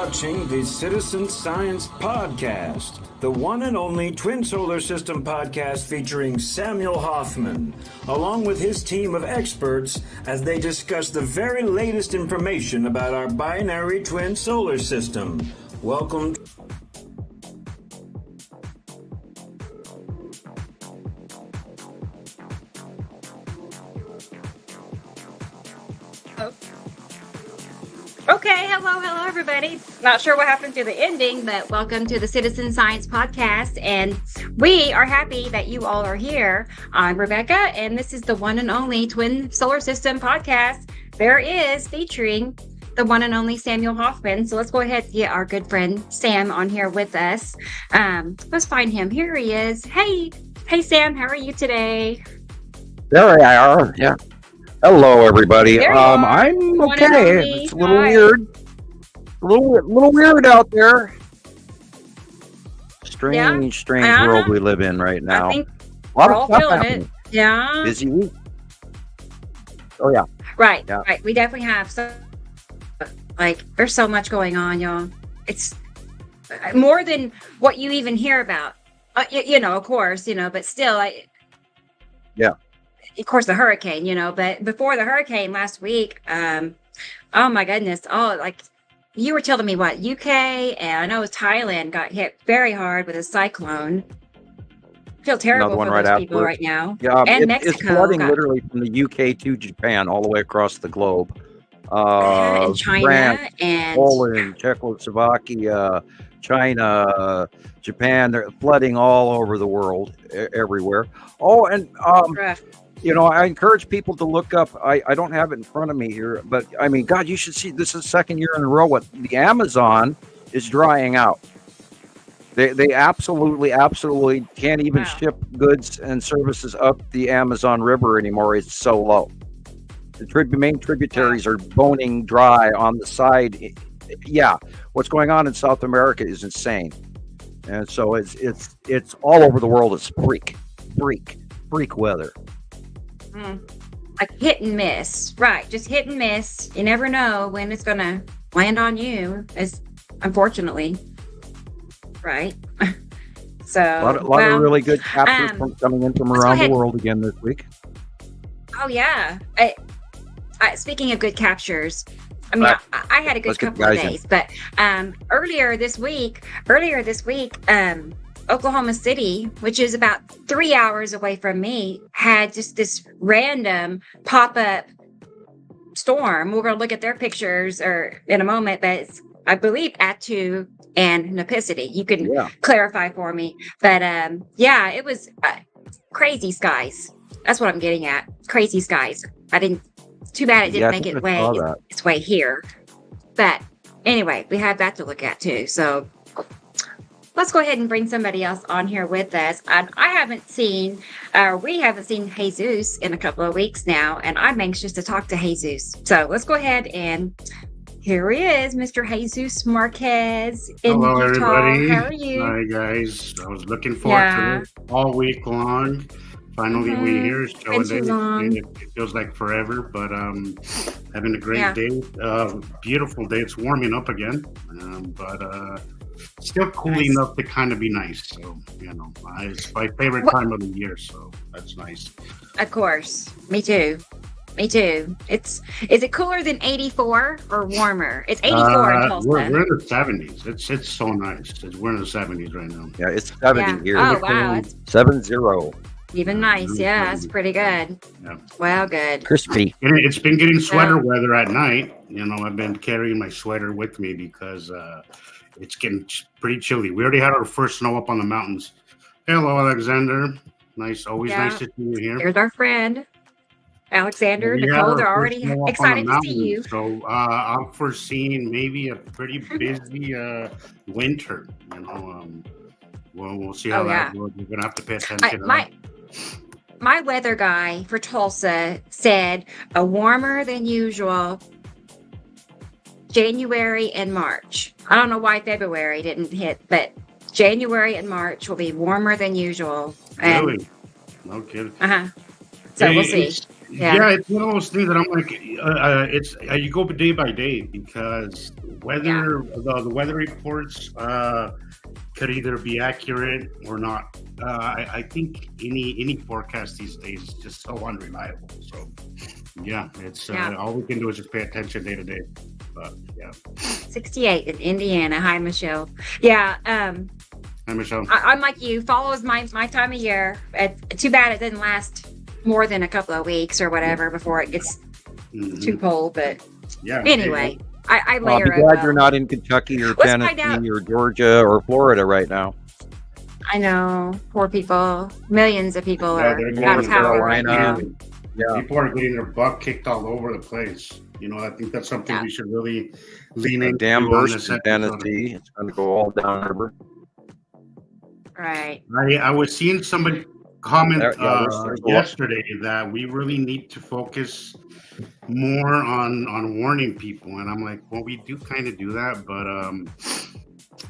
watching the Citizen Science Podcast, the one and only twin solar system podcast featuring Samuel Hofman, along with his team of experts as they discuss the very latest information about our binary twin solar system. Welcome. Okay, hello, everybody. Not sure what happened to the ending, but welcome to the Citizen Science Podcast, and we are happy that you all are here. I'm Rebecca, and this is the one and only Twin Solar System Podcast. There is featuring the one and only Samuel Hofman. So let's go ahead and get our good friend Sam on here with us. Let's find him. Here he is. Hey, Sam, how are you today? There I are. Yeah. Hello, everybody. I'm okay. It's a little weird. A little weird out there. Strange world we live in right now. I think a lot we're of all stuff feeling happening. it. Yeah. Busy week. Oh yeah. Right. Yeah. Right. We definitely have. So, there's so much going on, y'all. It's more than what you even hear about. Of course, but still, Yeah. Of course, the hurricane, but before the hurricane last week, oh my goodness. You were telling me what, UK and I know Thailand got hit very hard with a cyclone. I feel terrible for those people right now. Yeah, and Mexico. It's flooding literally from the UK to Japan, all the way across the globe. And China France, and Poland, Czechoslovakia, China, Japan. They're flooding all over the world, everywhere. Oh, and I encourage people to look up. I don't have it in front of me here, but I mean, God, you should see. This is the second year in a row. What the Amazon is drying out. They absolutely can't even ship goods and services up the Amazon River anymore. It's so low. The main tributaries are boning dry on the side. Yeah, what's going on in South America is insane, and so it's all over the world. It's freak weather. Like hit and miss, right? Just hit and miss. You never know when it's gonna land on you. Unfortunately, right? So a lot of really good captures coming in from around the world again this week. Oh yeah. Speaking of good captures, I mean, I had a good couple of days, but earlier this week, Oklahoma City, which is about 3 hours away from me, had just this random pop-up storm. We're going to look at their pictures in a moment, but it's, I believe, Attu and Nepicity. You can clarify for me. But it was crazy skies. That's what I'm getting at. Crazy skies. Too bad it didn't make its way here. But anyway, we have that to look at too. So let's go ahead and bring somebody else on here with us. We haven't seen Jesus in a couple of weeks now, and I'm anxious to talk to Jesus. So let's go ahead and here he is, Mr. Jesus Marquez in Hello, Utah. Everybody. How are you? Hi, guys. I was looking forward to it all week long. Finally, we're here. It feels like forever, but having a great day. Beautiful day. It's warming up again, but still cool enough to kind of be nice. So, it's my favorite time of the year, so that's nice. Of course. Me too. Is it cooler than 84 or warmer? It's 84 in Tulsa. We're in the 70s. It's so nice. We're in the 70s right now. Yeah, it's 70 here. Oh, wow. 70. Even nice. Yeah, that's pretty good. Yeah. Well, good. Crispy. It's been getting sweater weather at night. I've been carrying my sweater with me because it's getting pretty chilly. We already had our first snow up on the mountains. Hello, Alexander. Nice. Always nice to see you here. Here's our friend, Nicole. They're already excited to see you. So I'm foreseeing maybe a pretty busy winter. We'll see how that goes. We're going to have to pay attention. My weather guy for Tulsa said a warmer than usual January and March. I don't know why February didn't hit, but January and March will be warmer than usual. Really? No kidding. So we'll see. Yeah, it's one of those things that I'm like, it's you go day by day because weather, the weather reports could either be accurate or not. I think any forecast these days is just so unreliable. So yeah, it's all we can do is just pay attention day to day. But yeah, 68 in Indiana. Hi, Michelle. Yeah. Hi, Michelle. I'm like you. Fall is my time of year. Too bad it didn't last more than a couple of weeks or whatever before it gets too cold. But anyway, I layer I'll be glad you're not in Kentucky or Tennessee or Georgia or Florida right now. I know. Poor people. Millions of people are out of power right now. Yeah. People are getting their butt kicked all over the place. I think that's something we should really lean into. Damn burst in Tennessee. It's going to go all down river. Right. I was seeing somebody comment yesterday that we really need to focus more on warning people, and I'm like, well, we do kind of do that, but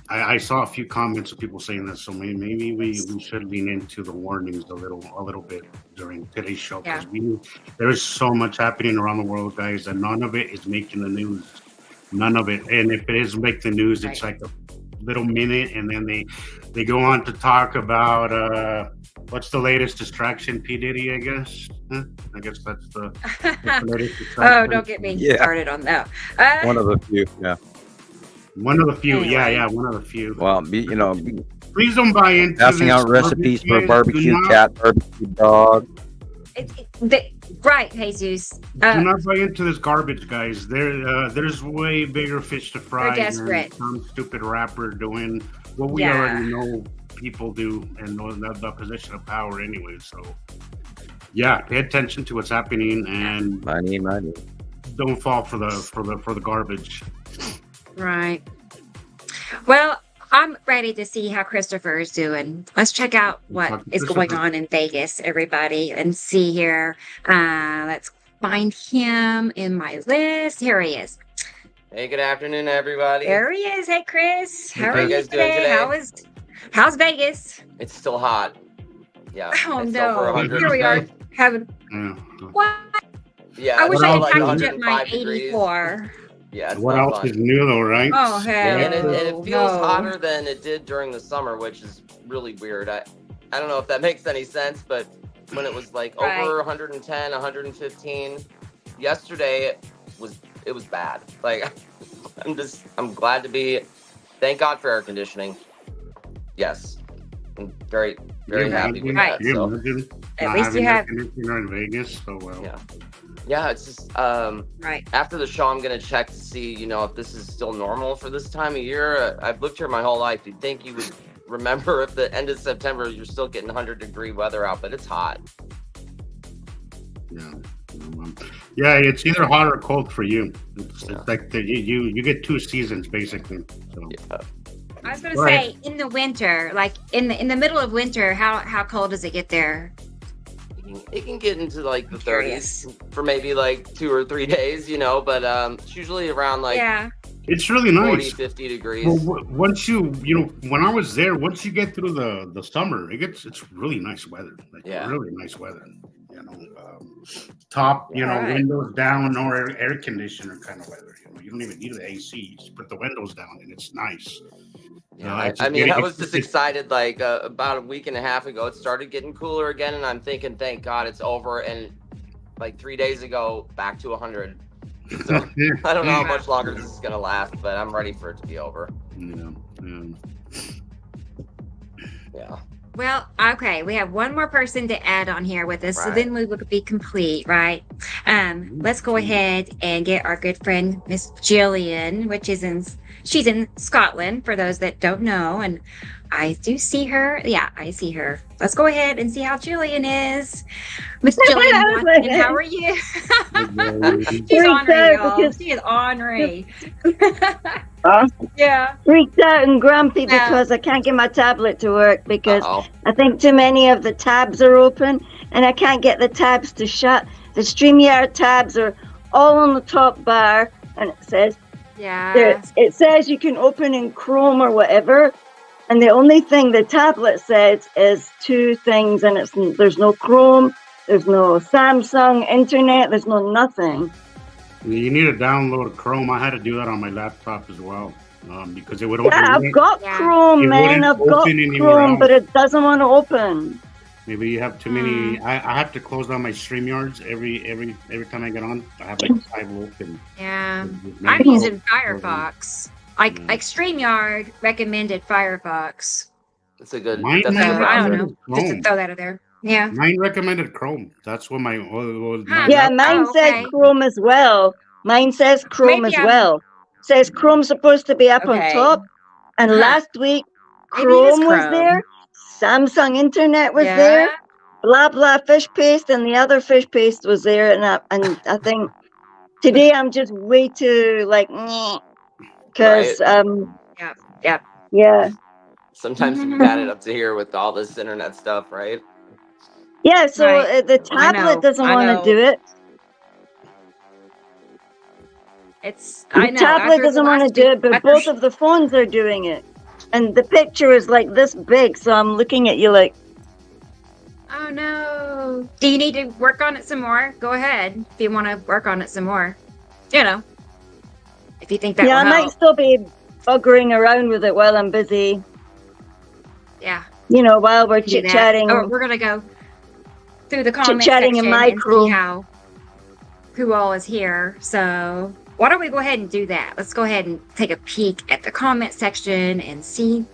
I saw a few comments of people saying that, so maybe we should lean into the warnings a little bit during today's show, because there's so much happening around the world, guys, and none of it is making the news. None of it. And if it is make the news, it's like a little minute, and then they go on to talk about what's the latest distraction, P. Diddy, I guess. I guess that's the latest distraction. Oh, don't get me started on that. One of the few, One of the few, anyway. One of the few. Well, please don't buy into passing out recipes for barbecue cat, barbecue dog. Right, Jesus. Do not buy into this garbage, guys. There's way bigger fish to fry than some stupid rapper doing what we already know people do and the position of power anyway. So, pay attention to what's happening and money. Don't fall for the garbage. Right. Well, I'm ready to see how Christopher is doing. Let's check out what is going on in Vegas, everybody, and see here. Let's find him in my list. Here he is. Hey, good afternoon, everybody. There he is. Hey, Chris. How are you guys doing today? How's Vegas? It's still hot. Yeah. Oh, no. Here we are having... What? Yeah. I wish I had like packaged up my 84. Yeah. What else is new, though, right? Oh, hell. And it feels hotter than it did during the summer, which is really weird. I don't know if that makes any sense, but when it was like over 110, 115, yesterday it was bad. Like, I'm glad to be, thank God for air conditioning. Yes. I'm very, very happy with that. So. At least you have in Vegas, so well. Yeah, it's just after the show, I'm gonna check to see, if this is still normal for this time of year. I've lived here my whole life. You'd think you would remember at the end of September, you're still getting 100-degree weather out, but it's hot. Yeah, it's either hot or cold for you. It's like you get two seasons basically. So. Yeah. I was going to say, in the winter, like in the middle of winter, how cold does it get there? It can get into like the 30s for maybe like 2 or 3 days, but it's usually around like it's really nice 40, 50 degrees. Well, once when I was there, once you get through the summer, it's really nice weather. Really nice weather. Top, windows down or air conditioner kind of weather. You don't even need the AC. You just put the windows down and it's nice. Yeah, I was just excited. Like about a week and a half ago, it started getting cooler again, and I'm thinking, thank God it's over. And like 3 days ago, back to 100. So I don't know how much longer this is gonna last, but I'm ready for it to be over. Yeah. Well, okay, we have one more person to add on here with us, so then we will be complete, right? Let's go ahead and get our good friend Miss Gillian, she's in Scotland, for those that don't know, and I do see her. Yeah, I see her. Let's go ahead and see how Gillian is. Miss Gillian Watson, how are you? She's ornery, y'all. She is ornery. Yeah. Freaked out and grumpy because I can't get my tablet to work because I think too many of the tabs are open and I can't get the tabs to shut. The StreamYard tabs are all on the top bar and it says it says you can open in Chrome or whatever, and the only thing the tablet says is two things, and there's no Chrome, There's no Samsung internet. There's no nothing. You need to download Chrome. I had to do that on my laptop as well because it would. Yeah, I've got Chrome, man. I've got Chrome, but it doesn't want to open. Maybe you have too many. I have to close down my StreamYards every time I get on. I have like 5 open. Yeah, I'm using Firefox. Like StreamYard recommended Firefox. It's a good. Mine I don't know. Just to throw that out there. Yeah. Mine recommended Chrome. That's what my. Mine said Chrome as well. Mine says Chrome as well. Says Chrome's supposed to be up on top. And last week, Chrome was there. Samsung Internet was there. Blah blah fish paste, and the other fish paste was there. And I think today I'm just way too like, because yeah. Sometimes you've got it up to here with all this internet stuff, right? Yeah, so the tablet doesn't want to do it. The tablet doesn't want to do it, but both of the phones are doing it. And the picture is like this big, so I'm looking at you like... Oh, no. Do you need to work on it some more? Go ahead if you want to work on it some more. You know, if you think that will help. I might still be buggering around with it while I'm busy. Yeah. You know, while we're chit-chatting. Oh, we're going to go through the comments chit-chatting section in my crew. And see who all is here. So why don't we go ahead and do that? Let's go ahead and take a peek at the comment section and see.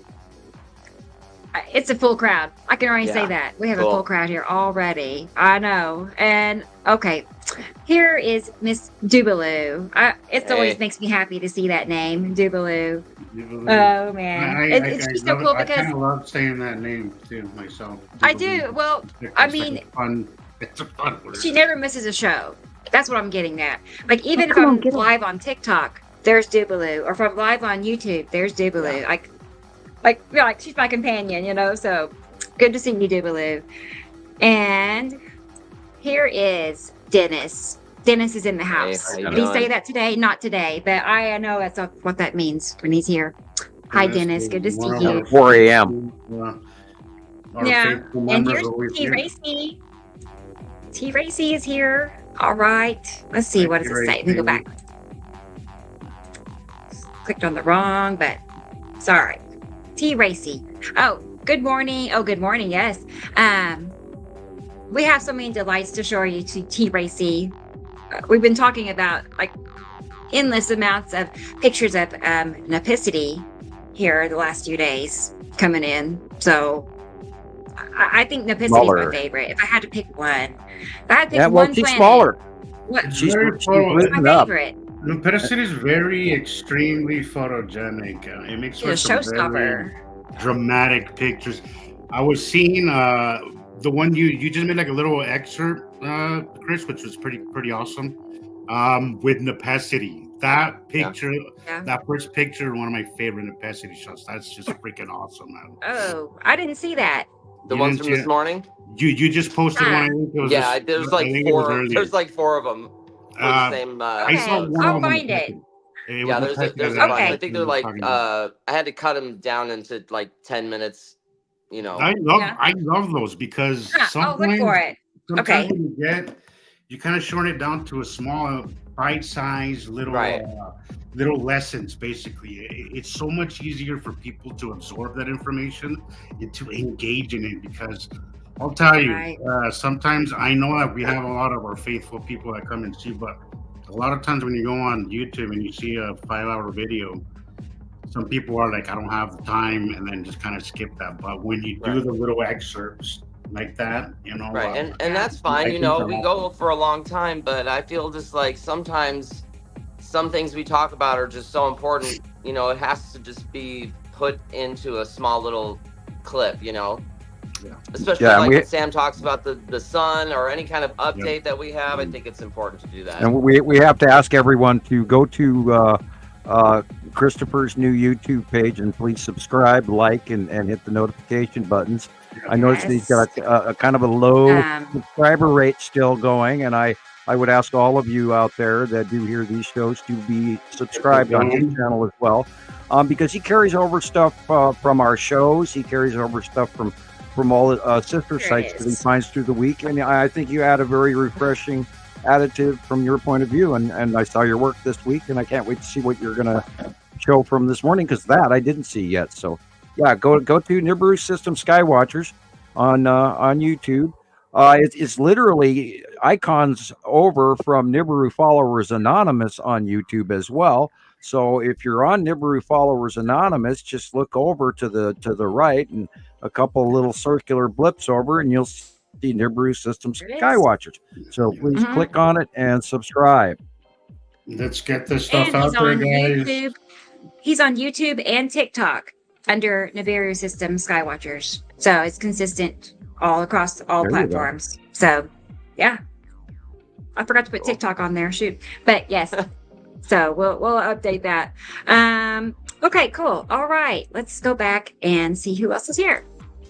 It's a full crowd. I can already say that. We have a full crowd here already. I know. And okay, here is Miss Dubaloo. It always makes me happy to see that name, Dubaloo. Oh man, it's just so cool because I kind of love saying that name too myself. Dubaloo. I do. Well, I mean, it's a fun word. She never misses a show. That's what I'm getting at. Like even if I'm live on TikTok, there's Dubaloo, or if I'm live on YouTube, there's Dubaloo. Yeah. Like she's my companion, you know. So good to see you, Dubaloo. And here is Dennis. Dennis is in the house. Did he say that today? Not today, but I know that's what that means when he's here. Hi, Dennis. Good to see you. 4 a.m. Yeah, and here's T. Racy. T. Racy is here. All right. Let's see. What does it say? Let me go back. Clicked on the wrong, but sorry. T. Racy. Oh, good morning. Oh, good morning. Yes. We have so many delights to show you to T. Racy. We've been talking about like endless amounts of pictures of Nepicity here the last few days coming in. So I think Nepicity is my favorite. If I had to pick one, if I had to pick one she's planet, smaller. What? She's my favorite. Nepicity is very extremely photogenic. It makes for some very dramatic pictures. I was seeing the one you just made like a little excerpt, Chris, which was pretty awesome. With Nepicity. That picture, that first picture, one of my favorite Nepicity shots. That's just freaking awesome, man. Oh, I didn't see that. The ones from this morning? You just posted one. There's like 4. There's like 4 of them. Same, I saw one. I'll find it. Yeah, there's a bunch. I think they're like I had to cut them down into like 10 minutes. You know, I love those because I'll look for it. Sometimes when you kind of shorten it down to a small bite-sized little lessons. Basically, it's so much easier for people to absorb that information and to engage in it because I'll tell you, sometimes I know that we have a lot of our faithful people that come and see, but a lot of times when you go on YouTube and you see a 5-hour video, some people are like, I don't have the time, and then just kind of skip that. But when you do the little excerpts like that, you know, and that's fine. You know, we go for a long time, but I feel just like sometimes some things we talk about are just so important. You know, it has to just be put into a small little clip. You know. Yeah. Especially like when Sam talks about the sun or any kind of update that we have, I think it's important to do that. And we have to ask everyone to go to Christoper's new YouTube page and please subscribe, like, and hit the notification buttons. I noticed he's got a kind of a low subscriber rate still going, and I would ask all of you out there that do hear these shows to be subscribed on his channel as well, because he carries over stuff from our shows. He carries over stuff from from all the sister sites that he finds through the week. And I think you add a very refreshing additive from your point of view. And I saw your work this week, and I can't wait to see what you're going to show from this morning, because that I didn't see yet. So yeah, go to Nibiru System Skywatchers on YouTube. It's literally icons over from Nibiru Followers Anonymous on YouTube as well. So if you're on Nibiru Followers Anonymous, just look over to the right and a couple little circular blips over, and you'll see Nibiru System Skywatchers. So please click on it and subscribe. Let's get this stuff out there, guys. He's on YouTube and TikTok under Nibiru System Skywatchers. So it's consistent all across all platforms. So yeah, I forgot to put TikTok on there. Shoot, but yes. So we'll update that. Okay, cool. All right, let's go back and see who else is here.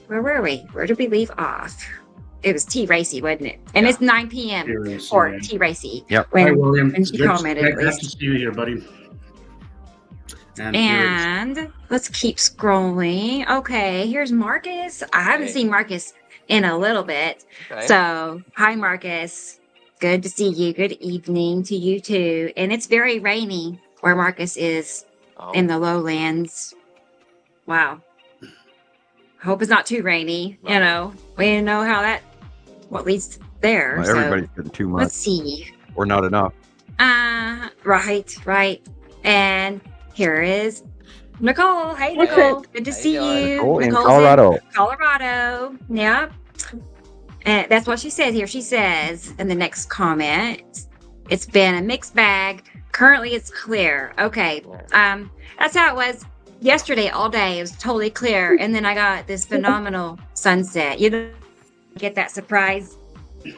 Where were we? Where did we leave off? It was T Racy, wasn't it? And it's 9 p.m. for T Racy. Yep. When she commented, at Nice to least. see you here, buddy. And let's keep scrolling. Okay, here's Marcus. I haven't seen Marcus in a little bit. Okay. So, hi, Marcus. Good to see you. Good evening to you, too. And it's very rainy where Marcus is in the lowlands. Wow. Hope it's not too rainy. Right. You know, we know how what leads there. Well, everybody's getting too much. Let's see. Or not enough. Right. And here is Nicole. Hey, Nicole. Good to see you. Nicole in Nicole's Colorado. Colorado. Yep. And that's what she says here. She says in the next comment, it's been a mixed bag. Currently, it's clear. Okay. That's how it was yesterday all day. It was totally clear. And then I got this phenomenal sunset. You know, get that surprise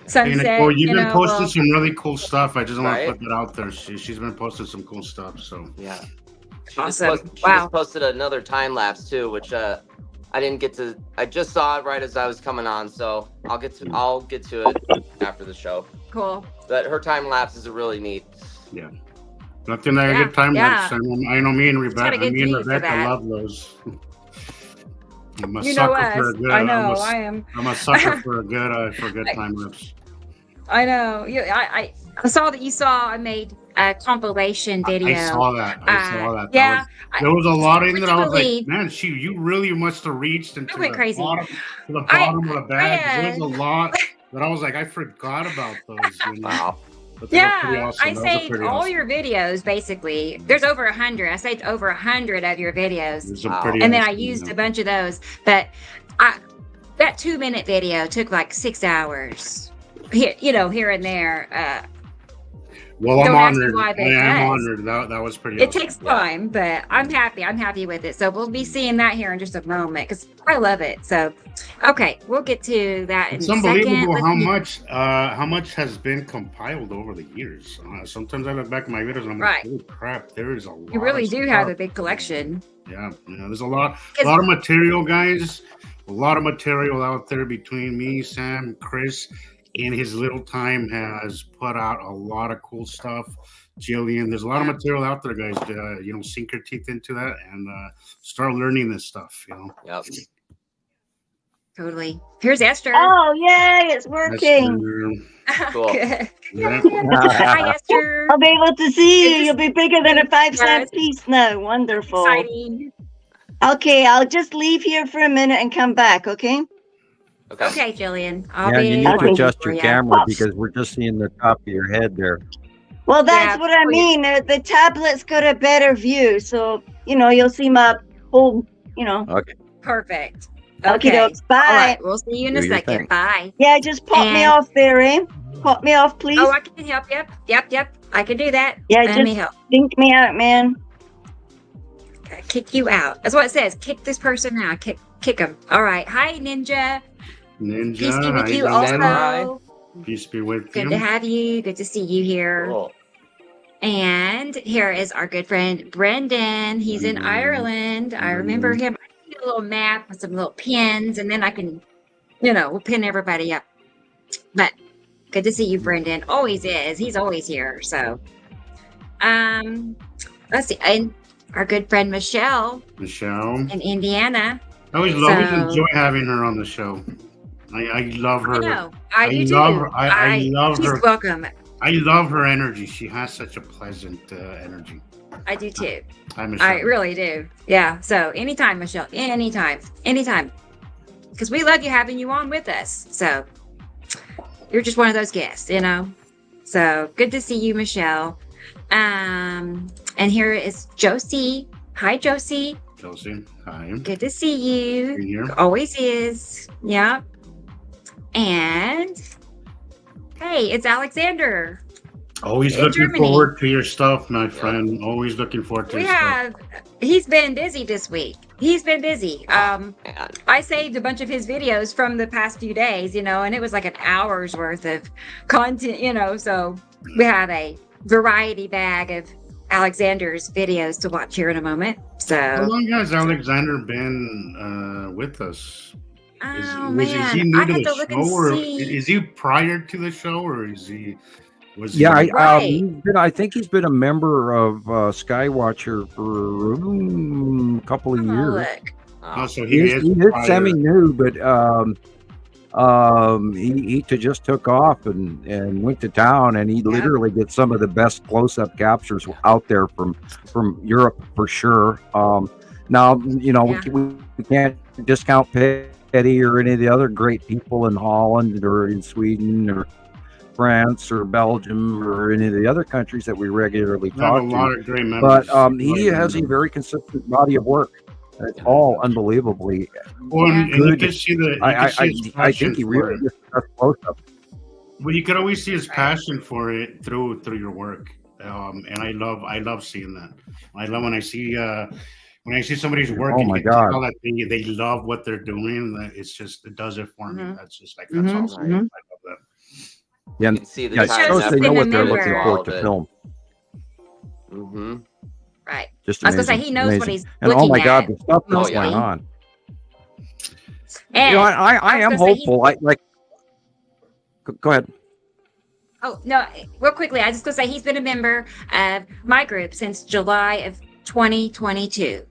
sunset. Hey, Nicole, you've been posting some really cool stuff. I just want to put that out there. She's been posting some cool stuff. So yeah. She awesome. just posted another time lapse too, which I didn't get to. I just saw it right as I was coming on, so I'll get to it after the show. Cool. But her time lapses are really neat. Yeah. Nothing like a good time lapse. I know me and Rebecca love those. I'm a sucker for a good. I'm a sucker for a good time lapse. I know. I saw that you saw. I made a compilation video. I saw that. Yeah. There was a lot in that. I was like, man, you really must have reached into the crazy. bottom of the bag. There was a lot that I was like, I forgot about those. You know? Wow. But yeah, I saved all your videos, basically. There's over 100. I saved over 100 of your videos. And then I used a bunch of those. But that 2-minute video took like 6 hours. Here and there. Well, I'm honored. I am honored. That was pretty awesome. It takes time, but I'm happy. I'm happy with it. So we'll be seeing that here in just a moment because I love it. So, okay, we'll get to that in a second. It's unbelievable how much has been compiled over the years. Sometimes I look back at my videos and I'm like, holy crap, there is a lot. You really do have a big collection. Yeah, there's a lot of material, guys. A lot of material out there between me, Sam, Chris. In his little time has put out a lot of cool stuff. Gillian, there's a lot of material out there, guys. Sink your teeth into that and start learning this stuff. Yep. Totally. Here's Esther. Oh, yay, it's working. Cool. Hi, Esther. I'll be able to see you. You'll be bigger than a 5-cent piece now. Wonderful. Exciting. Okay, I'll just leave here for a minute and come back, okay? Okay, Gillian. You need to adjust your camera because we're just seeing the top of your head there. Well, that's what I mean. The tablet's got a better view, so you'll see my whole. Okay. Perfect. Okay. Bye. All right, we'll see you in a second. Bye. Yeah, just pop me off there, eh? Pop me off, please. Oh, I can help. Yep. I can do that. Yeah, let me help. Dink me out, man. Okay, kick you out. That's what it says. Kick this person out. Kick him. All right. Hi, Ninja. Ninja, peace be with you also. Peace be with you. Good to have you. Good to see you here. Cool. And here is our good friend Brendan. He's in Ireland. I remember him. I need a little map with some little pins, and then I can, we'll pin everybody up. But good to see you, Brendan. Always is. He's always here. So, let's see. And our good friend Michelle. In Indiana. I always enjoy having her on the show. I love her. I know. I do love too. her. I love she's her. welcome. I love her energy. She has such a pleasant energy. I do too. Hi, Michelle. I really do. Yeah. So anytime, Michelle. Anytime. Because we love you having you on with us. So you're just one of those guests, you know. So good to see you, Michelle. And here is Josie. Hi, Josie. Josie, hi. Good to see you. Here. Always is. Yeah. And hey, it's Alexander. Always looking forward to your stuff, my friend. Always looking forward to your stuff. He's been busy this week. He's been busy. I saved a bunch of his videos from the past few days, you know, and it was like an hour's worth of content, you know, so we have a variety bag of Alexander's videos to watch here in a moment. So how long has Alexander been with us? Is he new to the show, or is he prior to the show, or is he? I think he's been a member of Skywatcher for a couple of years. So he is semi-new, but he just took off and went to town, and he literally did some of the best close-up captures out there from Europe for sure. Now, you know, we can't discount Petty or any of the other great people in Holland or in Sweden or France or Belgium or any of the other countries that we regularly talk to. But he has a very consistent body of work. It's all unbelievably good. I think he really just close up. Well, you can always see his passion for it through your work, and I love seeing that. I love when I see somebody's work. Oh my God! That they love what they're doing. It does it for me. That's just like that's awesome. I love that. Yeah, you can see the it shows they know what they're looking for to film. Mm-hmm. Right. Just I was gonna say he knows what he's looking and oh my God, at, the stuff that's going on. And you know, I am hopeful. Go ahead. Oh no! Real quickly, I just gonna say he's been a member of my group since July of 2022.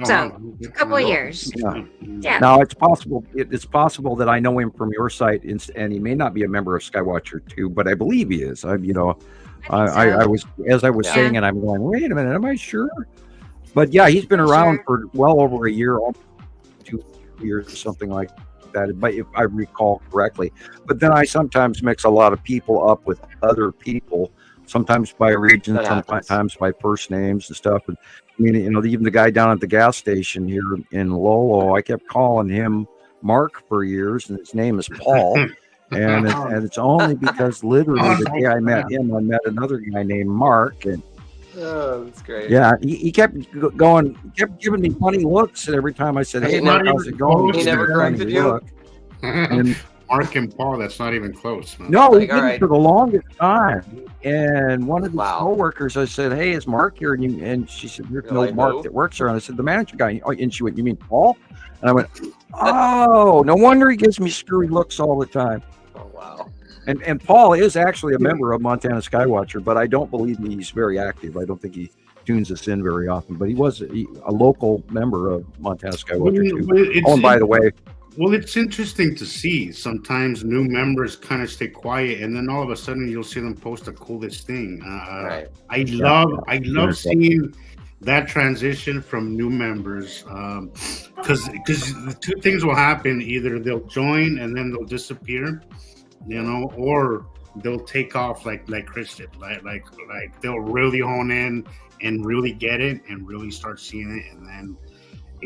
So a couple of years. Yeah. Now it's possible. It's possible that I know him from your site, and he may not be a member of Skywatcher 2, but I believe he is. I was saying, and I'm going, wait a minute, am I sure? But yeah, he's been around for well over a year, 2 years, or something like that, but if I recall correctly. But then I sometimes mix a lot of people up with other people, sometimes by region, sometimes by first names and stuff. And I mean, you know, even the guy down at the gas station here in Lolo, I kept calling him Mark for years, and his name is Paul. And it's only because literally the day I met him, I met another guy named Mark. And that's great. Yeah, he kept going, kept giving me funny looks, and every time I said, "Hey, Mark, how's it going?" He never corrected you. And Mark and Paul, that's not even close. Man. No, he did for the longest time. And one of his coworkers, I said, "Hey, is Mark here?" And she said, "There's no Mark that works here." And I said, "The manager guy." Oh, and she went, "You mean Paul?" And I went, "Oh, no wonder he gives me screwy looks all the time." Oh wow. And Paul is actually a member of Montana Skywatcher, but I don't believe he's very active. I don't think he tunes us in very often. But he was a local member of Montana Skywatcher too. Oh, and by the way. Well, it's interesting to see. Sometimes new members kind of stay quiet, and then all of a sudden you'll see them post the coolest thing. Right. I love seeing that transition from new members, because the two things will happen: either they'll join and then they'll disappear, you know, or they'll take off like Chris did, like they'll really hone in and really get it and really start seeing it, and then.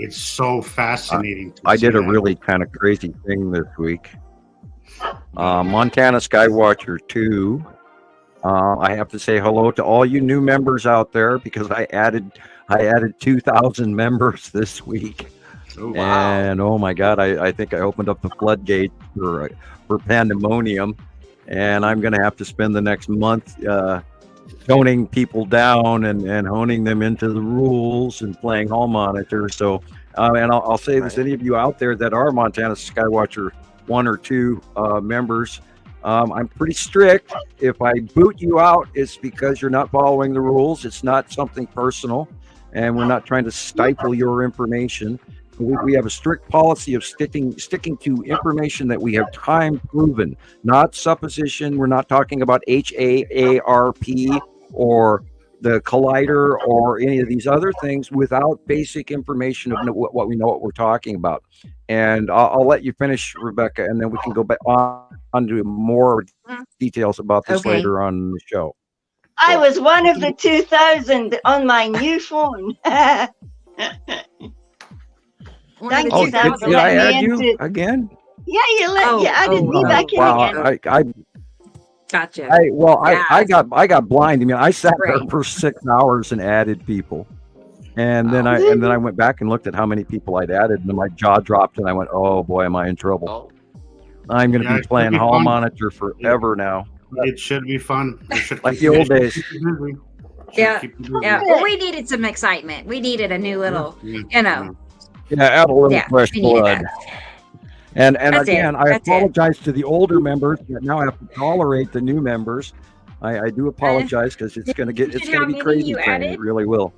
It's so fascinating. I did a really kind of crazy thing this week. Montana Skywatcher 2. I have to say hello to all you new members out there because I added 2,000 members this week. Oh, wow. And oh my God, I think I opened up the floodgate for pandemonium, and I'm going to have to spend the next month toning people down and honing them into the rules and playing hall monitor. So, and I'll say this: any of you out there that are Montana Skywatcher 1 or 2 members, I'm pretty strict. If I boot you out, it's because you're not following the rules. It's not something personal, and we're not trying to stifle your information. We have a strict policy of sticking to information that we have time proven, not supposition. We're not talking about HAARP or the collider or any of these other things without basic information of what we know what we're talking about. And I'll let you finish, Rebecca, and then we can go back on to more details about this later on the show. I was one of the 2,000 on my new phone. Thank you, Sam, for did I letting add me you into... again? Yeah, you added me back in again. Gotcha. I got blind. I mean, I sat there for 6 hours and added people, and then I went back and looked at how many people I'd added, and then my jaw dropped, and I went, "Oh boy, am I in trouble? I'm going to be playing Hall Monitor forever now." It should be fun. Like the old days. Yeah. Well, we needed some excitement. We needed a new little, add a little fresh blood. And again, I apologize to the older members that now have to tolerate the new members. I do apologize because it's going to be crazy. It really will.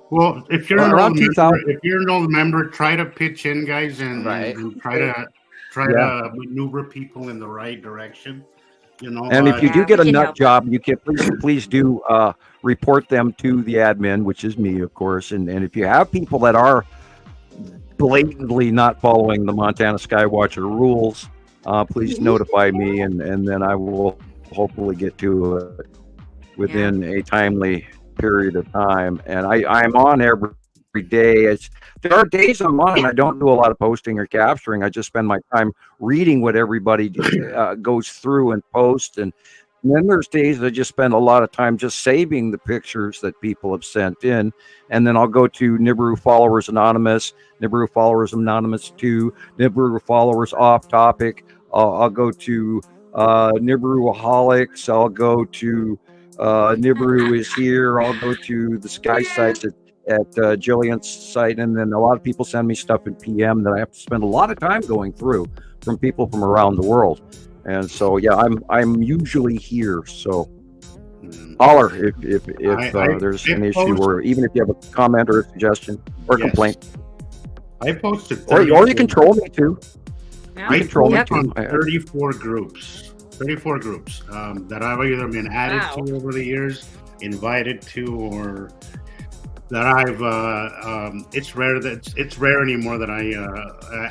Well, if you're an old member, try to pitch in, guys, and try to maneuver people in the right direction. And if you do get a nut job, you can please do report them to the admin, which is me, of course. And if you have people that are blatantly not following the Montana Skywatcher rules, please notify me, and then I will hopefully get to it within a timely period of time. And I'm on every day. There are days I'm on and I don't do a lot of posting or capturing. I just spend my time reading what everybody goes through and post. And then there's days I just spend a lot of time just saving the pictures that people have sent in. And then I'll go to Nibiru Followers Anonymous, Nibiru Followers Anonymous 2, Nibiru Followers Off Topic. I'll go to Nibiruaholics. I'll go to Nibiru is here. I'll go to the Sky sites at Gillian's site. And then a lot of people send me stuff in PM that I have to spend a lot of time going through from people from around the world. And so, I'm usually here. So holler if there's an issue, or even if you have a comment or a suggestion or complaint. I posted, or you can troll me too. I control me too. 34 groups that I've either been added to over the years, invited to, or that I've. It's rare anymore that I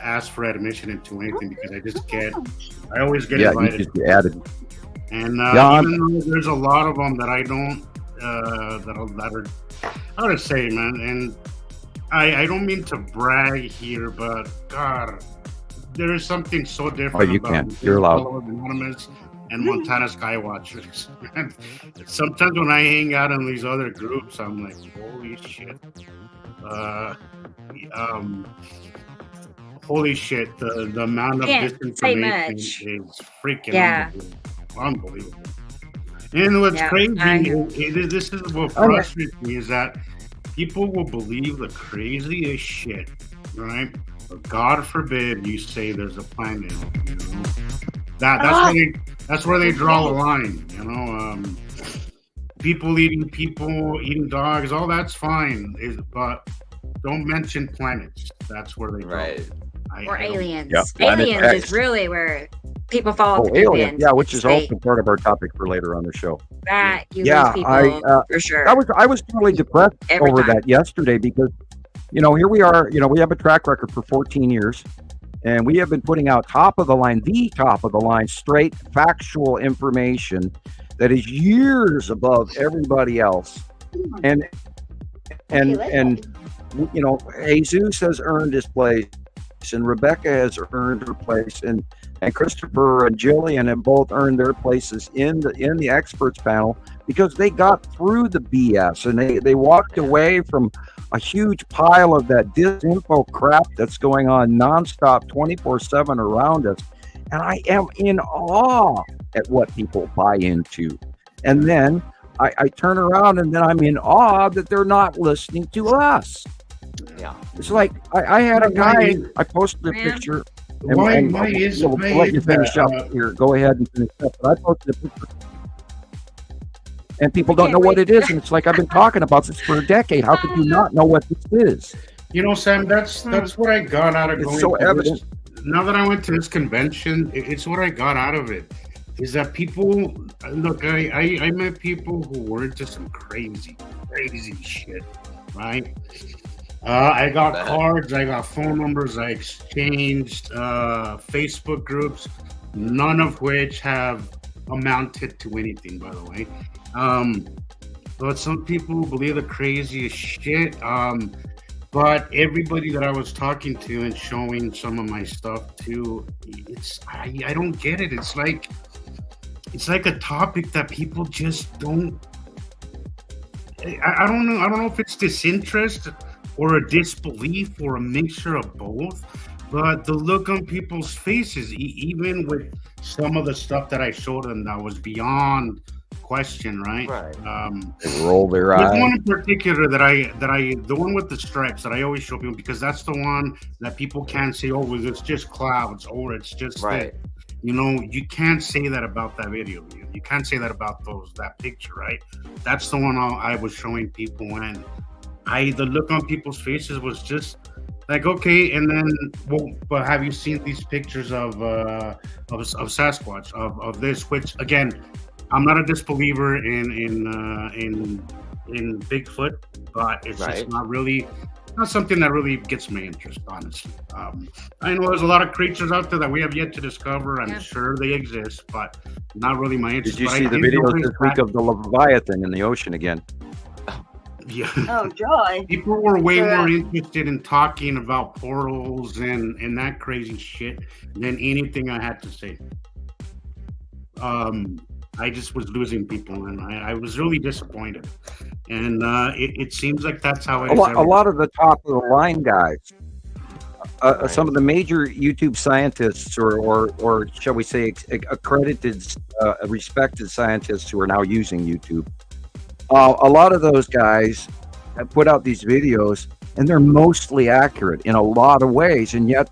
ask for admission into anything, because I always get invited. You just get added. And even though there's a lot of them that I don't, that are, how to say, man, and I don't mean to brag here, but God, there is something so different about You're allowed. Anonymous and Montana Skywatchers. Sometimes when I hang out in these other groups, I'm like, holy shit. Holy shit, the amount of disinformation is freaking unbelievable. And what's crazy, this is what frustrates me, is that people will believe the craziest shit, right? But God forbid you say there's a planet. That's where they draw the line. People eating dogs, all that's fine. But don't mention planets. That's where they draw. Or aliens. Aliens is really where people fall off the deep end. Yeah, which is also part of our topic for later on the show. That you lose people for sure. I was totally depressed over that yesterday, because here we are. We have a track record for 14 years, and we have been putting out top of the line, straight factual information that is years above everybody else. And Jesus has earned his place, and Rebecca has earned her place, and Christoper and Gillian have both earned their places in the experts panel, because they got through the BS and they walked away from a huge pile of that disinfo crap that's going on nonstop 24/7 around us. And I am in awe at what people buy into. And then I turn around and then I'm in awe that they're not listening to us. Yeah. It's like I had a guy, I posted a picture. Why is it? I'll let you finish up here. Go ahead and finish up. But I posted a picture, and people don't know what it is. And it's like, I've been talking about this for a decade. How could you not know what this is? You know, Sam, that's what I got out of going. So evident. Now that I went to this convention, it's what I got out of it. Is that people look? I met people who were into some crazy shit, right? I got cards, I got phone numbers, I exchanged Facebook groups, none of which have amounted to anything, by the way. But some people believe the craziest shit. But everybody that I was talking to and showing some of my stuff to, I don't get it. It's like a topic that people just don't. I don't know. I don't know if it's disinterest or a disbelief or a mixture of both. But the look on people's faces, even with some of the stuff that I showed them, that was beyond question, right? They roll their eyes. There's one in particular the one with the stripes that I always show people, because that's the one that people can't say, oh, it's just clouds, or it's just that. You know, you can't say that about that video. You can't say that about that picture, right? That's the one I was showing people, and the look on people's faces was just like, okay. And then, well, but have you seen these pictures of Sasquatch, of this? Which, again, I'm not a disbeliever in Bigfoot, but it's just not something that really gets my interest, honestly. I know there's a lot of creatures out there that we have yet to discover. I'm sure they exist, but not really my interest. Did you see the videos this week of the Leviathan in the ocean again? Yeah. Oh, joy. People were way more interested in talking about portals and that crazy shit than anything I had to say. I just was losing people, and I was really disappointed. And it seems like that's how it is. A lot of the top of the line guys, some of the major YouTube scientists, or shall we say, accredited, respected scientists who are now using YouTube. A lot of those guys have put out these videos, and they're mostly accurate in a lot of ways, and yet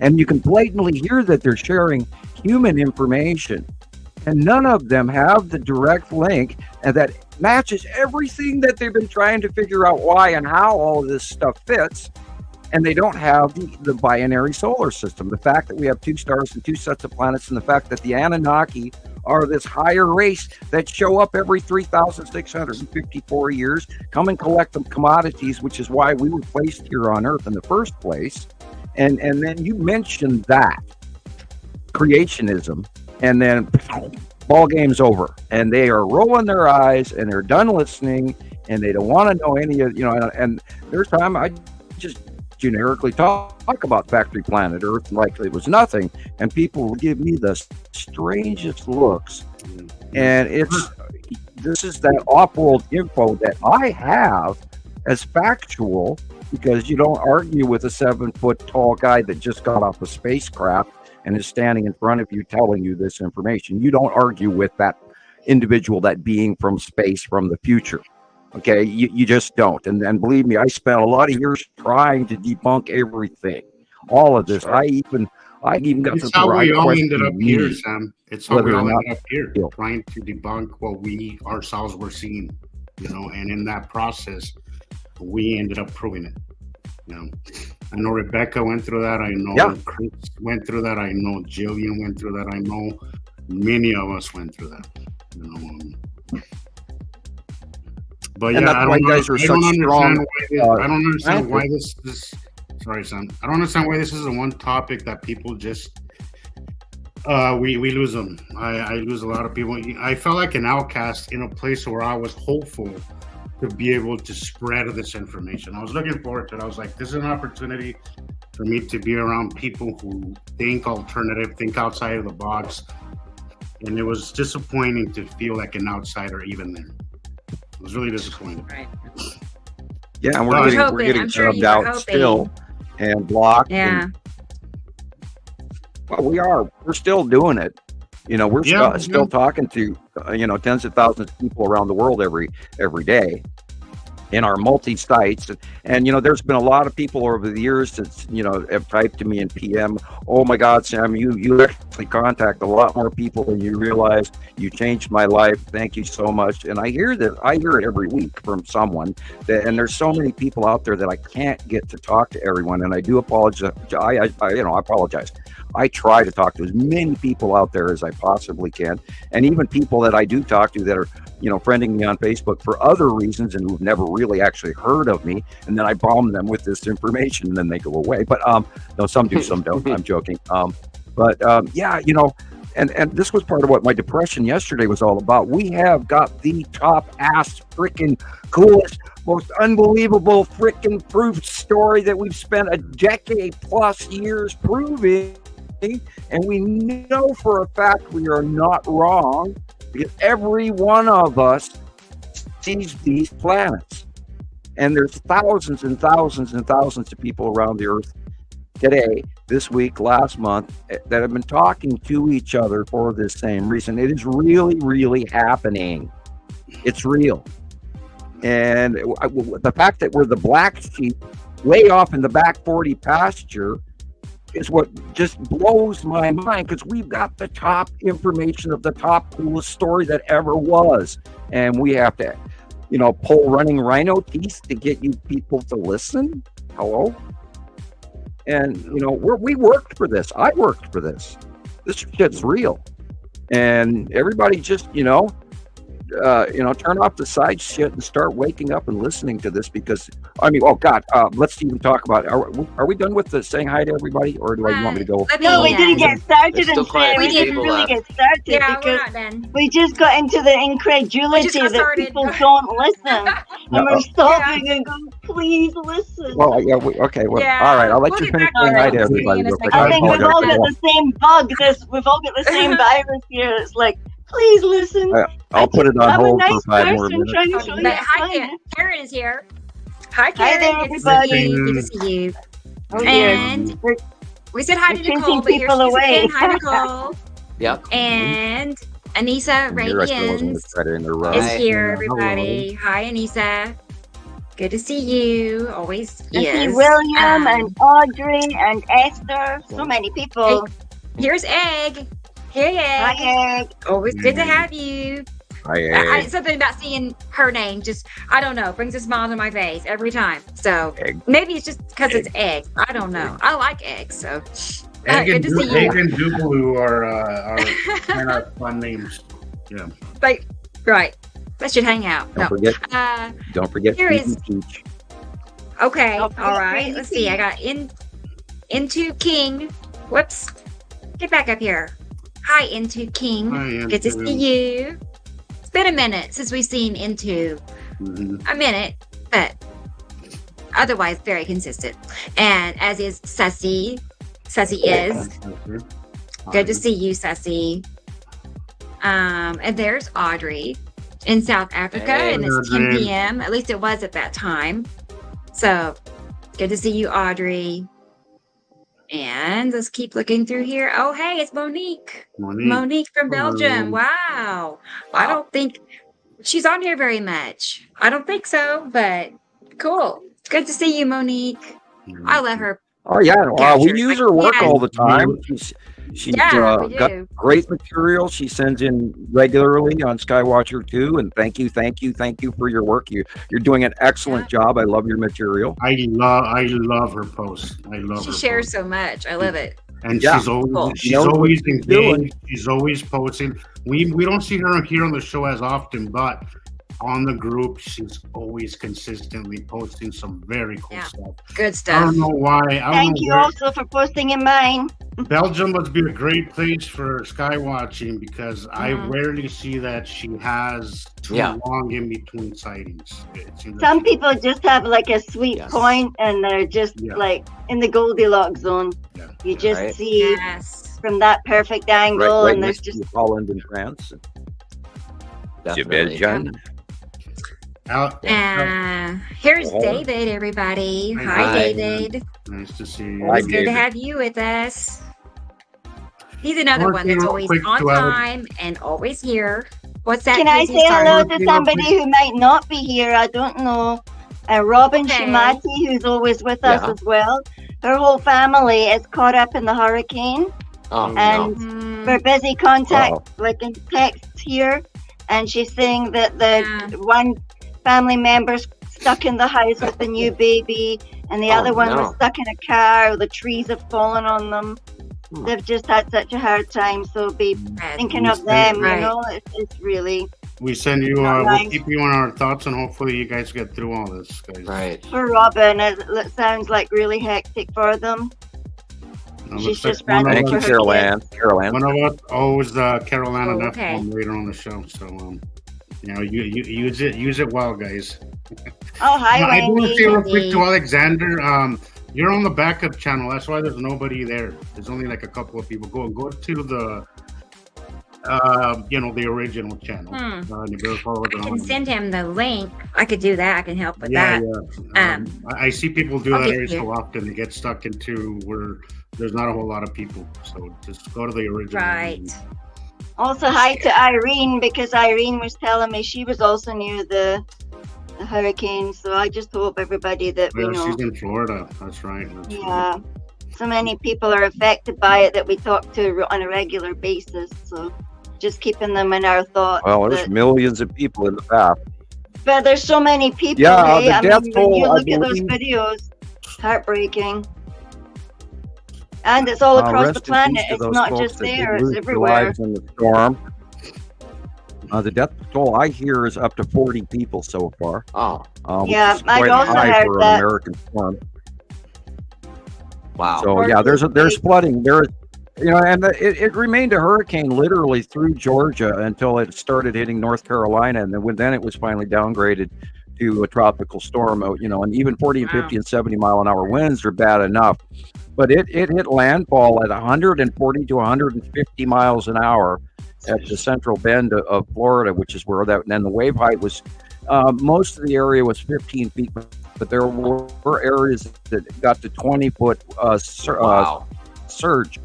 and you can blatantly hear that they're sharing human information. And none of them have the direct link and that matches everything that they've been trying to figure out why and how all of this stuff fits. And they don't have the binary solar system. The fact that we have 2 stars and 2 sets of planets, and the fact that the Anunnaki are this higher race that show up every 3,654 years, come and collect the commodities, which is why we were placed here on Earth in the first place. And then you mentioned that creationism. And then ball game's over, and they are rolling their eyes, and they're done listening, and they don't want to know any of, and there's time I just generically talk about factory planet Earth like it was nothing, and people will give me the strangest looks. And this is that off-world info that I have as factual, because you don't argue with a 7-foot tall guy that just got off a spacecraft and is standing in front of you telling you this information. You don't argue with that individual, that being from space, from the future. Okay, you just don't. And believe me, I spent a lot of years trying to debunk everything, all of this. I even got to. It's how we all ended up here, Sam. It's how we all ended up here, trying to debunk what we ourselves were seeing. And in that process, we ended up proving it. I know Rebecca went through that. I know Chris went through that. I know Gillian went through that. I know many of us went through that. But and I don't understand why this. Sorry, Sam. I don't understand why this is the one topic that people just. We lose them. I lose a lot of people. I felt like an outcast in a place where I was hopeful to be able to spread this information. I was looking forward to it. I was like, this is an opportunity for me to be around people who think alternative, think outside of the box. And it was disappointing to feel like an outsider even there. It was really disappointing. Right. Yeah, and we're getting shoved out still and blocked. Yeah. Well, we're still doing it. We're still talking to, tens of thousands of people around the world every day. in our multi-sites. And, you know, there's been a lot of people over the years that, you know, have typed to me in PM, oh my God, Sam, you actually contact a lot more people than you realize. You changed my life. Thank you so much. And I hear it every week from someone and there's so many people out there that I can't get to talk to everyone. And I do apologize. I apologize. I try to talk to as many people out there as I possibly can. And even people that I do talk to that are, you know, friending me on Facebook for other reasons and who've never really actually heard of me. And then I bomb them with this information and then they go away. But no, some do, some don't. I'm joking. Yeah, you know, and this was part of what my depression yesterday was all about. We have got the top ass freaking coolest, most unbelievable freaking proof story that we've spent a decade plus years proving. And we know for a fact we are not wrong because every one of us sees these planets. And there's thousands and thousands and thousands of people around the Earth today, this week, last month, that have been talking to each other for this same reason. It is really, really happening. It's real. And the fact that we're the black sheep way off in the back 40 pasture is what just blows my mind, because we've got the top information of the top coolest story that ever was. And we have to, you know, pull running rhino teeth to get you people to listen. Hello? And, you know, we worked for this. I worked for this. This shit's real. And everybody just, turn off the side shit and start waking up and listening to this, because, I mean, oh God, let's even talk about, are we done with the saying hi to everybody, or do you want me to go? No, we didn't get started and say we didn't really get started because we just got into the incredulity that people don't listen. And we're stopping and going, please listen. Well, yeah, okay, well, all right, I'll let you finish saying hi to everybody. I think we've all got the same bug. We've all got the same virus here. It's like, please listen. I'll put it on hold for 5 more minutes. Hi, Karen is here. Hi, Karen. Hi there, everybody. Good to see you. Oh, and we said hi to Nicole, but you're saying hi, Nicole. Yep. And Anissa Radians is here, everybody. Hello. Hi, Anissa. Good to see you. Always I see William and Audrey and Esther. So many people. Here's Egg. Hey, Egg. Hi, Egg. Always good to have you. Hi, Egg. Something about seeing her name, just, I don't know, brings a smile to my face every time. So maybe it's just because it's Egg. I don't know. I like eggs, so good to see you. Egg and Dougaloo are kind of fun names. Yeah. Like, right. Let's just hang out. Don't forget. Here is Peach. Okay. All right. Let's see. I got Into King. Whoops. Get back up here. Hi, Into King. Hi, Good to see you. It's been a minute since we've seen Into. A minute, but otherwise very consistent. And as is Sussy. Sussy is. Good to see you, Sussy. And there's Audrey in South Africa, and it's 10 p.m. At least it was at that time. So good to see you, Audrey. And let's keep looking through here. Oh, hey, it's Monique. Monique from Belgium. Wow. I don't think she's on here very much. I don't think so, but cool. It's good to see you, Monique. I love her. Oh, yeah. We use her work all the time. She's got great material. She sends in regularly on Skywatcher 2, and thank you for your work. You're doing an excellent job. I love your material. I love her posts. She shares so much. I love it. And she's always engaged. She's always posting. We don't see her here on the show as often, but on the group, she's always consistently posting some very cool stuff. Good stuff. I don't know why. Thank you also for posting in mine. Belgium must be a great place for sky watching, because I rarely see that she has too long in between sightings. Some people just have like a sweet point, and they're just like in the Goldilocks zone. Yeah. You just see from that perfect angle, and there's just Holland and France. Definitely. Here's David, everybody. Hi, David. Nice to see you. It's good to have you with us. He's another one that's always on time and always here. What's that? Can I say hello to somebody who might not be here? I don't know. Robin Shimati, who's always with us as well. Her whole family is caught up in the hurricane. We're busy like in texts here. And she's saying that the one family member's stuck in the house with the new baby, and the other one was stuck in a car. The trees have fallen on them. They've just had such a hard time. So be thinking of them, you know, it's really... We send you, we'll keep you on our thoughts, and hopefully you guys get through all this, guys. Right. For Robin, it sounds like really hectic for them. She's just ran Thank you, Carol-Ann. One of us owes Carol-Ann enough later on the show, so you know, you use it well, guys. Oh, hi, Wendy. I do want to say real quick to Alexander, you're on the backup channel. That's why there's nobody there. There's only like a couple of people. Go to the you know, the original channel. I can send him the link. I could do that. I can help with that. Yeah. I see people do that every so often. They get stuck into where there's not a whole lot of people. So just go to the original. Right. Also, hi to Irene, because Irene was telling me she was also near the hurricane. So I just hope everybody that we know. She's in Florida. That's right. Right. So many people are affected by it that we talk to on a regular basis. So just keeping them in our thoughts. Well, there's millions of people in the path. But there's so many people. Yeah, hey? the death toll, when you look at those videos, heartbreaking. And it's all across the planet. It's not just there, it's everywhere. In the storm. The death toll I hear is up to 40 people so far. Yeah, I also heard for that. An American storm. Wow. So yeah, there's flooding. There, you know, and it remained a hurricane literally through Georgia until it started hitting North Carolina, and then it was finally downgraded to a tropical storm. You know, and even 40 and 50 and 70 mile an hour winds are bad enough, but it hit landfall at 140 to 150 miles an hour at the central bend of Florida, which is where that. And then the wave height was most of the area was 15 feet. But there were areas that got to 20-foot surge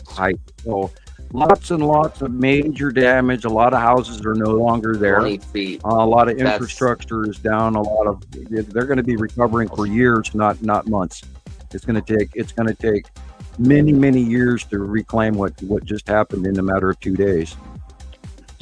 height. So lots and lots of major damage. A lot of houses are no longer there. 20 feet. A lot of infrastructure is down. They're going to be recovering for years, not months. It's going to take many years to reclaim what just happened in a matter of 2 days.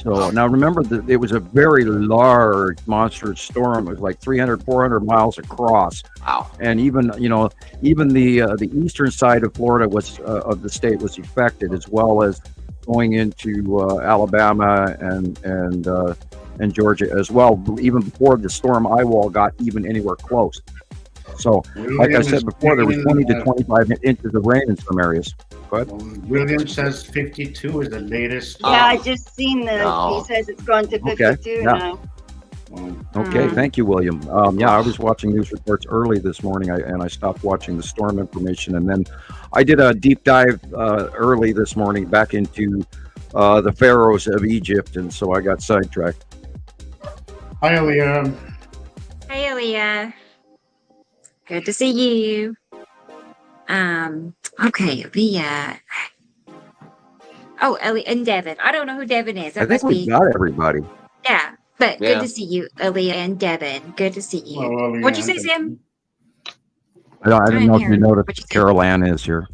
So now remember that it was a very large, monstrous storm. It was like 300, 400 miles across. Wow. And even the eastern side of Florida of the state was affected, as well as going into Alabama and Georgia as well, even before the storm eyewall got even anywhere close. So, like I said before, there was 20 to 25 inches of rain in some areas. Go ahead. William says 52 is the latest. Yeah, I just seen this. He says it's gone to 52 now. Okay, thank you, William. I was watching news reports early this morning, and I stopped watching the storm information, and then I did a deep dive early this morning back into the pharaohs of Egypt, and so I got sidetracked. Hi, Aaliyah. Hey, Aaliyah. Good to see you. Okay, Leah. Oh, Ellie and Devin. I don't know who Devin is. I think we got everybody. Yeah, but good to see you, Aaliyah and Devin. Good to see you. Well, What'd you say, Sam? I don't know if you noticed Carol-Ann is here.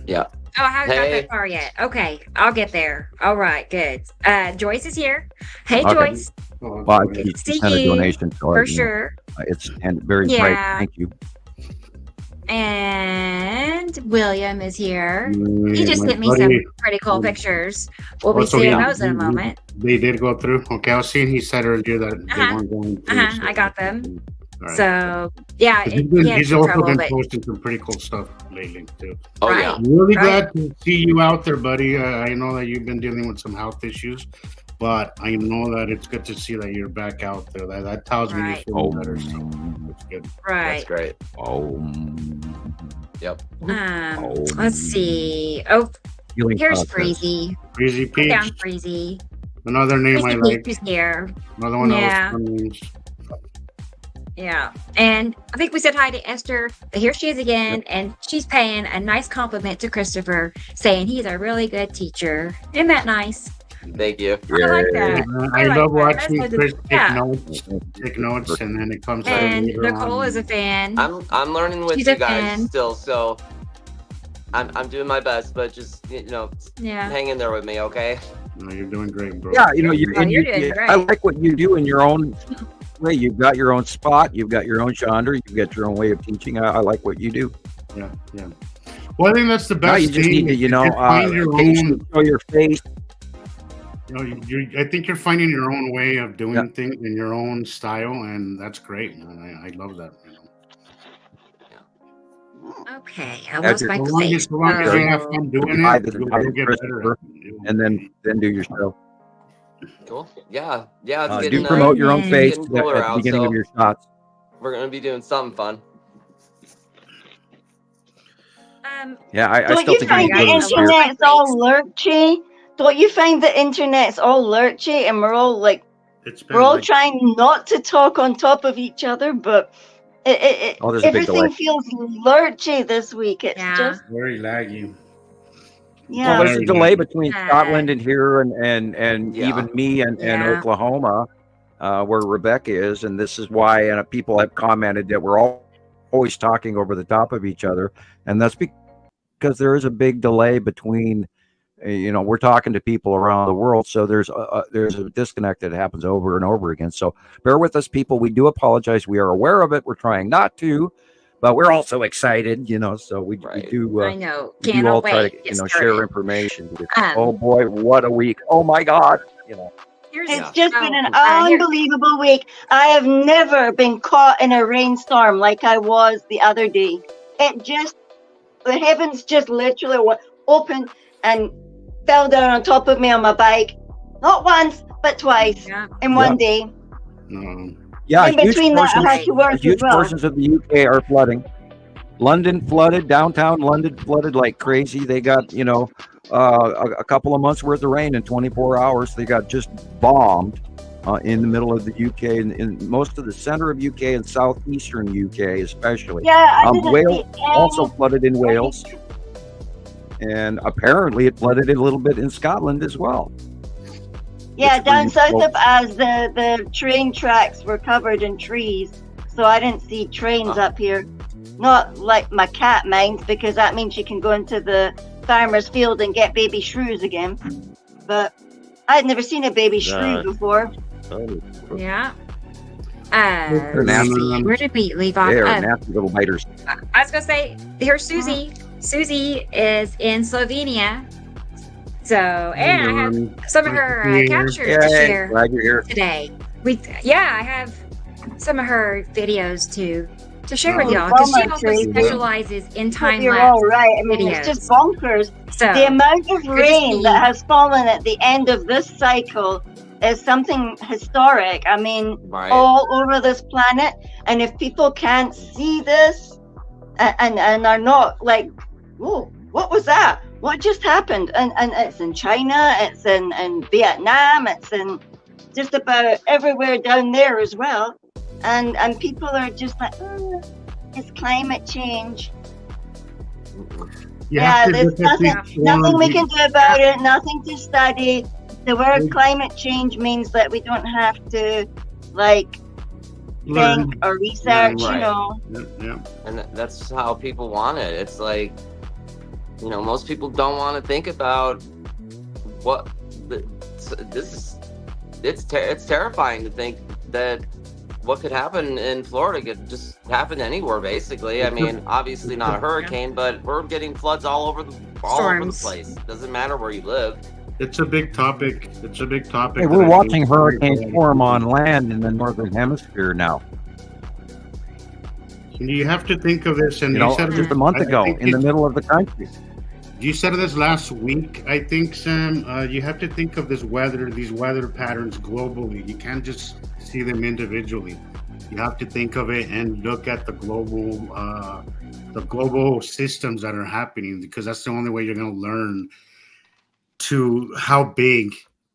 Yeah. Oh, I haven't got that far yet. Okay, I'll get there. All right, good. Joyce is here. Hey, Joyce. Well, I sent a donation for sure. It's very bright. Thank you. And William is here. He just sent me some pretty cool pictures. We'll be seeing those in a moment. They did go through. Okay, I was seeing he said earlier that they weren't going through. I got them. Right. So yeah, he's also been posting some pretty cool stuff lately too. Oh yeah, really glad to see you out there, buddy. I know that you've been dealing with some health issues, but I know that it's good to see that you're back out there. That tells me you're feeling better. So that's good. Right. That's great. Yep. Let's see. Oh, here's Freezy. Freezy Peach. Down Freezy. Another name Freezy I like. Peach is here. Another one. Yeah. Yeah, and I think we said hi to Esther, but here she is again, and she's paying a nice compliment to Christoper, saying he's a really good teacher. Isn't that nice? Thank you. I like that. I like love that. watching That's Chris yeah. take notes, and then it comes out And later Nicole on. is a fan. I'm learning with She's you a guys fan. still, so I'm doing my best, but just hang in there with me, okay? No, you're doing great, bro. Yeah, you're doing great. I like what you do in your own way. You've got your own spot. You've got your own genre. You've got your own way of teaching. I like what you do. Yeah. Well, I think that's the best Now you just thing. need to, find your occasionally own. show your face. I think you're finding your own way of doing things in your own style, and that's great. I love that. Okay, I lost my As place. long as you have fun doing it, you'll get better. And then do your show. Cool. Yeah. It's Do getting promote your own face getting at cooler the out, beginning so of your shots. we're gonna be doing something fun. Yeah, I Don't still you think find you the need to go to internet's all lurchy? Don't you find the internet's all lurchy, and we're all like, we're all trying not to talk on top of each other, but there's a big delay. everything feels lurchy this week. It's just very laggy. Yeah. Well, there's a delay between Scotland and here, and Yeah. even me and Oklahoma, where Rebecca is, and this is why people have commented that we're always talking over the top of each other, and that's because there is a big delay between, we're talking to people around the world, so there's a disconnect that happens over and over again. So bear with us, people. We do apologize. We are aware of it. We're trying not to, but we're also excited, so we do. I know. We do Cannot all try wait. to, share information. Oh boy, what a week! Oh my God, It's just been an unbelievable week. I have never been caught in a rainstorm like I was the other day. The heavens just literally opened and fell down on top of me on my bike. Not once, but twice in one day. Yeah, in between that, I had to work as huge well. portions of the UK are flooding. London flooded, downtown London flooded like crazy. They got, a couple of months worth of rain in 24 hours. They got just bombed in the middle of the UK, in most of the center of UK and southeastern UK especially. Yeah, I didn't Wales see also flooded in Wales. And apparently it flooded a little bit in Scotland as well. Yeah, down south of us, the train tracks were covered in trees. So I didn't see trains up here. Not like my cat minds, because that means she can go into the farmer's field and get baby shrews again. But I'd never seen a baby shrew before. Yeah. nasty. Where did we leave off? They are nasty little biters. I was going to say, here's Susie. Susie is in Slovenia. So, and I have some of her captures to share Glad you're here today. I have some of her videos to share with y'all, because she also specializes in time You're lapse all right. I mean, videos. it's just bonkers. So, the amount of good to rain see. that has fallen at the end of this cycle is something historic. I mean, all over this planet. And if people can't see this and are not like, whoa, what was that? What just happened? And it's in China, it's in Vietnam, it's in just about everywhere down there as well. And people are just like, oh, it's climate change. There's nothing we can do about it, nothing to study. The word climate change means that we don't have to think or research, And that's how people want it. It's like, most people don't want to think about what it's terrifying to think that what could happen in Florida could just happen anywhere, basically. I mean, obviously not a hurricane, but we're getting floods all over the place. Doesn't matter where you live. It's a big topic. Hey, we're watching hurricanes form on land in the northern hemisphere now. And you have to think of this, and you said just a month ago in the middle of the country. You said this last week, I think, Sam. You have to think of these weather patterns globally. You can't just see them individually. You have to think of it and look at the global systems that are happening, because that's the only way you're going to learn to how big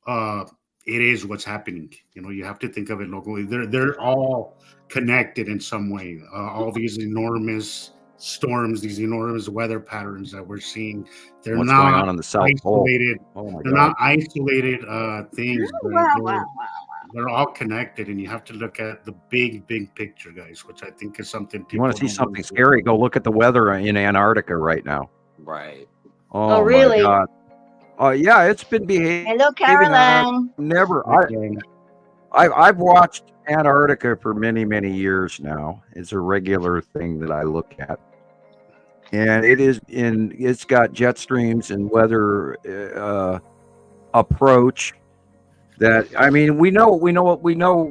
it is what's happening. You have to think of it locally. They're all connected in some way. All these enormous storms, these enormous weather patterns that we're seeing. They're What's not going on in the South isolated. Pole? Oh my They're God. not isolated things. Wow. They're all connected, and you have to look at the big picture, guys, which I think is something people You want to see don't something do. scary? Go look at the weather in Antarctica right now. Right. Oh, really? My God. Yeah, it's been behaving. Hello, Caroline. I've watched Antarctica for many years now. It's a regular thing that I look at, and it's got jet streams and weather approach. That, I mean, we know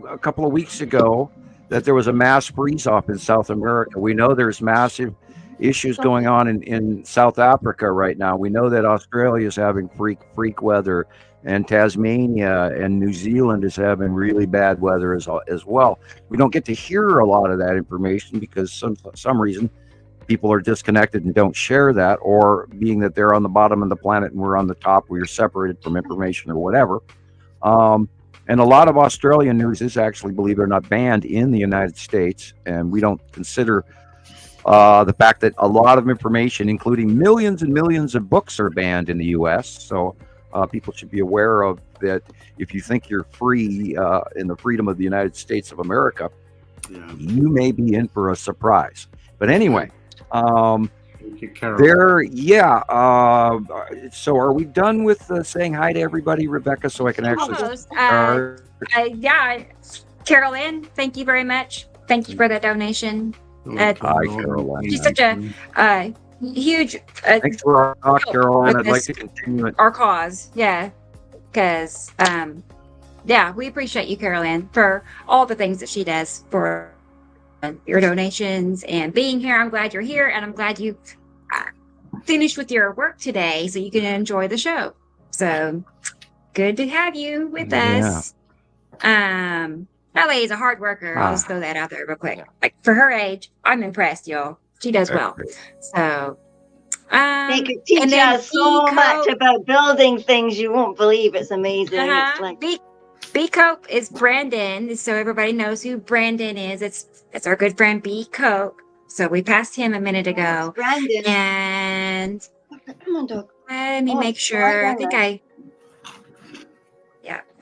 a couple of weeks ago that there was a mass freeze off in South America. We know there's massive issues going on in South Africa right now. We know that Australia is having freak weather, and Tasmania and New Zealand is having really bad weather as well. We don't get to hear a lot of that information because some reason people are disconnected and don't share that, or being that they're on the bottom of the planet and we're on the top, we're separated from information or whatever. And a lot of Australian news is actually, believe it or not, banned in the United States, and we don't consider the fact that a lot of information, including millions and millions of books, are banned in the U.S. So people should be aware of that. If you think you're free in the freedom of the United States of America, you may be in for a surprise. But anyway, so are we done with saying hi to everybody, Rebecca, so I can actually start? Carol Ann, thank you very much. Thank you for the donation. Hi, Carol Ann. She's such a huge thanks for our talk, Carol Ann. I'd like to continue it. Our cause, because we appreciate you, Carol Ann, for all the things that she does for your donations and being here. I'm glad you're here, and I'm glad you finished with your work today so you can enjoy the show. So good to have you with us. LA is a hard worker. I'll just throw that out there real quick. Like, for her age, I'm impressed, y'all. She does well. So they could teach us so much about building things you won't believe. It's amazing. It's like B Cope is Brandon, so everybody knows who Brandon is. It's our good friend B Cope. So we passed him a minute ago. Brandon. And come on, dog. Let me make sure. I think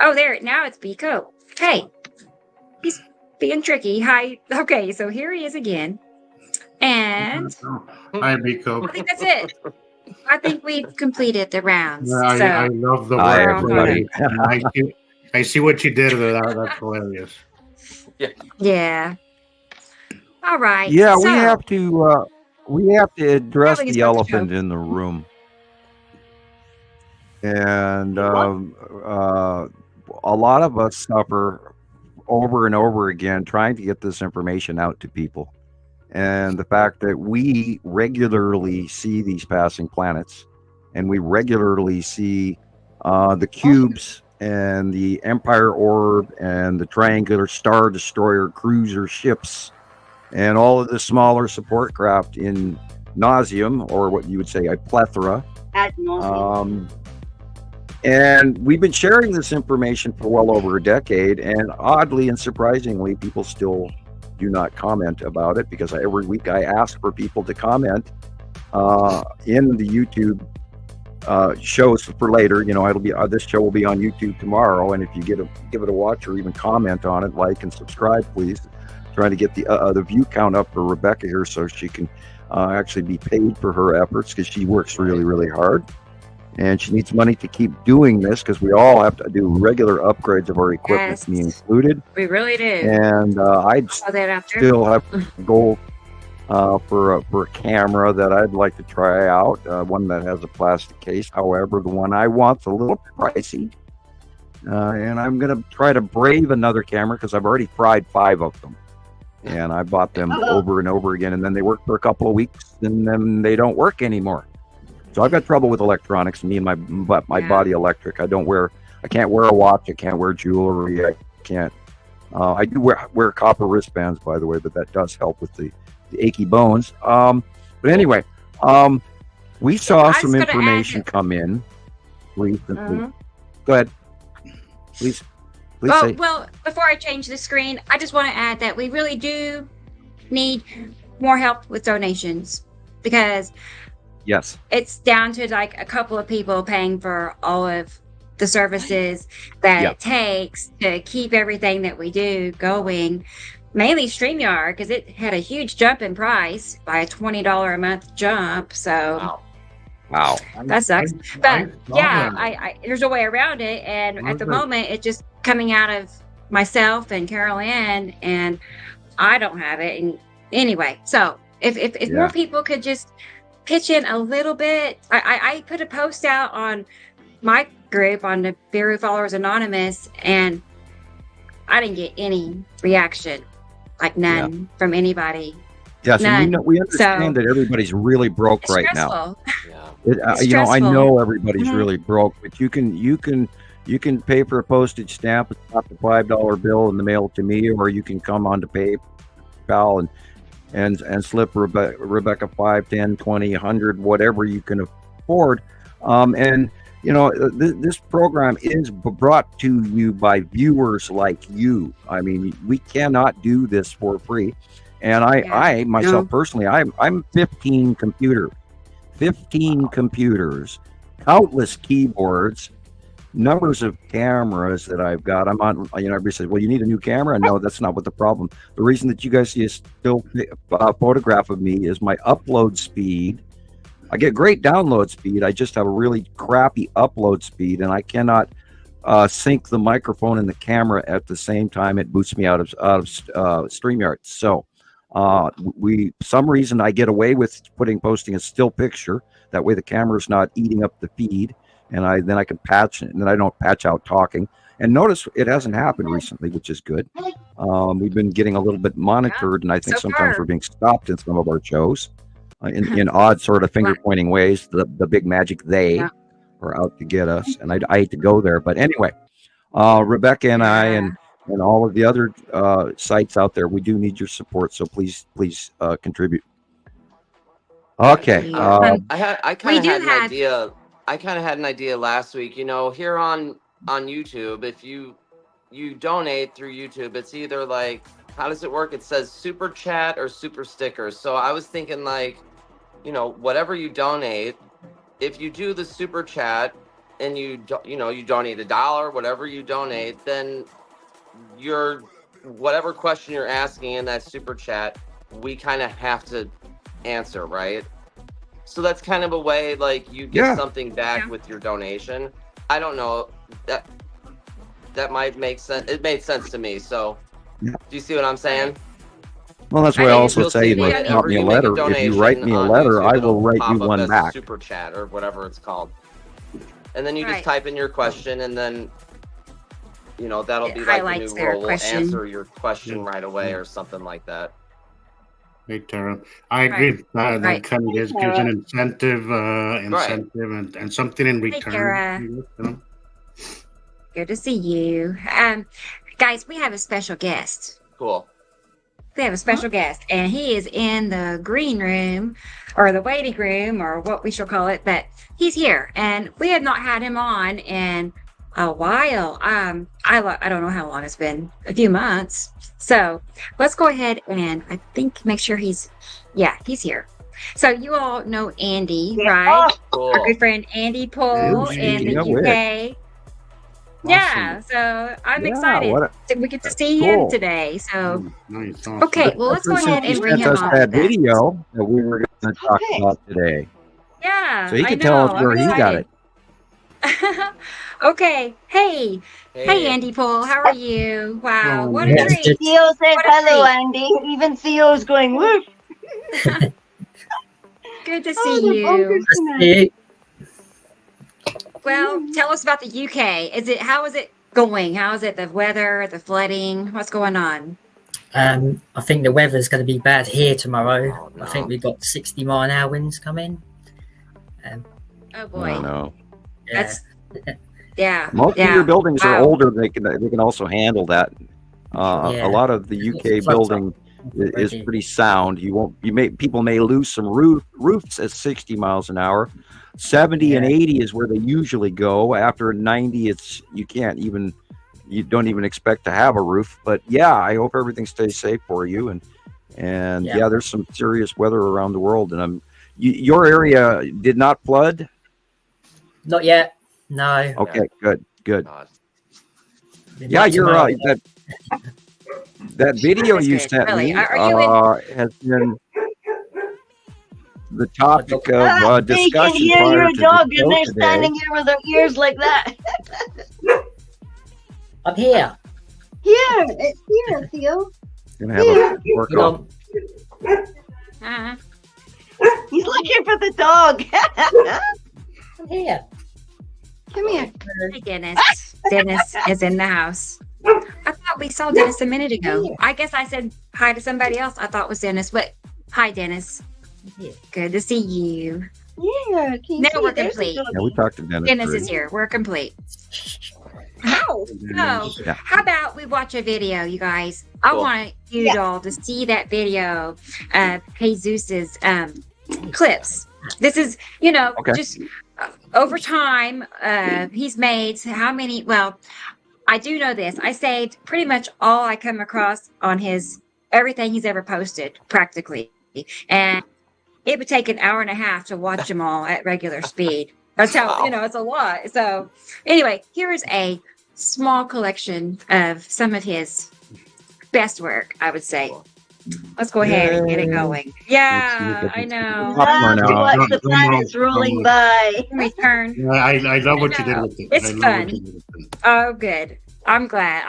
Oh, there. Now it's B Cope. Hey, he's being tricky. Hi. Okay, so here he is again. And hi, B Cope. I think that's it. I think we've completed the rounds. Yeah, I love the work. I see what you did with that. That's hilarious. Yeah. All right. Yeah, so, we have to address the elephant in the room. And a lot of us suffer over and over again trying to get this information out to people. And the fact that we regularly see these passing planets, and we regularly see the cubes and the Empire Orb and the triangular Star Destroyer cruiser ships and all of the smaller support craft in nauseum, or what you would say a plethora. Ad nauseum. And we've been sharing this information for well over a decade, and oddly and surprisingly, people still do not comment about it, because every week I ask for people to comment in the YouTube shows for later. You know, it'll be this show will be on YouTube tomorrow, and if you give it a watch or even comment on it, like and subscribe, please. Trying to get the view count up for Rebecca here, so she can actually be paid for her efforts, because she works really hard, and she needs money to keep doing this, because we all have to do regular upgrades of our equipment, me included. We really do. And I'd still have to go for a camera that I'd like to try out, one that has a plastic case. However, the one I want's a little pricey, and I'm gonna try to brave another camera, because I've already fried 5 of them, and I bought them over and over again, and then they work for a couple of weeks, and then they don't work anymore. So I've got trouble with electronics. Me and my body electric. I can't wear a watch. I can't wear jewelry. I can't. I do wear copper wristbands, by the way, but that does help with the achy bones. But anyway, we saw some information come in recently. Go ahead, please. Say. Well, before I change the screen, I just want to add that we really do need more help with donations, because Yes, it's down to like a couple of people paying for all of the services that it takes to keep everything that we do going. Mainly StreamYard, because it had a huge jump in price by a $20 a month jump. So wow, that sucks. But I there's a way around it, and at the moment it's just coming out of myself and Carol Ann, and I don't have it. And anyway, so if more people could just pitch in a little bit. I put a post out on my group on the Nibiru Followers Anonymous, and I didn't get any reaction, like none from anybody. Yes, and we understand that everybody's really broke right now. I know everybody's really broke, but you can pay for a postage stamp, drop a $5 bill in the mail to me, or you can come on to PayPal and slip Rebecca 5, 10, 20, 100, whatever you can afford. And this program is brought to you by viewers like you. I mean, we cannot do this for free. And I myself personally, I'm 15 computers, countless keyboards, numbers of cameras that I've got. I'm on, everybody says, well, you need a new camera. No, that's not what the problem. The reason that you guys see a still photograph of me is my upload speed. I get great download speed. I just have a really crappy upload speed, and I cannot sync the microphone and the camera at the same time. It boots me out of StreamYard. So some reason I get away with posting a still picture. That way the camera's not eating up the feed. And then I can patch it, and then I don't patch out talking. And notice it hasn't happened recently, which is good. We've been getting a little bit monitored, and I think sometimes we're being stopped in some of our shows in odd sort of finger pointing ways. The big magic they are out to get us, and I hate to go there, but anyway, Rebecca and I and all of the other sites out there, we do need your support. So please contribute. Okay. I kind of had an idea last week, here on YouTube. If you donate through YouTube, it's either like, how does it work? It says super chat or super stickers. So I was thinking like, whatever you donate, if you do the super chat and you donate $1, whatever you donate, then whatever question you're asking in that super chat, we kind of have to answer, right? So that's kind of a way, like, you get something back with your donation. I don't know. That might make sense. It made sense to me. So, do you see what I'm saying? Well, that's why I also say, write me a letter. If you write me a letter, I will write you one back. Super chat or whatever it's called. And then you just type in your question, and then, that'll be like the new role. We'll answer your question right away or something like that. Hey, Tara, I agree. That kind of gives an incentive, and something in return. Good to see you. Guys, we have a special guest. Cool. We have a special guest, and he is in the green room, or the waiting room, or what we shall call it, but he's here, and we have not had him on in a while. I don't know how long it's been, a few months. So let's go ahead and make sure he's here. So you all know Andy, right? Cool. Our good friend Andy Pohl in the UK. Yeah, so I'm excited we get to see him today. So okay, well, let's go ahead and bring him on. That video that we were going to talk about today. Yeah, so he can tell us where he got it. Okay. Hey, Andy Pohl, how are you? Wow, what a treat. Theo said hello, Andy. Even Theo's going, woof. Good to see you. Well, tell us about the UK. How is it going? How is it, the weather, the flooding? What's going on? I think the weather's going to be bad here tomorrow. Oh, no. I think we've got 60-mile-an-hour winds coming. Oh boy. No. Yeah. Most of your buildings are older. They can also handle that. A lot of the UK building is pretty sound. People may lose some roofs at 60 miles an hour. 70 and 80 is where they usually go. After 90, you don't even expect to have a roof. But yeah, I hope everything stays safe for you, and And yeah, there's some serious weather around the world. And your area did not flood? Not yet. No. Okay, good. God. Yeah, you're right. That video you sent me has been the topic of They discussion. can hear prior your to dog, the show and they're today. standing here with their ears like that. I'm here. Here, it's here, Theo. Gonna have a workout. He's looking for the dog. I'm here. Come here. Hey, Dennis. Dennis is in the house. I thought we saw Dennis a minute ago. I guess I said hi to somebody else I thought was Dennis. But hi, Dennis. Good to see you. Yeah. Now we're complete. Yeah, we talked to Dennis. Dennis is here. We're complete. Oh, no. How about we watch a video, you guys? I want you all to see that video of Jesus's clips. This is, just over time, he's made how many? Well, I do know this. I saved pretty much all I come across on everything he's ever posted, practically. And it would take an hour and a half to watch them all at regular speed. That's how, it's a lot. So anyway, here's a small collection of some of his best work, I would say. Let's go ahead and get it going. Yeah, I know. Watch the planets rolling by. Let me turn. Yeah, I love what you did with it. It's fun. Oh, good. I'm glad.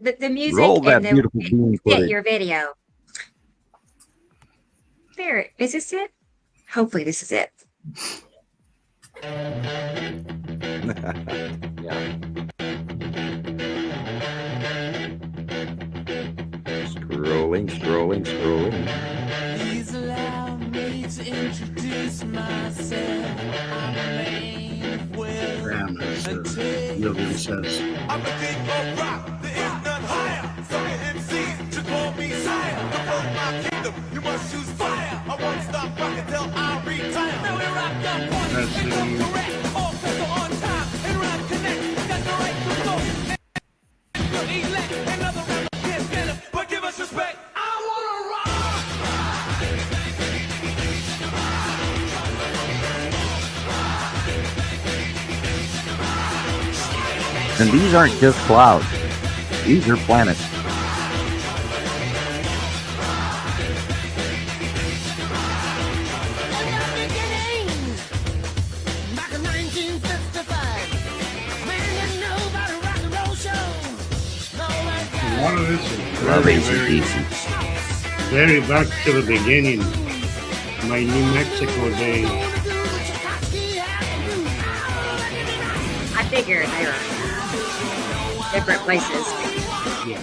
The music Roll that and beautiful bean fit footage. your video. There, is this it? Hopefully this is it. Yeah. Scrolling. Please allow me to introduce myself. I'm a man of wealth. Gillian says. I'm the king of rock, there is none higher. So your MCs should call me sire. To burn my kingdom, you must choose fire. I won't stop rocking till I retire. Now we rock the one, correct. All crystal on time, and rhyme connect. Got the right to go. And elect another rapper can't stand it, but give us respect. I wanna rock. And these aren't just clouds. These are planets. A lot of this is Love very, AC/DC. very back to the beginning. My New Mexico days. I figured they were different places. Yeah.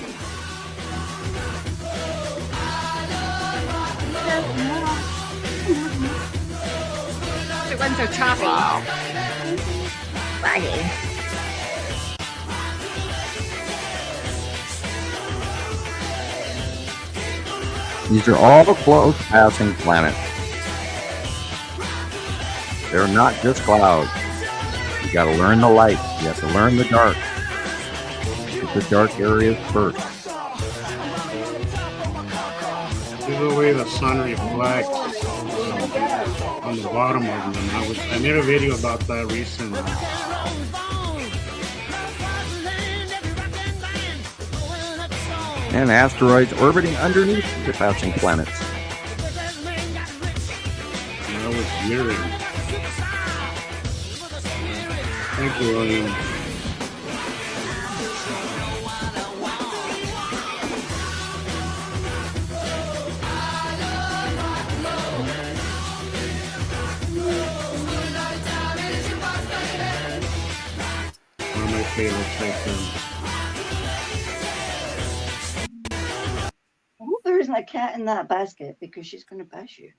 It wasn't so choppy. Wow. Laggy. These are all close passing planets. They're not just clouds. You got to learn the light. You have to learn the dark. Get the dark areas first. See the way the sun reflects on the bottom of them. I made a video about that recently. And asteroids orbiting underneath the passing planets. That was eerie. Thank you, William. One of my favorites right there. I hope there isn't a cat in that basket because she's going to bash you.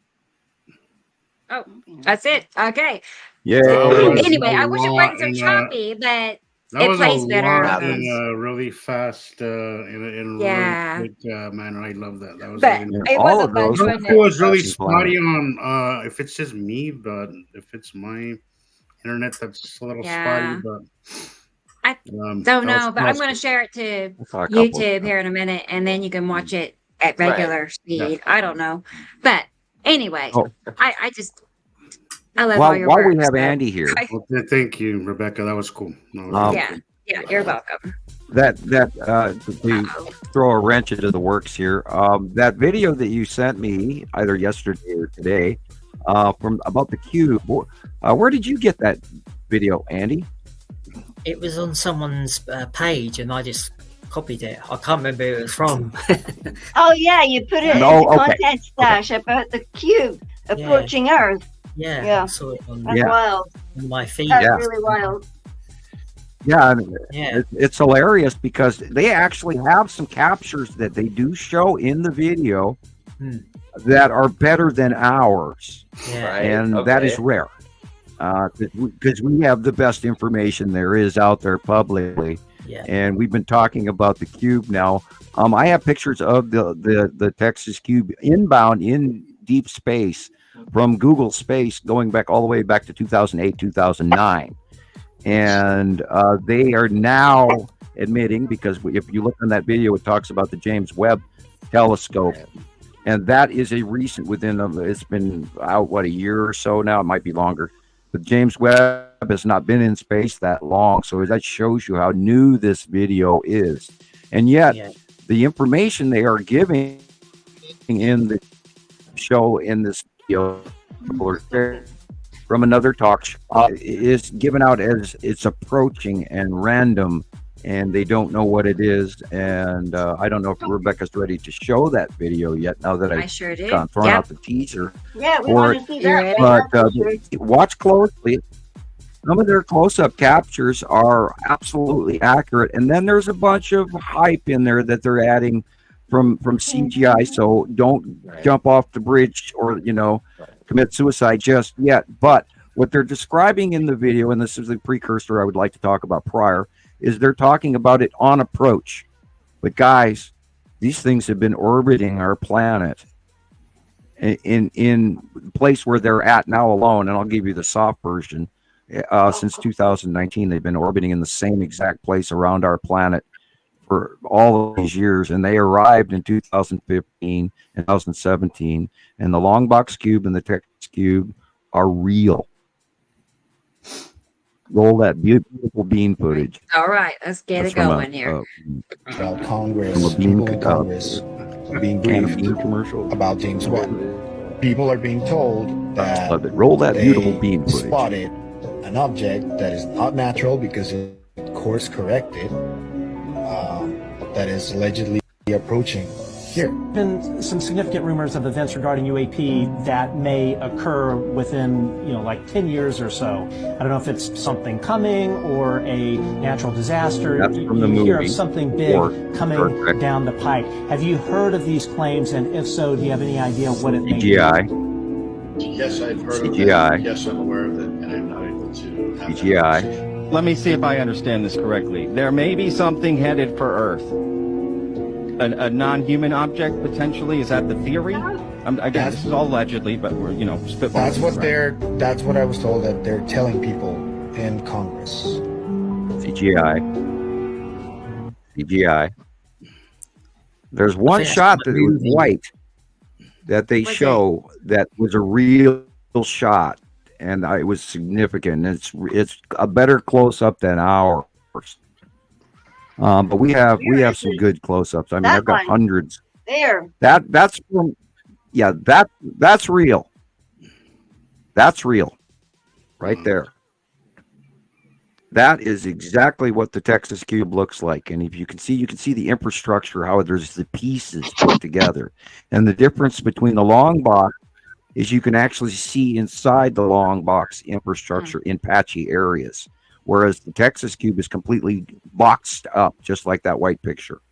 Oh, that's it. Okay. Yeah. Anyway, I wish it wasn't so choppy, but it plays better. Really fast, in a really quick manner. I love that. That was but really it all was a of those fun it one. was really spotty on if it's just me, but if it's my internet that's a little spotty, but I don't know, but I'm going to share it to YouTube here in a minute, and then you can watch it at regular speed. I don't know. But anyway, I love all your while work. we have Andy here. Okay, thank you, Rebecca. That was cool. Yeah, you're welcome. To throw a wrench into the works here, that video that you sent me either yesterday or today from about the cube, where did you get that video, Andy? It was on someone's page, and I just copied it. I can't remember who it was from. Oh yeah, you put it in the content stash about the cube approaching Earth. Yeah. I saw it on, That's wild. On my feed. That's really wild. Yeah, I mean, it's hilarious because they actually have some captures that they do show in the video that are better than ours. Yeah. And that is rare. Because we have the best information there is out there publicly. Yeah. And we've been talking about the cube now. I have pictures of the Texas cube inbound in deep space from Google Space going back all the way back to 2008, 2009. And they are now admitting, because if you look on that video, it talks about the James Webb telescope. And that is a recent it's been out, a year or so now? It might be longer. But James Webb has not been in space that long. So that shows you how new this video is. And yet, the information they are giving in the show in this video from another talk show is given out as it's approaching and random, and they don't know what it is. And I don't know if Rebecca's ready to show that video yet, now that I've sure did. thrown out the teaser. Yeah, we want to see that. But watch closely. Some of their close-up captures are absolutely accurate, and then there's a bunch of hype in there that they're adding from CGI. So don't jump off the bridge or commit suicide just yet. But what they're describing in the video, and this is the precursor I would like to talk about prior, is they're talking about it on approach. But guys, these things have been orbiting our planet in the place where they're at now alone, and I'll give you the soft version. Since 2019, they've been orbiting in the same exact place around our planet for all of these years, and they arrived in 2015 and 2017, and the long box cube and the Texas cube are real. Roll that beautiful beam footage. All right, let's get it going here. About Congress, people in Congress are being briefed about James Webb. People are being told that roll that beautiful beam footage. Spotted an object that is not natural because it course corrected, that is allegedly approaching here. Been some significant rumors of events regarding UAP that may occur within, like 10 years or so. I don't know if it's something coming or a natural disaster. That's from the movie. Hear of something big coming down the pike. Have you heard of these claims? And if so, do you have any idea what it may be? Yes, I've heard of it. Yes, I'm aware of it, and I'm not able to have CGI. Let me see if I understand this correctly. There may be something headed for Earth. A non-human object, potentially? Is that the theory? Again, this is all allegedly, but we're, spitballing. That's what I was told that they're telling people in Congress. CGI. There's one shot that was white that they show that was a real shot, and it was significant. It's a better close-up than ours. But we have some good close-ups. I mean, I've got hundreds. There. That's real. That's real. Right there. That is exactly what the Texas cube looks like. And if you can see the infrastructure, how there's the pieces put together. And the difference between the long box is you can actually see inside the long box infrastructure in patchy areas. Whereas the Texas cube is completely boxed up, just like that white picture.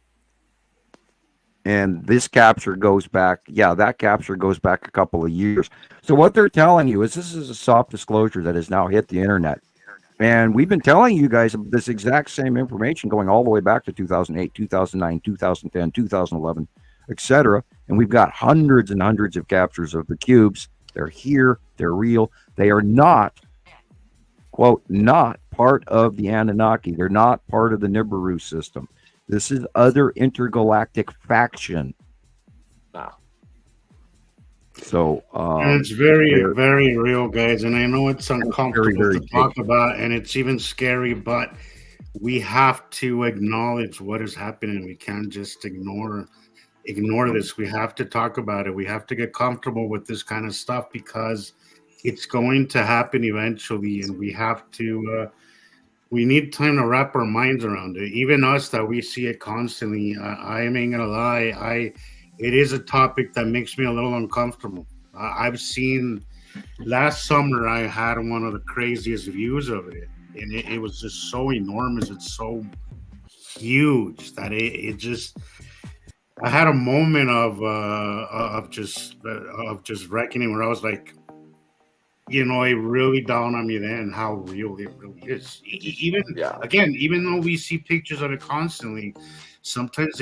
And this capture goes back, that capture goes back a couple of years. So what they're telling you is this is a soft disclosure that has now hit the internet. And we've been telling you guys this exact same information going all the way back to 2008, 2009, 2010, 2011, etc. And we've got hundreds and hundreds of captures of the cubes. They're here. They're real. They are not, quote, not part of the Anunnaki. They're not part of the Nibiru system. This is other intergalactic faction So and it's very, very real, guys. And I know it's uncomfortable very to talk about, and it's even scary, but we have to acknowledge what is happening. We can't just ignore this. We have to talk about it. We have to get comfortable with this kind of stuff because it's going to happen eventually, and we have to. We need time to wrap our minds around it. Even us that we see it constantly. I ain't gonna lie. It is a topic that makes me a little uncomfortable. I've seen last summer. I had one of the craziest views of it, and it was just so enormous. It's so huge that it just. I had a moment of just reckoning where I was like, it really dawned on me then how real it really is. Even though we see pictures of it constantly, sometimes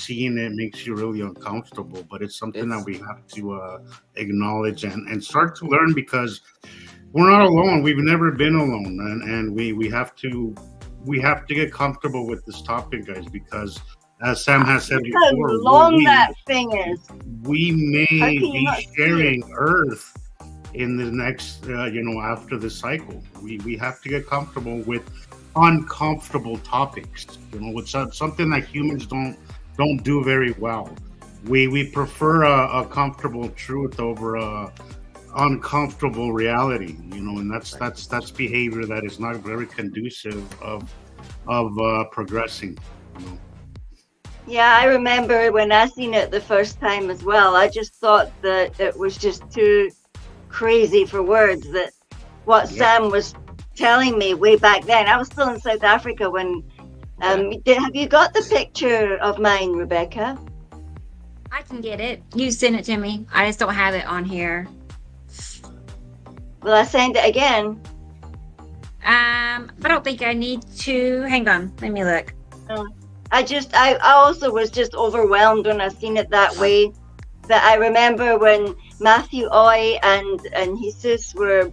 seeing it makes you really uncomfortable. But it's something that we have to acknowledge and start to learn because we're not alone. We've never been alone, and we have to get comfortable with this topic, guys, because. As Sam has said before, how long that thing is. We may be sharing Earth in the next, after the cycle. We have to get comfortable with uncomfortable topics. It's something that humans don't do very well. We prefer a comfortable truth over a uncomfortable reality. And that's behavior that is not very conducive of progressing. Yeah, I remember when I seen it the first time as well. I just thought that it was just too crazy for words. That what Sam was telling me way back then. I was still in South Africa when. Have you got the picture of mine, Rebecca? I can get it. You send it to me. I just don't have it on here. Will I send it again? I don't think I need to. Hang on, let me look. I also was just overwhelmed when I seen it that way. But I remember when Matthew Oy and Jesus were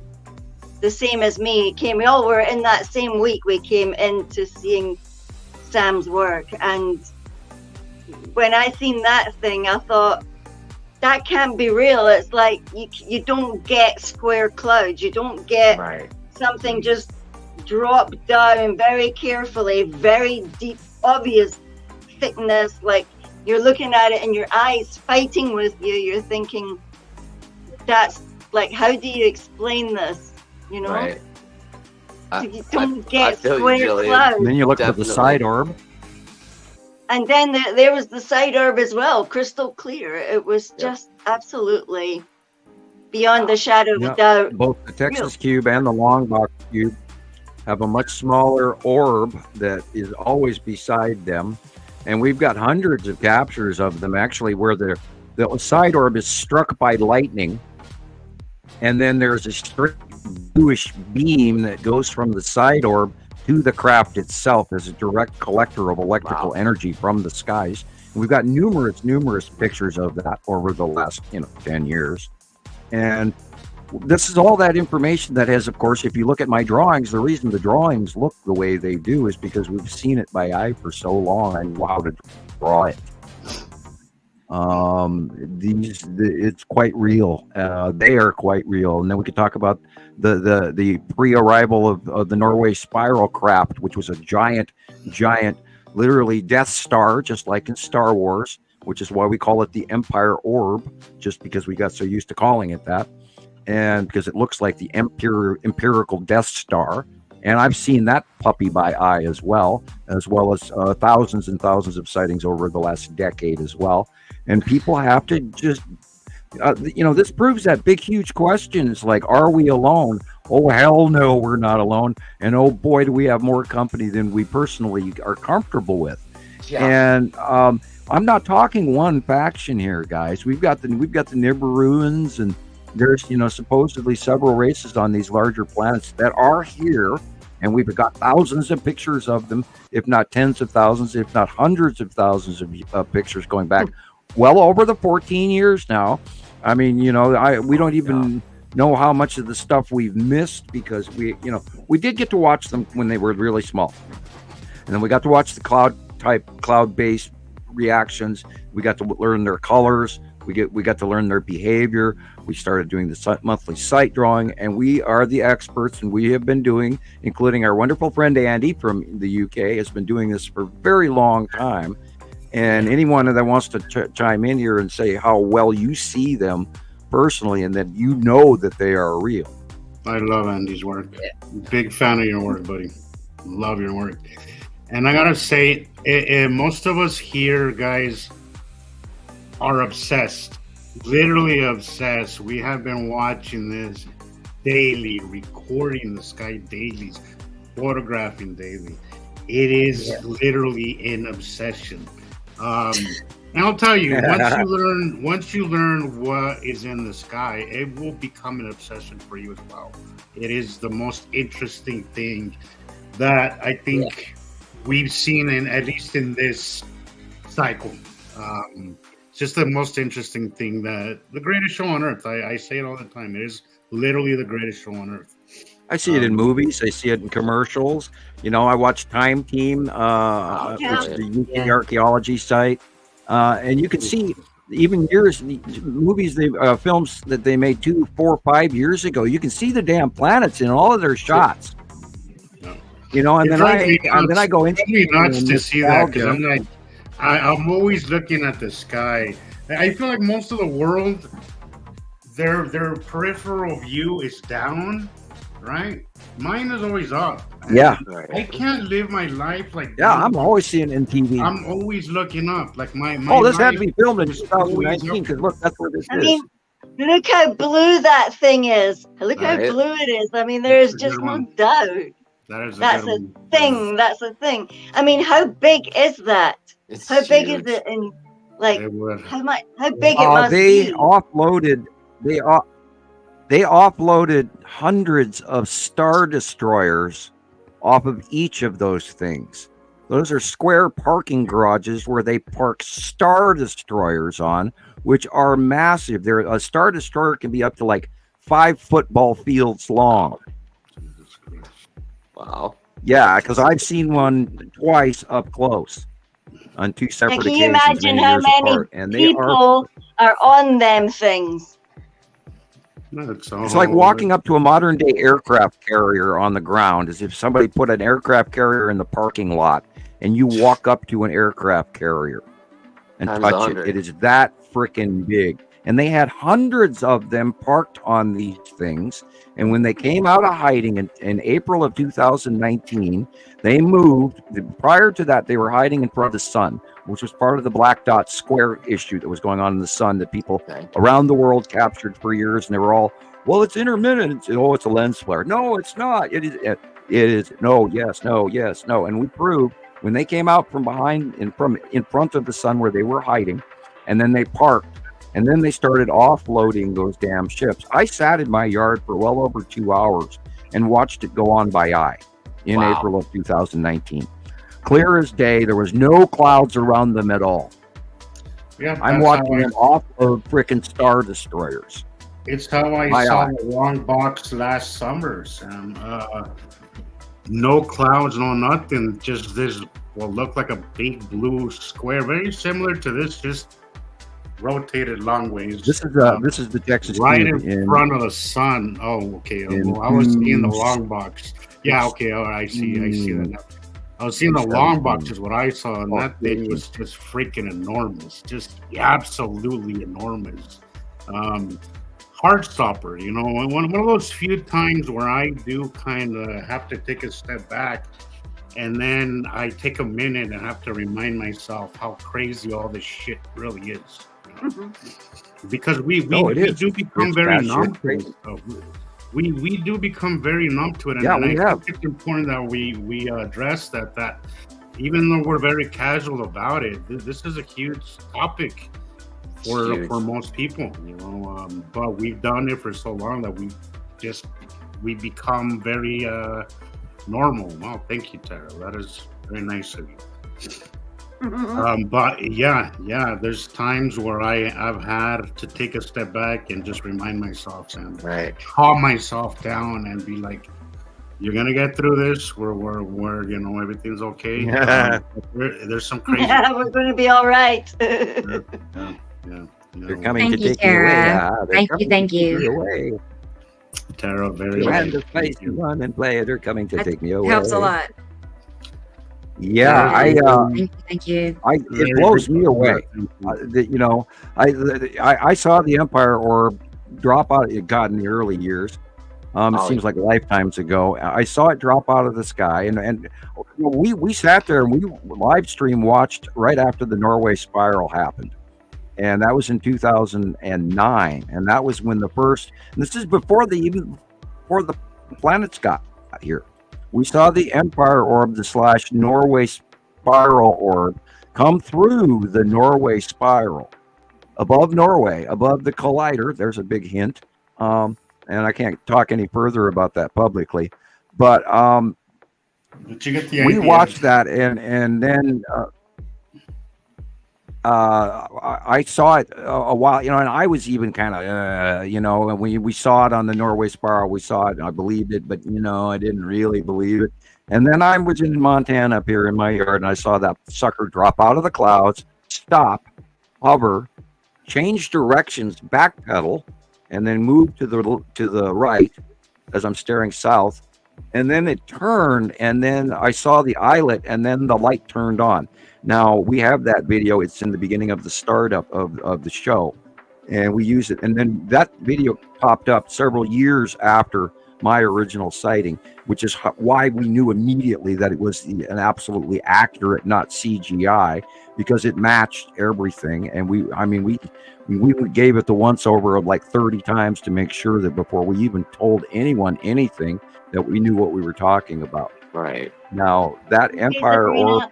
the same as me. We all were in that same week. We came into seeing Sam's work, and when I seen that thing, I thought that can't be real. It's like you don't get square clouds. You don't get something just drop down very carefully, very deep. Obvious thickness, like you're looking at it and your eyes fighting with you. You're thinking, that's like, how do you explain this? You don't get square clouds. And then you look at the side orb. And then there was the side orb as well, crystal clear. It was just absolutely beyond the shadow of a doubt. Both the Texas cube and the long box cube have a much smaller orb that is always beside them, and we've got hundreds of captures of them actually where the side orb is struck by lightning, and then there's a straight bluish beam that goes from the side orb to the craft itself as a direct collector of electrical energy from the skies. And we've got numerous pictures of that over the last 10 years, and this is all that information that has, of course, if you look at my drawings, the reason the drawings look the way they do is because we've seen it by eye for so long. I know how to draw it. It's quite real. They are quite real. And then we could talk about the pre-arrival of the Norway spiral craft, which was a giant, literally Death Star, just like in Star Wars, which is why we call it the Empire Orb, just because we got so used to calling it that. And because it looks like the empirical Death Star. And I've seen that puppy by eye as well as thousands and thousands of sightings over the last decade as well. And people have to just, this proves that big, huge question. It's like, are we alone? Oh, hell no, we're not alone. And oh boy, do we have more company than we personally are comfortable with. Yeah. And I'm not talking one faction here, guys. We've got the Nibiruans, and there's supposedly several races on these larger planets that are here, and we've got thousands of pictures of them, if not tens of thousands, if not hundreds of thousands of pictures going back well over the 14 years now. I mean, we don't even know how much of the stuff we've missed because we did get to watch them when they were really small, and then we got to watch the cloud-based reactions. We got to learn their colors. We got to learn their behavior. We started doing the monthly site drawing, and we are the experts, and we have been doing, including our wonderful friend Andy from the UK, has been doing this for a very long time. And anyone that wants to chime in here and say how well you see them personally, and that you know that they are real. I love Andy's work. Big fan of your work, buddy. Love your work. And I gotta say, most of us here, guys, are obsessed. Literally obsessed. We have been watching this daily, recording the sky daily, photographing daily. It is literally an obsession. And I'll tell you, once you learn what is in the sky, it will become an obsession for you as well. It is the most interesting thing that I think we've seen, at least in this cycle. It's just the most interesting thing, that the greatest show on earth. I say it all the time. It is literally the greatest show on earth. I see it in movies. I see it in commercials. I watch Time Team, which is the UK archaeology site. And you can see even movies, films that they made 2, 4, 5 years ago. You can see the damn planets in all of their shots. And then I go into it. Nuts to see that, because I'm like, I'm always looking at the sky. I feel like most of the world, their peripheral view is down, right? Mine is always up. Yeah. I can't live my life like that. Yeah, I'm always seeing it in TV. I'm always looking up. Like my this had to be filmed in 2019, because look, that's what this is. I mean, look how blue that thing is. Look how blue it is. I mean, there is just no doubt. That's a thing. That's a thing. I mean, how big is that? How big is it in, like, how big it must be? They offloaded hundreds of Star Destroyers off of each of those things. Those are square parking garages where they park Star Destroyers on, which are massive. A Star Destroyer can be up to like 5 football fields long. Wow. Yeah, because I've seen one twice up close on 2 separate occasions. Can you imagine how many people are on them things? It's like walking up to a modern day aircraft carrier on the ground, as if somebody put an aircraft carrier in the parking lot and you walk up to an aircraft carrier and touch it. It is that freaking big. And they had hundreds of them parked on these things. And when they came out of hiding in April of 2019, they moved. Prior to that, they were hiding in front of the sun, which was part of the black dot square issue that was going on in the sun that people around the world captured for years. And they were all, well, it's intermittent. It's a lens flare. No, it's not. It is. No, yes, no, yes, no. And we proved when they came out from behind in front of the sun where they were hiding, and then they parked. And then they started offloading those damn ships. I sat in my yard for well over 2 hours and watched it go on by eye in April of 2019. Clear as day. There was no clouds around them at all. Yeah, I'm watching them offload freaking Star Destroyers. It's how I saw the long box last summer, Sam. No clouds, no nothing. Just this, looked like a big blue square. Very similar to this, just rotated long ways. This is the Texas right in front of the sun. Oh, okay. I was seeing the long box. Yeah, okay. Oh, I see that now. I was seeing the long box is what I saw, and that thing was just freaking enormous. Just absolutely enormous. Heartstopper, one of those few times where I do kind of have to take a step back, and then I take a minute and have to remind myself how crazy all this shit really is. Because we do become very numb to it. We do become very numb to it, and I think it's important that we address that even though we're very casual about it, this is a huge topic for most people, but we've done it for so long that we become very normal. Wow, thank you, Tara. That is very nice of you. But there's times where I've had to take a step back and just remind myself and calm myself down and be like, you're gonna get through this. We're everything's okay. There's some crazy. We're gonna be all right. Yeah. They're coming Thank to you, take me away. Tara. Thank you, thank you. Away. Tara, very When nice. the place to run and play, they're coming to That take me away. helps a lot. Yeah, Thank you. It blows me away. I saw the Empire orb drop out. It got in the early years. It seems like lifetimes ago. I saw it drop out of the sky, and we sat there and we live stream watched right after the Norway spiral happened, and that was in 2009, and that was when the first. And this is before the planets got here. We saw the Empire orb, the / Norway spiral orb, come through the Norway spiral above Norway, above the collider. There's a big hint. And I can't talk any further about that publicly, but you get the we idea. watched that, and then I saw it a while, and I was even kind of, and we saw it on the Norway spiral. We saw it, and I believed it, but I didn't really believe it. And then I was in Montana up here in my yard, and I saw that sucker drop out of the clouds, stop, hover, change directions, backpedal, and then move to the right as I'm staring south. And then it turned, and then I saw the eyelet, and then the light turned on. Now, we have that video. It's in the beginning of the startup of the show, and we use it. And then that video popped up several years after my original sighting, which is why we knew immediately that it was an absolutely accurate, not CGI, because it matched everything. And we gave it the once over of like 30 times to make sure that before we even told anyone anything that we knew what we were talking about. Right. Now, that Empire orb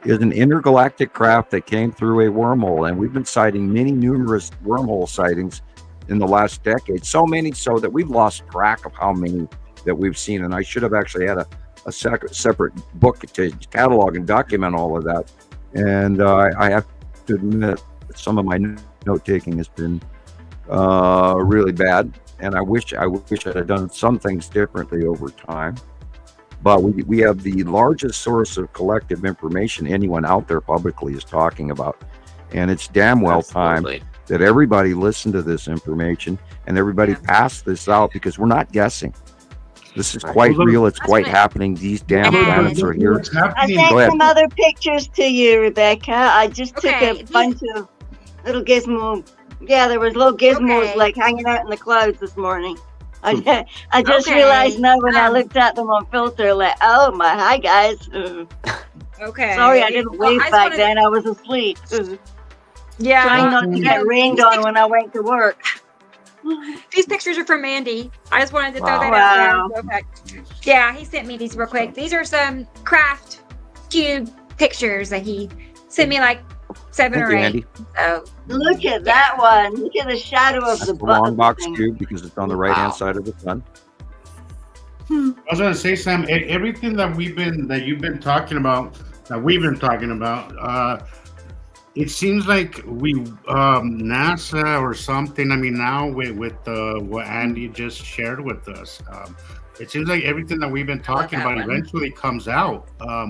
is an intergalactic craft that came through a wormhole, and we've been citing numerous wormhole sightings in the last decade. So many so that we've lost track of how many that we've seen. And I should have actually had a separate book to catalog and document all of that. And I have to admit that some of my note taking has been really bad, and I wish I had done some things differently over time. But we have the largest source of collective information anyone out there publicly is talking about, and it's damn well time that everybody listen to this information and everybody pass this out, because we're not guessing. This is quite real. It's quite happening. These damn planets are here. I sent some other pictures to you, Rebecca. I just took a bunch of little gizmos. Yeah, there was little gizmos like hanging out in the clouds this morning. I just realized now when I looked at them on filter, like, oh my, hi guys. Okay. Sorry, I didn't wave back then. I was asleep. Yeah. Trying not to get rained on when I went to work. These pictures are from Mandy. I just wanted to throw that out there. Okay. Yeah, he sent me these real quick. These are some craft cube pictures that he sent me, like 7 or 8. Andy. So look at that one. Look at the shadow of the long box cube, because it's on the right hand side of the sun. I was going to say, Sam, everything that you've been talking about, it seems like NASA or something. I mean, now with what Andy just shared with us, it seems like everything that we've been talking about eventually comes out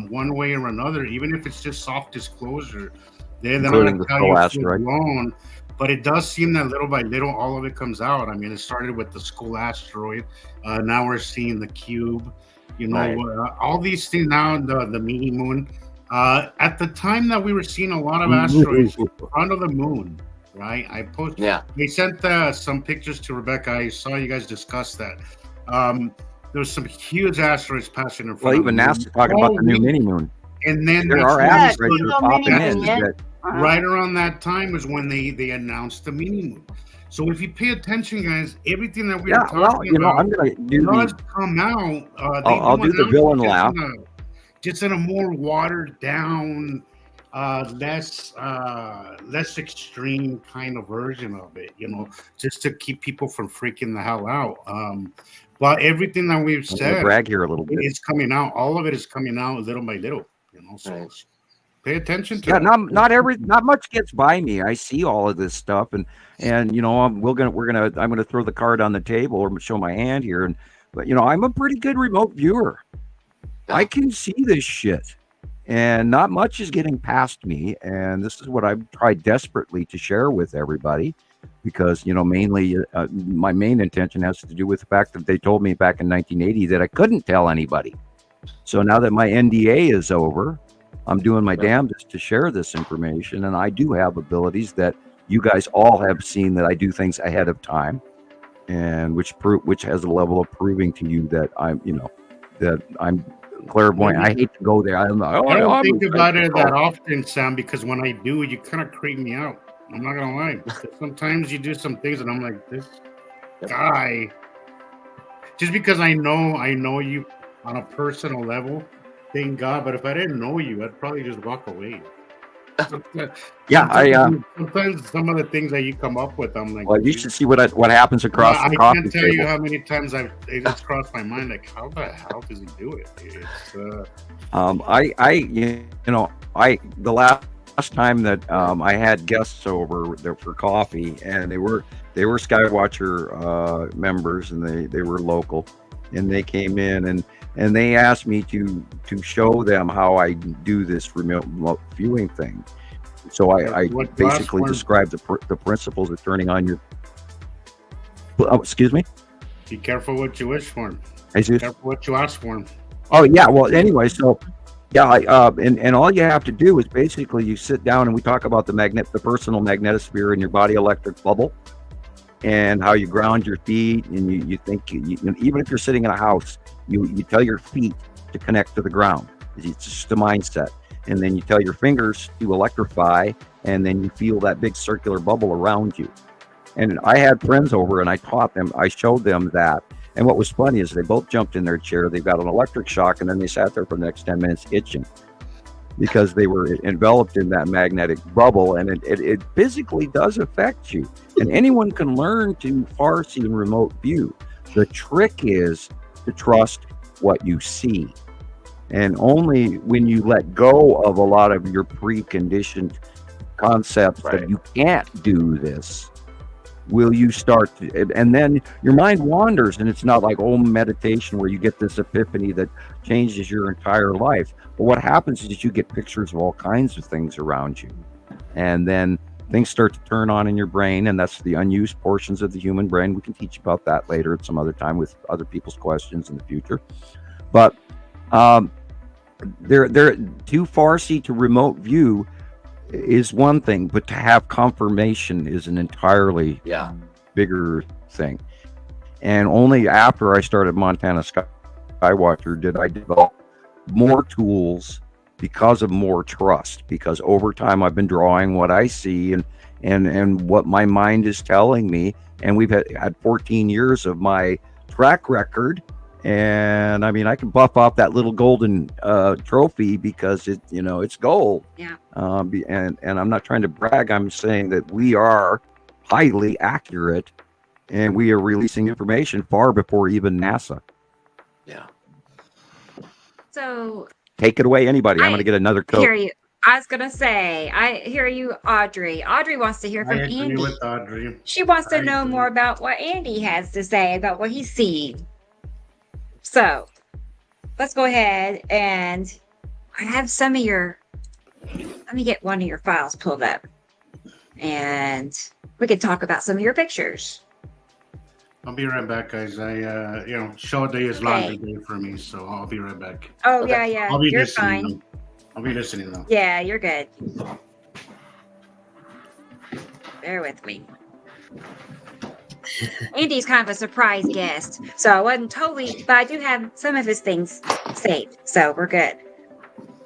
one way or another, even if it's just soft disclosure. They don't tell you full blown, but it does seem that little by little, all of it comes out. I mean, it started with the Skull asteroid. Now we're seeing the cube. All these things now. The mini moon. At the time that we were seeing a lot of asteroids in front of the moon, right? I posted. Yeah. They sent some pictures to Rebecca. I saw you guys discuss that. There was some huge asteroids passing in front. Well, even NASA talking about the new mini moon. And then there are asteroids that are popping in. Right around that time was when they announced the mini moon. So if you pay attention, guys, everything that we are talking about I'm gonna does come out. I'll do the villain laugh. Just in a more watered down, less extreme kind of version of it, just to keep people from freaking the hell out. But everything that we've said, brag here a little bit. It's coming out. All of it is coming out little by little. So pay attention to it. Not much gets by me. I see all of this stuff, and I'm gonna throw the card on the table or show my hand here, but I'm a pretty good remote viewer. I can see this shit, and not much is getting past me. And this is what I've tried desperately to share with everybody, because, mainly my main intention has to do with the fact that they told me back in 1980 that I couldn't tell anybody. So now that my NDA is over, I'm doing my damnedest to share this information. And I do have abilities that you guys all have seen, that I do things ahead of time, and which has a level of proving to you that I'm clairvoyant. I hate to go there. I don't think about it that often, Sam, because when I do, you kind of creep me out. I'm not gonna lie. Sometimes you do some things, and I'm like, this guy. Just because I know you on a personal level, thank God. But if I didn't know you, I'd probably just walk away. Sometimes some of the things that you come up with, I'm like, well, you should see what happens across the coffee I can't tell table. you how many times it's crossed my mind, like, how the hell does he do it? The last time that I had guests over there for coffee, and they were Skywatcher members, and they were local, and they came in and they asked me to show them how I do this remote viewing thing. So I basically described the principles of turning on your. Excuse me. Be careful what you wish for. Be careful what you ask for. Oh yeah. Well, anyway, so yeah, and all you have to do is basically you sit down and we talk about the personal magnetosphere in your body electric bubble, and how you ground your feet, and you think even if you're sitting in a house, you tell your feet to connect to the ground. It's just a mindset. And then you tell your fingers to electrify, and then you feel that big circular bubble around you. And I had friends over, and I showed them that. And what was funny is they both jumped in their chair. They got an electric shock, and then they sat there for the next 10 minutes itching, because they were enveloped in that magnetic bubble, and it physically does affect you. And anyone can learn to far see and remote view. The trick is to trust what you see. And only when you let go of a lot of your preconditioned concepts that you can't do this, will you start to, and then your mind wanders, and it's not like meditation where you get this epiphany that changes your entire life. But what happens is you get pictures of all kinds of things around you, and then things start to turn on in your brain, and that's the unused portions of the human brain. We can teach about that later at some other time with other people's questions in the future. But they're too far-see to remote view is one thing, but to have confirmation is an entirely bigger thing. And only after I started Montana Skywatcher did I develop more tools, because of more trust, because over time I've been drawing what I see and what my mind is telling me. And we've had 14 years of my track record. And I mean, I can buff off that little golden trophy because it's gold. Yeah. And I'm not trying to brag. I'm saying that we are highly accurate, and we are releasing information far before even NASA. Yeah. So take it away, anybody. I'm going to get another Coke. Hear you. I was going to say, I hear you, Audrey. Audrey wants to hear from Andy. With Audrey. She wants to know more about what Andy has to say about what he's seen. So let's go ahead, and I have some of your, let me get one of your files pulled up, and we can talk about some of your pictures. I'll be right back, guys. Show day is laundry day for me, so I'll be right back. Oh, okay. Yeah. You're fine. I'll be listening though. Yeah, you're good. Bear with me. Andy's kind of a surprise guest, so I wasn't totally, but I do have some of his things saved, so we're good.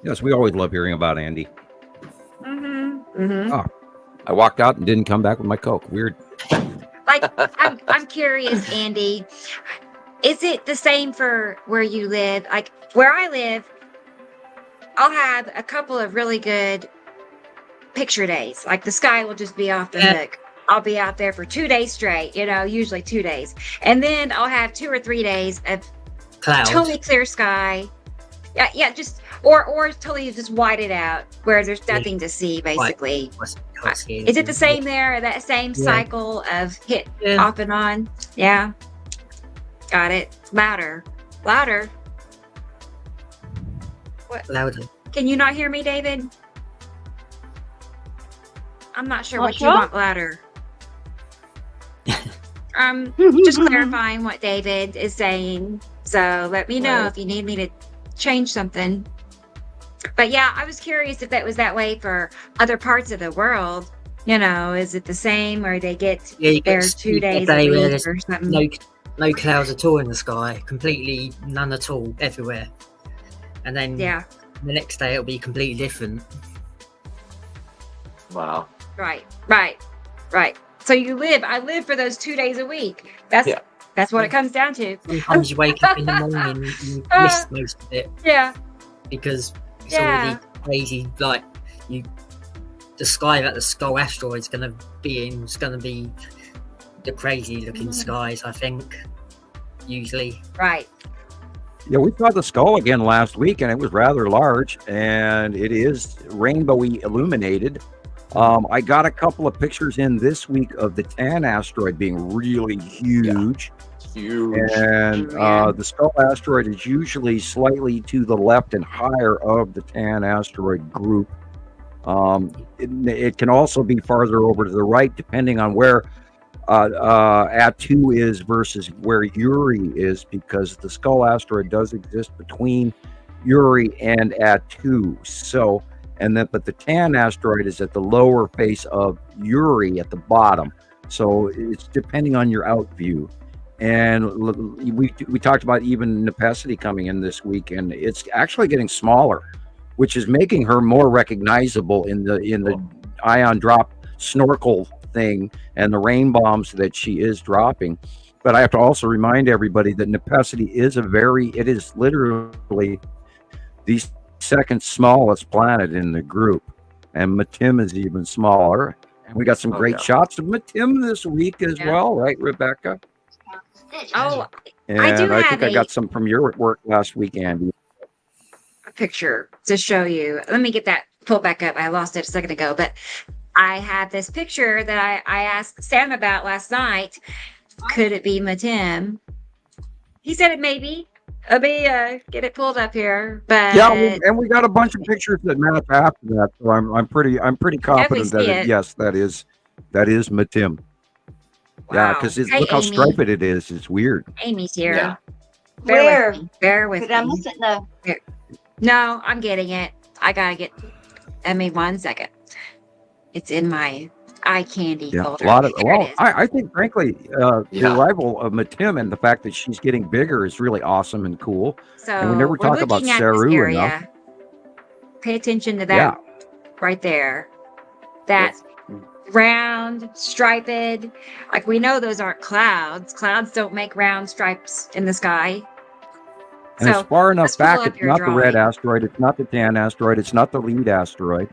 Yes, we always love hearing about Andy. Mm-hmm. Mm-hmm. Oh, I walked out and didn't come back with my Coke. Weird. Like, I'm curious, Andy, is it the same for where you live? Like, where I live, I'll have a couple of really good picture days. Like, the sky will just be off the hook. I'll be out there for 2 days straight, usually 2 days. And then I'll have 2 or 3 days of clouds, totally clear sky. Yeah, just, or totally just white it out where there's nothing to see, basically. Is it the same there? That same cycle of hit off and on? Yeah. Got it. Louder. Louder. Can you not hear me, David? I'm not sure what you want louder. Just clarifying what David is saying. So let me know if you need me to change something. But yeah, I was curious if that was that way for other parts of the world. You know, is it the same, or they get there 2 days a week or something? No clouds at all in the sky, completely none at all everywhere. And then the next day it'll be completely different. Wow. Right. So I live for those 2 days a week. That's what it comes down to. Sometimes you wake up in the morning and you miss most of it. Yeah. Because it's already crazy. Like the sky that the Skull asteroid is going to be in is going to be the crazy looking skies, I think. Usually. Right. Yeah, we saw the Skull again last week, and it was rather large, and it is rainbowy illuminated. I got a couple of pictures in this week of the Tan asteroid being really huge. Huge. And the Skull asteroid is usually slightly to the left and higher of the Tan asteroid group. It can also be farther over to the right, depending on where Attu is versus where Uri is, because the Skull asteroid does exist between Uri and Attu. So, but the Tan asteroid is at the lower face of Uri at the bottom. So it's depending on your out view. And we talked about even Nepacity coming in this week, and it's actually getting smaller, which is making her more recognizable in the ion drop snorkel thing and the rain bombs that she is dropping. But I have to also remind everybody that Nepacity is it is literally the second smallest planet in the group, and Matim is even smaller. And we got some great shots of Matim this week as well, right, Rebecca? Oh, And I do have I got some from your work last week, Andy. a picture to show you. Let me get that pulled back up. I lost it a second ago, but I have this picture that I asked Sam about last night. Could it be Matim? He said it may be. Let me get it pulled up here. But and we got a bunch of pictures that match after that, so I'm pretty confident that that is Matim. Wow. Yeah, because look how striped it is. It's weird. Amy's here. Yeah. Bear with me. I'm sitting there. No, I'm getting it. I gotta get. I mean, 1 second. It's in my eye candy folder. I think, frankly, the arrival of Matim and the fact that she's getting bigger is really awesome and cool. So and we never talk about Saru enough. Pay attention to that right there. That round, striped. Like, we know those aren't clouds. Clouds don't make round stripes in the sky. And it's far enough back. It's not the red asteroid. It's not the Tan asteroid. It's not the lead asteroid.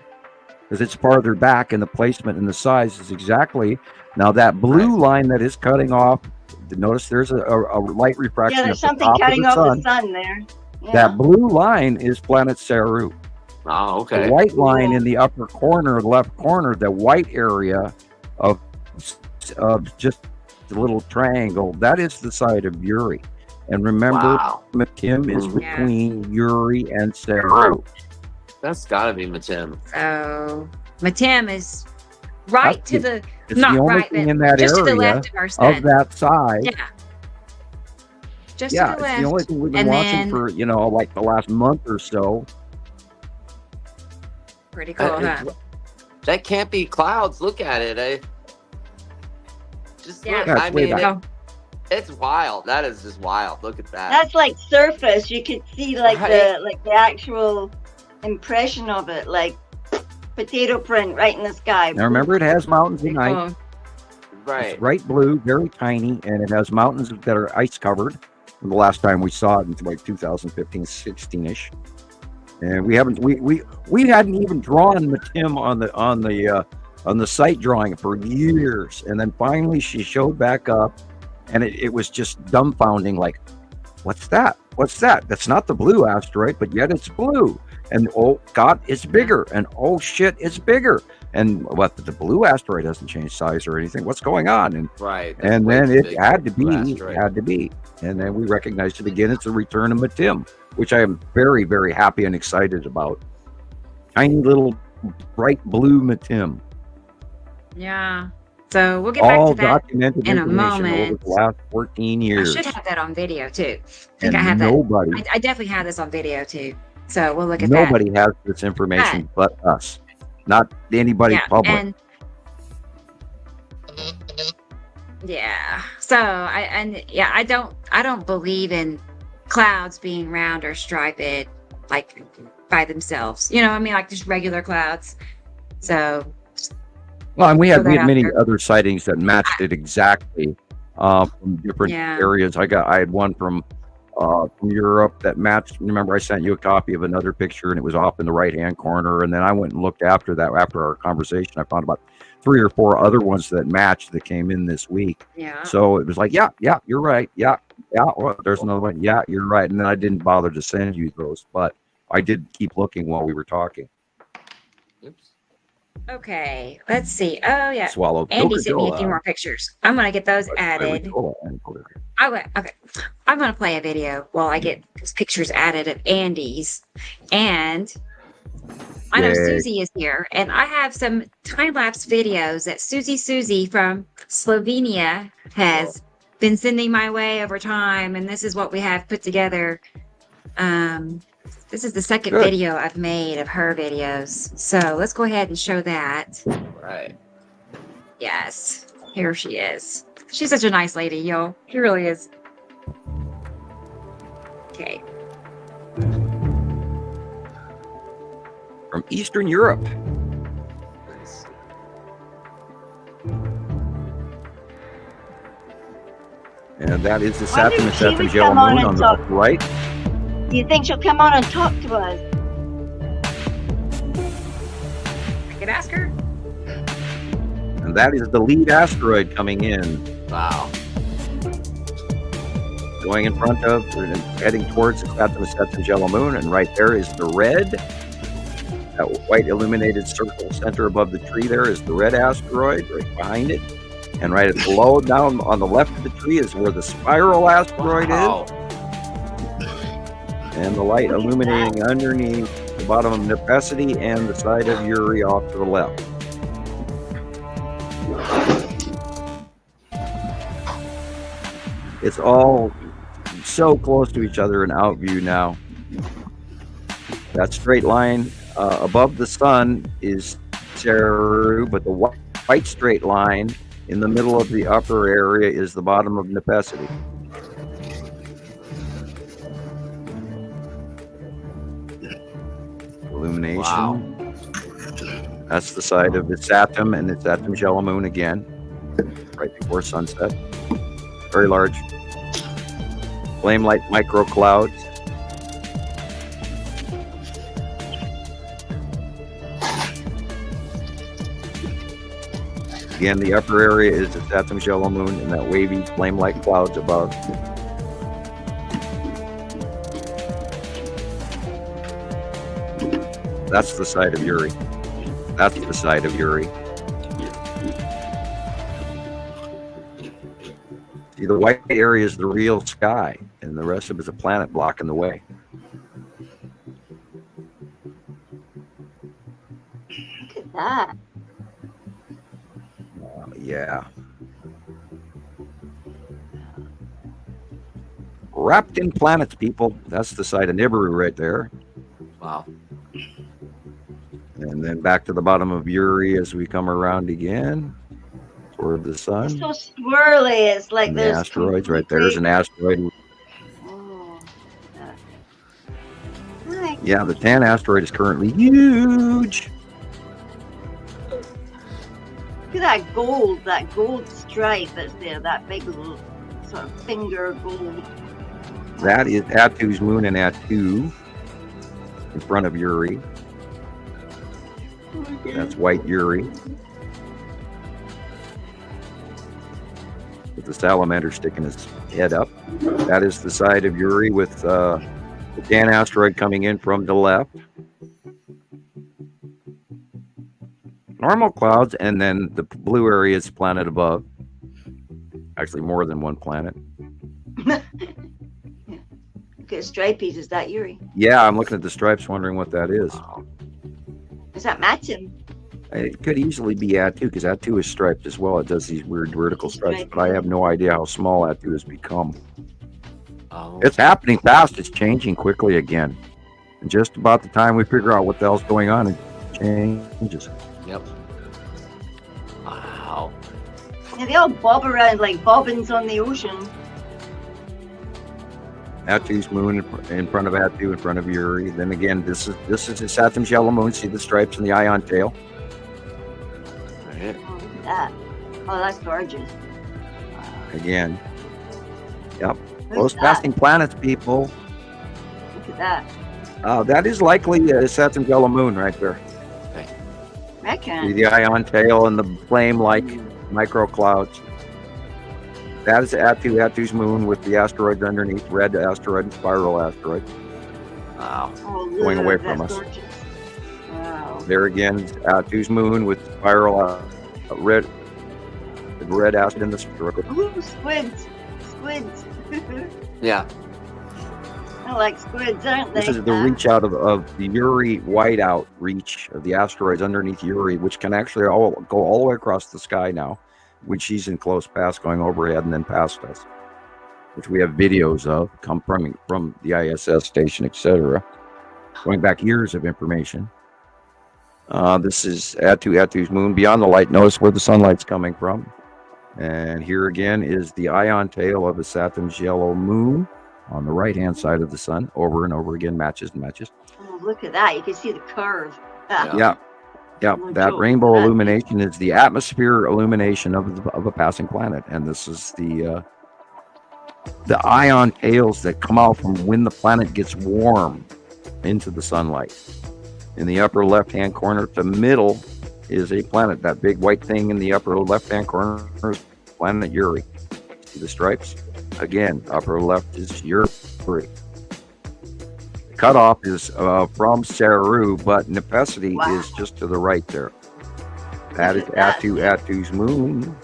Because it's farther back, and the placement and the size is exactly. Now that blue line that is cutting off, notice there's a light refraction. Yeah, there's something cutting off the sun there. Yeah. That blue line is planet Saru. Oh, okay. The white line in the upper corner, left corner, the white area of just the little triangle, that is the site of Uri. And remember, Matim is between Uri and Saru. That's got to be Matim. So Matim is right to the it's not the only right, thing but in that just area to the left of our sun. Of that size. Yeah. Just to the it's left. the only thing we've been watching for like the last month or so. Pretty cool, huh? That can't be clouds. Look at it. Look. I mean, it's wild. That is just wild. Look at that. That's like surface. You could see the actual impression of it, like potato print right in the sky. Now remember, it has mountains at night. Right. It's bright blue, very tiny, and it has mountains that are ice covered. From the last time we saw it in like 2015, 16ish. And we hadn't even drawn Matim on the site drawing for years, and then finally she showed back up, and it was just dumbfounding. Like, what's that? What's that? That's not the blue asteroid, but yet it's blue. And oh God, it's bigger. And oh shit, it's bigger. And what? The blue asteroid doesn't change size or anything. What's going on? And and then it had to be. And then we recognized it again. It's the return of Matim, which I am very, very happy and excited about. Tiny little bright blue Matim. Yeah. So we'll get back All to that documented in a information over moment. the last 14 I years. should have that on video too. I think And I have nobody, that. I definitely have this on video too. So we'll look at nobody that. has this information but us. Not anybody public. And yeah. So I don't believe in clouds being round or striped like by themselves. You know what I mean? Like just regular clouds. So Well, and we had many there. other sightings that matched it exactly from different areas. I had one from Europe that matched. Remember, I sent you a copy of another picture, and it was off in the right-hand corner. And then I went and looked after that. After our conversation, I found about 3 or 4 other ones that matched that came in this week. Yeah. So it was like, yeah, you're right. Yeah. Well, there's another one. Yeah, you're right. And then I didn't bother to send you those, but I did keep looking while we were talking. Oops. Okay, let's see. Oh yeah, Swallowed. Andy sent me a few more pictures. I'm gonna get those added. Okay, I'm gonna play a video while I get those pictures added of Andy's. And I know Susie is here, and I have some time-lapse videos that Susie from Slovenia has been sending my way over time, and this is what we have put together. This is the second video I've made of her videos. So let's go ahead and show that. Right. Yes. Here she is. She's such a nice lady, yo. She really is. Okay. From Eastern Europe. And that is the Saturn and Saturn yellow moon on the upper right. Do you think she'll come on and talk to us? I could ask her. And that is the lead asteroid coming in. Wow. Going in front of, heading towards the Saturn yellow moon, and right there is the red. That white illuminated circle center above the tree there is the red asteroid, right behind it. And right below, down on the left of the tree, is where the spiral asteroid is. And the light illuminating underneath the bottom of Nepacity and the side of Uri off to the left. It's all so close to each other in outview now. That straight line above the sun is Nibiru, but the white straight line in the middle of the upper area is the bottom of Nepacity. Illumination. Wow. That's the side of the Saturn and the Saturn's yellow moon again, right before sunset. Very large flame light microclouds. Again, the upper area is the Saturn's yellow moon and that wavy flame light clouds above. That's the side of Uri. That's the side of Uri. See, the white area is the real sky, and the rest of it is a planet blocking the way. Look at that. Yeah. Wrapped in planets, people. That's the side of Nibiru right there. Wow. And then back to the bottom of Uri as we come around again toward the sun. It's so swirly. It's like there's asteroids right there. There's an asteroid. Oh. Yeah, the tan asteroid is currently huge. Look at that gold stripe that's there, that big little sort of finger gold. That is Atu's moon and Atu in front of Uri. That's white Uri. With the salamander sticking his head up. That is the side of Uri with the tan asteroid coming in from the left. Normal clouds, and then the blue area is planet above. Actually, more than one planet. Look at stripies. Is that Uri? Yeah, I'm looking at the stripes, wondering what that is. Does that match him? It could easily be Atu because Atu is striped as well. It does these weird vertical stripes, but I have no idea how small Atu has become. Oh. It's happening fast. It's changing quickly again. And just about the time we figure out what the hell's going on, it changes. Yep. Wow. Yeah, they all bob around like bobbins on the ocean. Atu's moon in front of Atu, in front of Uri. Then again, this is Saturn's yellow moon. See the stripes in the ion tail. Right. Oh, look at that. Oh, that's gorgeous. Again. Yep. Who's Close that? passing planets, people. Look at that. That is likely Saturn's yellow moon right there. See Reckon. the ion tail and the flame-like microclouds. That is Atu's moon with the asteroids underneath, red asteroid and spiral asteroid. Wow. Oh, Going away look, from that's us. gorgeous. Wow. There again is Atu's moon with spiral red acid in the circle. Ooh, squids. Squids. Yeah. I like squids, aren't they? This is the reach out of the Uri whiteout reach of the asteroids underneath Uri, which can actually go all the way across the sky now, which she's in close pass going overhead and then past us, which we have videos of, come from the ISS station, etc. Going back years of information. This is Atu's moon beyond the light. Notice where the sunlight's coming from. And here again is the ion tail of a Saturn's yellow moon on the right-hand side of the sun, over and over again, matches and matches. Oh, look at that. You can see the curve. Yeah. That rainbow illumination is the atmosphere illumination of a passing planet. And this is the ion tails that come out from when the planet gets warm into the sunlight. In the upper left-hand corner to middle is a planet. That big white thing in the upper left-hand corner is planet Uri. See the stripes? Again, upper left is Uri. The cutoff is from Saru, but Nepesity is just to the right there. That is Atu's moon.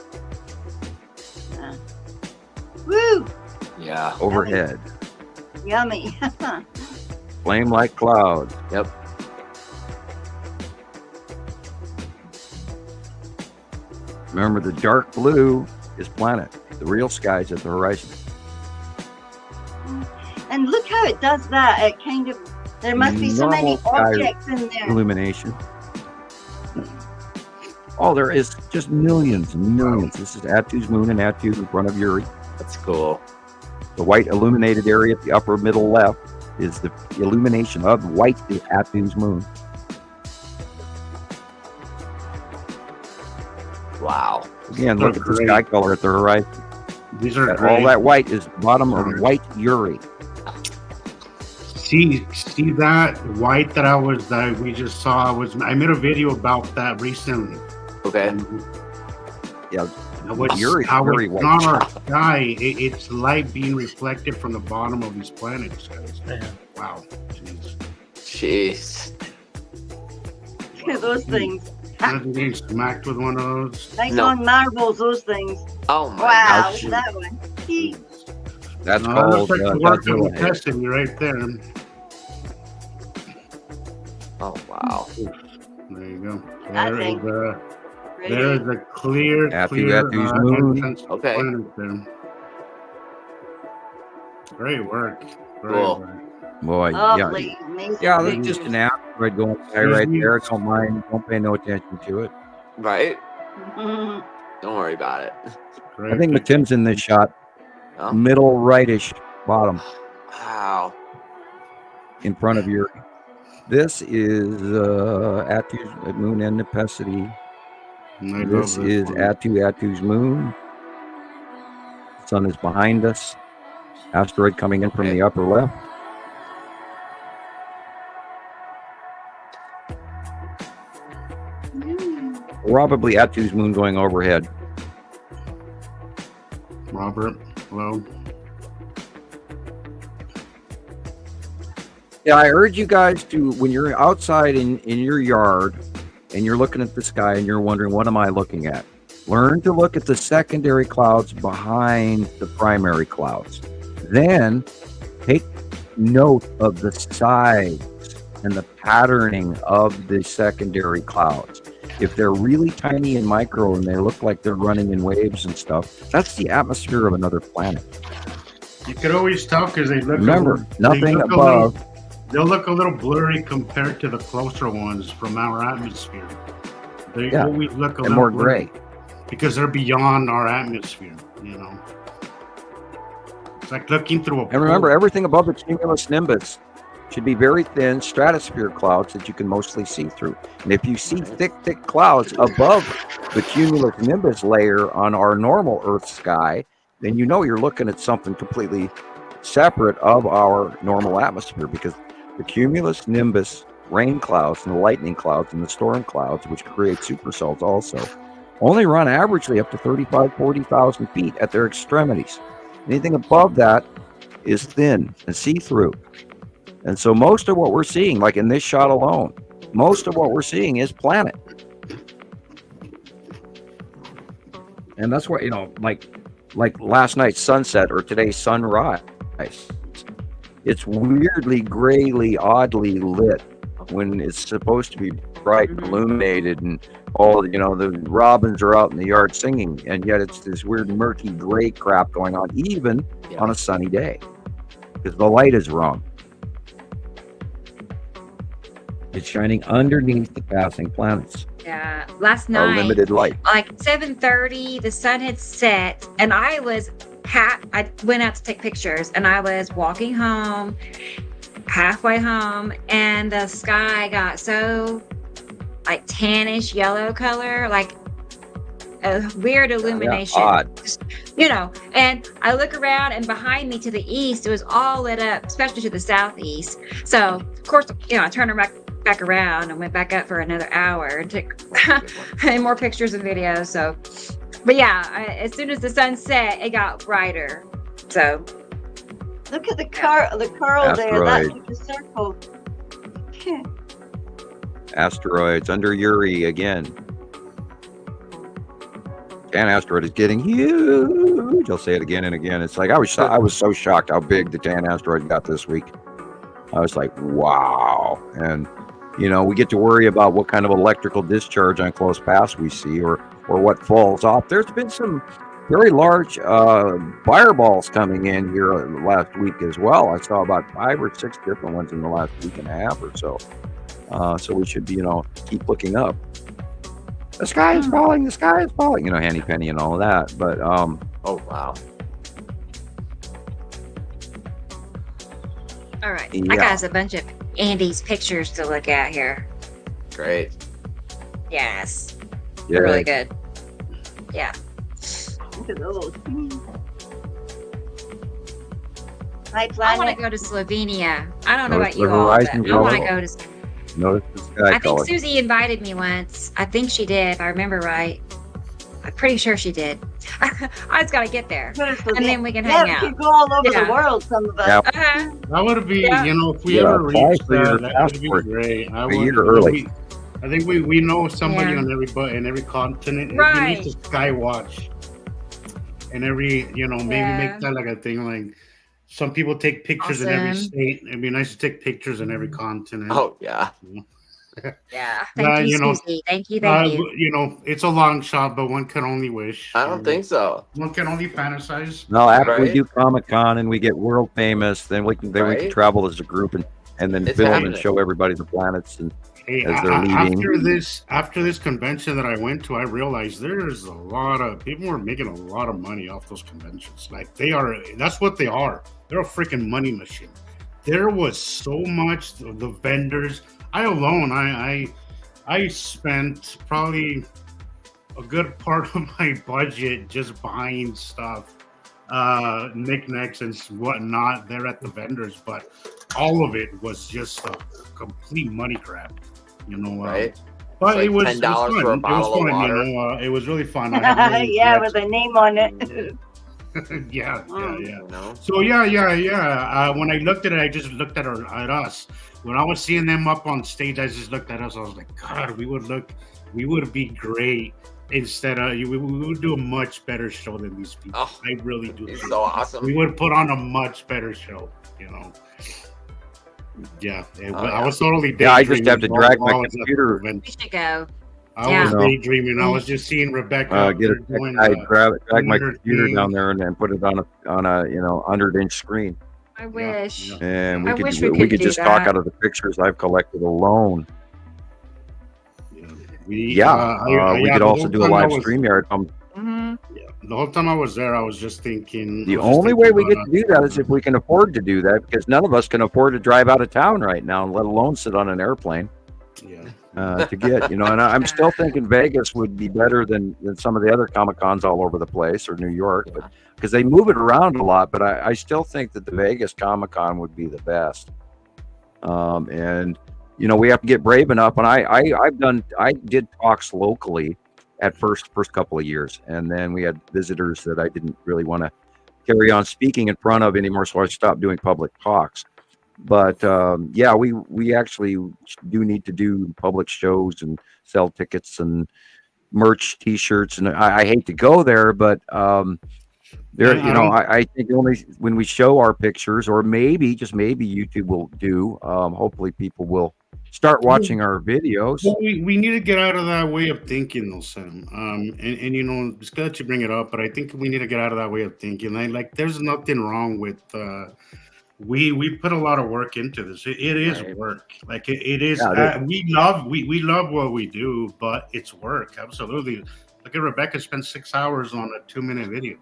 Woo! Yeah. Overhead. Yummy. Flame-like clouds. Yep. Remember, the dark blue is planet. The real sky's at the horizon. And look how it does that. It kind of, there must be so many Normal sky objects in there. illumination. Oh, there is just millions and millions. This is Atu's moon and Atu in front of Uri. That's cool. The white illuminated area at the upper middle left is the illumination of white is Atu's moon. Wow. Again, look at the sky color at the horizon. These are all that white is bottom of white Uri. See that white that we just saw. I made a video about that recently. Okay. Yeah. Uri white. On our sky, it's light being reflected from the bottom of these planets, guys. Yeah. Wow. Jeez. Look at those things. Imagine getting smacked with one of those. Nice on marbles, those things. Oh my wow, gosh. look at that one. That's called called working testing right there. Oh wow. There you go. There's a clear Atu's moon. Okay. There. Great work. Cool. Boy, lovely, amazing. Yeah, that's just an asteroid going by right there. Don't mind. Don't pay no attention to it. Right. Mhm. Don't worry about it. I think Tim's in this shot. Oh. Middle rightish bottom. Wow. In front of Uri. This is Atu's moon and Nepesity. This is Atu's moon. The sun is behind us. Asteroid coming in from the upper left. Probably Atu's moon going overhead. Robert, hello. Yeah, I urge you guys to, when you're outside in your yard and you're looking at the sky and you're wondering, what am I looking at? Learn to look at the secondary clouds behind the primary clouds. Then take note of the size and the patterning of the secondary clouds. If they're really tiny and micro and they look like they're running in waves and stuff, that's the atmosphere of another planet. You could always tell because they look. Nothing above. They'll look a little blurry compared to the closer ones from our atmosphere. They always look a little more blurry gray because they're beyond our atmosphere. It's like looking through a. And remember, everything above the cumulus nimbus should be very thin stratosphere clouds that you can mostly see through. And if you see thick clouds above the cumulus nimbus layer on our normal Earth sky, then you know you're looking at something completely separate of our normal atmosphere, because the cumulus nimbus rain clouds and the lightning clouds and the storm clouds, which create supercells also, only run averagely up to 40,000 feet at their extremities. Anything above that is thin and see-through. And so most of what we're seeing, like in this shot alone, most of what we're seeing is planet. And that's what, like last night's sunset or today's sunrise, it's weirdly, grayly, oddly lit when it's supposed to be bright and illuminated, and all, the robins are out in the yard singing, and yet it's this weird murky gray crap going on even on a sunny day because the light is wrong. It's shining underneath the passing planets. Yeah, last night, limited light. Like 7:30, the sun had set, and I went out to take pictures, and I was walking home, halfway home, and the sky got so like tannish yellow color, like a weird illumination. Odd. And I look around, and behind me to the east, it was all lit up, especially to the southeast. So, of course, I turned back around and went back up for another hour and took more pictures and videos. So, but as soon as the sun set, it got brighter. So, look at the curl there. That's like a circle. Okay. Asteroids under Uri again. Tan asteroid is getting huge. I'll say it again and again. It's like I was so shocked how big the tan asteroid got this week. I was like, wow. And we get to worry about what kind of electrical discharge on close pass we see, or what falls off. There's been some very large fireballs coming in here last week as well. I saw about 5 or 6 different ones in the last week and a half or so. So we should, keep looking up. The sky is falling. The sky is falling. Handy Penny and all of that. But oh wow. All right, I got us a bunch of Andy's pictures to look at here. Great. Yes. Yeah. Really good. Yeah. Look at those. I want to go to Slovenia. I don't know about you all, but I want to go to. Notice the sky I think Susie invited me once. I think she did, if I remember right. I'm pretty sure she did. I just got to get there, and then we can hang out. We could go all over the world, some of us. Yeah. That would be, if we ever reach that would be great. A year early. I think we know somebody on every continent. Right. We need to sky watch. And maybe make that like a thing. Like some people take pictures in every state. It'd be nice to take pictures in every continent. Oh yeah. Yeah. Thank you, Susie. Thank you. It's a long shot, but one can only wish. I don't think so. One can only fantasize. No, after we do Comic-Con and we get world famous, then we can travel as a group and then film and show everybody the planets and as they're leaving. After this convention that I went to, I realized there's a lot of people were making a lot of money off those conventions. Like that's what they are. They're a freaking money machine. There was so much, the vendors. I spent probably a good part of my budget just buying stuff, knickknacks and whatnot there at the vendors, but all of it was just a complete money grab, right? But like it was $10 for a bottle of water. It was really fun. With a name on it. Yeah. So when I looked at it, I just looked at us. When I was seeing them up on stage, I just looked at us. I was like, God, we would be great. Instead of we would do a much better show than these people. Oh, I really do. It's so awesome. We would put on a much better show, Yeah, I was totally daydreaming. Yeah, I just have to drag my computer. We should go. I was daydreaming. I was just seeing Rebecca drag my computer down there and then put it on a 100-inch screen. I wish. And we we could just talk out of the pictures I've collected alone. We could also do a live StreamYard. The whole time I was there, I was just thinking. The only way we get to do that is if we can afford to do that, because none of us can afford to drive out of town right now, let alone sit on an airplane. To get, and I'm still thinking Vegas would be better than some of the other Comic-Cons all over the place, or New York, but because they move it around a lot. But I still think that the Vegas Comic-Con would be the best. And we have to get brave enough. And I did talks locally at first couple of years, and then we had visitors that I didn't really want to carry on speaking in front of anymore, so I stopped doing public talks. But we actually do need to do public shows and sell tickets and merch, T-shirts, and I hate to go there, but I think only when we show our pictures, or maybe YouTube will do. Hopefully, people will start watching our videos. Well, we need to get out of that way of thinking, though, Sam. And it's good that you bring it up, but I think we need to get out of that way of thinking. Like there's nothing wrong with. We put a lot of work into this. It is work. Like it is. We love what we do, but it's work. Absolutely. Look at Rebecca spent 6 hours on a 2-minute video.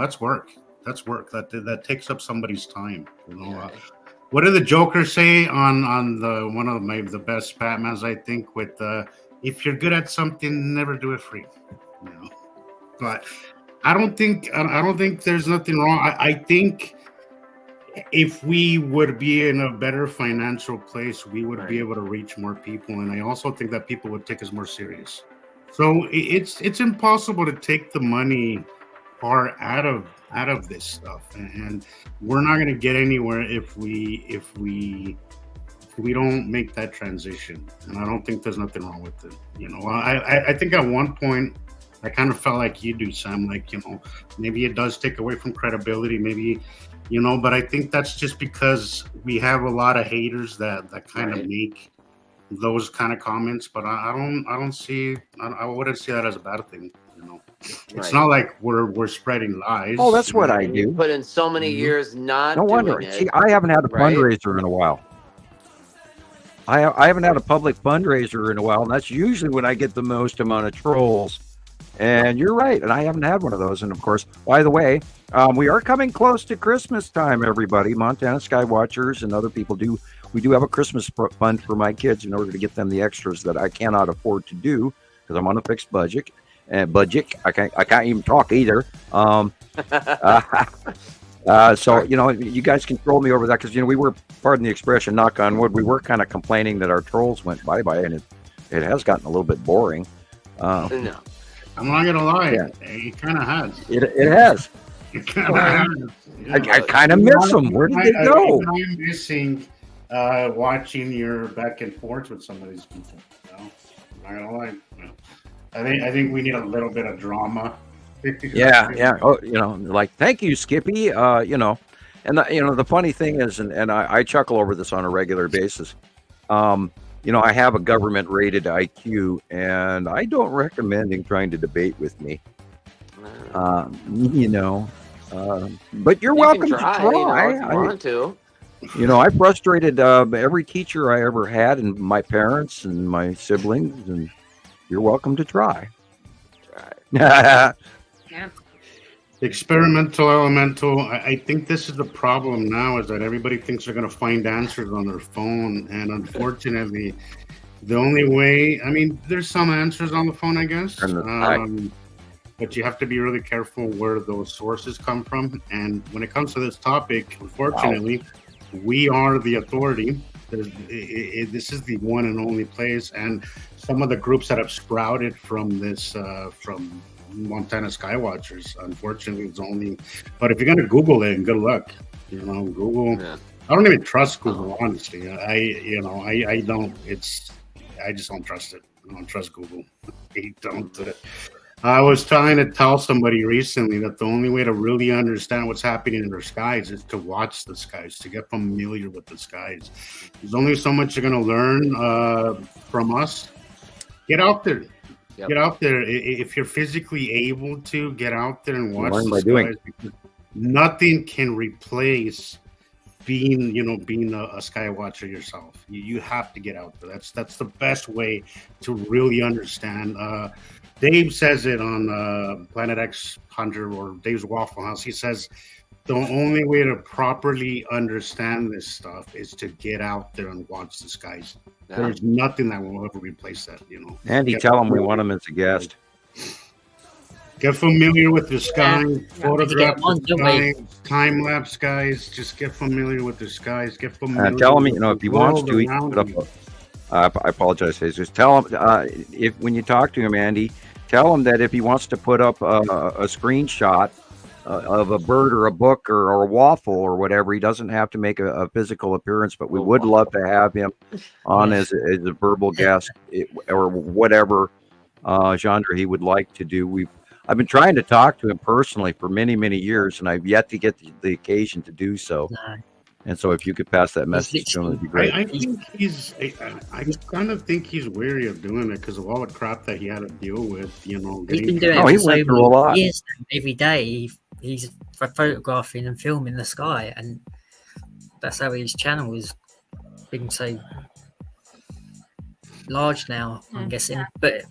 That's work. That's work. That takes up somebody's time. What did the Joker say on one of the best Batmans? I think with if you're good at something, never do it free. But I don't think there's nothing wrong. I think. If we would be in a better financial place, we would be able to reach more people, and I also think that people would take us more serious. So it's impossible to take the money part out of this stuff, and we're not going to get anywhere if we don't make that transition. And I don't think there's nothing wrong with it. I think at one point I kind of felt like you do, Sam. Like maybe it does take away from credibility, maybe. But I think that's just because we have a lot of haters that kind of make those kind of comments. But I wouldn't see that as a bad thing. It's not like we're spreading lies. Oh, that's what I do. Put in so many years not. No wonder. See, I haven't had a fundraiser in a while. I haven't had a public fundraiser in a while, and that's usually when I get the most amount of trolls. And you're right, and I haven't had one of those. And of course, by the way, we are coming close to Christmas time, everybody. Montana Skywatchers and other people we do have a Christmas fund for my kids in order to get them the extras that I cannot afford to do because I'm on a fixed budget. I can't even talk either. So you guys can troll me over that because we were, pardon the expression, knock on wood, we were kind of complaining that our trolls went bye-bye, and it has gotten a little bit boring. No. I'm not gonna lie, it kind of has. It has. It kind of has. I kind of miss them. Where did they go? I'm missing watching your back and forth with some of these people. I'm not gonna lie. I think we need a little bit of drama. Yeah. Oh, like thank you, Skippy. And the funny thing is, and I chuckle over this on a regular basis. I have a government-rated IQ, and I don't recommend him trying to debate with me. But you're welcome to try. If you want to. I frustrated every teacher I ever had, and my parents and my siblings, and you're welcome to try. Yeah. Experimental, elemental. I think this is the problem now, is that everybody thinks they're going to find answers on their phone. And unfortunately, the only way, there's some answers on the phone, I guess. But you have to be really careful where those sources come from. And when it comes to this topic, unfortunately, we are the authority. This is the one and only place. And some of the groups that have sprouted from this, from Montana Skywatchers, unfortunately, it's only. But if you're gonna Google it, good luck. Google. Yeah. I don't even trust Google, honestly. I don't. I just don't trust it. I don't trust Google. I don't do it. I was trying to tell somebody recently that the only way to really understand what's happening in the skies is to watch the skies, to get familiar with the skies. There's only so much you're going to learn from us. Get out there. Yep. Get out there. If you're physically able to, get out there and watch the skies. Because nothing can replace being a sky watcher yourself. You have to get out there. That's the best way to really understand. Dave says it on Planet X 100 or Dave's Waffle House. He says the only way to properly understand this stuff is to get out there and watch the skies. Yeah. There's nothing that will ever replace that, Andy, tell him we want him as a guest. Get familiar with the skies, photograph the skies, time-lapse skies. Just get familiar with the skies. Get familiar. Tell him, if he wants to, he can put up. I apologize, Jesus. Tell him if when you talk to him, Andy, tell him that if he wants to put up a screenshot of a bird or a book or a waffle or whatever, he doesn't have to make a physical appearance, but we would love to have him on as a verbal guest or whatever genre he would like to do. I've been trying to talk to him personally for many, many years, and I've yet to get the occasion to do so. And so if you could pass that message to him, it'd be great. I kind of think he's wary of doing it because of all the crap that he had to deal with, He's been doing it for went through a lot. Years. Every day he's photographing and filming the sky, and that's how his channel has been so large now, I'm guessing. But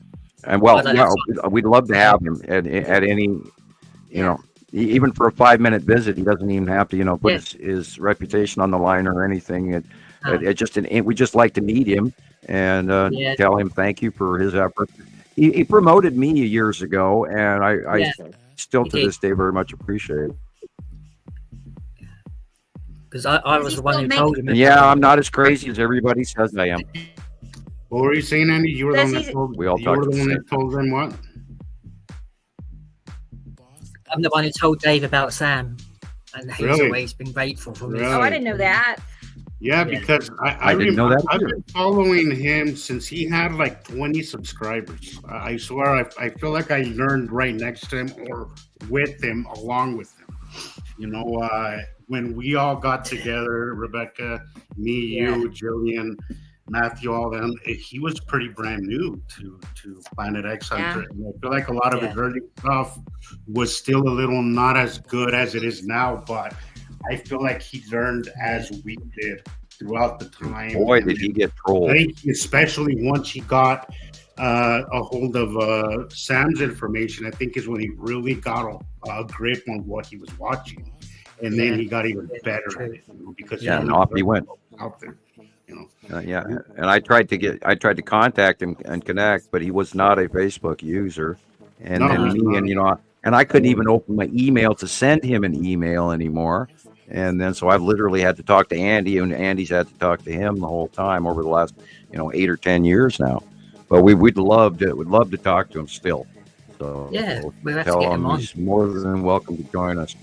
we'd love to have him at any, even for a 5-minute visit. He doesn't even have to, put his reputation on the line or anything. We just like to meet him and tell him thank you for his effort. He promoted me years ago, and I still to this day very much appreciate it. Because I was the one who told him. I'm not as crazy as everybody says I am. What were you saying, Andy? You were the one that told them what? I'm the one who told Dave about Sam, and he's always been grateful for me. Really? Oh, I didn't know that. Yeah, because I didn't know that. I've been following him since he had like 20 subscribers. I swear, I feel like I learned right next to him or with him, along with him. When we all got together, Rebecca, me, you, Gillian, Matthew, all them, he was pretty brand new to Planet X Hunter. And I feel like a lot of his early stuff was still a little not as good as it is now, but I feel like he learned as we did throughout the time. Boy, did he get trolled. I think especially once he got a hold of Sam's information, I think is when he really got a grip on what he was watching. And then he got even better at it because and off he went out there. And I tried to contact him and connect, but he was not a Facebook user. And and I couldn't even open my email to send him an email anymore. And then so I've literally had to talk to Andy, and Andy's had to talk to him the whole time over the last 8 or 10 years now. But we'd love to talk to him still. So we'll have to tell get him him on. he's more than welcome to join us.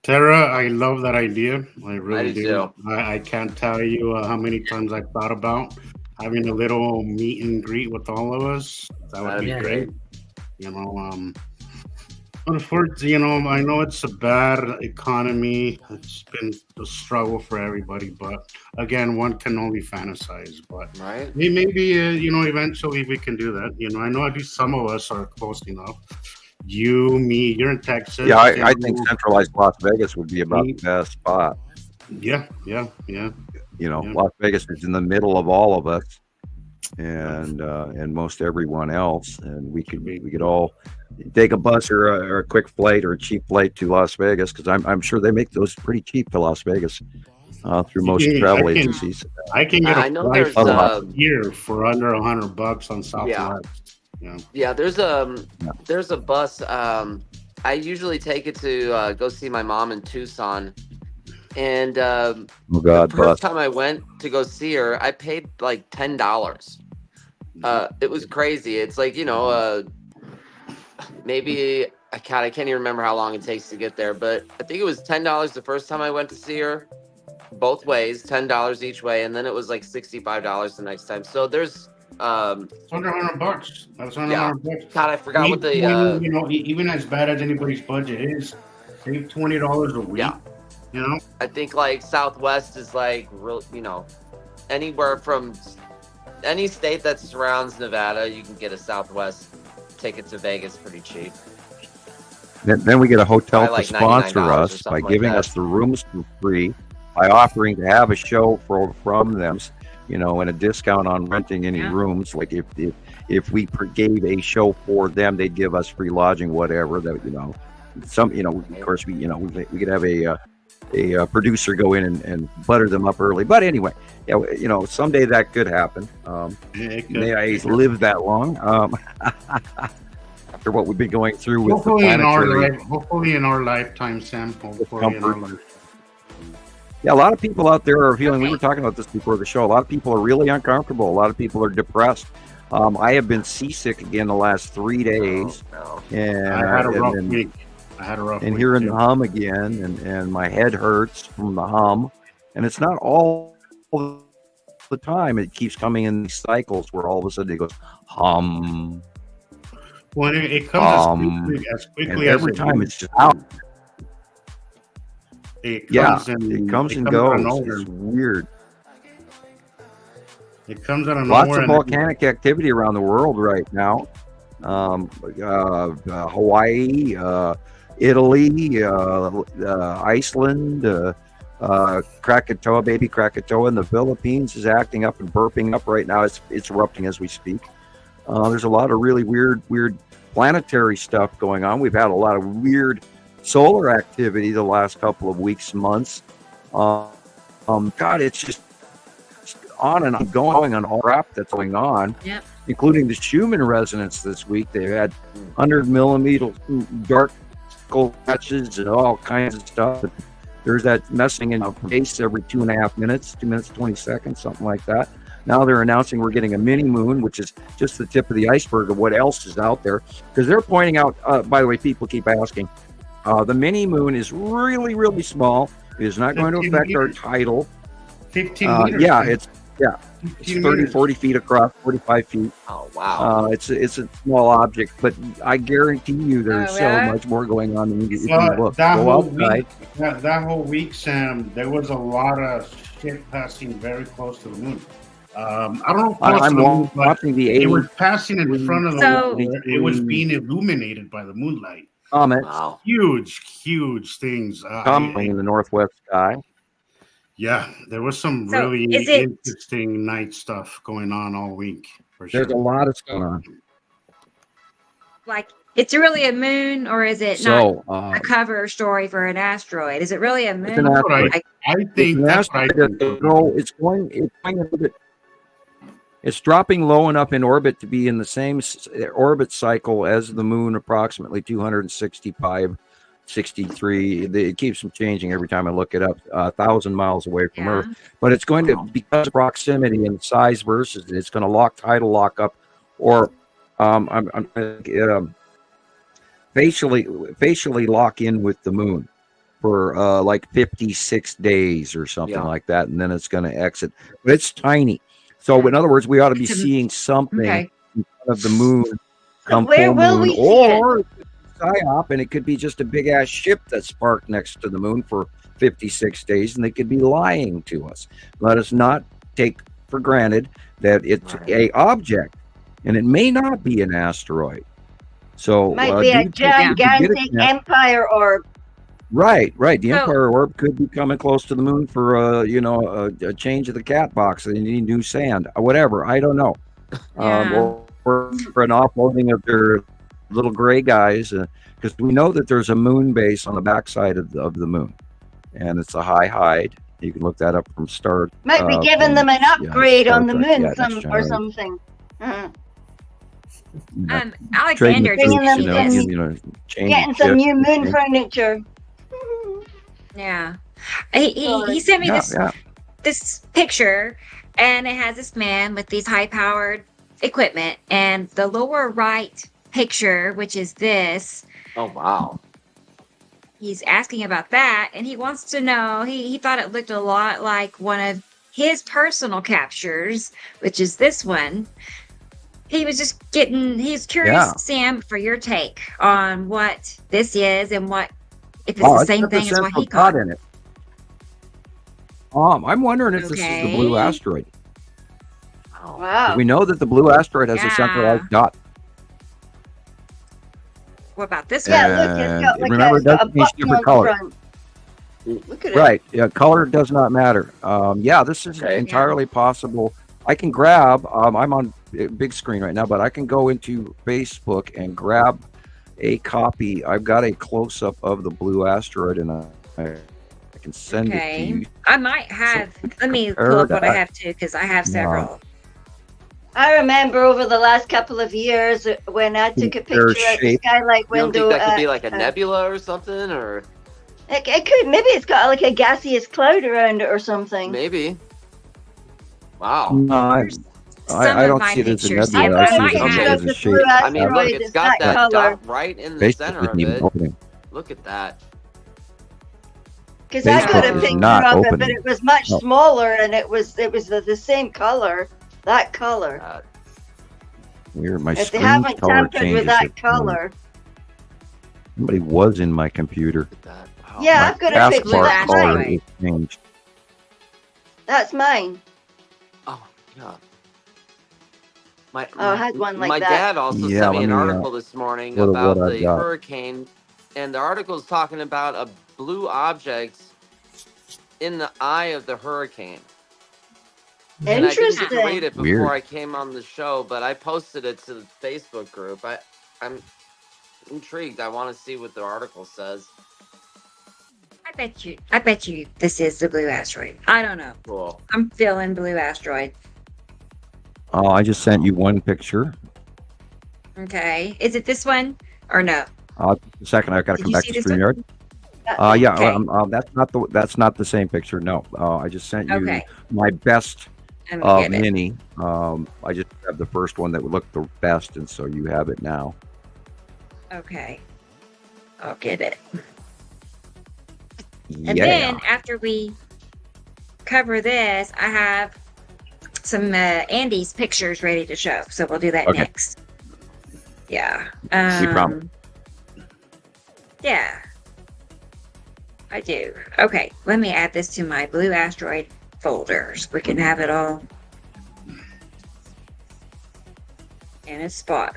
Tara, I love that idea. I really do. I can't tell you how many times I've thought about having a little meet and greet with all of us. That would be great. Unfortunately, I know it's a bad economy. It's been a struggle for everybody, but again, one can only fantasize. But maybe eventually we can do that. I know at least some of us are close enough. You, me, you're in Texas. Yeah, I think centralized Las Vegas would be about the best spot. Yeah. Las Vegas is in the middle of all of us, and most everyone else, and we could all take a bus or a quick flight or a cheap flight to Las Vegas, because I'm sure they make those pretty cheap to Las Vegas through most travel agencies. I can get a flight here for under $100 on Southwest. Yeah, there's a bus. I usually take it to go see my mom in Tucson, and the first time I went to go see her, I paid like $10. It was crazy. It's like maybe I can't even remember how long it takes to get there, but I think it was $10 the first time I went to see her, both ways, $10 each way, and then it was like $65 the next time. So there's It's under $100. That's under $100. God, I forgot what the you know, even as bad as anybody's budget is, save $20 a week. Yeah. You know, I think like Southwest is like real. You know, anywhere from any state that surrounds Nevada, you can get a Southwest ticket to Vegas pretty cheap. Then we get a hotel Like to sponsor $99 us by giving us the rooms for free, by offering to have a show from them, you know, and a discount on renting any rooms. Like if we gave a show for them, they'd give us free lodging, whatever. That, you know, of course we could have a producer go in and butter them up early. But anyway, you know, someday that could happen. May I live that long. After what we've been going through with hopefully in our lifetime, Sam. Hopefully in our lifetime. Yeah, a lot of people out there are feeling, we were talking about this before the show, a lot of people are really uncomfortable. A lot of people are depressed. I have been seasick again the last 3 days. And I had a rough week. And hearing the hum again, and my head hurts from the hum. And it's not all the time. It keeps coming in these cycles where all of a sudden it goes hum. Well, it comes as quickly as every time it's just out. It comes it comes and goes. It's weird. It comes out of nowhere. Lots of volcanic activity around the world right now. Hawaii, Italy, Iceland, Krakatoa, baby Krakatoa in the Philippines is acting up and burping up right now. It's erupting as we speak. There's a lot of really weird planetary stuff going on. We've had a lot of weird solar activity the last couple of weeks, months. God, it's just on and on going on all crap that's going on, including the Schumann resonance this week. They've had 100 millimeter dark cold patches and all kinds of stuff. There's that messing in pace every 2.5 minutes, 2 minutes, 20 seconds, something like that. Now they're announcing we're getting a mini moon, which is just the tip of the iceberg of what else is out there. Because they're pointing out, by the way, people keep asking, the mini moon is really, really small. It is not going to affect our tidal. 15 meters. It's 30, 40 feet across, 45 feet. Oh, wow. It's a small object, but I guarantee you there's so much more going on than if you look. That whole week, Sam, there was a lot of shit passing very close to the moon. I don't know if I'm watching the it was passing in front of the moon. It was being illuminated by the moonlight. Wow. Huge things. In the northwest sky. Yeah, there was some really interesting night stuff going on all week. For sure. There's a lot of stuff going on. Like, it's really a moon, or is it not a cover story for an asteroid? Is it really a moon? It's an asteroid. I think that's right. It's dropping low enough in orbit to be in the same orbit cycle as the moon, approximately 265, 63. It keeps changing every time I look it up. 1,000 miles away from Earth, but it's going to, because of proximity and size versus it's going to tidal lock up, or facially lock in with the moon for like 56 days or something like that, and then it's going to exit. But it's tiny. So in other words, we ought to be seeing something in front of the moon come full moon, or psyop, and it could be just a big ass ship that's parked next to the moon for 56 days, and they could be lying to us. Let us not take for granted that it's a object, and it may not be an asteroid. So might be a gigantic empire orb. Right. The Empire orb could be coming close to the moon for a change of the cat box. They need new sand, or whatever. I don't know. Or for an offloading of their little gray guys, because we know that there's a moon base on the backside of the moon, and it's a high hide. You can look that up from Star. Might be giving them an upgrade on the moon, or something. Alexander, getting some new moon furniture. Yeah, he sent me this picture, and it has this man with these high-powered equipment, and the lower right picture, which is this. Oh wow! He's asking about that, and he wants to know. He thought it looked a lot like one of his personal captures, which is this one, he was just he's curious, Sam, for your take on what this is and what, if it's the same thing as what he caught. In it. I'm wondering if this is the blue asteroid. Oh, wow. We know that the blue asteroid has a centralized dot. What about this one? Yeah, one? look, it's got like remember, it doesn't change different color. Look at it. Right. Yeah, color does not matter. Yeah, this is entirely possible. I can grab, I'm on big screen right now, but I can go into Facebook and grab a copy. I've got a close-up of the blue asteroid, and I can send it to you. I might have, let me pull up what I have too, because I have several. I remember over the last couple of years when I took a picture at the skylight window. You don't think that could be like a nebula or something, or? It could. Maybe it's got like a gaseous cloud around it or something. Maybe. Wow. No, I don't see it as a nebula. I see it as a shape. I mean, look, it's got that dot right in the center of it. Look at that. Because I got a picture of it, but it was much smaller, and it was the same color. That color. Weird. My if they screen haven't color tampered changes. with that color. Somebody was in my computer. Wow. Yeah, I've got a picture of that. Color is changed. That's mine. Oh yeah. I had one like that. My dad also sent me an article this morning about the hurricane, and the article is talking about a blue object in the eye of the hurricane. And I didn't get to read it before I came on the show, but I posted it to the Facebook group. I'm intrigued. I want to see what the article says. I bet you this is the blue asteroid. I don't know. Cool. I'm feeling blue asteroid. Oh, I just sent you one picture. Okay. Is it this one or no? A second, I've got to come back to StreamYard. That's not the same picture. No. I just sent you my best of many. I just have the first one that would look the best, and so you have it now. Okay. I'll get it. And then after we cover this, I have some Andy's pictures ready to show. So we'll do that next. Yeah. Yeah. I do. Okay. Let me add this to my blue asteroid folders. We can have it all in a spot.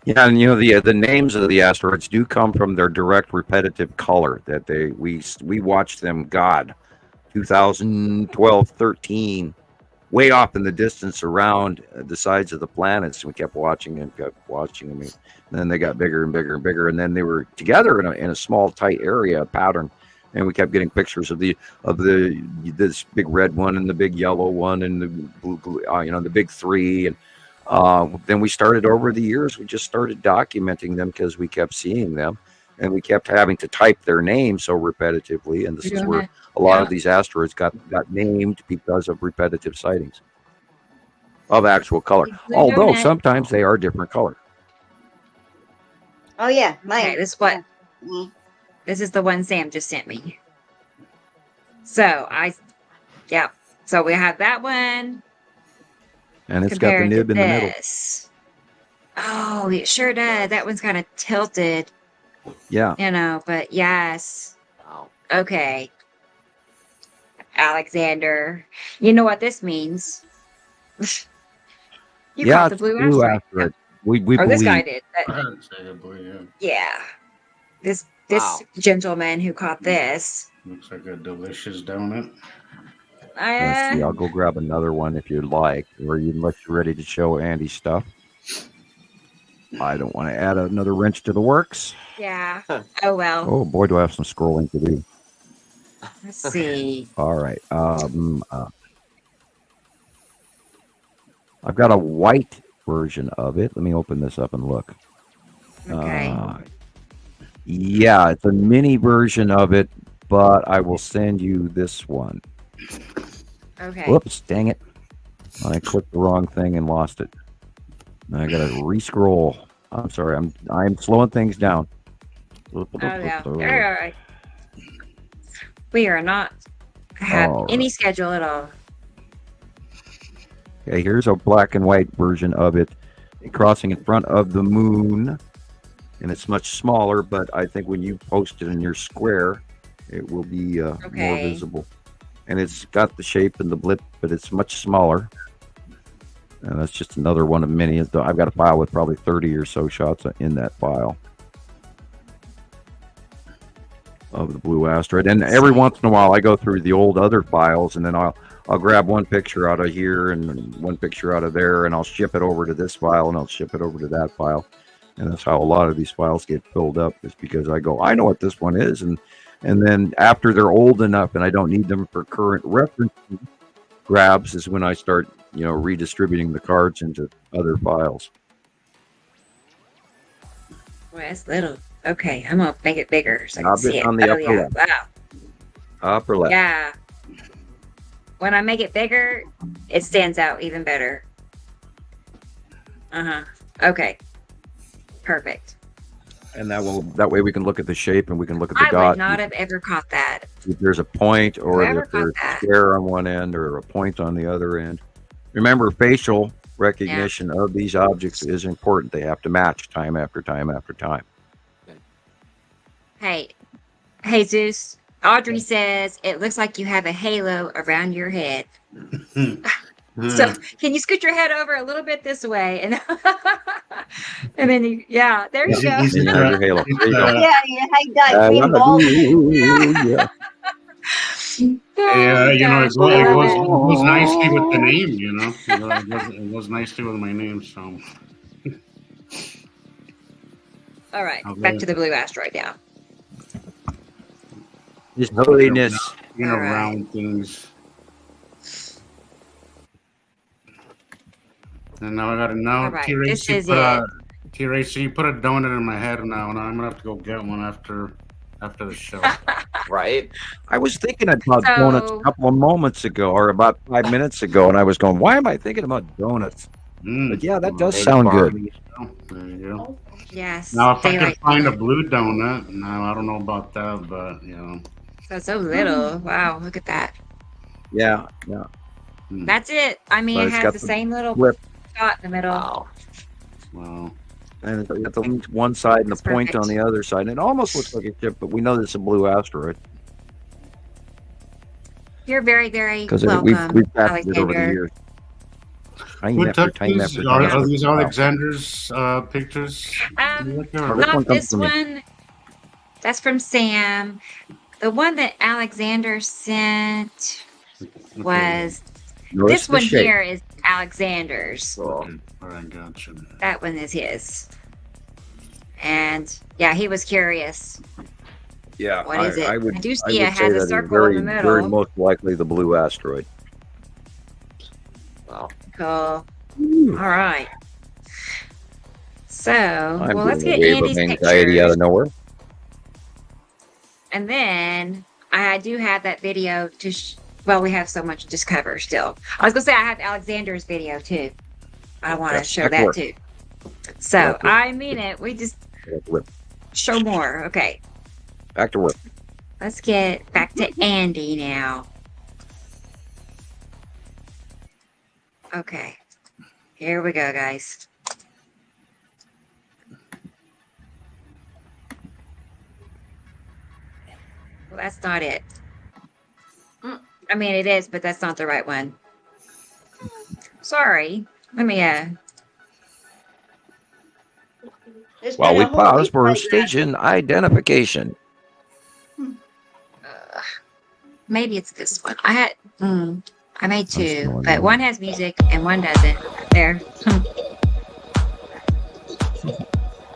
Yeah, and the names of the asteroids do come from their direct repetitive color that we watched them. 2012, 13, way off in the distance around the sides of the planets. We kept watching them, and then they got bigger and bigger and bigger, and then they were together in a small, tight area pattern. And we kept getting pictures of this big red one and the big yellow one and the blue, the big three. And then we started over the years. We just started documenting them because we kept seeing them, and we kept having to type their names so repetitively. And this is where a lot of these asteroids got named because of repetitive sightings of actual color. Although sometimes they are different color. Oh yeah, mine. Okay, this is the one Sam just sent me. So so we have that one. And it's got the nib in the middle. Oh, it sure does. That one's kind of tilted. Yeah. But yes. Oh, okay. Alexander. You know what this means. You caught the blue asteroid. We this guy did. I didn't say that, boy, Yeah. This gentleman who caught this. Looks like a delicious donut. Let's see, I'll go grab another one if you'd like, or unless you're ready to show Andy stuff. I don't want to add another wrench to the works. Yeah. Oh well. Oh boy, do I have some scrolling to do. Let's see. All right. I've got a white version of it. Let me open this up and look. Okay. Yeah, it's a mini version of it, but I will send you this one. Okay. Whoops, dang it. I clicked the wrong thing and lost it. I gotta re-scroll. I'm sorry, I'm slowing things down. Oh yeah. All right. We are not have any schedule at all. Okay, here's a black and white version of it crossing in front of the moon, and it's much smaller, but I think when you post it in your square, it will be more visible. And it's got the shape and the blip, but it's much smaller. And that's just another one of many. I've got a file with probably 30 or so shots in that file of the blue asteroid. And every once in a while, I go through the old other files, and then I'll grab one picture out of here and one picture out of there, and I'll ship it over to this file, and I'll ship it over to that file. And that's how a lot of these files get filled up, is because I go, I know what this one is, and then after they're old enough and I don't need them for current reference grabs is when I start, redistributing the cards into other files. Well, that's little. Okay, I'm gonna make it bigger so I can see it. On the upper left. Wow. Upper left. Yeah. When I make it bigger, it stands out even better. Okay. Perfect. And that way we can look at the shape and we can look at the dot. I would not have ever caught that. If there's a point, or if there's a square on one end or a point on the other end. Remember, facial recognition of these objects is important. They have to match time after time after time. Hey, Zeus. Audrey says it looks like you have a halo around your head. So can you scoot your head over a little bit this way, and and then there you go. There you go. Yeah, you hate that green ball. It goes nicely with the name. It goes nicely with my name. So, all right, back to the blue asteroid now. Just holiness, round things. And now I got to know. Right, T-Racy, you put a donut in my head now, and I'm gonna have to go get one after the show. Right. I was thinking about donuts a couple of moments ago, or about 5 minutes ago, and I was going, "Why am I thinking about donuts?" But yeah, that does sound good. There you go. Yes. Now, if I can find a blue donut, now I don't know about that, but So little. Wow, look at that. Yeah. That's it. I mean, it has the same little dot in the middle. Wow. And it's got the one side and the point on the other side. And it almost looks like a chip, but we know this is a blue asteroid. You're very, very because welcome, we've passed it over the Alexander. years. Who took these? Are these Alexander's pictures? Not this one. That's from Sam. The one that Alexander sent was this one here is Alexander's. All right, gotcha. That one is his. And yeah, he was curious. Yeah, what is it? I do see it has a circle very, in the middle. Very most likely the blue asteroid. Wow. Cool. All right. So, let's get Andy's anxiety out of nowhere. And then I do have that video to. We have so much to discover still. I was gonna say I have Alexander's video too. I want to show that too. So I mean it. We just show more. Okay. Back to work. Let's get back to Andy now. Okay. Here we go, guys. Well, that's not it. I mean, it is, but that's not the right one. Sorry. Let me, While we pause for station identification. Maybe it's this one. I made two, but one has music and one doesn't. There.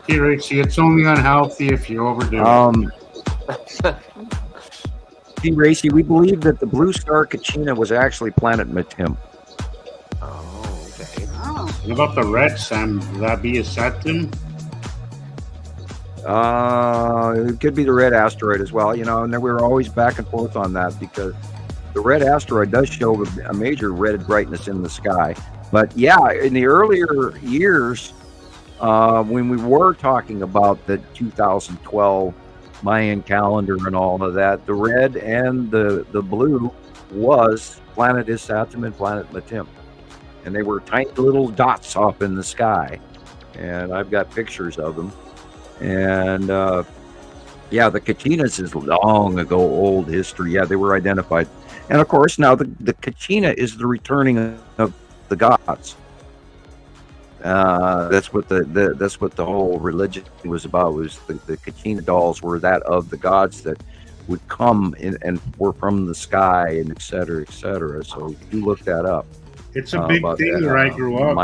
Hey, Richie, it's only unhealthy if you overdo it. See, Racy, we believe that the blue star Kachina was actually planet Matim. Oh, okay. What about the red, Sam? Would that be a Saturn? It could be the red asteroid as well, and then we were always back and forth on that because the red asteroid does show a major red brightness in the sky. But yeah, in the earlier years, when we were talking about the 2012 Mayan calendar and all of that. The red and the blue was planet Isatum and planet Matim. And they were tiny little dots up in the sky. And I've got pictures of them. And yeah, the Kachinas is long ago old history. Yeah, they were identified. And of course, now the Kachina is the returning of the gods. That's what the whole religion was about. Was the Kachina dolls were that of the gods that would come in and were from the sky and et cetera, et cetera. So you look that up. It's a big thing where I grew up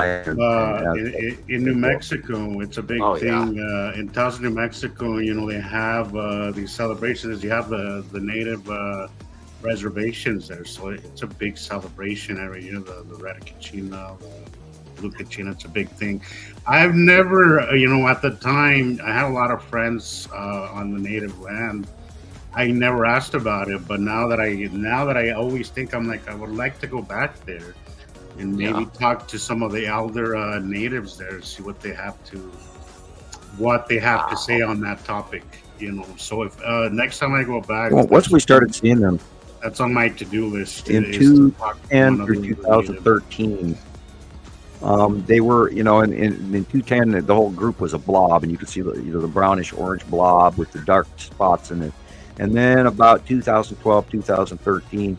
in New Mexico. It's a big thing in Taos, New Mexico. You know, they have these celebrations. You have the native reservations there, so it's a big celebration every year. The Red Kachina, the Blue Kachina, it's a big thing. I've never, you know, at the time, I had a lot of friends on the native land. I never asked about it, but now that I always think, I'm like, I would like to go back there and maybe talk to some of the elder natives there, see what they have to say on that topic. You know, so if next time I go back, well, once we started seeing them, that's on my to-do list. In 2010 through 2013, they were, you know, in 2010, the whole group was a blob, and you could see the brownish orange blob with the dark spots in it. And then about 2012, 2013,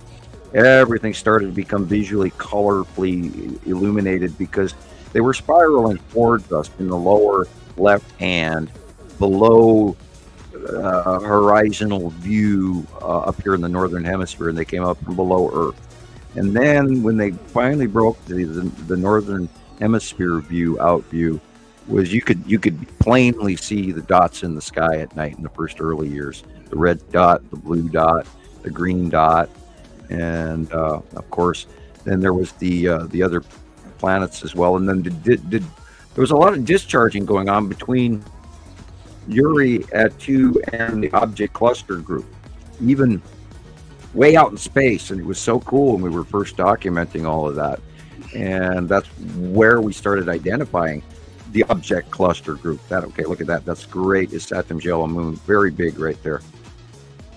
everything started to become visually, colorfully illuminated because they were spiraling towards us in the lower left hand, below horizontal view up here in the northern hemisphere, and they came up from below Earth. And then when they finally broke the northern hemisphere view, was you could plainly see the dots in the sky at night in the first early years. The red dot, the blue dot, the green dot, and of course, then there was the other planets as well. And then there was a lot of discharging going on between Uri at 2 and the object cluster group, even way out in space. And it was so cool when we were first documenting all of that. And that's where we started identifying the object cluster group. Okay, look at that. That's great. It's Saturn Yellow Moon. Very big right there.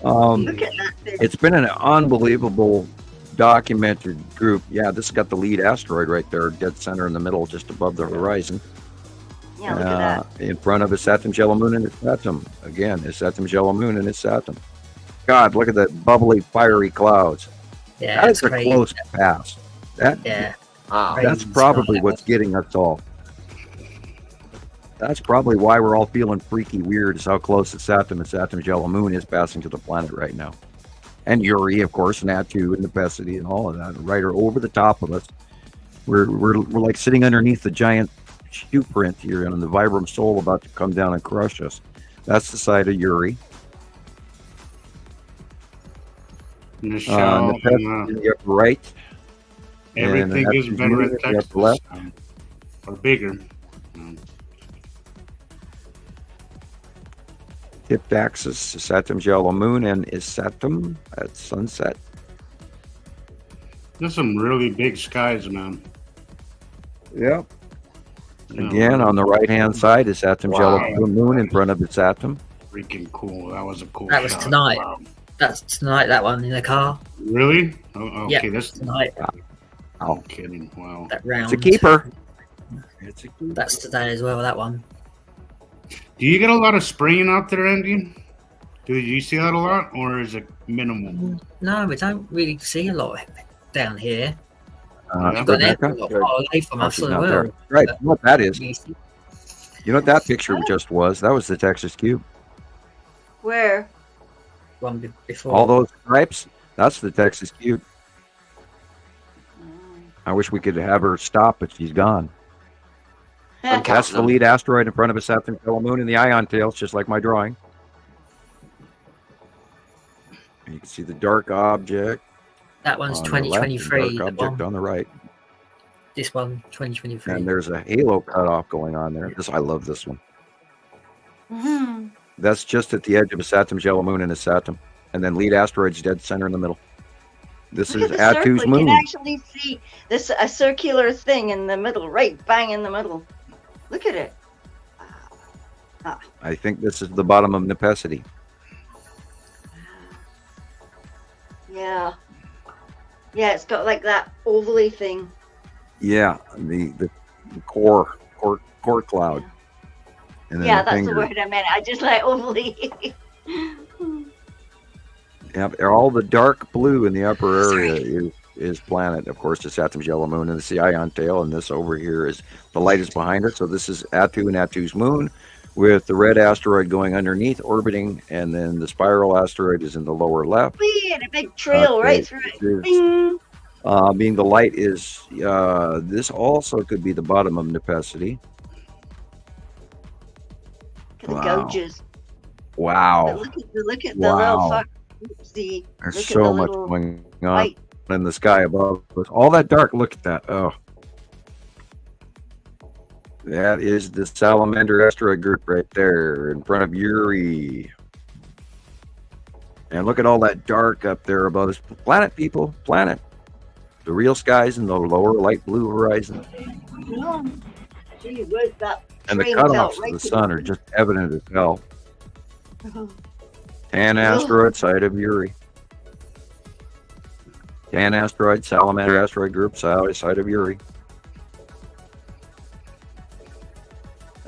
Look at that. It's been an unbelievable documented group. Yeah, this has got the lead asteroid right there, dead center in the middle, just above the horizon. Yeah, look at that. In front of Isatum Yellow Moon and Isatum. Again, Isatum Yellow Moon and Isatum. God, look at that bubbly, fiery clouds. Yeah, that's a close pass. That's probably what's getting us all. That's probably why we're all feeling freaky weird, is how close Isatum and Saturn Yellow Moon is passing to the planet right now. And Uri, of course, and Atu and Nepesity and all of that, right over the top of us. We're like sitting underneath the giant shoe print here on the Vibram Sol about to come down and crush us. That's the side of Uri. Nepesity in the upper right. Everything is better at Texas, left. Or bigger. Tipped axis, Saturn Yellow Moon and Isatum at sunset. There's some really big skies, man. Yep. Again, on the right-hand side is Saturn Yellow Moon in front of Isatum. Freaking cool. That was a cool That was shot. tonight. Wow. That's tonight, that one in the car. Really? Oh, okay, Yeah, that's tonight. I'm kidding. Wow. That round. It's a keeper. That's today as well, that one. Do you get a lot of spraying out there, Andy? Do you see that a lot, or is it minimal? No, we don't really see a lot down here. Yeah. But they're not far away from us as well. Right, you know what that is? You know what that picture just was? That was the Texas Cube. Where? One before. All those stripes, that's the Texas Cube. I wish we could have her stop, but she's gone. That's the lead asteroid in front of a Saturn Yellow Moon and the ion tails, just like my drawing. And you can see the dark object. That one's on 2023. The left, dark object on the right. This one, 2023. And there's a halo cutoff going on there. I love this one. Mm-hmm. That's just at the edge of a Saturn Yellow Moon and a Saturn. And then lead asteroid's dead center in the middle. This is Atu's moon. You can actually see this a circular thing in the middle, right bang in the middle. Look at it. I think this is the bottom of Nepesity. Yeah. Yeah, it's got like that ovally thing. Yeah, the core cloud. And then Yeah, the that's the fingers. word I meant. I just like ovally. Yeah, all the dark blue in the upper area is planet. Of course, the Saturn's yellow moon, and the ion tail, and this over here is the light is behind it. So this is Atu and Atu's moon, with the red asteroid going underneath, orbiting, and then the spiral asteroid is in the lower left. And a big trail right through it. Bing. Being the light is, this also could be the bottom of Nepacity. Look at the gouges. Wow. But look at the little fuck. See, there's so much going on in the sky above us. All that dark, look at that. Oh. That is the Salamander asteroid group right there in front of Uri. And look at all that dark up there above us. Planet, people, planet. The real skies in the lower light blue horizon. Gee whiz, that And the train cutoffs felt of right the to sun are just evident as hell. Tan asteroid, site of Uri. Tan asteroid, Salamander asteroid group, site of Uri.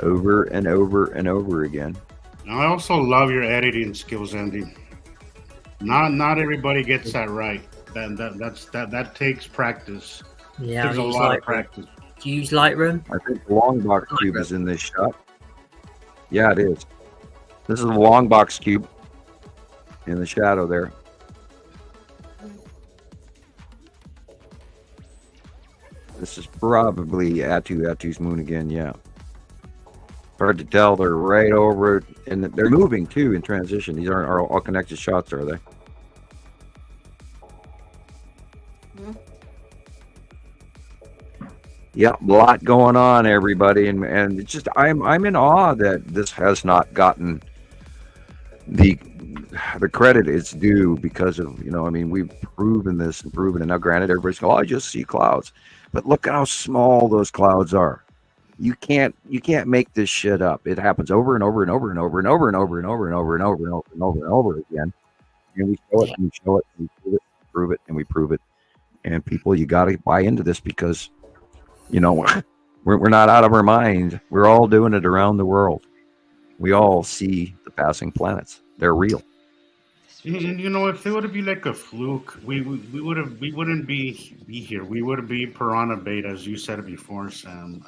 Over and over and over again. I also love your editing skills, Andy. Not everybody gets that right. That takes practice. Yeah, there's a lot of practice. Do you use Lightroom? I think the long box cube is in this shot. Yeah, it is. This is the long box cube in the shadow there. This is probably Atu's moon again, yeah. Hard to tell. They're right over it, and they're moving too in transition. These aren't all connected shots, are they? Yeah, a lot going on, everybody, and it's just I'm in awe that this has not gotten the credit it's due, because of, I mean, we've proven this and proven it. Now, granted, everybody's going, I just see clouds, but look at how small those clouds are. You can't make this shit up. It happens over and over and over and over and over and over and over and over and over and over and over and over again. And we show it and we show it and we prove it and we prove it. And people, you got to buy into this, because we're not out of our mind. We're all doing it around the world. We all see the passing planets. They're real. And if it would be like a fluke, we wouldn't be here. We would be Piranha Bait, as you said before, Sam.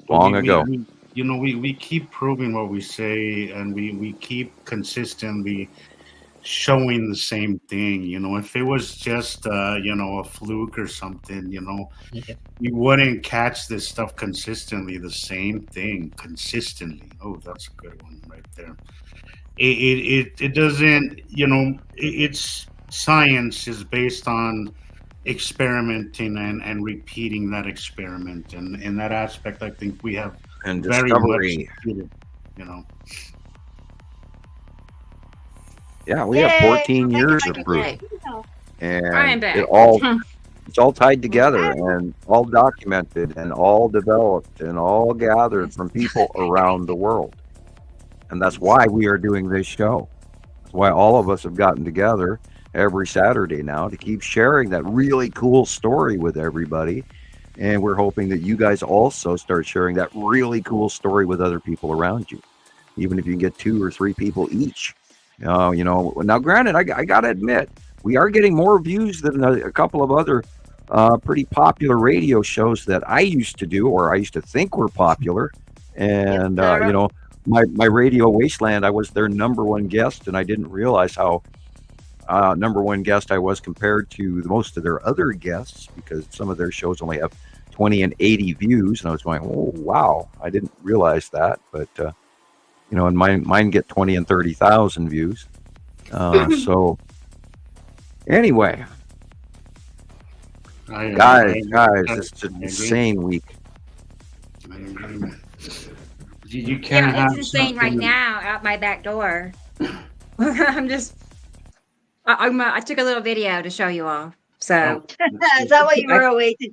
Long ago. We keep proving what we say, and we keep consistently showing the same thing. If it was just a fluke or something, we wouldn't catch this stuff consistently. The same thing consistently. Oh, that's a good one right there. It doesn't, it's science is based on experimenting and repeating that experiment, and in that aspect, I think we have and very discovery. Much, Yeah, we have 14 years of proof, and it's all tied together and all documented and all developed and all gathered from people around the world. And that's why we are doing this show. That's why all of us have gotten together every Saturday now to keep sharing that really cool story with everybody. And we're hoping that you guys also start sharing that really cool story with other people around you, even if you can get 2 or 3 people each. Now, granted, I got to admit, we are getting more views than a couple of other pretty popular radio shows that I used to do, or I used to think were popular. And, my Radio Wasteland, I was their #1 guest, and I didn't realize how #1 guest I was compared to most of their other guests, because some of their shows only have 20 and 80 views. And I was going, oh, wow, I didn't realize that. But, and mine get 20 and 30,000 views. So anyway, guys, it's an insane week. You can't have it's insane right now out my back door. I took a little video to show you all. So is that what you were awaiting?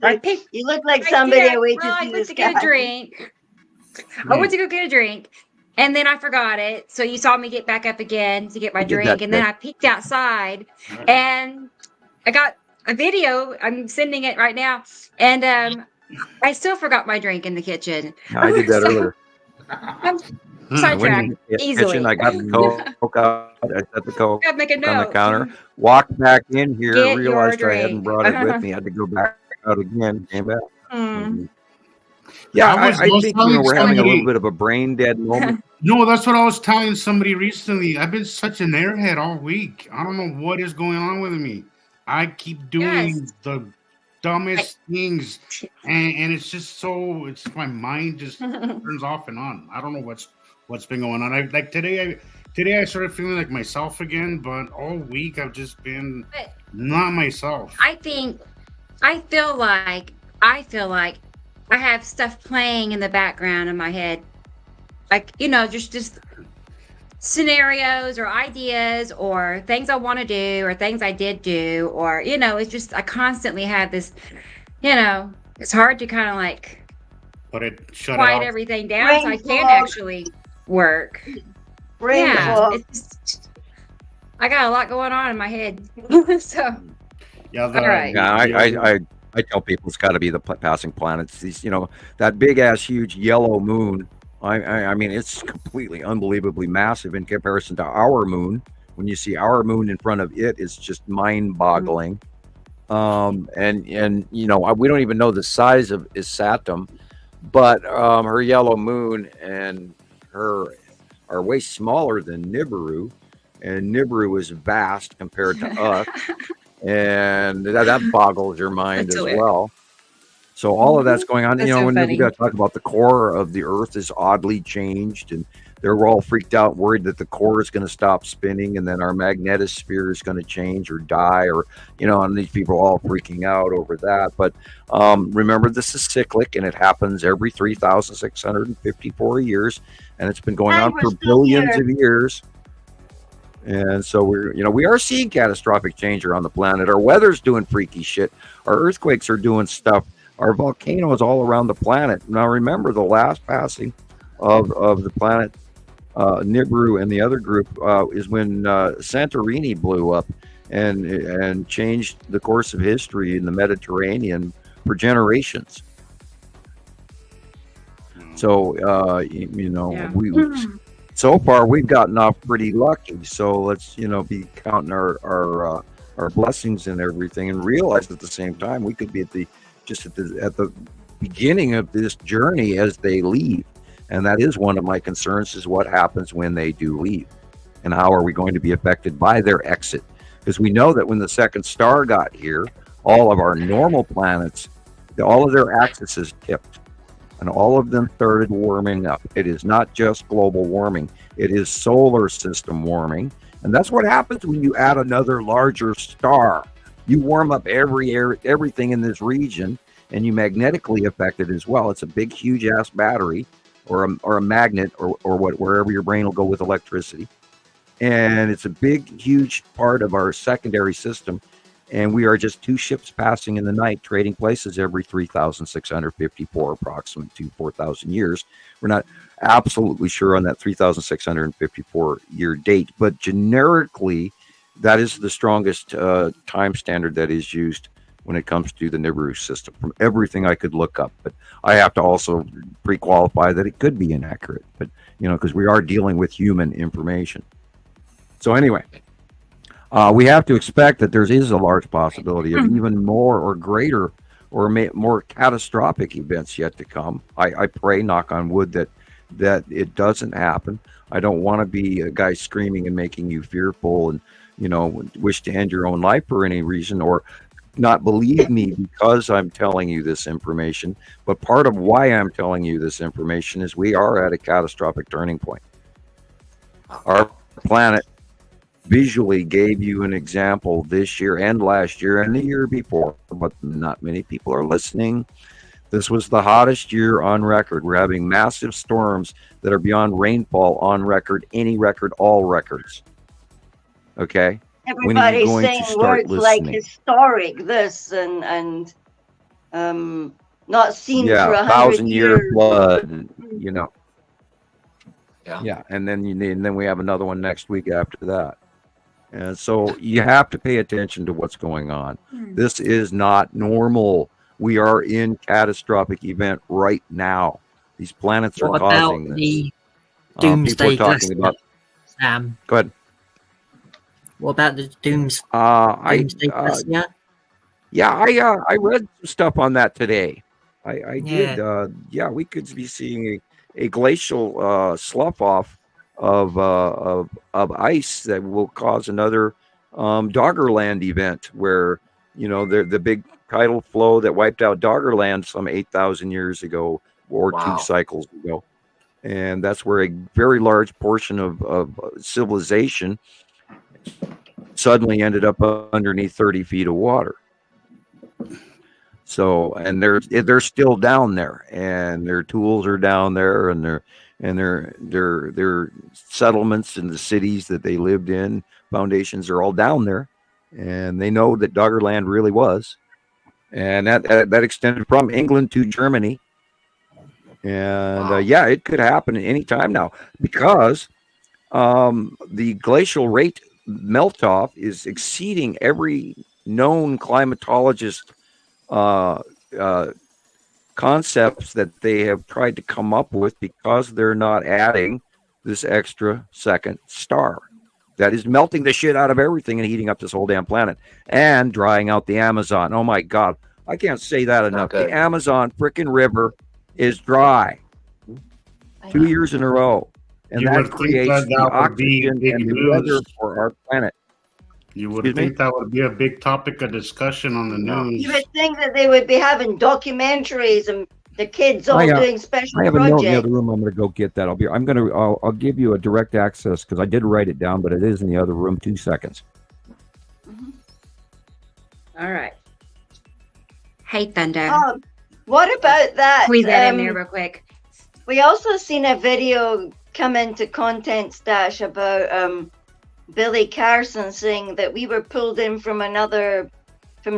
You look like somebody awaited to see this guy. Get a drink. I went to go get a drink, and then I forgot it. So you saw me get back up again to get my drink, and then I peeked outside, and I got a video. I'm sending it right now, and I still forgot my drink in the kitchen. I did that earlier. I'm I sidetracked went in the easily. kitchen. I got the Coke out. I set the Coke Gotta make a on the note. counter. Walked back in here. Get Realized your I hadn't drink. brought it with me. Had to go back out again. Came back. Mm. Yeah, I I was think telling we're having a somebody. little bit of a brain dead moment. No, that's what I was telling somebody recently. I've been such an airhead all week. I don't know what is going on with me. I keep doing the dumbest things, and it's just so. It's my mind just turns off and on. I don't know what's been going on. I like today. Today I started feeling like myself again, but all week I've just been not myself. I feel like I have stuff playing in the background in my head, like just scenarios or ideas or things I want to do or things I did do, or it's just I constantly have this. It's hard to kind of like quiet everything down so I can actually work. It's just, I got a lot going on in my head. So all right. Yeah, I tell people it's got to be the passing planets. These, that big ass huge yellow moon. I mean, it's completely unbelievably massive in comparison to our moon. When you see our moon in front of it, it's just mind-boggling. And we don't even know the size of Saturn, but her yellow moon and her are way smaller than Nibiru, and Nibiru is vast compared to us. And that boggles your mind as well. So all of that's going on. That's so when funny. we got to talk about the core of the Earth is oddly changed, and they're all freaked out, worried that the core is going to stop spinning, and then our magnetosphere is going to change or die, or and these people are all freaking out over that. But remember, this is cyclic, and it happens every 3,654 years, and it's been going on for billions of years. And so we are seeing catastrophic change around the planet. Our weather's doing freaky shit. Our earthquakes are doing stuff. Our volcanoes all around the planet. Now remember, the last passing of the planet Nibiru and the other group is when Santorini blew up and changed the course of history in the Mediterranean for generations. So so far we've gotten off pretty lucky. So let's be counting our blessings and everything, and realize at the same time we could be at the beginning of this journey as they leave. And that is one of my concerns, is what happens when they do leave, and how are we going to be affected by their exit? Because we know that when the second star got here, all of our normal planets, all of their axes tipped, and all of them started warming up. It is not just global warming, it is solar system warming. And that's what happens when you add another larger star. You warm up everything in this region, and you magnetically affect it as well. It's a big, huge ass battery, or a magnet, or wherever your brain will go with electricity. And it's a big, huge part of our secondary system. And we are just two ships passing in the night, trading places every 3,654, approximate to 4,000 years. We're not absolutely sure on that 3,654 year date, but generically, that is the strongest time standard that is used when it comes to the Nibiru system, from everything I could look up. But I have to also pre-qualify that it could be inaccurate, but because we are dealing with human information. So anyway, we have to expect that there is a large possibility of even more or greater or more catastrophic events yet to come. I pray, knock on wood, that it doesn't happen. I don't want to be a guy screaming and making you fearful and wish to end your own life for any reason, or not believe me because I'm telling you this information. But part of why I'm telling you this information is we are at a catastrophic turning point. Our planet visually gave you an example this year and last year and the year before, but not many people are listening. This was the hottest year on record. We're having massive storms that are beyond rainfall on record, any record, all records. Okay? Everybody's saying words like historic, this, and not seen for 100 year flood, Yeah, and then we have another one next week after that. And so you have to pay attention to what's going on. This is not normal. We are in catastrophic event right now. These planets are causing this. The doomsday people are talking about. Sam. Go ahead. What about the doomsday glacier? Yeah, I read some stuff on that today. I did. Yeah, we could be seeing a glacial slough off of ice that will cause another Doggerland event, where the big tidal flow that wiped out Doggerland some 8,000 years ago or 2 cycles ago, and that's where a very large portion of civilization suddenly ended up underneath 30 feet of water. So, and they're still down there, and their tools are down there, and their settlements in the cities that they lived in, foundations are all down there, and they know that Doggerland really was, and that extended from England to Germany, and it could happen at any time now, because the glacial rate melt off is exceeding every known climatologist concepts that they have tried to come up with, because they're not adding this extra second star that is melting the shit out of everything and heating up this whole damn planet and drying out the Amazon. Oh my God, I can't say that enough. The Amazon frickin' river is dry 2 years in a row, and that creates the oxygen and the weather for our planet. You would think that would be a big topic of discussion on the news. You would think that they would be having documentaries and the kids all doing special projects. I have a note in the other room. I'm going to go get that. I'll give you a direct access, because I did write it down, but it is in the other room. 2 seconds. All right. Hey, Thunder. What about that? Squeeze that in there real quick. We also seen a video come into Content Stash about Billy Carson saying that we were pulled in from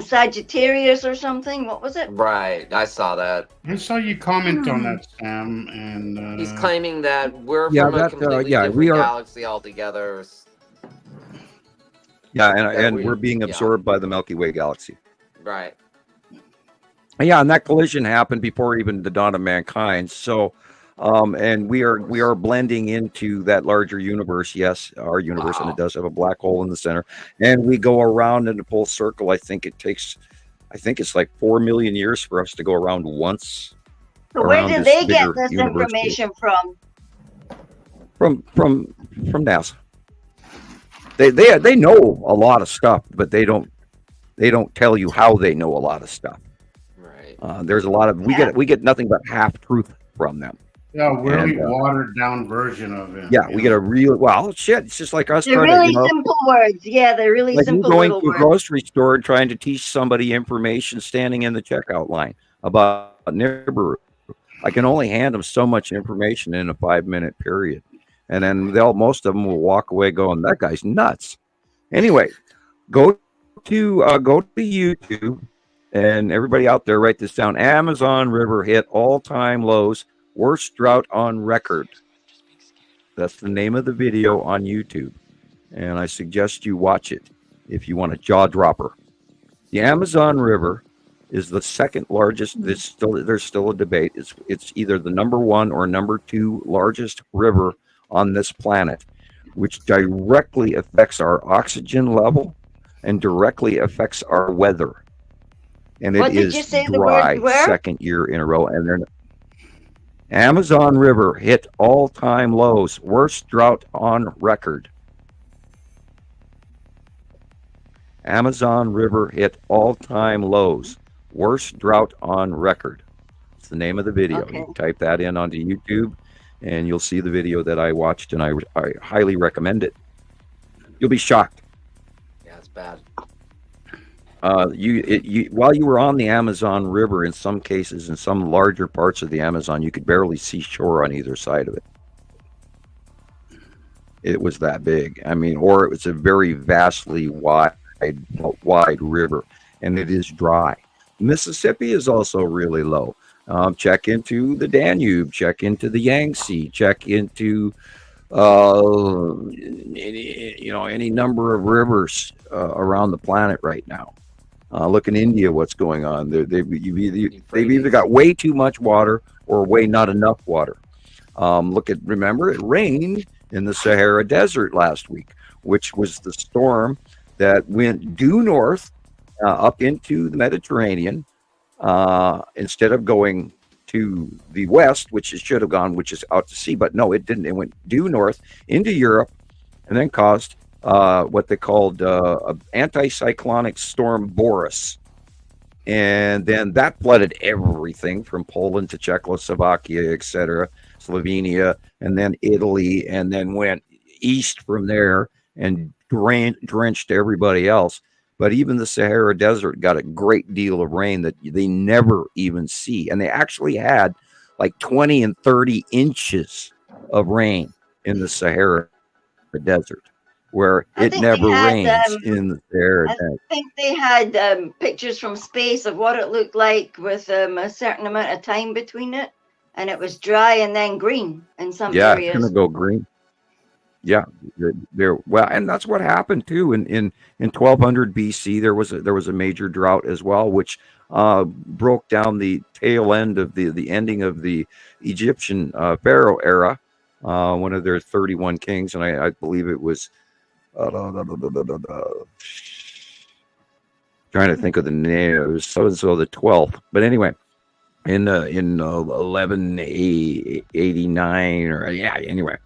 Sagittarius or something. What was it? Right, I saw that. I saw you comment on that, Sam, and he's claiming that we're from a completely different galaxy altogether. Yeah, and we're being absorbed by the Milky Way galaxy. Right. Yeah, and that collision happened before even the dawn of mankind. So, and we are blending into that larger universe. Yes, our universe, and it does have a black hole in the center. And we go around in a full circle. I think it's like 4 million years for us to go around once. So where did they get this information from? From NASA. They know a lot of stuff, but they don't tell you how they know a lot of stuff. Right. There's a lot of we get nothing but half truth from them. Yeah, really watered down version of it. Yeah, we get a real shit. It's just like us. They're really simple words. Yeah, they're really like simple. Going to a grocery store and trying to teach somebody information standing in the checkout line about Nibiru. I can only hand them so much information in a 5-minute period, and then most of them will walk away going, "That guy's nuts." Anyway, go to YouTube, and everybody out there, write this down. Amazon River hit all-time lows. Worst drought on record. That's the name of the video on YouTube. And I suggest you watch it if you want a jaw dropper. The Amazon River is the second largest. There's still a debate. It's either the number 1 or number 2 largest river on this planet, which directly affects our oxygen level and directly affects our weather. And it is dry second year in a row. And they're Amazon River hit all-time lows, worst drought on record. Amazon River hit all-time lows, worst drought on record. It's the name of the video. Okay. You can type that in onto YouTube, and you'll see the video that I watched, and I highly recommend it. You'll be shocked. Yeah, it's bad. While you were on the Amazon River, in some cases, in some larger parts of the Amazon, you could barely see shore on either side of it. It was that big. I mean, or it was a very vastly wide river, and it is dry. Mississippi is also really low. Check into the Danube, check into the Yangtze, check into any number of rivers around the planet right now. Look in India, what's going on. They've either got way too much water or way not enough water. Remember, it rained in the Sahara Desert last week, which was the storm that went due north up into the Mediterranean instead of going to the west, which it should have gone, which is out to sea. But no, it didn't. It went due north into Europe and then caused what they called an anticyclonic storm Boris. And then that flooded everything from Poland to Czechoslovakia, etc., Slovenia, and then Italy, and then went east from there and drenched everybody else. But even the Sahara Desert got a great deal of rain that they never even see. And they actually had like 20 and 30 inches of rain in the Sahara Desert, where it never rains in the Sahara Desert. I think they had pictures from space of what it looked like with a certain amount of time between it. And it was dry and then green in some areas. Yeah, it's going to go green. Yeah, and that's what happened too. In 1200 BC, there was a major drought as well, which broke down the tail end of the ending of the Egyptian Pharaoh era, one of their 31 kings, and I believe it was trying to think of the name. It was so the 12th, but anyway. In 1189 anyway.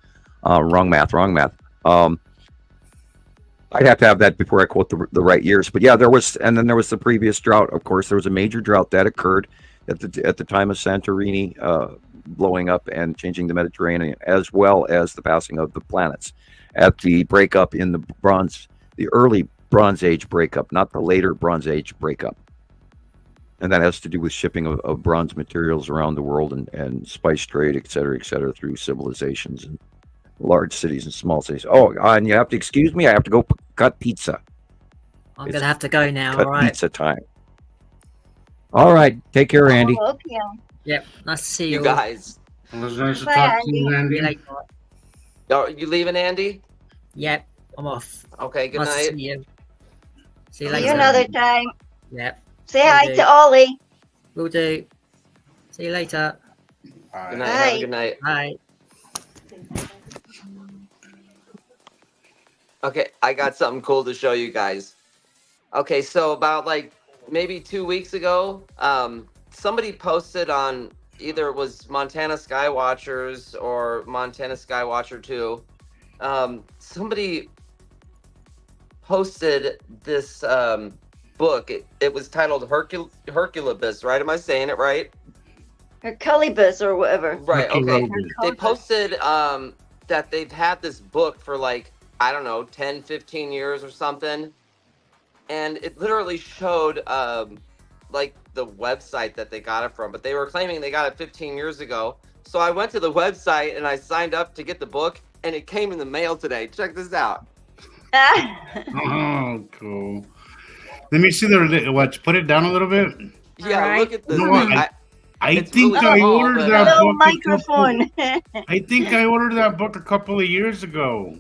Wrong math. I'd have to have that before I quote the right years. But yeah, there was the previous drought. Of course, there was a major drought that occurred at the time of Santorini blowing up and changing the Mediterranean, as well as the passing of the planets at the breakup in the early Bronze Age breakup, not the later Bronze Age breakup. And that has to do with shipping of bronze materials around the world and spice trade, et cetera, through civilizations and large cities and small cities. Oh, and you have to excuse me. I have to go cut pizza. I'm going to have to go now. Cut all right. Pizza time. All right. Take care, Andy. Oh, okay. Yep. Nice to see you guys. It was nice to talk to you, Andy. Are you leaving, Andy? Yep. I'm off. Okay. Good nice night. To see you. See you See later. you another time. Yep. Say hi to Ollie. Will do. See you later. Good night. Have a good night. Bye. Okay, I got something cool to show you guys. Okay, so about like maybe 2 weeks ago, somebody posted on either it was Montana Skywatchers or Montana Skywatcher 2. Somebody posted this book. It was titled Herculibus, right? Am I saying it right? Herculibus or whatever. Right, okay. They posted that they've had this book for like, I don't know, 10, 15 years or something. And it literally showed like the website that they got it from, but they were claiming they got it 15 years ago. So I went to the website and I signed up to get the book, and it came in the mail today. Check this out. Oh, cool. Let me see put it down a little bit. Yeah, right. Look at this. You know what? I think really I small, ordered that book. Microphone. I think I ordered that book a couple of years ago.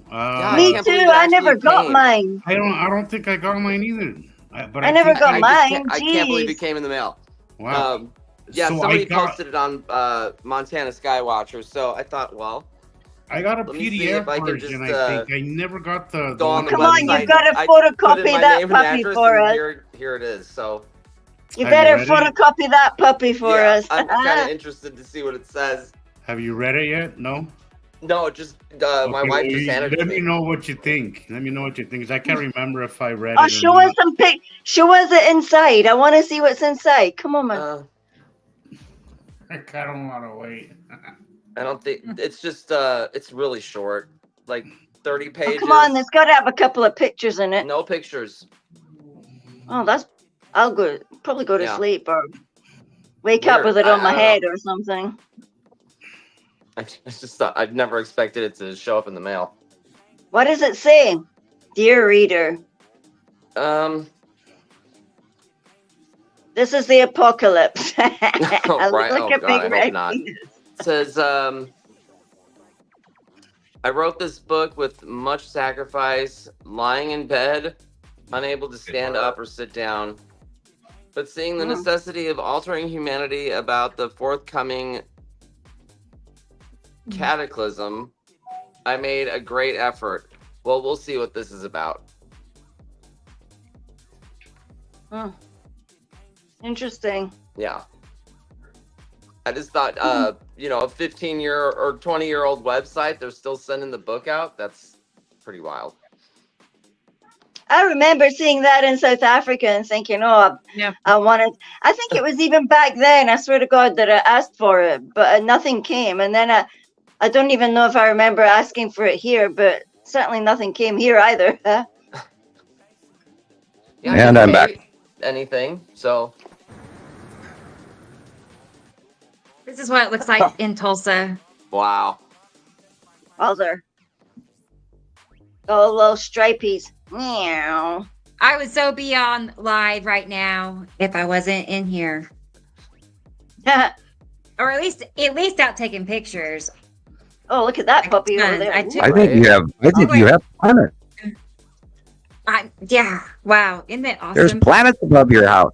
Me too. I never got mine. I don't think I got mine either. I never got mine. I can't believe it came in the mail. Wow. Yeah, so somebody posted it on Montana Skywatcher. So I thought, well, I got a PDF version. I think I never got the. Come on, you've got to photocopy that puppy for us. Here it is. So. You better photocopy that puppy for us. I'm kind of interested to see what it says. Have you read it yet? No? No, just my wife just handed it to me. Let me know what you think. Because I can't remember if I read it. Oh, show us some show us it inside. I want to see what's inside. Come on, man. I kind of want to wait. I don't think it's just it's really short, like 30 pages. Oh, come on, it's got to have a couple of pictures in it. No pictures. Oh, I'll probably go to sleep or wake up with it on my head or something. I just thought I'd never expected it to show up in the mail. What does it say, dear reader? This is the apocalypse. Oh, right. Oh, God, I hope not. It says, I wrote this book with much sacrifice, lying in bed, unable to stand up or sit down, but seeing the necessity of altering humanity about the forthcoming cataclysm, I made a great effort. Well, we'll see what this is about. Interesting. Yeah. I just thought, a 15-year or 20-year-old website, they're still sending the book out. That's pretty wild. I remember seeing that in South Africa and thinking, I think it was even back then, I swear to God, that I asked for it, but nothing came. And then I don't even know if I remember asking for it here, but certainly nothing came here either. Yeah, and I'm back. Anything, so. This is what it looks like in Tulsa. Wow. Other. Oh, little stripies. Meow. I would so be on live right now if I wasn't in here. Or at least out taking pictures. Oh, look at that puppy over there. I think you have planets. Yeah. Wow. Isn't that awesome? There's planets above your house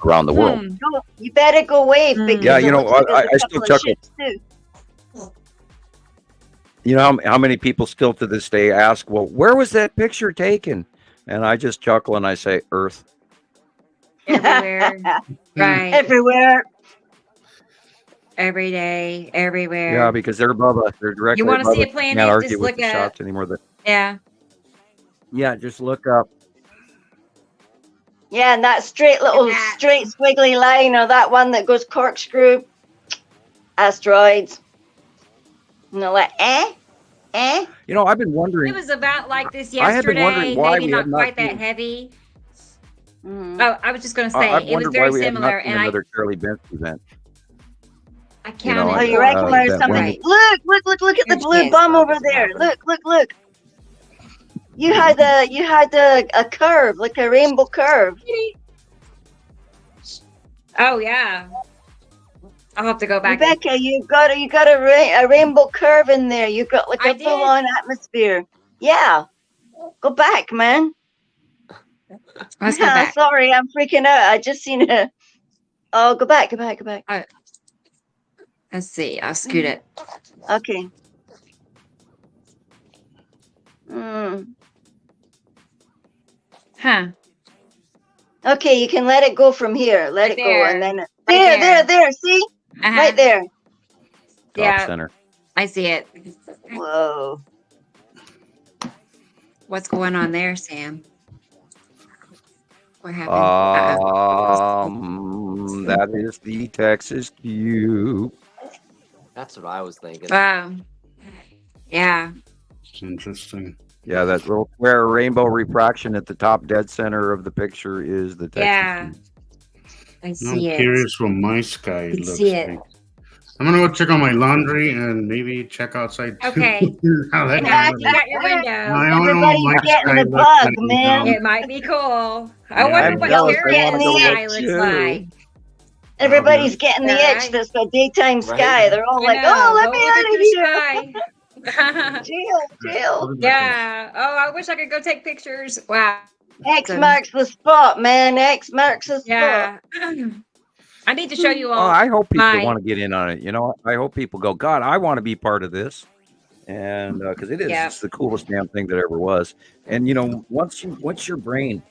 around the world. No, you better go wave. Yeah, I still chuckle. You know how many people still to this day ask, well, where was that picture taken? And I just chuckle and I say, Earth. Everywhere. Right. Everywhere. Every day, everywhere. Yeah, because they're above us. They're directly You want to above see a us. planet? Can't argue Just with look the up. shots anymore. Yeah. Yeah, just look up. Yeah, and that straight squiggly line, or that one that goes corkscrew. Asteroids. Like, I've been wondering. It was about like this I have been yesterday. wondering why Maybe we not have not quite that seen- heavy. Oh, I was just going to say, I've it was wondered why very we have similar. not seen And another Charlie Benz event. I counted. Oh, you reckon there's that something? one- Look at the blue bum over there. Look. You had a curve, like a rainbow curve. Oh yeah. I'll have to go back. Rebecca, you got a rainbow curve in there. You got like a full on atmosphere. Yeah. Go back, man. Let's go back. Sorry, I'm freaking out. I just seen it. Oh, go back. Let's see. I'll scoot it. Okay. Huh. Okay, you can let it go from here. Let it go, and then there. See, right there. Yeah. Center. I see it. Whoa. What's going on there, Sam? What happened? That is the Texas cube. That's what I was thinking. Wow. Yeah. It's interesting. Yeah, that little square rainbow refraction at the top dead center of the picture is the Texas cube. I see I'm it. curious what my sky looks see it. like. I'm gonna go check on my laundry and maybe check outside too. Okay. How that Yeah, goes. you got your window. I don't know what my Everybody's getting sky the looks bug, like, man. It might be cool. I Yeah, wonder I'm what jealous. your I wanna go sky look looks too. like. Everybody's getting the itch. Right. That's the daytime sky. Right. They're all I like, know. "Oh, let Go me look out at of your here." sky. Chill. Yeah. Oh, I wish I could go take pictures. Wow. X marks the spot, man. X marks the spot. Yeah. I need to show you all. Oh, I hope people my- want to get in on it. I hope people go, God, I want to be part of this. And because it is it's the coolest damn thing that ever was. And once your brain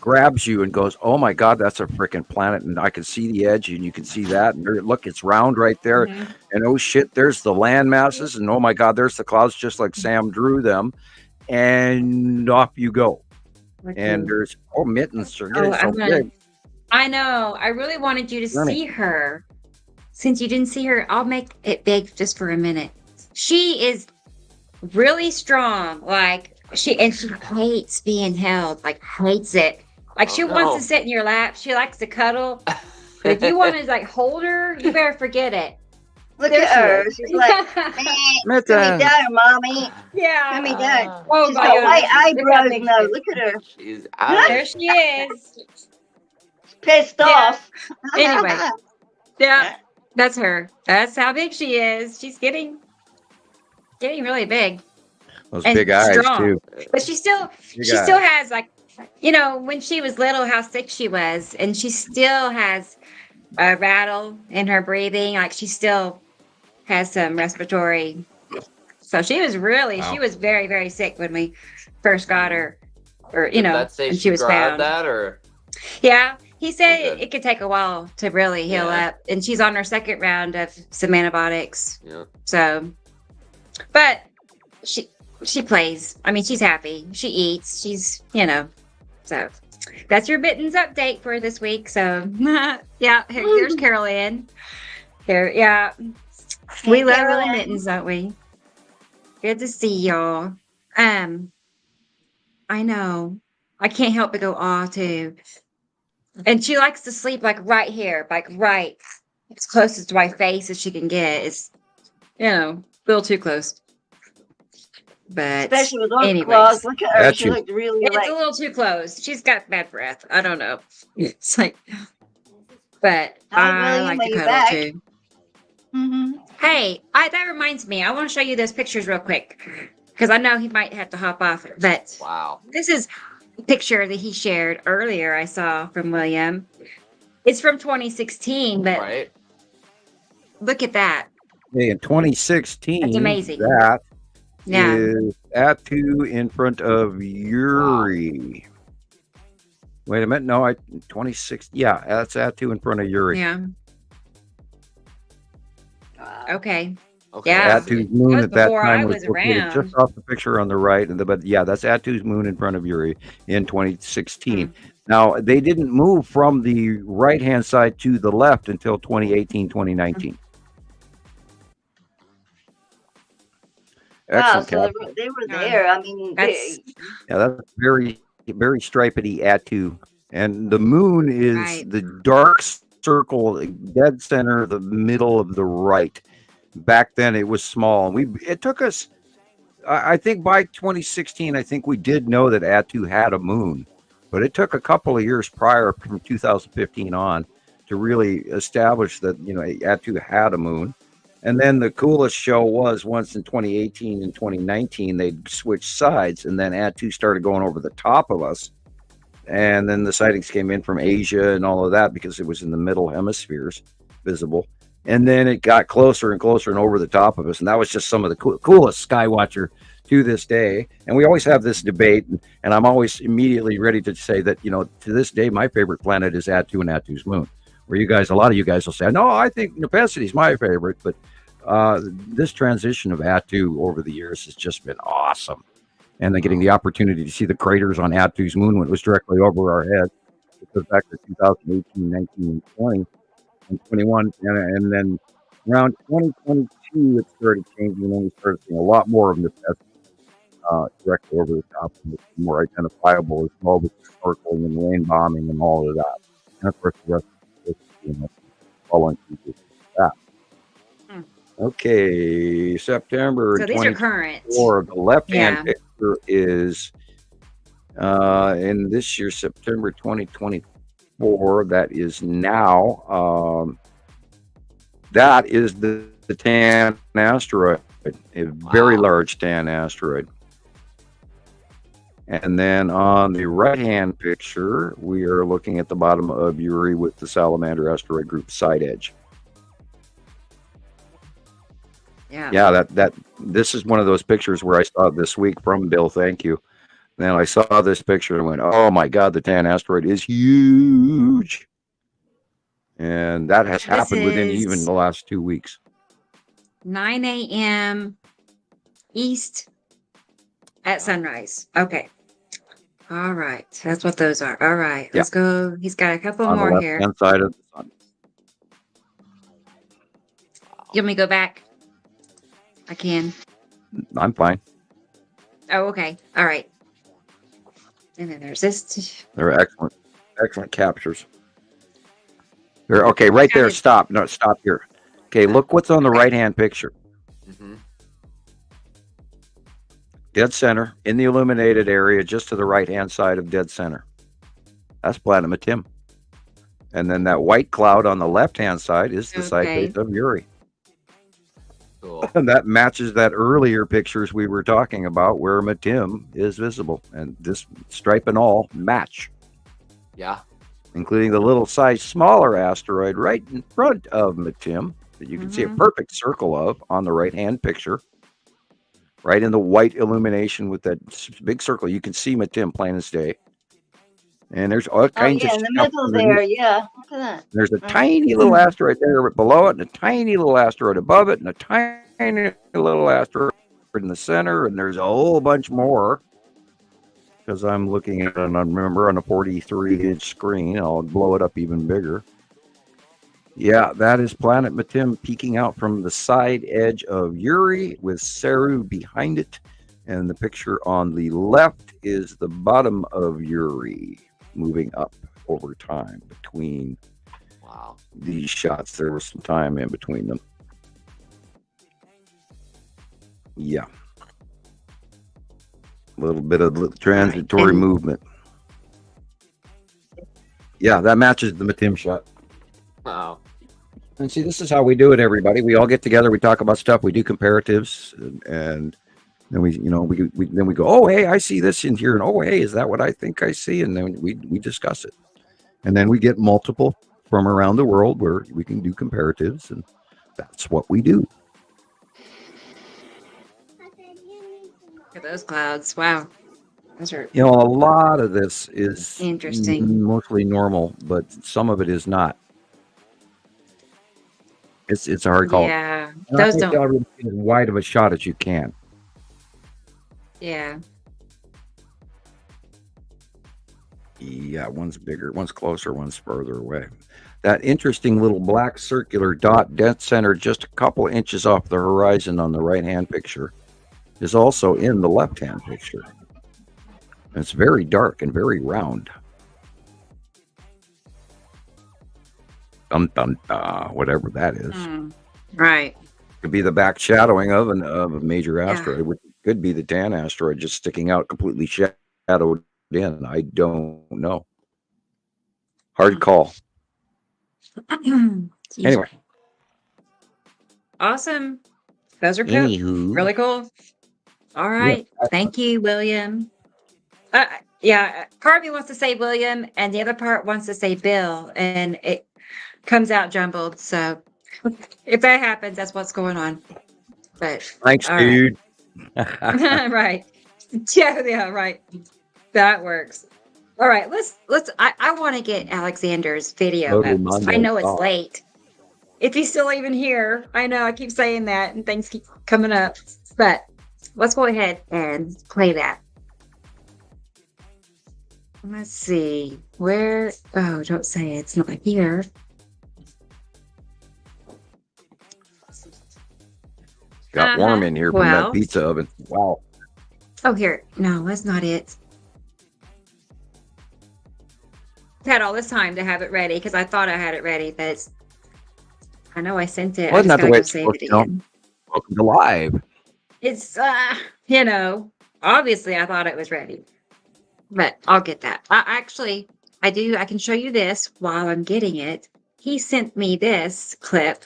grabs you and goes, oh my God, that's a freaking planet, and I can see the edge, and you can see that, and look, it's round right there, and oh shit, there's the land masses, and oh my God, there's the clouds, just like Sam drew them, and off you go. And there's mittens are getting so big. I know. I really wanted you to see her. Since you didn't see her, I'll make it big just for a minute. She is really strong. Like she hates being held. Like hates it. Like she wants to sit in your lap. She likes to cuddle. But if you want to hold her, you better forget it. Look at her. She's like, put me down, mommy. Yeah. Put me down. Oh, She's got white eyebrows now. Look at her. She's out. There she is. Pissed off. Anyway. Yeah. That's her. That's how big she is. She's getting getting really big. Those and big eyes strong. too. But she still has like, when she was little, how sick she was, and she still has a rattle in her breathing. Like she still has some respiratory. So she was very, very sick when we first got her, or Did that say and she was found. That or yeah, he said it could take a while to really heal up, and she's on her second round of some antibiotics. Yeah. So, but she plays. I mean, she's happy. She eats. She's So that's your Mittens update for this week. So here's Carol Ann. There, we love little Mittens, don't we? Good to see y'all. I know. I can't help but go aw too. And she likes to sleep like right here, like right as closest to my face as she can get. It's a little too close. But especially with those claws, look at her. She looked really it's a little too close. She's got bad breath. I don't know. It's like, but I like to cuddle too. Mm-hmm. Hey, that reminds me. I want to show you those pictures real quick because I know he might have to hop off. But wow, this is a picture that he shared earlier. I saw from William. It's from 2016, but look at that. Hey, in 2016, that's amazing. That is Atu in front of Yuri. Wait a minute. No, 26. Yeah, that's Atu in front of Yuri. Yeah. Okay. Yeah. Atu's moon at that time was around. Just off the picture on the right. But that's Atu's moon in front of Yuri in 2016. Now, they didn't move from the right-hand side to the left until 2018, 2019. Wow, so they were there. I mean, that's very, very stripedy Atu. And the moon is the dark circle, dead center, the middle of the right. Back then, it was small. It took us, I think by 2016, I think we did know that Atu had a moon. But it took a couple of years prior, from 2015 on, to really establish that, Atu had a moon. And then the coolest show was once in 2018 and 2019, they switched sides, and then Atu started going over the top of us. And then the sightings came in from Asia and all of that because it was in the middle hemispheres visible. And then it got closer and closer and over the top of us. And that was just some of the coolest Skywatcher to this day. And we always have this debate. And I'm always immediately ready to say that, to this day, my favorite planet is Atu and Atu's moon. Where a lot of you guys will say, no, I think Nepenthe is my favorite. But this transition of Atu over the years has just been awesome. And then getting the opportunity to see the craters on Atu's moon when it was directly over our head. It goes back to 2018, 19, and 20, and 21. And then around 2022, it started changing. And then we started seeing a lot more of Nepenthe directly over the top. And it's more identifiable as well with snorkeling and rain bombing and all of that. And of course, the rest of the following that. Okay, September. So these are current. The left-hand picture is in this year, September 2024. That is now. That is the tan asteroid, a very large tan asteroid. And then on the right-hand picture, we are looking at the bottom of Yuri with the Salamander asteroid group side edge. Yeah, this is one of those pictures where I saw it this week from Bill. Thank you. Then I saw this picture and went, "Oh my God, the tan asteroid is huge," and that has happened within even the last 2 weeks. 9 a.m. East at sunrise. Okay. All right. That's what those are. All right. Let's go. He's got a couple on more the here. left-hand side of the sun. You want me to go back? I can. I'm fine. Oh, okay. All right. And then there's this. They're excellent captures. They're okay. Right there. Stop. No, stop here. Okay. Look what's on the right-hand picture. Dead center in the illuminated area, just to the right-hand side of dead center. That's Planet Matim. And then that white cloud on the left-hand side is the side base of Yuri. Cool. And that matches that earlier pictures we were talking about where Matim is visible. And this stripe and all match. Yeah. Including the little size smaller asteroid right in front of Matim that you can see a perfect circle of on the right-hand picture. Right in the white illumination with that big circle. You can see Matim plain as day. And there's all kinds of in the stuff middle underneath. there, yeah. Look at that. There's a tiny little asteroid there below it, and a tiny little asteroid above it, and a tiny little asteroid in the center, and there's a whole bunch more. Because I'm looking at it, and I remember on a 43-inch screen, I'll blow it up even bigger. Yeah, that is planet Matim peeking out from the side edge of Uri with Saru behind it. And the picture on the left is the bottom of Uri moving up over time between these shots. There was some time in between them. Yeah. A little bit of transitory movement. Yeah, that matches the Matim shot. Wow. And see, this is how we do it, everybody. We all get together, we talk about stuff, we do comparatives, and then we go, oh, hey, I see this in here, and oh, hey, is that what I think I see? And then we discuss it. And then we get multiple from around the world where we can do comparatives, and that's what we do. Look at those clouds. Wow. Those are, a lot of this is interesting. Mostly normal, but some of it is not. It's a hard call. Yeah. And Those I think don't. get as wide of a shot as you can. Yeah. Yeah, one's bigger, one's closer, one's further away. That interesting little black circular dot dead center just a couple inches off the horizon on the right-hand picture is also in the left-hand picture. And it's very dark and very round. Whatever that is. Right. Could be the back shadowing of a major asteroid, which could be the Dan asteroid just sticking out completely shadowed in. I don't know. Hard call. Anyway. Awesome. Those are cool. Really cool. All right. Yeah. Thank you, William. Yeah, part of me wants to say William, and the other part wants to say Bill, and it comes out jumbled. So if that happens, that's what's going on. But thanks, dude. Right. Right. Yeah, right. That works. All right, let's I want to get Alexander's video up. I know it's late. If he's still even here, I know I keep saying that and things keep coming up. But let's go ahead and play that. Let's see. Where don't say it's not here. Got warm in here from that pizza oven. Wow. Oh, here. No, that's not it. I've had all this time to have it ready because I thought I had it ready, but I know I sent it. Wasn't I that just the way gotta it's save supposed it to go? again. Welcome to live. It's obviously I thought it was ready. But I'll get that. I can show you this while I'm getting it. He sent me this clip.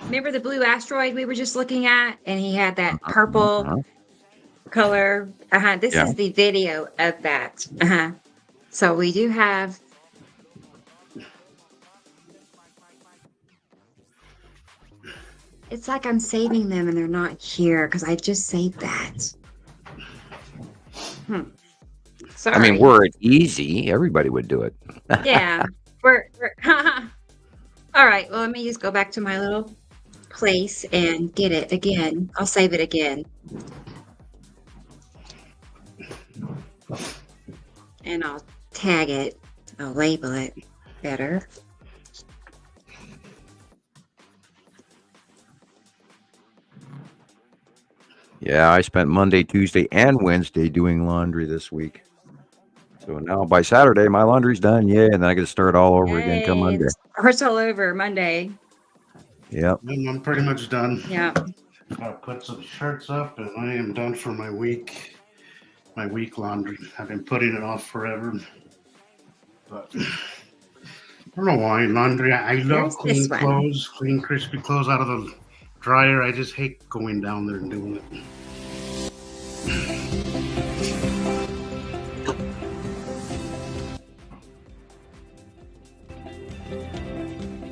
Remember the blue asteroid we were just looking at? And he had that purple color. This is the video of that. So we do have. It's like I'm saving them and they're not here because I just saved that. Sorry. I mean, were it easy, everybody would do it. Yeah. We're all right. Well, let me just go back to my little place and get it again. I'll save it again. And I'll tag it. I'll label it better. Yeah, I spent Monday, Tuesday, and Wednesday doing laundry this week. So now by Saturday, my laundry's done. Yeah, and then I get to start all over again come Monday. Starts all over Monday. Yep. I'm pretty much done. Yeah. I put some shirts up, and I am done for my week laundry. I've been putting it off forever, but don't know why laundry. I love clean clothes, clean crispy clothes out of the dryer. I just hate going down there and doing it.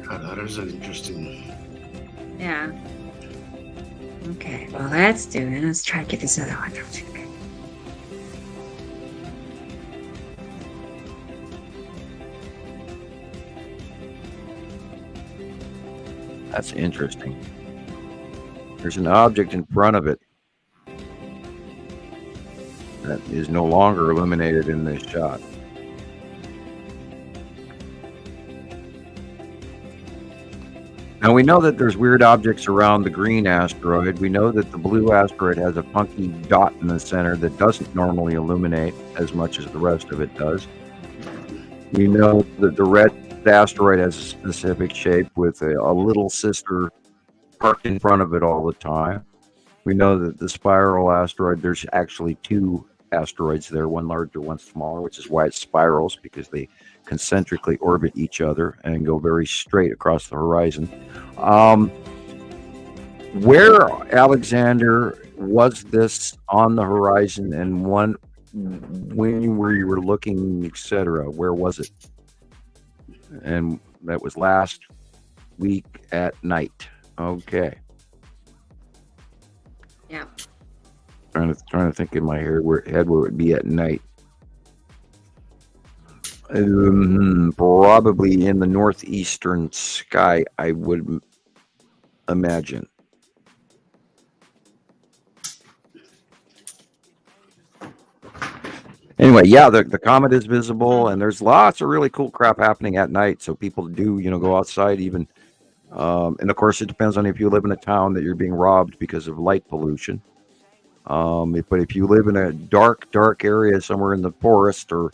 God, that is interesting. Yeah. Okay, well, let's do it. Let's try to get this other one. That's interesting. There's an object in front of it that is no longer illuminated in this shot. Now we know that there's weird objects around the green asteroid. We know that the blue asteroid has a funky dot in the center that doesn't normally illuminate as much as the rest of it does. We know that the red asteroid has a specific shape with a little sister parked in front of it all the time. We know that the spiral asteroid, there's actually two asteroids there, one larger, one smaller, which is why it spirals, because they concentrically orbit each other and go very straight across the horizon. Where, Alexander, was this on the horizon, and when you were looking, etc.? Where was it? And that was last week at night. Okay. Yeah. Trying to think in my head where it would be at night. Probably in the northeastern sky, I would imagine. Anyway, yeah, the comet is visible, and there's lots of really cool crap happening at night. So people do, go outside even. And of course, it depends on if you live in a town that you're being robbed because of light pollution. But if you live in a dark area somewhere in the forest or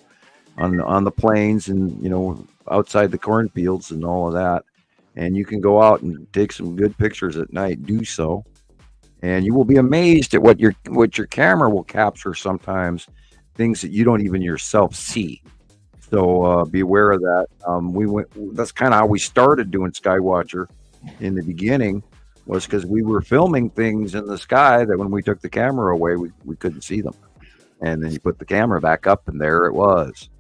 on the plains and outside the cornfields and all of that, and you can go out and take some good pictures at night, do so, and you will be amazed at what your camera will capture sometimes, things that you don't even yourself see. So be aware of that. That's kind of how we started doing Skywatcher in the beginning, was because we were filming things in the sky that when we took the camera away, we couldn't see them. And then you put the camera back up and there it was.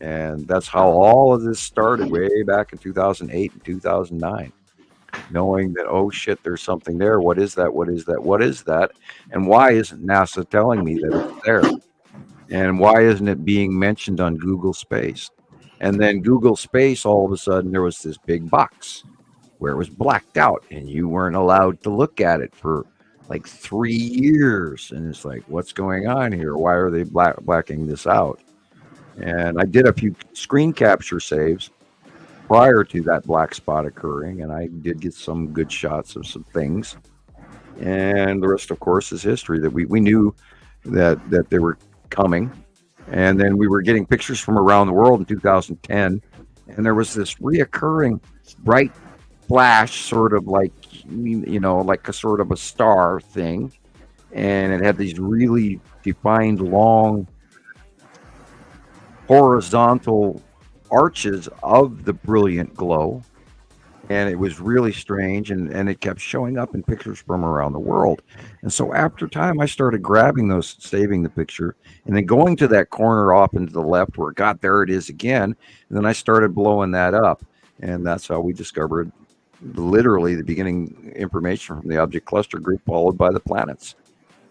And that's how all of this started way back in 2008 and 2009. Knowing that, oh shit, there's something there. What is that? What is that? What is that? And why isn't NASA telling me that it's there? And why isn't it being mentioned on Google Space? And then Google Space, all of a sudden, there was this big box where it was blacked out and you weren't allowed to look at it for like 3 years. And it's like, what's going on here? Why are they blacking this out? And I did a few screen capture saves prior to that black spot occurring, and I did get some good shots of some things. And the rest, of course, is history. That we knew that they were coming, and then we were getting pictures from around the world in 2010, and there was this reoccurring bright flash, sort of like like a sort of a star thing, and it had these really defined long horizontal arches of the brilliant glow, and it was really strange, and it kept showing up in pictures from around the world. And so after time, I started grabbing those, saving the picture, and then going to that corner off into the left where there it is again, and then I started blowing that up, and that's how we discovered literally the beginning information from the object cluster group, followed by the planets.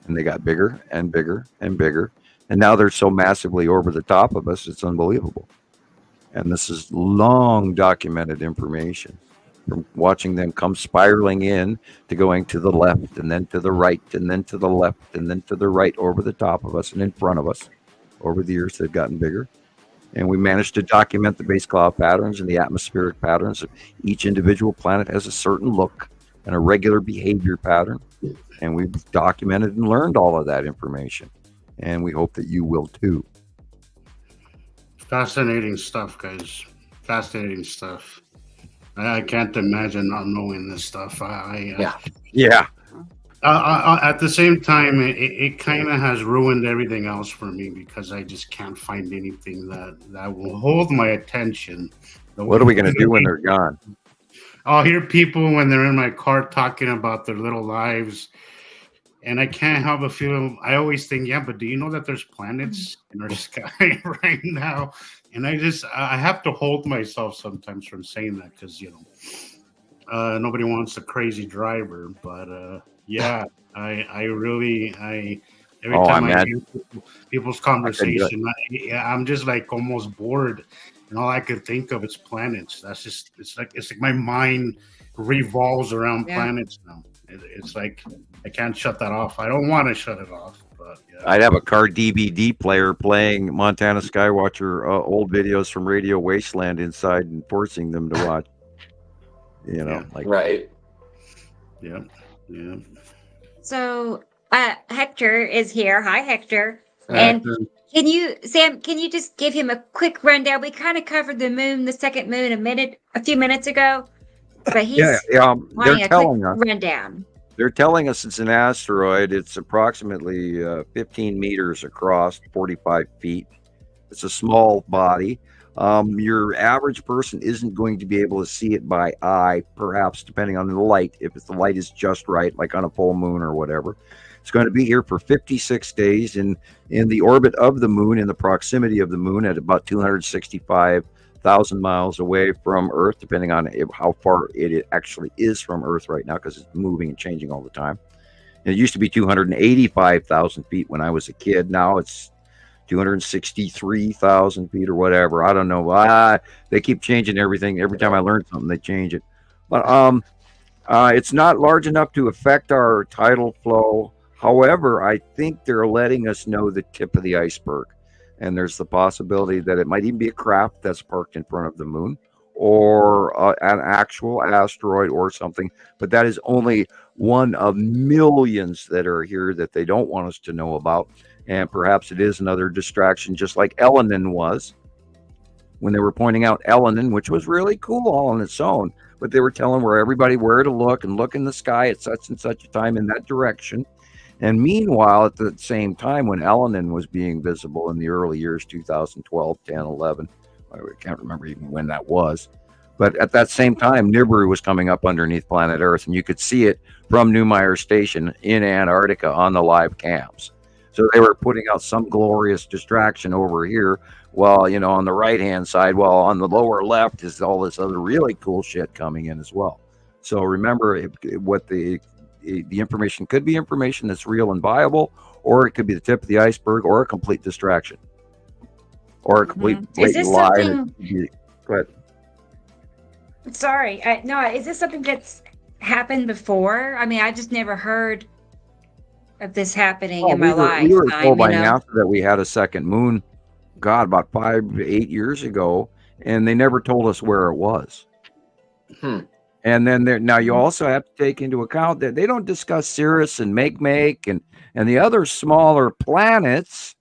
And they got bigger and bigger and bigger, and now they're so massively over the top of us, it's unbelievable. And this is long documented information from watching them come spiraling in to going to the left and then to the right and then to the left and then to the right, over the top of us and in front of us. Over the years, they've gotten bigger. And we managed to document the base cloud patterns and the atmospheric patterns of each individual planet has a certain look and a regular behavior pattern. And we've documented and learned all of that information. And we hope that you will too. Fascinating stuff, guys. Fascinating stuff. I can't imagine not knowing this stuff. Yeah. At the same time, it kind of has ruined everything else for me because I just can't find anything that will hold my attention What are we going to do when they're gone? I'll hear people when they're in my car talking about their little lives, and I can't help but feel. I always think, yeah, but do you know that there's planets in our sky right now? And I have to hold myself sometimes from saying that because nobody wants a crazy driver. But yeah, every time I hear people's conversation, I'm just like almost bored. And all I could think of is planets. It's like my mind revolves around planets now. It's like I can't shut that off. I don't want to shut it off, but yeah. I'd have a car DVD player playing Montana Skywatcher old videos from Radio Wasteland inside and forcing them to watch. Right. Yeah. So Hector is here. Hi, Hector. And Sam, can you just give him a quick rundown? We kind of covered the moon, the second moon, a few minutes ago, but he's wanting a quick rundown. They're telling us it's an asteroid. It's approximately 15 meters across, 45 feet. It's a small body. Your average person isn't going to be able to see it by eye, perhaps depending on the light, if the light is just right, like on a full moon or whatever. It's going to be here for 56 days in the orbit of the moon, in the proximity of the moon, at about 265,000 miles away from Earth, depending on how far it actually is from Earth right now, because it's moving and changing all the time. And it used to be 285,000 feet when I was a kid. Now it's 263,000 feet or whatever. I don't know. They keep changing everything. Every time I learn something, they change it. But it's not large enough to affect our tidal flow. However, I think they're letting us know the tip of the iceberg. And there's the possibility that it might even be a craft that's parked in front of the moon, or an actual asteroid or something. But that is only one of millions that are here that they don't want us to know about. And perhaps it is another distraction, just like Elenin was, when they were pointing out Elenin, which was really cool all on its own. But they were telling everybody where to look and look in the sky at such and such a time in that direction. And meanwhile, at the same time, when Elenin was being visible in the early years, 2012, 10, 11, I can't remember even when that was. But at that same time, Nibiru was coming up underneath planet Earth, and you could see it from Newmeyer Station in Antarctica on the live cams. So they were putting out some glorious distraction over here, while, on the right-hand side, while on the lower left is all this other really cool shit coming in as well. So remember, what the information could be information that's real and viable, or it could be the tip of the iceberg, or a complete distraction, or a complete blatant lie. Go ahead. Sorry, is this something that's happened before? I mean, I just never heard of this happening in my life. We were told by NASA that we had a second moon, about 5 to 8 years ago, and they never told us where it was. And then now you also have to take into account that they don't discuss Sirius and Make and the other smaller planets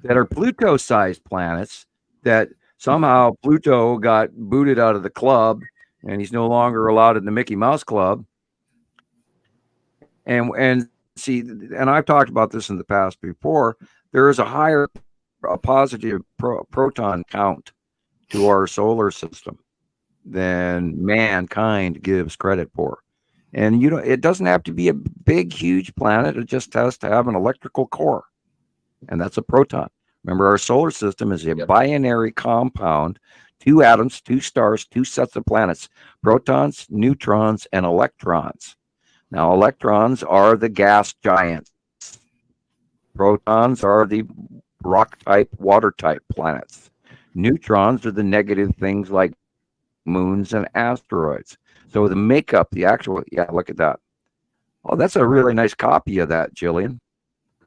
that are Pluto-sized planets, that somehow Pluto got booted out of the club and he's no longer allowed in the Mickey Mouse Club. And see, and I've talked about this in the past before, there is a higher positive proton count to our solar system than mankind gives credit for. And it doesn't have to be a big, huge planet. It just has to have an electrical core, and that's a proton. Remember, our solar system is a binary compound: 2 atoms, 2 stars, 2 sets of planets, protons, neutrons, and electrons. Now, electrons are the gas giants. Protons are the rock type, water type planets. Neutrons are the negative things like moons and asteroids. So the makeup, the actual, look at that. Oh, that's a really nice copy of that, Gillian.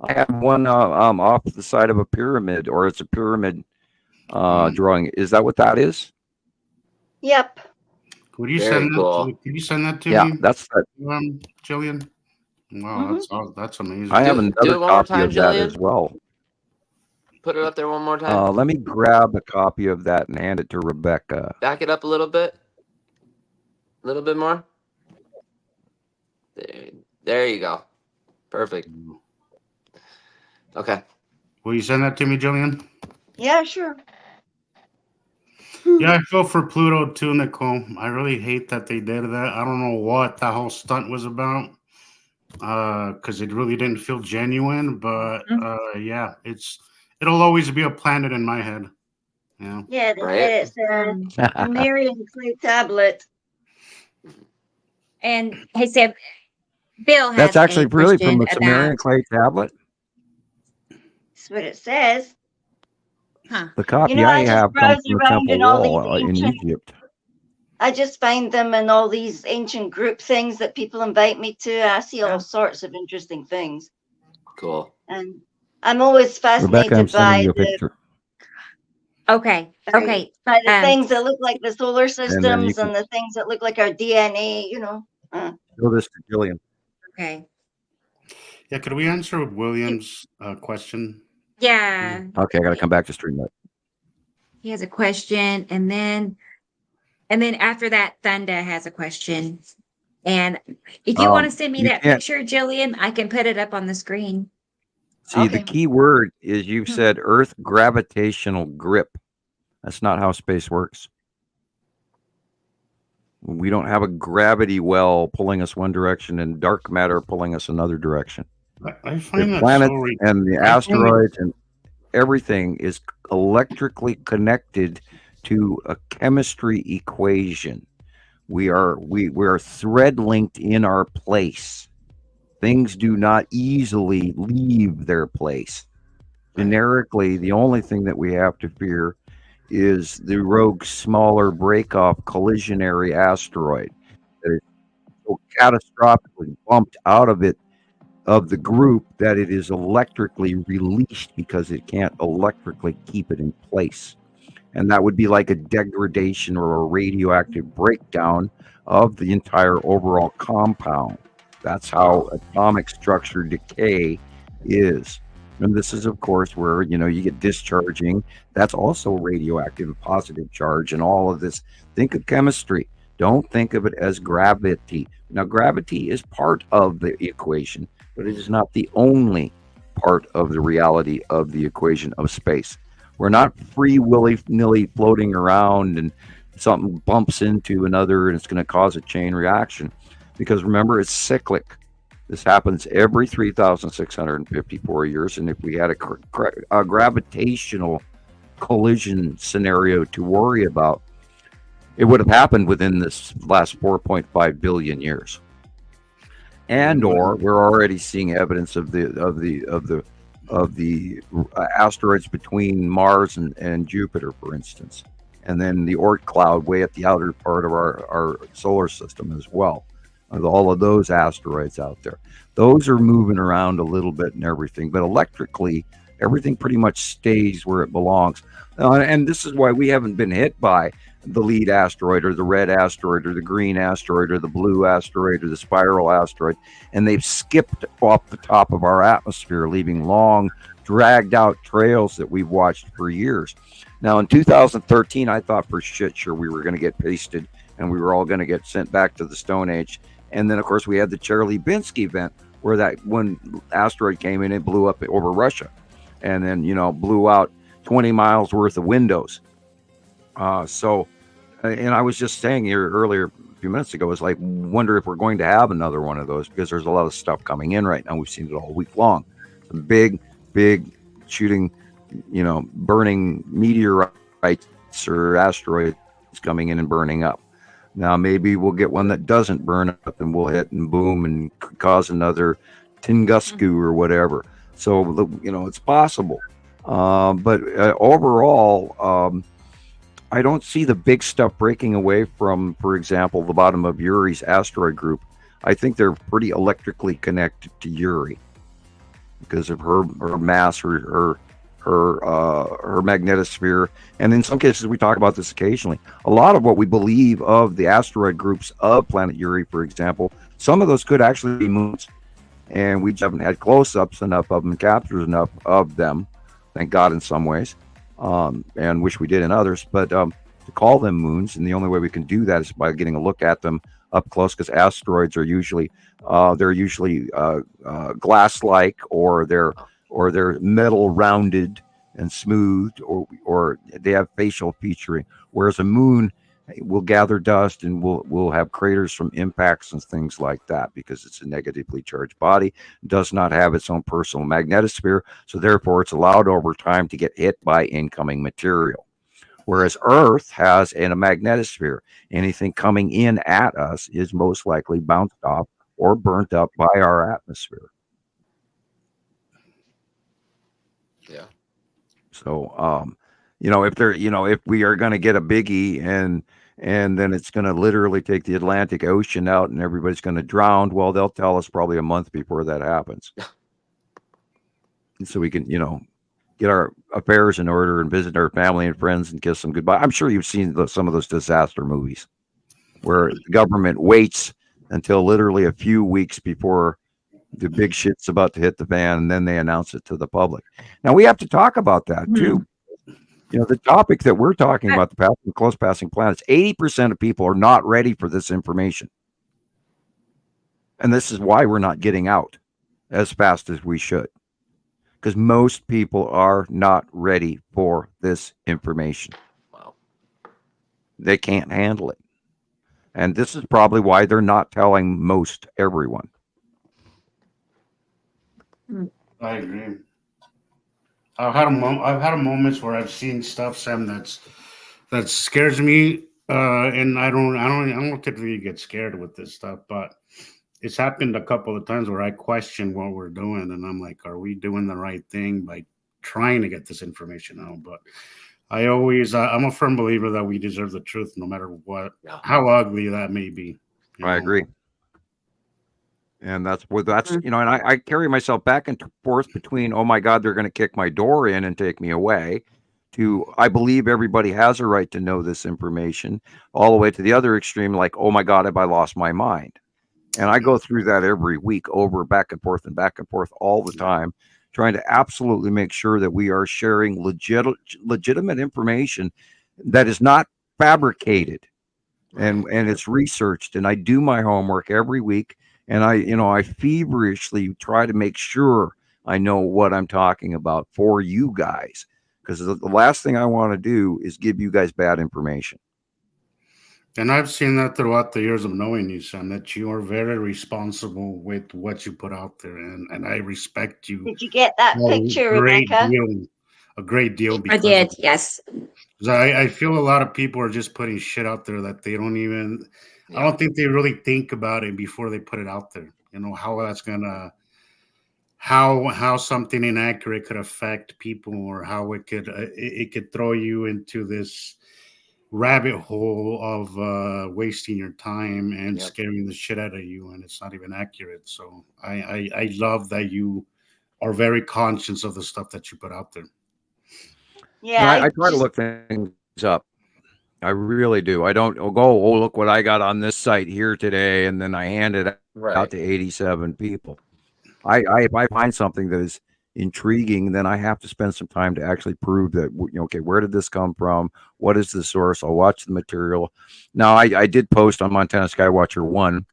I have one off the side of a pyramid, or it's a pyramid drawing. Is that what that is? Yep. Could you send that to me? Yeah, that's that. Gillian. Wow, that's amazing. I have another copy of that as well. Put it up there one more time. Let me grab a copy of that and hand it to Rebecca. Back it up a little bit. A little bit more. There you go. Perfect. Okay. Will you send that to me, Gillian? Yeah, sure. Yeah, I feel for Pluto too, Nicole. I really hate that they did that. I don't know what that whole stunt was about. Because it really didn't feel genuine, but yeah, it'll always be a planet in my head. Yeah. Yeah, Right. it's a Sumerian clay tablet. And hey, Sam, Bill has That's actually a really from question a about. Sumerian clay tablet. That's what it says. Huh. The copy I I just have browse comes from the around temple in all wall these in ancient. Egypt. I just find them in all these ancient group things that people invite me to. I see all sorts of interesting things. Cool. And I'm always Rebecca, I'm fascinated sending by you a picture. Okay. by the things that look like the solar And then you systems can and the things that look like our DNA. show this to Gillian. Okay. Yeah, could we answer William's question? Yeah. Okay, I got to come back to StreamYard. He has a question, and then after that, Thunda has a question. And if you want to send me You that can't picture, Jillian, I can put it up on the screen. see the key word is you've said Earth gravitational grip. That's not how space works. We don't have a gravity well pulling us one direction and dark matter pulling us another direction. I find The that planets so and the asteroids and everything is electrically connected to a chemistry equation. We are thread linked in our place. Things do not easily leave their place. Generically, the only thing that we have to fear is the rogue, smaller break-off collisionary asteroid that is so catastrophically bumped out of the group that it is electrically released because it can't electrically keep it in place. And that would be like a degradation or a radioactive breakdown of the entire overall compound. That's how atomic structure decay is. And this is, of course, where, you get discharging. That's also radioactive, positive charge, and all of this. Think of chemistry. Don't think of it as gravity. Now, gravity is part of the equation, but it is not the only part of the reality of the equation of space. We're not free willy-nilly floating around and something bumps into another and it's going to cause a chain reaction. Because remember, it's cyclic. This happens every 3,654 years. And if we had a gravitational collision scenario to worry about, it would have happened within this last 4.5 billion years. And or we're already seeing evidence of the asteroids between Mars and Jupiter, for instance. And then the Oort cloud way at the outer part of our solar system as well. All of those asteroids out there. Those are moving around a little bit and everything, but electrically, everything pretty much stays where it belongs. And this is why we haven't been hit by the lead asteroid or the red asteroid or the green asteroid or the blue asteroid or the spiral asteroid. And they've skipped off the top of our atmosphere, leaving long, dragged out trails that we've watched for years. Now, in 2013, I thought for shit sure we were going to get pasted and we were all going to get sent back to the Stone Age. And then, of course, we had the Chelyabinsk event where that one asteroid came in and blew up over Russia and then, blew out 20 miles worth of windows. And I was just saying here earlier, a few minutes ago, is like, wonder if we're going to have another one of those because there's a lot of stuff coming in right now. We've seen it all week long. Some big shooting, burning meteorites or asteroids coming in and burning up. Now, maybe we'll get one that doesn't burn up and we'll hit and boom and cause another Tunguska or whatever. So, it's possible. But overall, I don't see the big stuff breaking away from, for example, the bottom of Uri's asteroid group. I think they're pretty electrically connected to Uri because of her mass, her magnetosphere. And in some cases, we talk about this occasionally. A lot of what we believe of the asteroid groups of planet Uri, for example, some of those could actually be moons. And we just haven't had close-ups enough of them, captures enough of them, thank God in some ways, and wish we did in others. But to call them moons, and the only way we can do that is by getting a look at them up close, because asteroids are usually glass-like, or they're metal rounded, and smoothed, or they have facial featuring, whereas a moon will gather dust and will have craters from impacts and things like that, because it's a negatively charged body, does not have its own personal magnetosphere, so therefore it's allowed over time to get hit by incoming material. Whereas Earth has a magnetosphere. Anything coming in at us is most likely bounced off or burnt up by our atmosphere. Yeah. So, if we are going to get a biggie and then it's going to literally take the Atlantic Ocean out and everybody's going to drown, well, they'll tell us probably a month before that happens. And so we can, get our affairs in order and visit our family and friends and kiss them goodbye. I'm sure you've seen some of those disaster movies where the government waits until literally a few weeks before the big shit's about to hit the fan, and then they announce it to the public. Now, we have to talk about that, too. The topic that we're talking about, the close passing planets, 80% of people are not ready for this information. And this is why we're not getting out as fast as we should. Because most people are not ready for this information. Wow. They can't handle it. And this is probably why they're not telling most everyone. I agree. I've had moments where I've seen stuff, Sam, that scares me, and I don't typically get scared with this stuff, but it's happened a couple of times where I question what we're doing, and I'm like, are we doing the right thing by trying to get this information out? But I'm a firm believer that we deserve the truth, no matter what, how ugly that may be. I agree. And and I carry myself back and forth between, oh my God, they're going to kick my door in and take me away, to I believe everybody has a right to know this information, all the way to the other extreme, like, oh my God, have I lost my mind? And I go through that every week, back and forth all the time, trying to absolutely make sure that we are sharing legitimate information that is not fabricated and it's researched. And I do my homework every week. And I feverishly try to make sure I know what I'm talking about for you guys, because the last thing I want to do is give you guys bad information. And I've seen that throughout the years of knowing you, Sam, that you are very responsible with what you put out there, and I respect you. Did you get that picture, Rebecca? A great deal. I did, yes. I feel a lot of people are just putting shit out there that they don't even. I don't think they really think about it before they put it out there. How that's gonna, how something inaccurate could affect people, or how it could throw you into this rabbit hole of wasting your time and scaring the shit out of you, and it's not even accurate. So I love that you are very conscious of the stuff that you put out there. Yeah, I try to look things up. I really do. I don't go, oh, look what I got on this site here today, and then I hand it out to 87 people. If I find something that is intriguing, then I have to spend some time to actually prove that, okay, where did this come from? What is the source? I'll watch the material. Now, I did post on Montana Skywatcher 1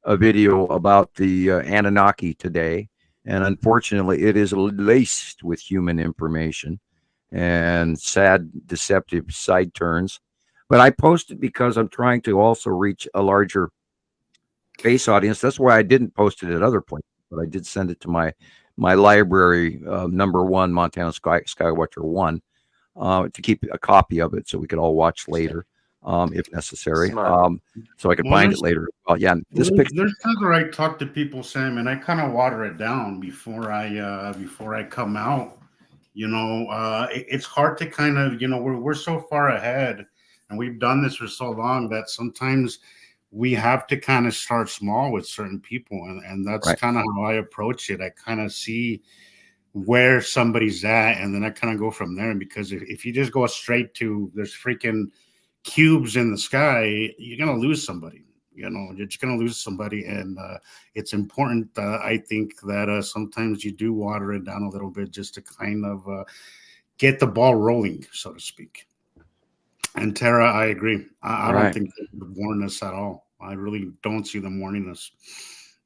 a video about the Anunnaki today, and unfortunately, it is laced with human information and sad, deceptive side turns. But I posted because I'm trying to also reach a larger base audience. That's why I didn't post it at other places, but I did send it to my library, number 1, Montana Skywatcher 1, to keep a copy of it so we could all watch later, if necessary, so I could find it later. This picture. There's times where I talk to people, Sam, and I kind of water it down before I come out. It's hard to kind of, we're so far ahead, and we've done this for so long that sometimes we have to kind of start small with certain people, and that's kind of how I approach it. I kind of see where somebody's at, and then I kind of go from there, because if you just go straight to there's freaking cubes in the sky, you're gonna lose somebody. You're just gonna lose somebody, and it's important, I think, that sometimes you do water it down a little bit just to kind of get the ball rolling, so to speak. And Tara, I agree. I don't think they would warn us at all. I really don't see them warning us.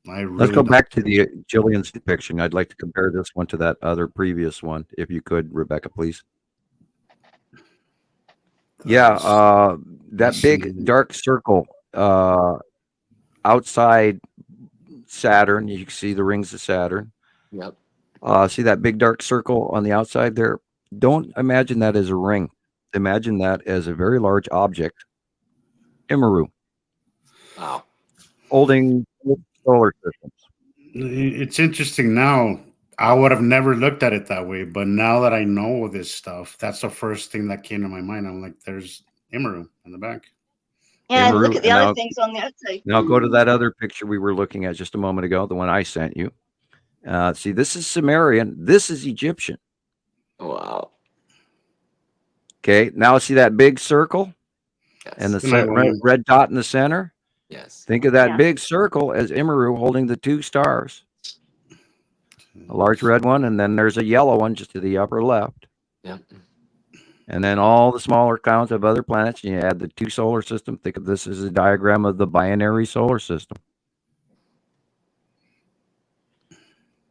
Let's go back to the Gillian's depiction. I'd like to compare this one to that other previous one, if you could, Rebecca, please. Yeah, that big dark circle outside Saturn. You can see the rings of Saturn. Yep. See that big dark circle on the outside there? Don't imagine that as a ring. Imagine that as a very large object, Nibiru. Wow. Holding solar systems. It's interesting now. I would have never looked at it that way, but now that I know this stuff, that's the first thing that came to my mind. I'm like, there's Nibiru in the back. Yeah, and Nibiru, look at the and other now, things on the outside. Now go to that other picture we were looking at just a moment ago, the one I sent you. See, this is Sumerian. This is Egyptian. Wow. Okay, now see that big circle? Yes. And the red dot in the center? Yes. Think of that big circle as Nibiru holding the two stars. A large red one, and then there's a yellow one just to the upper left. Yep. And then all the smaller counts of other planets, and you add the two solar system. Think of this as a diagram of the binary solar system.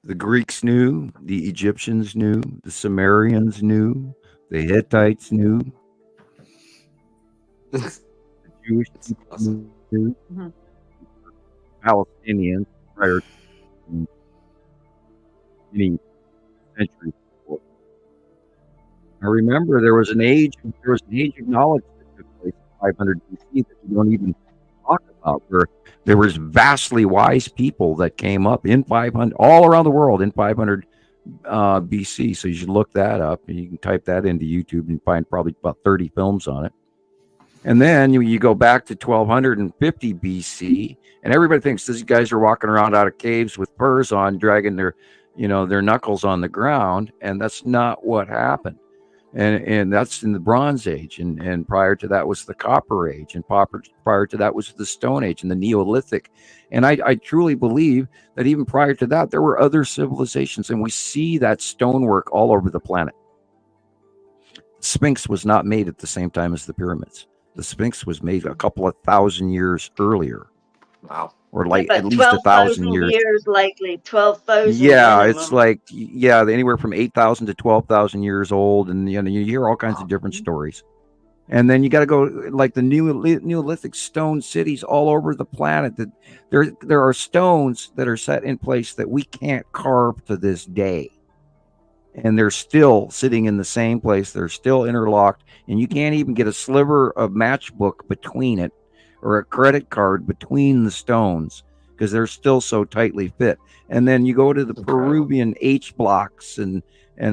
The Greeks knew, the Egyptians knew, the Sumerians knew, the Hittites knew, the Jewish people knew, Palestinians prior to many centuries before. I remember there was an age of knowledge that took place in 500 BC that we don't even talk about, where there was vastly wise people that came up in 500 all around the world in 500 BC. So you should look that up. You can type that into YouTube and find probably about 30 films on it. And then you go back to 1250 BC, and everybody thinks these guys are walking around out of caves with furs on, dragging their knuckles on the ground, and that's not what happened. And that's in the Bronze Age, and prior to that was the Copper Age, and prior to that was the Stone Age and the Neolithic. And I truly believe that even prior to that, there were other civilizations, and we see that stonework all over the planet. The Sphinx was not made at the same time as the pyramids. The Sphinx was made a couple of thousand years earlier. Wow. Or like at least 1,000 years. Likely 12,000. Yeah, minimum. it's like anywhere from 8,000 to 12,000 years old, and you hear all kinds of different stories. And then you got to go like the Neolithic stone cities all over the planet. That there are stones that are set in place that we can't carve to this day, and they're still sitting in the same place. They're still interlocked, and you can't even get a sliver of matchbook between it, or a credit card between the stones, because they're still so tightly fit. And then you go to the Peruvian H blocks and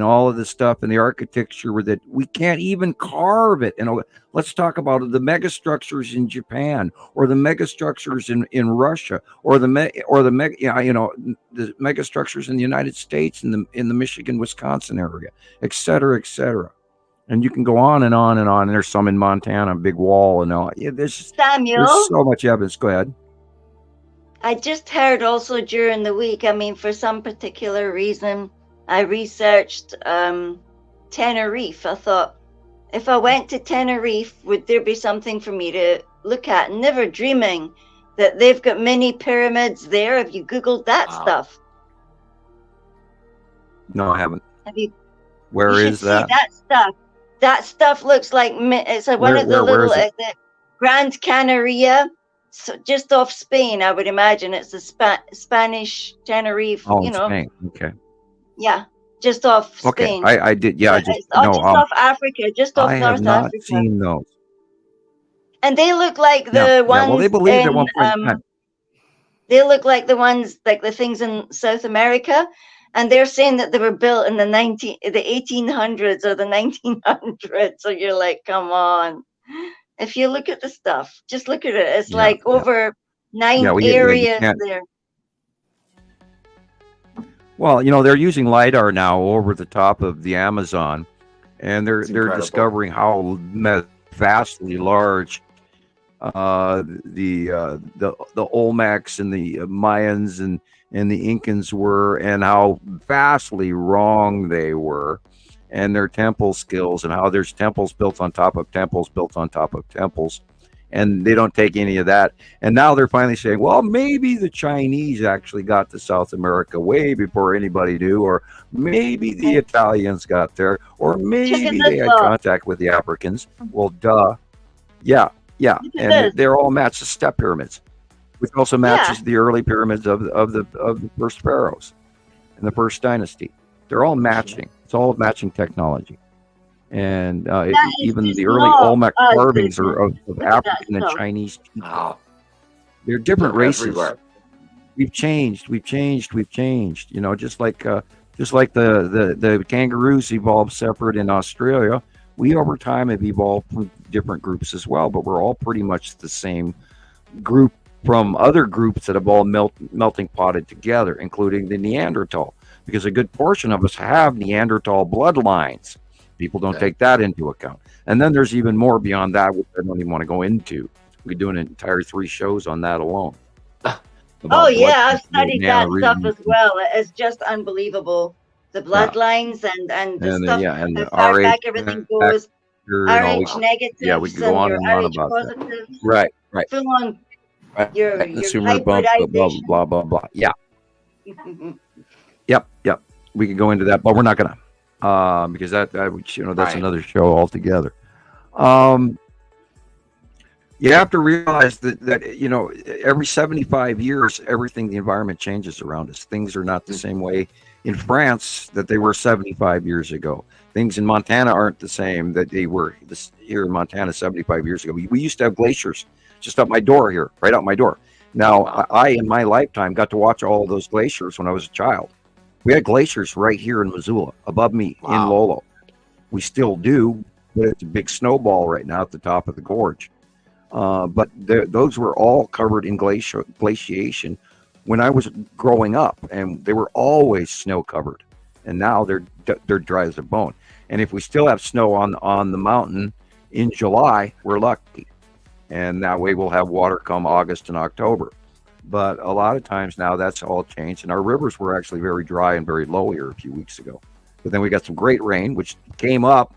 all of the stuff in the architecture where that we can't even carve it. And let's talk about the megastructures in Japan, or the megastructures in Russia, or the megastructures in the United States, in the Michigan, Wisconsin area, et cetera, et cetera. And you can go on and on and on. And there's some in Montana, a big wall and all. Yeah, there's so much evidence. Go ahead. I just heard also during the week, I mean, for some particular reason, I researched Tenerife. I thought, if I went to Tenerife, would there be something for me to look at? Never dreaming that they've got mini pyramids there. Have you Googled that stuff? No, I haven't. Have you? Where is that? That stuff. That stuff looks like it's one of the little the Grand Canaria, so just off Spain. I would imagine it's the Spanish Tenerife. Oh, Spain. Okay. Yeah, just off Okay, Spain. I did. Yeah, just off Africa, just off I North have not Africa. seen those. And they look like the ones. Yeah, well, they believed at one point in time. They look like the ones, like the things in South America. And they're saying that they were built in the 1800s or the 1900s. So you're like, come on. If you look at the stuff, just look at it. It's over 9 areas there. Well, they're using LiDAR now over the top of the Amazon, and they're discovering how vastly large the Olmecs and the Mayans and the Incans were, and how vastly wrong they were, and their temple skills, and how there's temples built on top of temples built on top of temples. and they don't take any of that. And now they're finally saying, well, maybe the Chinese actually got to South America way before anybody knew, or maybe the Italians got there, or maybe they had contact with the Africans. Well, duh. Yeah. And they're all matched to step pyramids, which also matches the early pyramids of the first pharaohs in the first dynasty. They're all matching. It's all matching technology. And even the early Olmec carvings are of African and Chinese people. They're different races. Everywhere. We've changed. You know, just like the kangaroos evolved separate in Australia, we over time have evolved from different groups as well. But we're all pretty much the same group from other groups that have all melting potted together, including the Neanderthal, because a good portion of us have Neanderthal bloodlines. People don't take that into account. And then there's even more beyond that, which I don't even want to go into. We could do an entire 3 shows on that alone. Oh, yeah, I've studied that stuff as well. It's just unbelievable. The bloodlines and the stuff, and how far back everything goes. RH negatives, yeah, we can go on and on about that. Right. Full on your consumer bump, blah, blah, blah. Yeah. Yep. We can go into that, but we're not going to. Because that's another show altogether. You have to realize that every 75 years, the environment changes around us. Things are not the same way in France that they were 75 years ago. Things in Montana aren't the same that they were here in Montana 75 years ago. We used to have glaciers just up my door here, right out my door. Now, I in my lifetime got to watch all of those glaciers when I was a child. We had glaciers right here in Missoula, above me in Lolo. We still do, but it's a big snowball right now at the top of the gorge. But those were all covered in glaciation when I was growing up, and they were always snow covered. And now they're dry as a bone. And if we still have snow on the mountain in July, we're lucky. And that way we'll have water come August and October. But a lot of times now that's all changed, and our rivers were actually very dry and very low here a few weeks ago. But then we got some great rain, which came up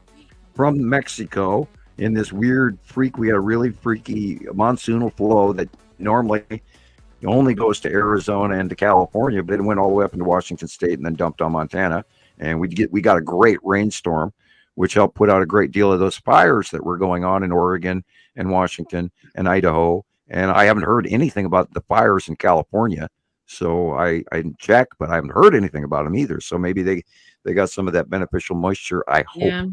from Mexico in this weird freak. We had a really freaky monsoonal flow that normally only goes to Arizona and to California, but it went all the way up into Washington State and then dumped on Montana. And we got a great rainstorm, which helped put out a great deal of those fires that were going on in Oregon and Washington and Idaho. And I haven't heard anything about the fires in California. So I didn't check, but I haven't heard anything about them either. So maybe they got some of that beneficial moisture, I hope. Yeah.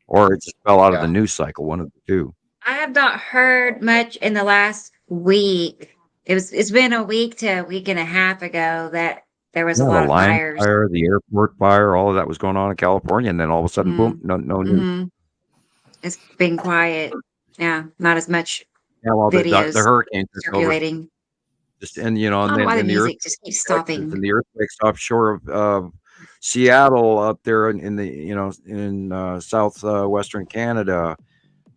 Or it just fell out of the news cycle, one of the two. I have not heard much in the last week. It's been a week to a week and a half ago that there was a lot of fires. Fire, the airport fire, all of that was going on in California. And then all of a sudden, boom, no news. It's been quiet. Yeah, not as much. Yeah, well, videos the hurricanes circulating. And then the music just keeps stopping. And the earthquakes offshore of Seattle up there in southwestern Canada.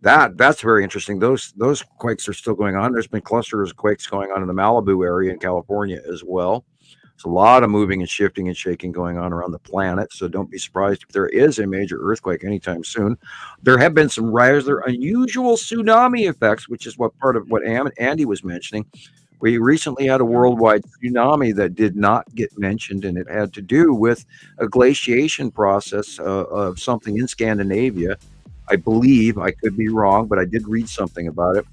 That's very interesting. Those quakes are still going on. There's been clusters of quakes going on in the Malibu area in California as well. There's a lot of moving and shifting and shaking going on around the planet. So don't be surprised if there is a major earthquake anytime soon. There have been some rather unusual tsunami effects, which is part of what Andy was mentioning. We recently had a worldwide tsunami that did not get mentioned, and it had to do with a glaciation process of something in Scandinavia. I believe, I could be wrong, but I did read something about it.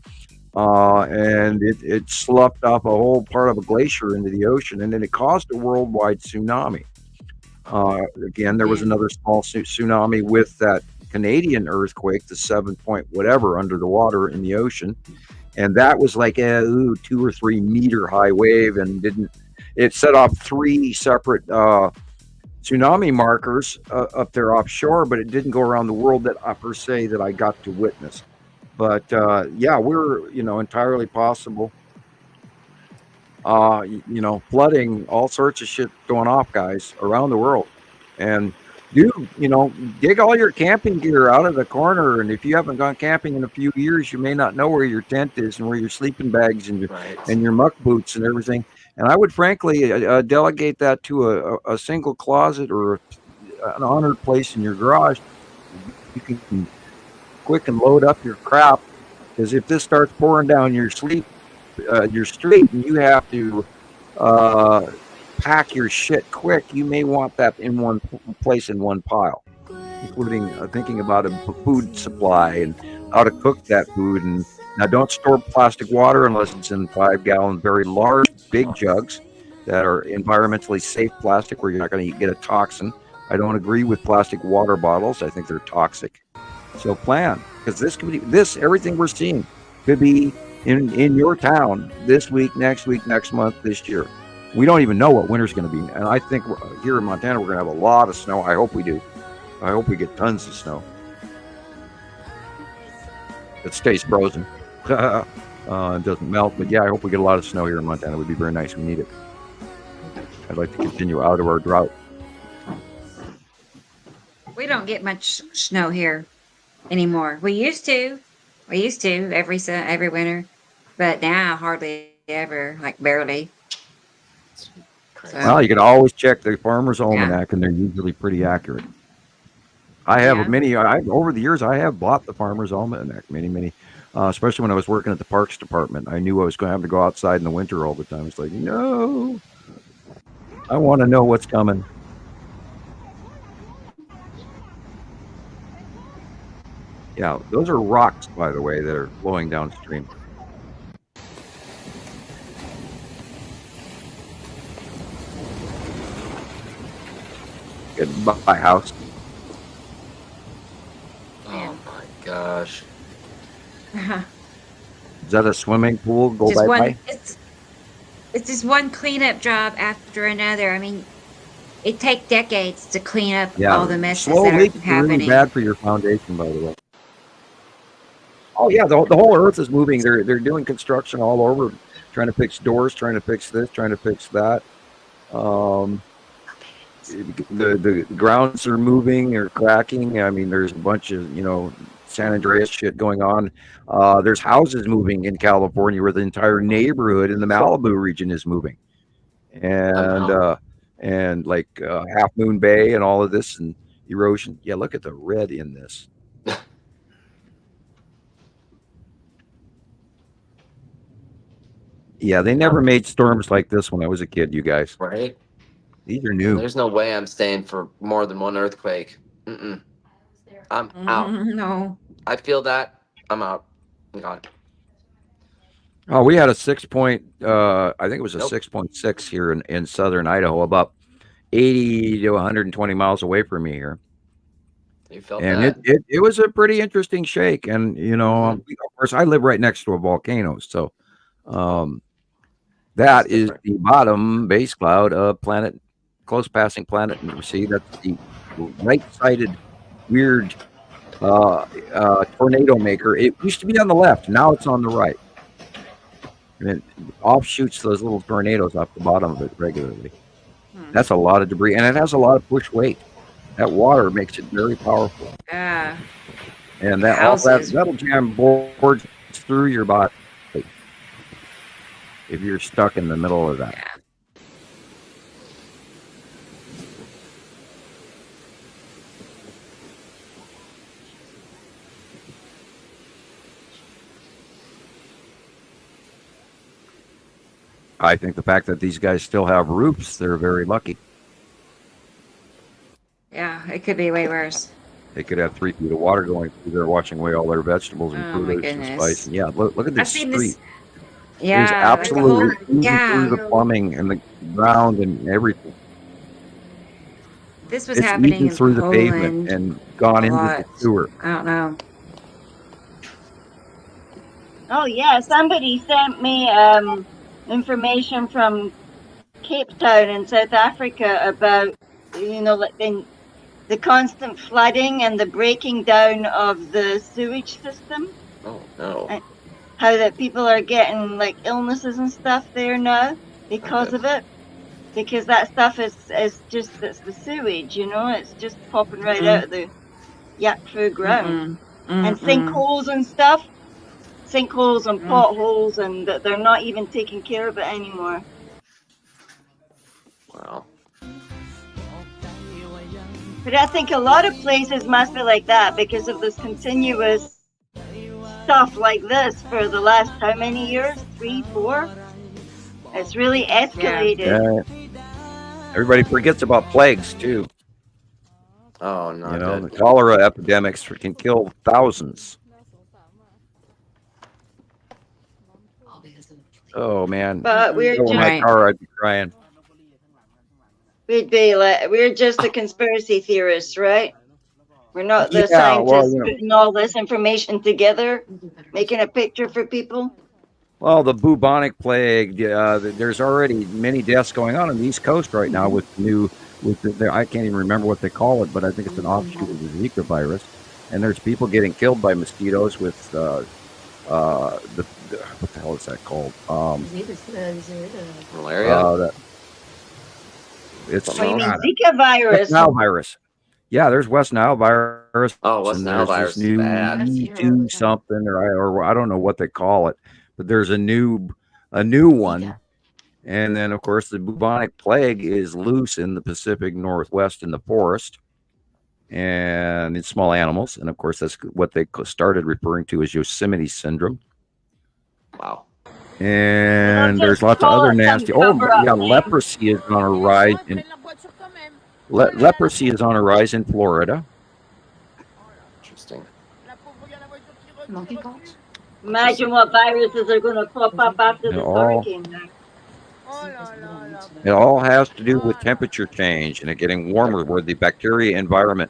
And it sloughed off a whole part of a glacier into the ocean, and then it caused a worldwide tsunami. Again, there was another small tsunami with that Canadian earthquake, the 7 point whatever under the water in the ocean. And that was like a 2 or 3 meter high wave, and it set off 3 separate tsunami markers up there offshore, but it didn't go around the world that I got to witness. But we're entirely possible. Flooding, all sorts of shit going off, guys, around the world. And dig all your camping gear out of the corner. And if you haven't gone camping in a few years, you may not know where your tent is and where your sleeping bags and your muck boots and everything. And I would frankly delegate that to a single closet or an honored place in your garage. You can quick and load up your crap Because if this starts pouring down your street, and you have to pack your shit quick, you may want that in one place in one pile, including thinking about a food supply and how to cook that food. And now, don't store plastic water unless it's in 5-gallon, very large, big jugs that are environmentally safe plastic, where you're not going to get a toxin. I don't agree with plastic water bottles. I think they're toxic. So plan, because this could be everything we're seeing could be in your town this week, next month, this year. We don't even know what winter's going to be. And I think here in Montana, we're going to have a lot of snow. I hope we do. I hope we get tons of snow. It stays frozen. It doesn't melt. But yeah, I hope we get a lot of snow here in Montana. It would be very nice. We need it. I'd like to continue out of our drought. We don't get much snow here anymore. We used to every winter, but now hardly ever, like barely. So, well, you can always check the Farmer's Almanac, and they're usually pretty accurate. I have over the years, I have bought the Farmer's Almanac many, especially when I was working at the Parks Department. I knew I was going to have to go outside in the winter all the time. It's like, no, I want to know what's coming. Yeah, those are rocks, by the way, that are flowing downstream. Goodbye, house. Oh my gosh. Is that a swimming pool? Go just bye. It's just one cleanup job after another. I mean, it takes decades to clean up all the messes that are happening. Really bad for your foundation, by the way. Oh yeah, the whole Earth is moving. They're doing construction all over, trying to fix doors, trying to fix this, trying to fix that. The grounds are moving or cracking. I mean, there's a bunch of San Andreas shit going on. There's houses moving in California where the entire neighborhood in the Malibu region is moving, and like Half Moon Bay and all of this and erosion. Yeah, look at the red in this. Yeah, they never made storms like this when I was a kid, you guys. Right? These are new. There's no way I'm staying for more than one earthquake. I'm out. No. I feel that. I'm out. I'm gone. Oh, we had a 6 point, I think it was a 6.6 here in southern Idaho, about 80 to 120 miles away from me here. You felt and that? It was a pretty interesting shake. And, of course, I live right next to a volcano. So that is the bottom base cloud of planet, close passing planet. And you see that's the right-sided weird tornado maker. It used to be on the left. Now it's on the right. And it offshoots those little tornadoes off the bottom of it regularly. That's a lot of debris. And it has a lot of push weight. That water makes it very powerful. Yeah. And that'll jam boards through your body if you're stuck in the middle of that. Yeah. I think the fact that these guys still have roofs, they're very lucky. Yeah, it could be way worse. They could have 3 feet of water going through there, washing away all their vegetables and fruit and spice. And yeah, look at this street. Yeah, there's absolutely through the plumbing and the ground and everything. This was happening in through Poland the pavement and gone into the sewer. I don't know. Oh yeah, somebody sent me information from Cape Town in South Africa about the constant flooding and the breaking down of the sewage system. Oh no. And how that people are getting like illnesses and stuff there now because of it. Because that stuff is just, it's the sewage, it's just popping right out of the yak food ground. And sinkholes and stuff. Sinkholes and potholes, and that they're not even taking care of it anymore. Wow. But I think a lot of places must be like that because of this continuous stuff like this for the last how many years? 3, 4? It's really escalated. Yeah. Everybody forgets about plagues too. Oh no! You know, the cholera epidemics can kill thousands. Oh man! But we're in my car, I'd be crying. We're just the conspiracy theorists, right? We're not the scientists putting all this information together, making a picture for people. Well, the bubonic plague. There's already many deaths going on the East Coast right now with I can't even remember what they call it, but I think it's an offshoot of the Zika virus. And there's people getting killed by mosquitoes with what the hell is that called? Malaria. It's Zika virus. West Nile virus. Yeah, there's West Nile virus. Oh, West Nile virus. This new E2 something, or I don't know what they call it, but there's a new one. And then, of course, the bubonic plague is loose in the Pacific Northwest in the forest and in small animals. And, of course, that's what they started referring to as Yosemite syndrome. Wow. And there's lots of other nasty. Leprosy is on a rise. Leprosy is on a rise in Florida. Interesting. Monkeypox? Imagine what viruses are going to pop up after this hurricane now. It all has to do with temperature change and it getting warmer, where the bacteria environment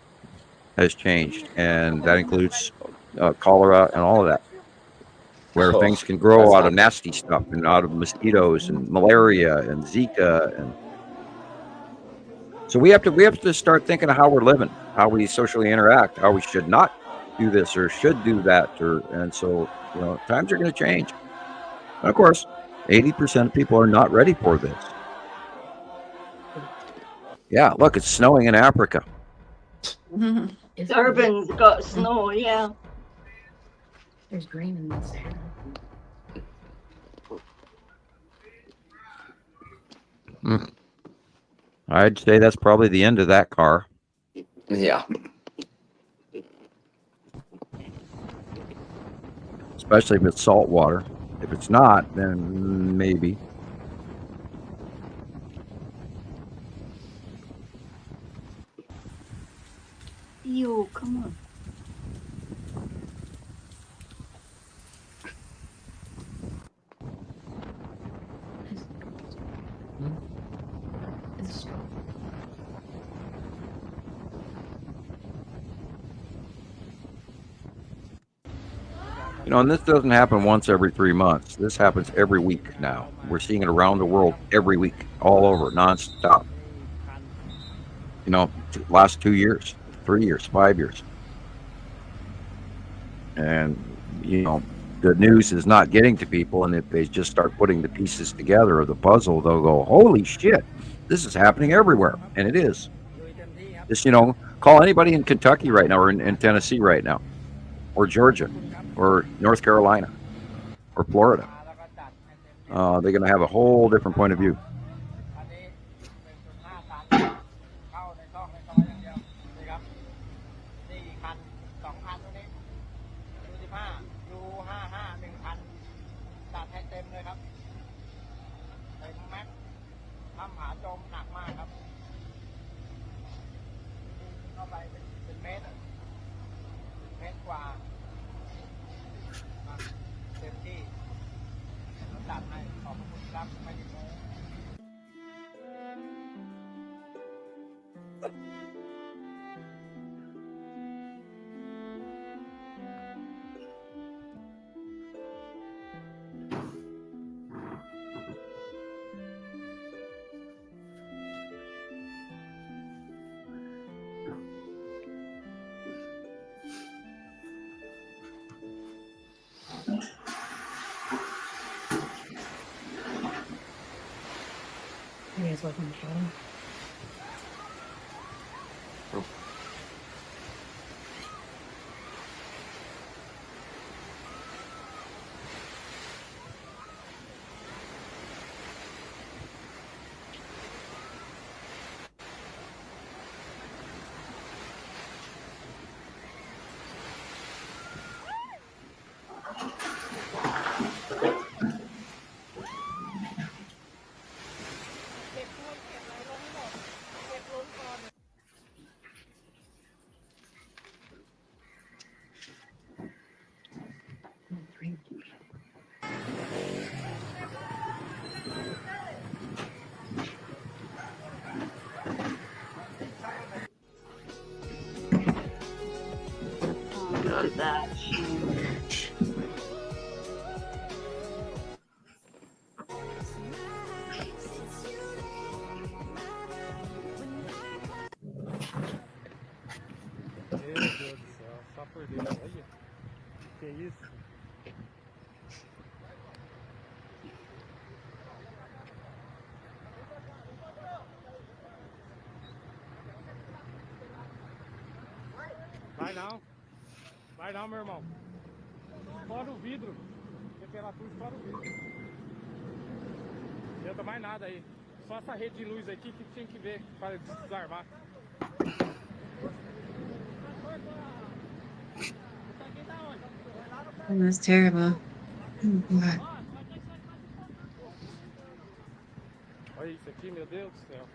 has changed, and that includes cholera and all of that, where things can grow out of nasty stuff and out of mosquitoes and malaria and Zika, and so we have to start thinking of how we're living, how we socially interact, how we should not do this or should do that, and so times are going to change, and of course 80% of people are not ready for this. Yeah, look, it's snowing in Africa. Durban's got snow, yeah. There's green in this. I'd say that's probably the end of that car. Yeah. Especially if it's salt water. If it's not, then maybe. Yo, come on. And this doesn't happen once every 3 months. This happens every week now. We're seeing it around the world every week, all over, nonstop. Last 2 years, 3 years, 5 years. And, the news is not getting to people. And if they just start putting the pieces together of the puzzle, they'll go, holy shit, this is happening everywhere. And it is. Just, call anybody in Kentucky right now or in Tennessee right now, or Georgia, or North Carolina, or Florida. They're going to have a whole different point of view. You guys looking at the photo? that. Meu Deus do céu, só por Deus, olha. Que isso? Vai não, meu irmão. Fora o vidro. Temperatura fora o vidro. Não adianta mais nada aí. Só essa rede de luz aqui que tinha que ver para desarmar. That's terrible. Oh, God. Olha isso aqui, meu Deus do céu.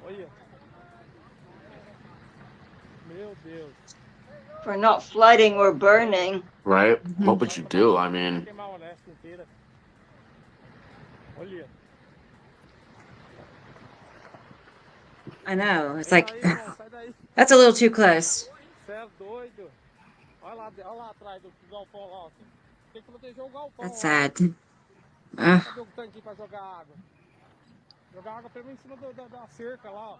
Olha. Meu Deus. For not flooding or burning. Right? What would you do? I mean, I know. It's like, that's a little too close. That's sad. Cadê o tanque pra jogar água? Jogar água pelo em cima da cerca lá, ó.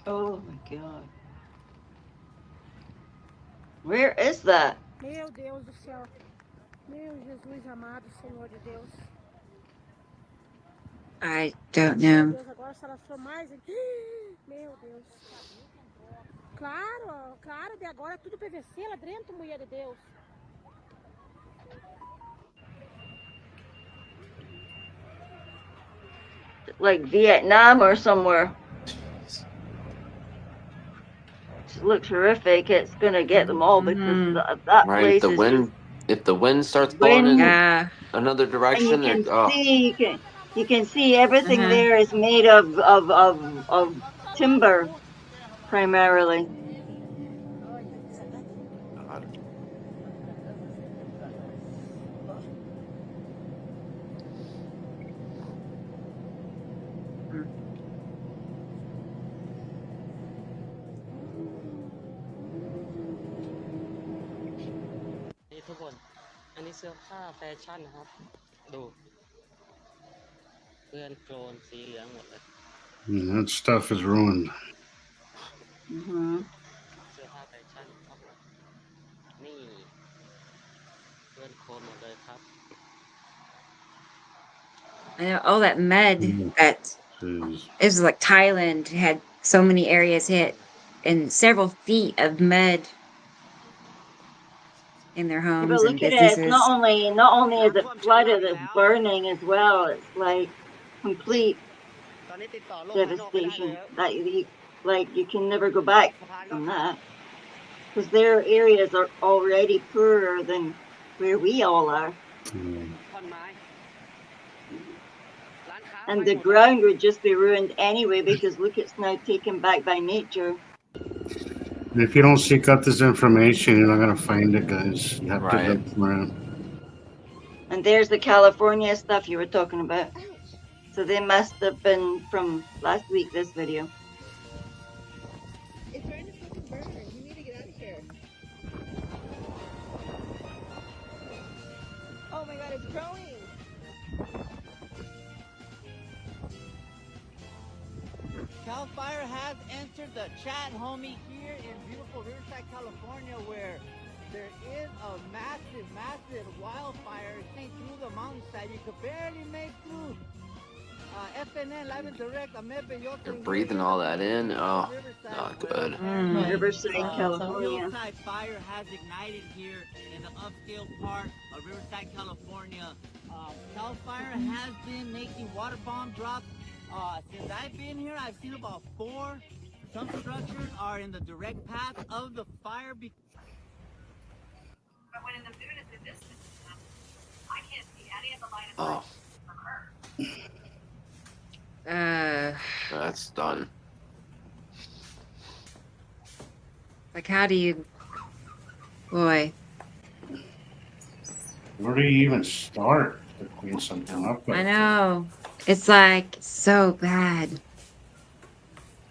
Oh my God. Where is that? Meu Deus do céu. Meu Jesus amado, Senhor de Deus. I don't know. Meu Deus, agora se alastrou mais. Meu Deus. Claro, claro, de agora é tudo PVC lá dentro, mulher de Deus. Like Vietnam or somewhere. It looks horrific. It's gonna get them all because that right? place The is wind, if the wind starts blowing in another and direction, you can see everything there is made of timber primarily. That stuff is ruined. Mm-hmm. I know all that mud that it was like Thailand had so many areas hit and several feet of mud in their Yeah, homes but and look at businesses. it. It's not only is it flooded, it's burning as well. It's like complete devastation. That you can never go back from that because their areas are already poorer than where we all are. And the ground would just be ruined anyway because look, it's now taken back by nature. If you don't seek out this information, you're not going to find it, guys. You have to look around. And there's the California stuff you were talking about. So they must have been from last week, this video. It's trying to fucking burn. You need to get out of here. Oh my God, it's growing. Cal Fire has entered the chat, homie, here in beautiful Riverside, California, where there is a massive wildfire came through the mountainside. You could barely make through. FNN live and direct. You're breathing all that in. Oh, not good. Riverside, California. A hillside fire has ignited here in the upscale part of Riverside, California. Cal Fire has been making water bomb drops. Since I've been here, I've seen about 4. Some structures are in the direct path of the fire. But when in the moon is the distance, I can't see any of the line of sight from Earth. That's done. Like, how do you, boy? Where do you even start to clean something up? I know. It's like so bad.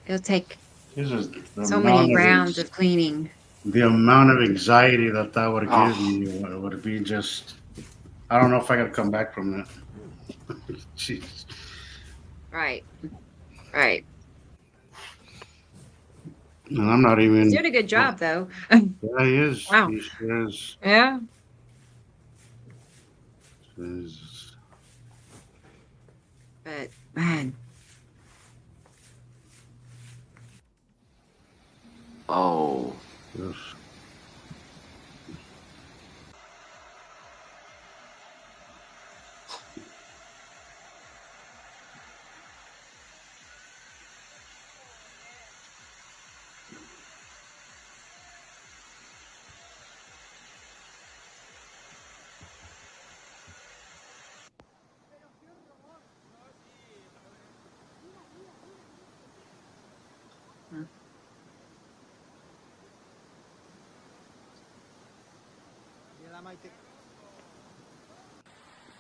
it'll take the so many amount rounds of cleaning. The amount of anxiety that would give me would be just. I don't know if I got to come back from that. Jeez. Right. Right. And I'm not even. He's doing a good job, though. Yeah, he is. Wow. He sure is. Yeah. Jesus. But man. Oh. Yes.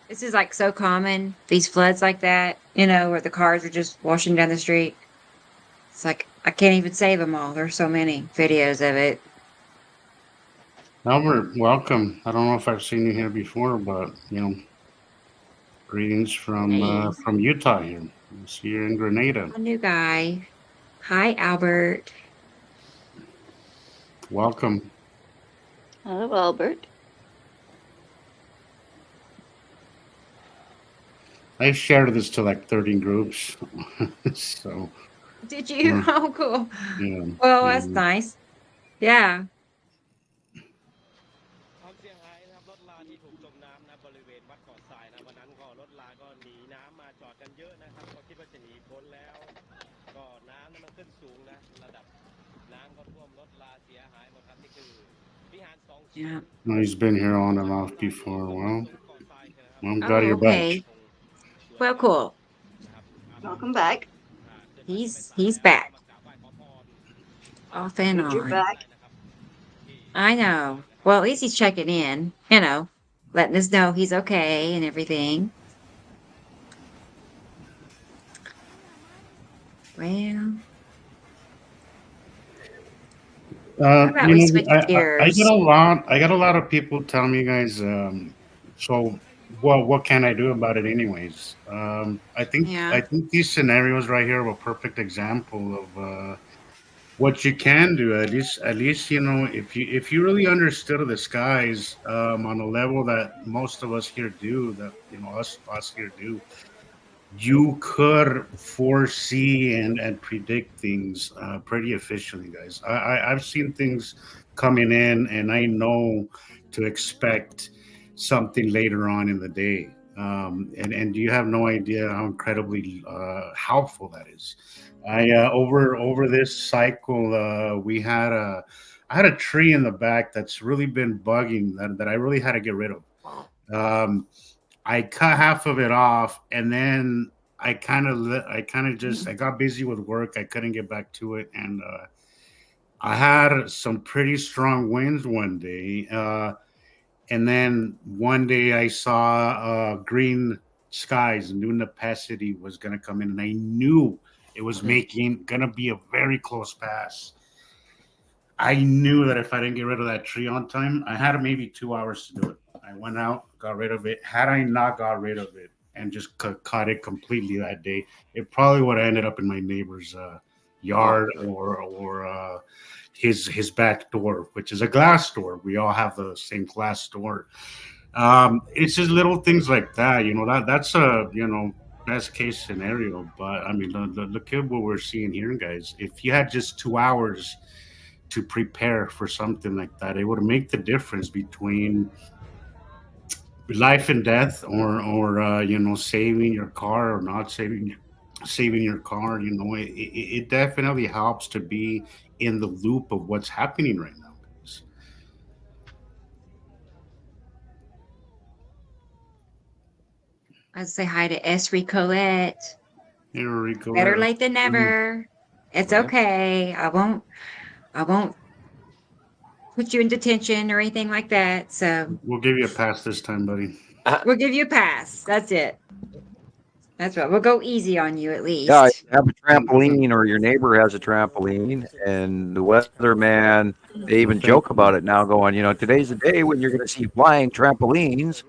This is like so common, these floods like that, where the cars are just washing down the street. It's like, I can't even save them all. There's so many videos of it. Albert, welcome. I don't know if I've seen you here before, but greetings from Utah here. I see you're in Grenada. A new guy. Hi, Albert. Welcome. Hello, Albert. I shared this to like 13 groups. So. Did you? Oh, cool. Yeah. Well, that's nice. Yeah. Yeah. No, he's been here on and off before. Well, I'm glad you're back. Well, cool. Welcome back. He's back. Off and on. You're back. I know. Well, at least he's checking in, letting us know he's okay and everything. Well. I get a lot of people telling me, guys. So, what can I do about it, anyways? I think these scenarios right here are a perfect example of what you can do. At least, if you really understood the skies on a level that most of us here do, that us here do. You could foresee and predict things pretty efficiently, guys. I've seen things coming in, and I know to expect something later on in the day. And you have no idea how incredibly helpful that is. I over this cycle, I had a tree in the back that's really been bugging that I really had to get rid of. I cut half of it off, and then I got busy with work. I couldn't get back to it, and I had some pretty strong winds one day. And then one day I saw green skies. New Nepacity was going to come in, and I knew it was going to be a very close pass. I knew that if I didn't get rid of that tree on time, I had maybe 2 hours to do it. I went out, got rid of it. Had I not got rid of it and just cut it completely that day, it probably would have ended up in my neighbor's yard or his back door, which is a glass door. We all have the same glass door. It's just little things like that. That's a best case scenario. But I mean, look at what we're seeing here, guys. If you had just 2 hours to prepare for something like that, it would make the difference between life and death, or saving your car or not saving your car. It definitely helps to be in the loop of what's happening right now. I'd say hi to S. Ricolette. Hey, Ricolette. Better late than never. It's okay. I won't put you in detention or anything like that. So we'll give you a pass this time, buddy. We'll give you a pass. That's it. That's right. We'll go easy on you at least. Yeah, have a trampoline, or your neighbor has a trampoline, and the weatherman, they even joke about it now, going, today's the day when you're going to see flying trampolines.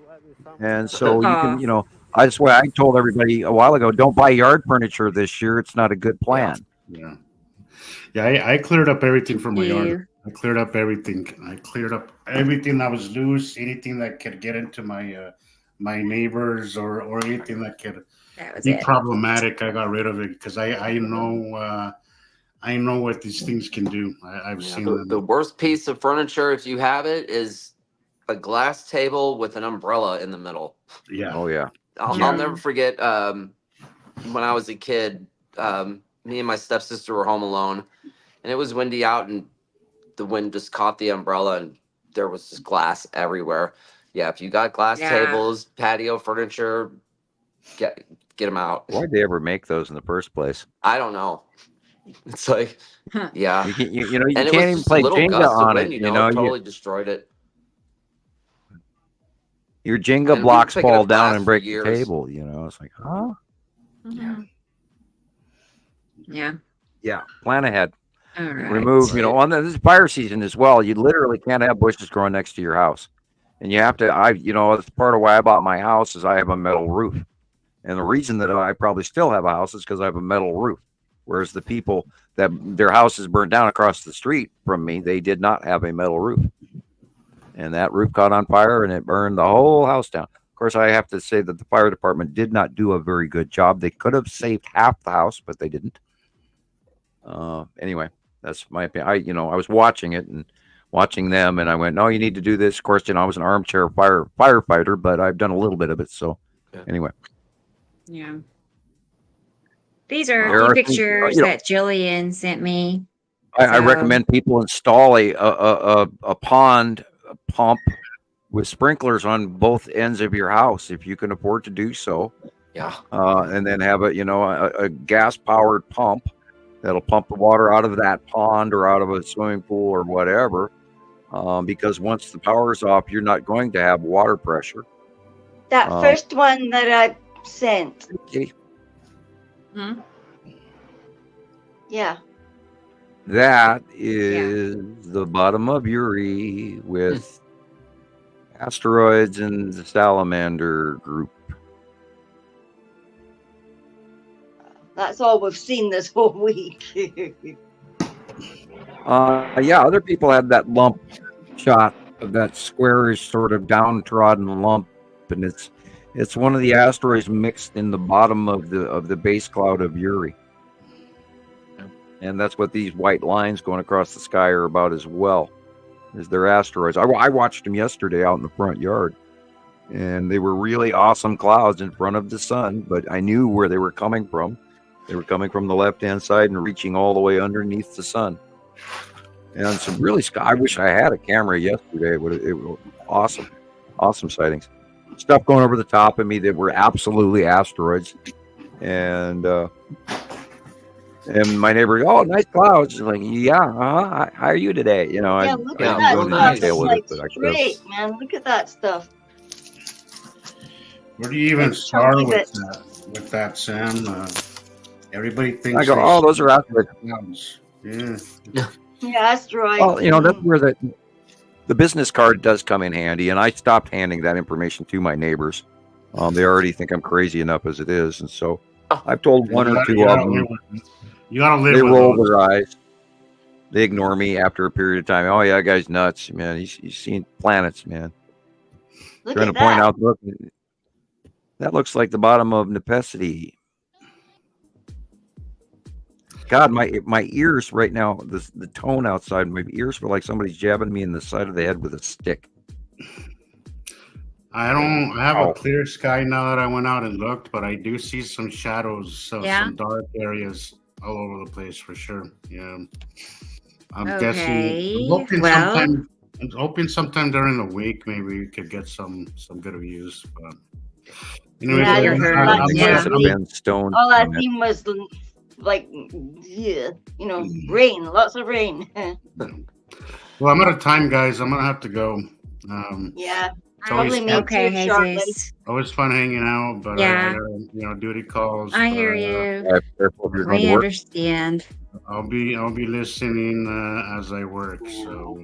And so you can, that's why I told everybody a while ago, don't buy yard furniture this year. It's not a good plan. Yeah. I cleared up everything from my yard. I cleared up everything. That was loose, anything that could get into my my neighbors or anything that could be problematic. I got rid of it because I know what these things can do. I've seen them. The worst piece of furniture, if you have it, is a glass table with an umbrella in the middle. Yeah. Oh yeah. I'll never forget when I was a kid. Me and my stepsister were home alone, and it was windy out, and the wind just caught the umbrella, and there was just glass everywhere. Yeah, if you got glass tables, patio furniture, get them out. Why'd they ever make those in the first place? I don't know. It's like, yeah, you can't even play Jenga on it. It totally destroyed it. Your Jenga blocks fall down and break the table. It's like, huh? Mm-hmm. Yeah. Yeah. Plan ahead. All right. Remove, on this fire season as well, you literally can't have bushes growing next to your house. And you have to, that's part of why I bought my house is I have a metal roof. And the reason that I probably still have a house is because I have a metal roof. Whereas the people that their houses burned down across the street from me, they did not have a metal roof. And that roof caught on fire and it burned the whole house down. Of course, I have to say that the fire department did not do a very good job. They could have saved half the house, but they didn't. Anyway, that's my opinion. I was watching it and watching them, and I went, no, you need to do this. Of course, I was an armchair firefighter, but I've done a little bit of it. So anyway. Yeah. These are a few pictures that Gillian sent me. I recommend people install a pond pump with sprinklers on both ends of your house if you can afford to do so. Yeah. And then have a gas powered pump that'll pump the water out of that pond or out of a swimming pool or whatever. Because once the power's off, you're not going to have water pressure. That first one that I sent. Okay. Hmm? Yeah. That is the bottom of Uri with asteroids and the salamander group. That's all we've seen this whole week. Other people had that lump shot of that squarish sort of downtrodden lump, and it's one of the asteroids mixed in the bottom of the base cloud of Uri. And that's what these white lines going across the sky are about as well, is they're asteroids. I watched them yesterday out in the front yard, and they were really awesome clouds in front of the sun, but I knew where they were coming from. They were coming from the left-hand side and reaching all the way underneath the sun. And some really, I wish I had a camera yesterday. It was awesome sightings. Stuff going over the top of me that were absolutely asteroids. And my neighbor, oh, nice clouds. She's like, how are you today? Look at that stuff. Great, man. Look at that stuff. Where do you even start with that, Sam? Everybody thinks. I go, oh, those are asteroids. Yeah. Yeah, asteroids. Well, that's where the business card does come in handy, and I stopped handing that information to my neighbors. They already think I'm crazy enough as it is, and so I've told one or two of them. You gotta live. They with roll those. their eyes. They ignore me after a period of time. Oh yeah, that guy's nuts, man. He's seen planets, man. Look Trying at to point out, look, that looks like the bottom of Nepesity. God, my ears right now, the tone outside my ears feel like somebody's jabbing me in the side of the head with a stick. I have a clear sky now that I went out and looked, but I do see some shadows, some dark areas all over the place for sure. Yeah, I'm guessing. I'm hoping sometime during the week maybe we could get some good views. But anyways, all I seen was rain, lots of rain. Well, I'm out of time, guys. I'm gonna have to go. Yeah. It's always Probably fun. me too, shortly. Always fun hanging out, but Yeah. duty calls. I hear you. We We understand. I'll be listening as I work. So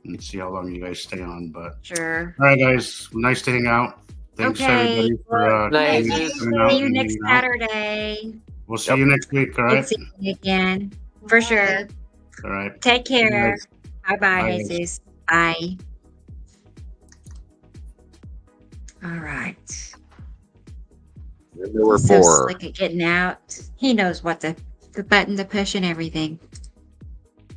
let's see how long you guys stay on. But Sure. all right, guys, nice to hang out. Thanks everybody for Nice. coming out See you and next hanging out. Saturday. We'll see you next week. All Good right. seeing you again. For sure. All right. Take care. Yes. Bye-bye, Bye, guys. Jesus. Bye. All right. Number He's so 4. slick at getting out. He knows what the button to push and everything.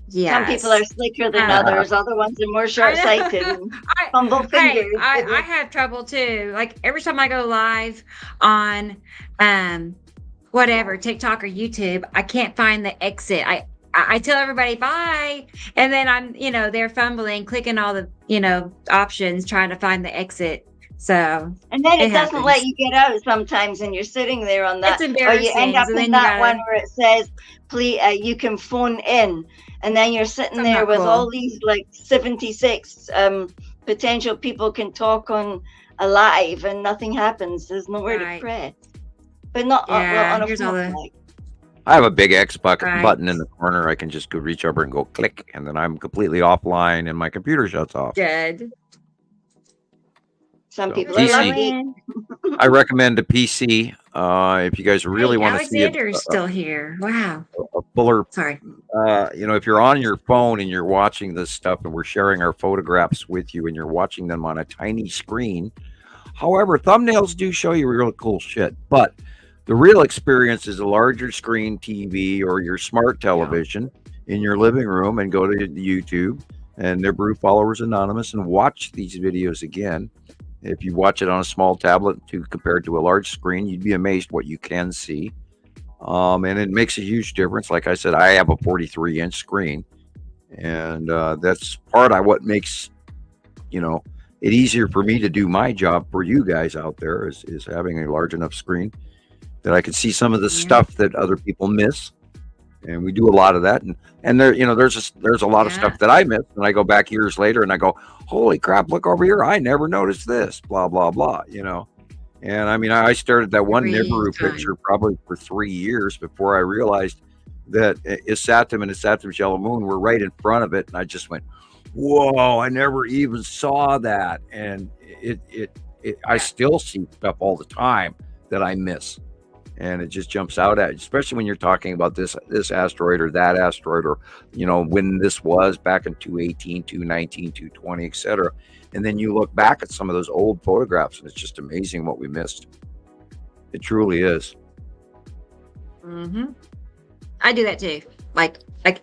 Yeah. Some people are slicker than others. Other ones are more short-sighted and fumble Hey, fingers. I have trouble too. Like every time I go live on whatever, TikTok or YouTube, I can't find the exit. I tell everybody bye, and then I'm, they're fumbling, clicking all the, options, trying to find the exit. So and then it doesn't happens. let you get out sometimes, and you're sitting there on that. It's Or you end embarrassing, up so then in you that gotta- one where it says, "Please, you can phone in," and then you're sitting That's there not with cool. all these like 76 potential people can talk on a live, and nothing happens. There's nowhere to press. But not Yeah, on a here's all phone. the- Like, I have a big X Right. button in the corner. I can just go reach over and go click, and then I'm completely offline, and my computer shuts off. Good. some So, people PC. are lucky. I recommend a PC if you guys really want to see Alexander is still here. Wow. a fuller. Sorry. If you're on your phone and you're watching this stuff, and we're sharing our photographs with you, and you're watching them on a tiny screen. However, thumbnails do show you real cool shit, but the real experience is a larger screen TV or your smart television in your living room, and go to YouTube and Nibiru Followers Anonymous and watch these videos again. If you watch it on a small tablet compared to a large screen, you'd be amazed what you can see. And it makes a huge difference. Like I said, I have a 43-inch screen, and that's part of what makes, it easier for me to do my job for you guys out there is having a large enough screen that I can see some of the stuff that other people miss. And we do a lot of that, and there, there's a lot of stuff that I miss, and I go back years later and I go, holy crap, look over here, I never noticed this, blah blah blah, And I mean, I started that one Nibiru picture probably for 3 years before I realized that Isatim and Isatim's yellow moon were right in front of it, and I just went, whoa, I never even saw that. And I still see stuff all the time that I miss. And it just jumps out at you, especially when you're talking about this asteroid or that asteroid, or when this was back in 218, 219, 220, etc. And then you look back at some of those old photographs, and it's just amazing what we missed. It truly is. Mm-hmm. I do that too. Like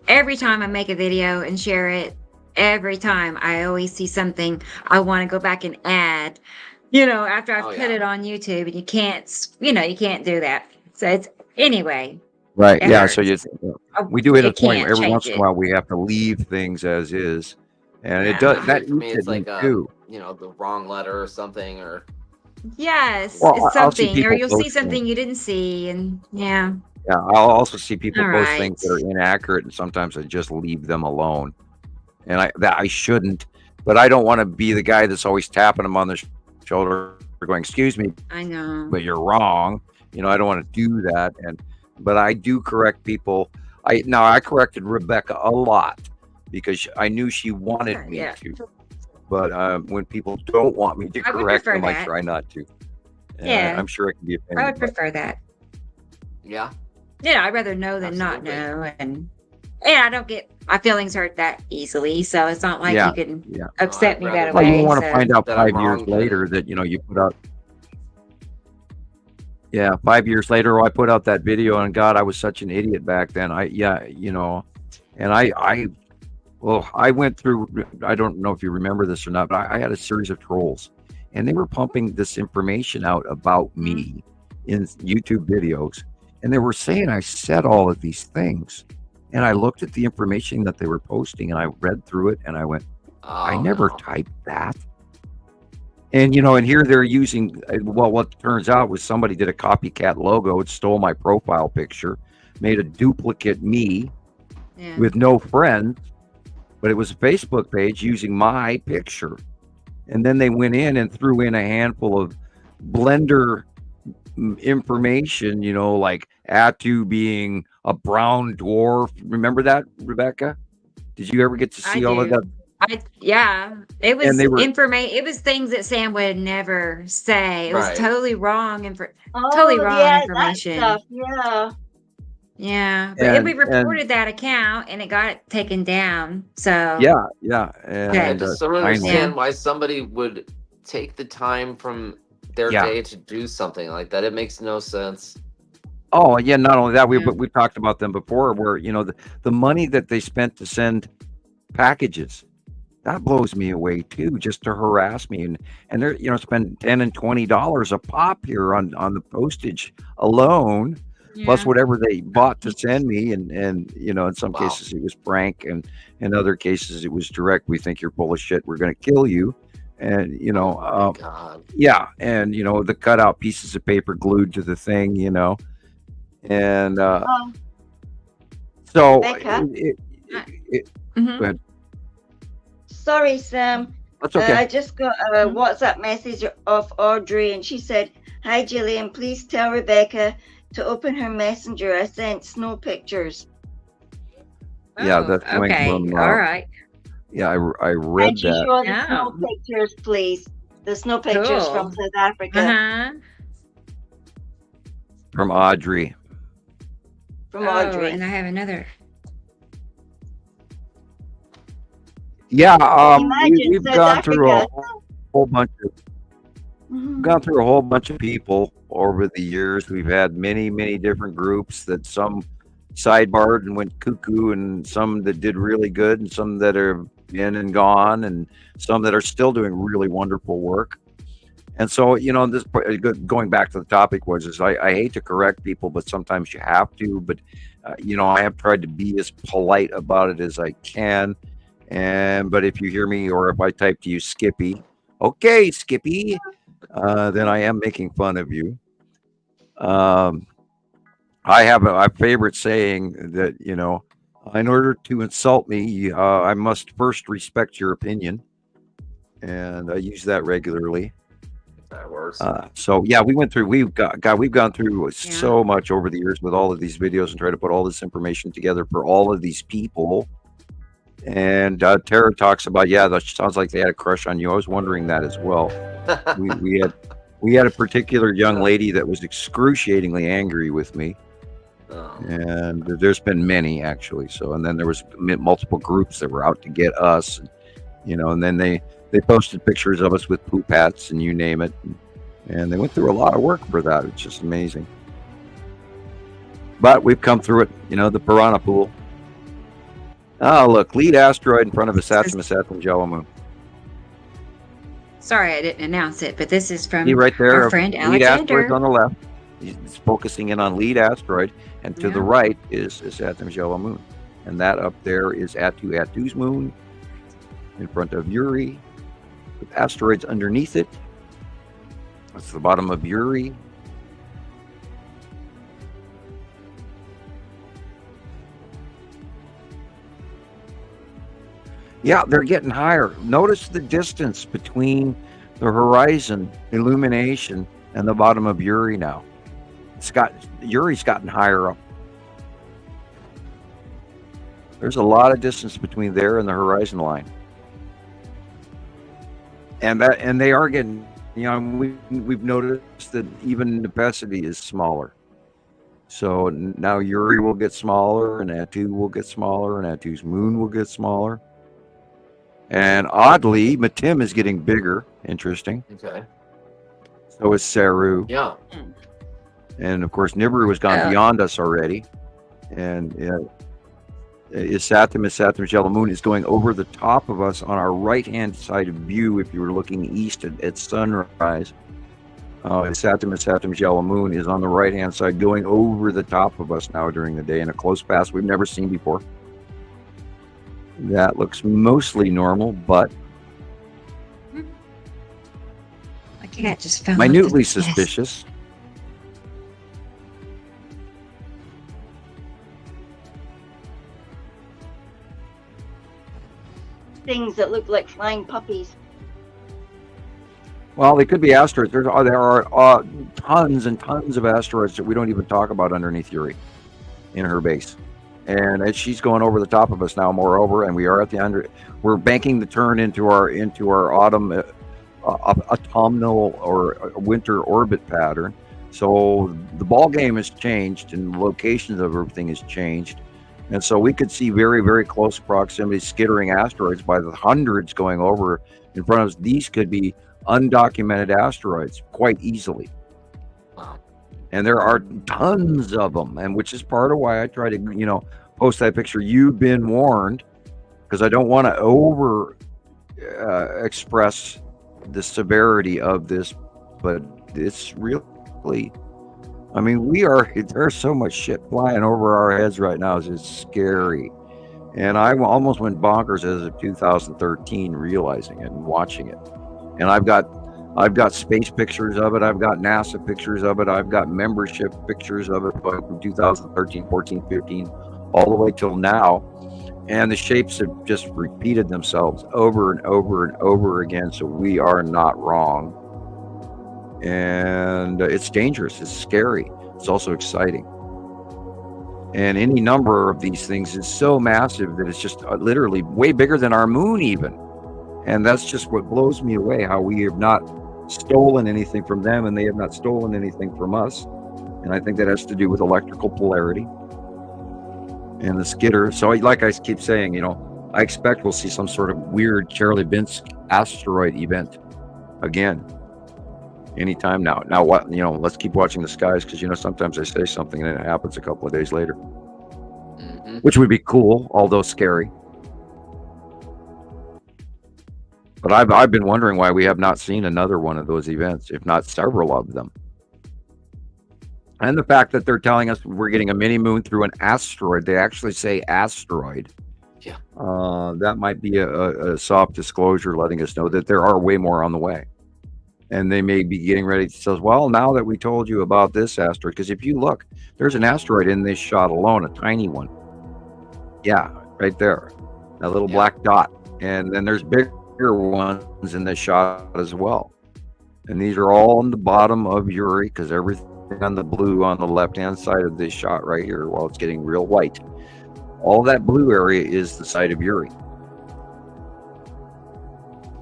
every time I make a video and share it, every time I always see something I want to go back and add. After I've put it on YouTube, and you can't do that. So it's anyway. Right. Yeah. hurts. So we do it at a point can't every change once in it. a while we have to leave things as is, and it Yeah, does that for me, eats it's at me like too. the wrong letter or something, or Yes, Well, it's I'll see something, or people you'll see post something you didn't see, and yeah. Yeah, I'll also see people All post right. things that are inaccurate, and sometimes I just leave them alone. And I shouldn't, but I don't want to be the guy that's always tapping them on the shoulder, going, "Excuse me, I know. but you're wrong." I don't want to do that, but I do correct people. I corrected Rebecca a lot because I knew she wanted me to. But when people don't want me to I would correct prefer them, I that. try not to. And Yeah. I'm sure it can be a pain. I would prefer that. yeah. Yeah, I'd rather know than not know, and I don't get my feelings hurt that easily, so it's not like you can upset me that Well, way. you want to so. find out that I'm 5 years wrong, later that you put out. Yeah, 5 years later, I put out that video, and God, I was such an idiot back then. And I went through. I don't know if you remember this or not, but I had a series of trolls, and they were pumping this information out about me in YouTube videos, and they were saying I said all of these things, and I looked at the information that they were posting, and I read through it, and I went, I never typed that. And and here they're using, well, what turns out was somebody did a copycat logo. It stole my profile picture, made a duplicate me with no friends, but it was a Facebook page using my picture. And then they went in and threw in a handful of blender information, like Atu being a brown dwarf. Remember that, Rebecca? Did you ever get to see all of that? It was And they were- information. It was things that Sam would never say. It was Right. totally wrong information. That information. stuff, yeah. Yeah, but And- we reported that account and it got taken down. So Yeah. Okay. I And just don't I know. understand why somebody would take the time from their Yeah. day to do something like that. It makes no sense. Oh, yeah. Not only that, we've talked about them before, where the money that they spent to send packages, that blows me away too, just to harass me, and they're spend $10 and $20 a pop here on the postage alone, plus whatever they bought to send me, and in some cases it was prank, and in other cases it was direct. We think you're full of shit. We're going to kill you. And God. yeah, and the cutout pieces of paper glued to the thing, and so Becca? Mhm. go ahead. Sorry, Sam. That's okay. I just got a WhatsApp message of Audrey, and she said, "Hi, Gillian. Please tell Rebecca to open her messenger. I sent snow pictures." Yeah, that's coming okay. from. All right. Yeah, I read And she that. showed the snow pictures, please. The snow pictures Cool. from South Africa. Uh-huh. From Audrey. From Audrey. And I have another. Yeah, Imagine we've South gone through a Africa. whole bunch of people over the years. We've had many different groups that some sidebarred and went cuckoo, and some that did really good, and some that are in and gone, and some that are still doing really wonderful work. And so, this going back to the topic is I hate to correct people, but sometimes you have to. But I have tried to be as polite about it as I can. But if you hear me, or if I type to you Skippy, okay, Skippy, then I am making fun of you. I have a favorite saying that, in order to insult me, I must first respect your opinion. And I use that regularly. That works. So yeah, we've gone through so much over the years with all of these videos and try to put all this information together for all of these people. And Tara talks about, that sounds like they had a crush on you. I was wondering that as well. we had a particular young lady that was excruciatingly angry with me. And there's been many actually. So, and then there was multiple groups that were out to get us, and then they posted pictures of us with poop hats and you name it. And they went through a lot of work for that. It's just amazing. But we've come through it, the piranha pool. Oh, look, lead asteroid in front of a Saturn Jello moon. Sorry, I didn't announce it, but this is from See right there, our friend lead asteroid's Alexander. on the left. It's focusing in on lead asteroid, and to the right is Saturn's yellow moon, and that up there is Atu's moon, in front of Uri, with asteroids underneath it. That's the bottom of Uri. Yeah, they're getting higher. Notice the distance between the horizon illumination and the bottom of Uri now. Uri's gotten higher up. There's a lot of distance between there and the horizon line. And they are getting, we've noticed that even Nepesity is smaller. So now Uri will get smaller, and Atu will get smaller, and Atu's moon will get smaller. And oddly, Matim is getting bigger. Interesting. Okay. So is Saru. Yeah. And of course, Nibiru has gone beyond us already. And Saturn's yellow moon is going over the top of us on our right-hand side of view. If you were looking east at sunrise, Saturn's yellow moon is on the right-hand side, going over the top of us now during the day in a close pass we've never seen before. That looks mostly normal, but My cat just fell. minutely suspicious. Things that look like flying puppies. Well, they could be asteroids. There are tons and tons of asteroids that we don't even talk about underneath Uri in her base. And as she's going over the top of us now, moreover, and we are at the under, we're banking the turn into our autumn autumnal or winter orbit pattern. So the ball game has changed, and the locations of everything has changed. And so we could see very, very close proximity skittering asteroids by the hundreds going over in front of us. These could be undocumented asteroids quite easily. And there are tons of them, and which is part of why I try to, post that picture. You've been warned, because I don't want to over express the severity of this, but it's really, there's so much shit flying over our heads right now. It's scary. And I almost went bonkers as of 2013, realizing it and watching it. And I've got space pictures of it. I've got NASA pictures of it. I've got membership pictures of it from 2013, 14, 15, all the way till now. And the shapes have just repeated themselves over and over and over again. So we are not wrong. And it's dangerous. It's scary. It's also exciting. And any number of these things is so massive that it's just literally way bigger than our moon even. And that's just what blows me away, how we have not stolen anything from them and they have not stolen anything from us. And I think that has to do with electrical polarity and the skitter. So like I keep saying, I expect we'll see some sort of weird Chelyabinsk asteroid event again anytime now. Now what, let's keep watching the skies, because sometimes I say something and it happens a couple of days later, which would be cool, although scary. But I've been wondering why we have not seen another one of those events, if not several of them. And the fact that they're telling us we're getting a mini moon through an asteroid, they actually say asteroid. Yeah. That might be a soft disclosure letting us know that there are way more on the way. And they may be getting ready to tell us, well, now that we told you about this asteroid, because if you look, there's an asteroid in this shot alone, a tiny one. Yeah, right there, that little black dot. And then there's bigger ones in this shot as well. And these are all on the bottom of Uri, because everything on the blue on the left-hand side of this shot right here, while it's getting real white, all that blue area is the site of Uri.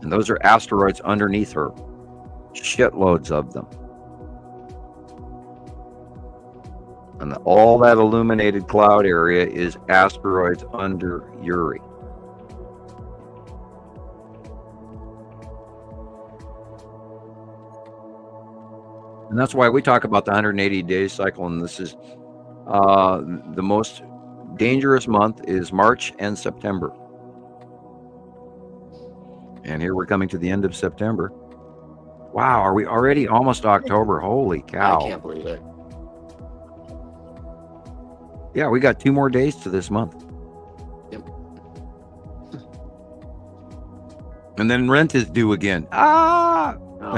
And those are asteroids underneath her. Shitloads of them. And all that illuminated cloud area is asteroids under Uri. And that's why we talk about the 180-day cycle, and this is the most dangerous month is March and September. And here we're coming to the end of September. Wow, are we already almost October? Holy cow. I can't believe it. Yeah, we got 2 more days to this month. Yep. And then rent is due again. Ah! Oh.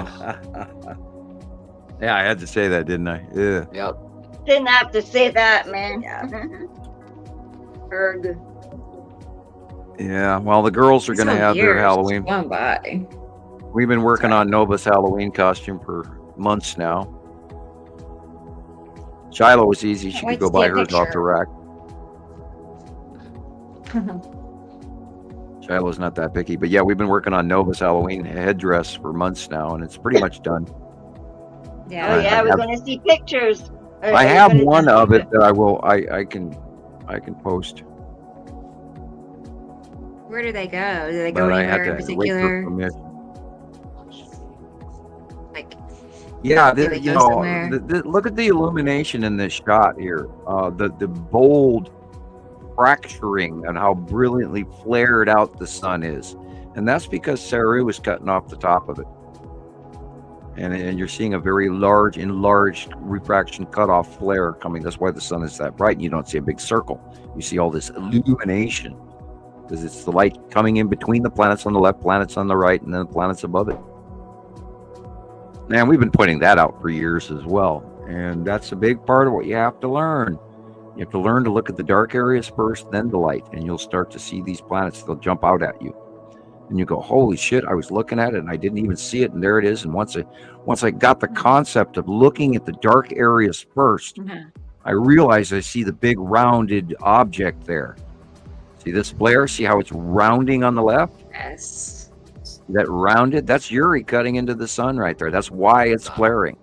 Yeah, I had to say that, didn't I? Yeah. Yep. Didn't have to say that, man. Heard. Yeah, well, the girls are going to have their Halloween. Gone by. We've been working on Nova's Halloween costume for months now. Shiloh was easy. She could go buy hers off the rack. Shiloh's not that picky. But yeah, we've been working on Nova's Halloween headdress for months now, and it's pretty much done. Yeah. Oh yeah, we're going to see pictures. I have one of it that I can post. Where do they go? Do they go But anywhere in particular? Like, yeah, look at the illumination in this shot here. The bold fracturing and how brilliantly flared out the sun is, and that's because Saru is cutting off the top of it. And you're seeing a very enlarged refraction cutoff flare coming. That's why the sun is that bright. And you don't see a big circle. You see all this illumination because it's the light coming in between the planets on the left, planets on the right, and then the planets above it. Man, we've been pointing that out for years as well. And that's a big part of what you have to learn. You have to learn to look at the dark areas first, then the light, and you'll start to see these planets. They'll jump out at you. And you go, holy shit, I was looking at it and I didn't even see it, and there it is. And once I got the concept of looking at the dark areas first, I realized I see the big rounded object there. See this flare? See how it's rounding on the left? Yes. That rounded, that's Uri cutting into the sun right there. That's why it's flaring.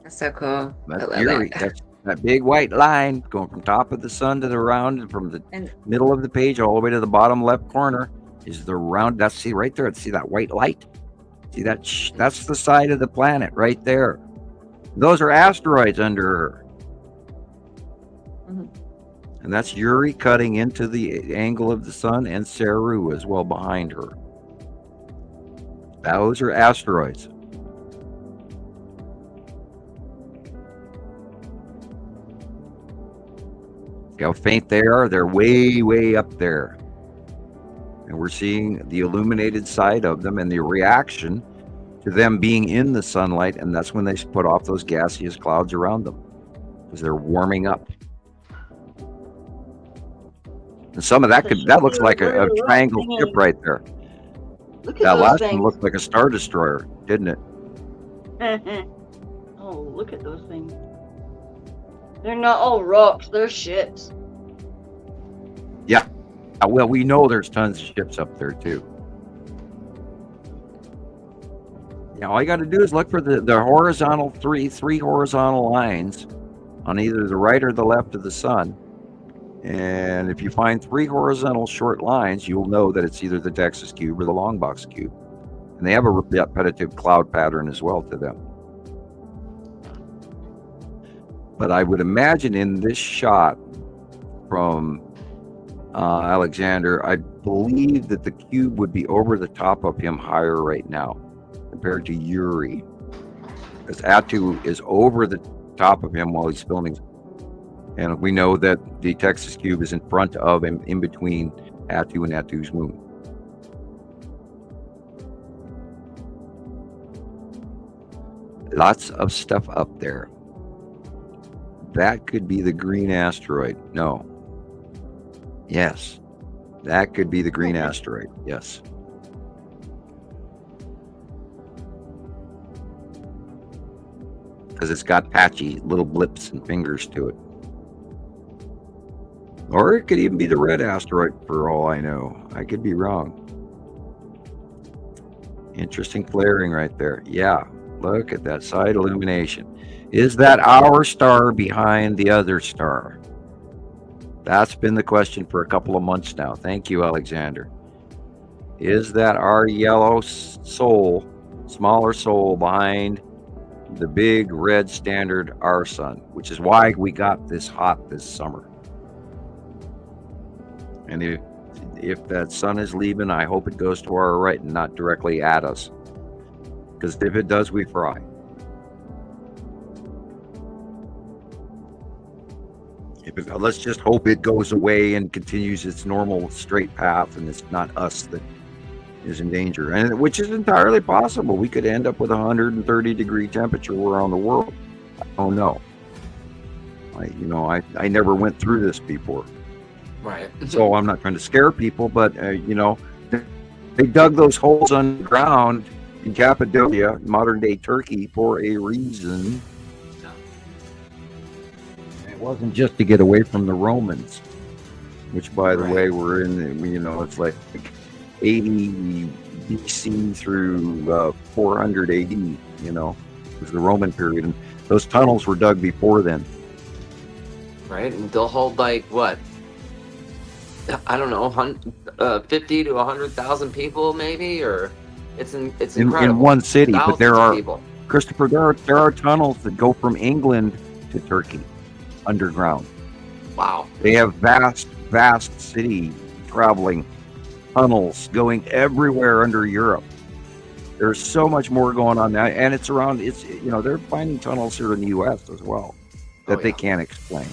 That's so cool. That's Uri. That's that big white line going from top of the sun to the round, and from the middle of the page all the way to the bottom left corner is the round. That's, see right there. See that white light? See that? That's the side of the planet right there. Those are asteroids under her. And that's Uri cutting into the angle of the sun, and Saru as well behind her. Those are asteroids. See how faint they are? They're way, way up there. And we're seeing the illuminated side of them and the reaction to them being in the sunlight, and that's when they put off those gaseous clouds around them, because they're warming up. And some of that that looks like a triangle ship right there. Look at that those last things. one looked like a Star Destroyer, didn't it? Oh, look at those things. They're not all rocks, they're ships. Yeah. Well, we know there's tons of ships up there too. Yeah, all you got to do is look for the horizontal three horizontal lines on either the right or the left of the sun. And if you find 3 horizontal short lines, you'll know that it's either the Texas cube or the long box cube. And they have a repetitive cloud pattern as well to them. But I would imagine in this shot from Alexander, I believe that the cube would be over the top of him higher right now compared to Uri. Because Atu is over the top of him while he's filming. And we know that the Texas cube is in front of him, in between Atu and Atu's moon. Lots of stuff up there. That could be the green asteroid. No. Yes. That could be the green asteroid. Yes. Because it's got patchy little blips and fingers to it. Or it could even be the red asteroid for all I know. I could be wrong. Interesting flaring right there. Yeah, look at that side illumination. Is that our star behind the other star? That's been the question for a couple of months now. Thank you, Alexander. Is that our yellow soul, smaller soul behind the big red standard, our sun, which is why we got this hot this summer? And if that sun is leaving, I hope it goes to our right and not directly at us. Because if it does, we fry. Let's just hope it goes away and continues its normal straight path, and it's not us that is in danger. And which is entirely possible. We could end up with 130-degree temperature around the world. I don't know. I never went through this before. Right. So I'm not trying to scare people, but they dug those holes underground in Cappadocia, modern day Turkey, for a reason. It wasn't just to get away from the Romans, which, by the way, were in, it's like 80 BC through 400 AD, was the Roman period. And those tunnels were dug before then. Right. And they'll hold what? I don't know, 50 to 100,000 people, maybe, or it's incredible. In one city, Thousands but there are people. Christopher. There are tunnels that go from England to Turkey, underground. Wow. They have vast city traveling tunnels going everywhere under Europe. There's so much more going on now, and it's around. They're finding tunnels here in the U.S. as well that they can't explain.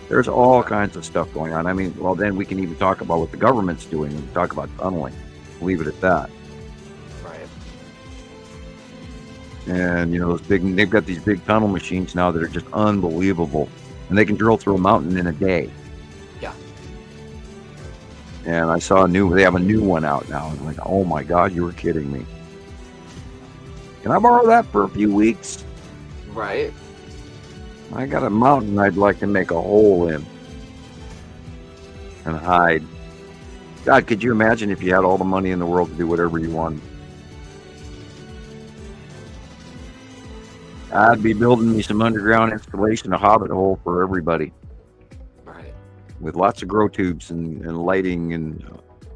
There's all kinds of stuff going on. I mean, well, then we can even talk about what the government's doing and talk about tunneling. Leave it at that. Right. And, they've got these big tunnel machines now that are just unbelievable. And they can drill through a mountain in a day. Yeah. And I saw they have a new one out now. I'm like, oh my God, you were kidding me. Can I borrow that for a few weeks? Right. I got a mountain I'd like to make a hole in and hide. God, could you imagine if you had all the money in the world to do whatever you wanted? I'd be building me some underground installation, a hobbit hole for everybody. Right. With lots of grow tubes and lighting and,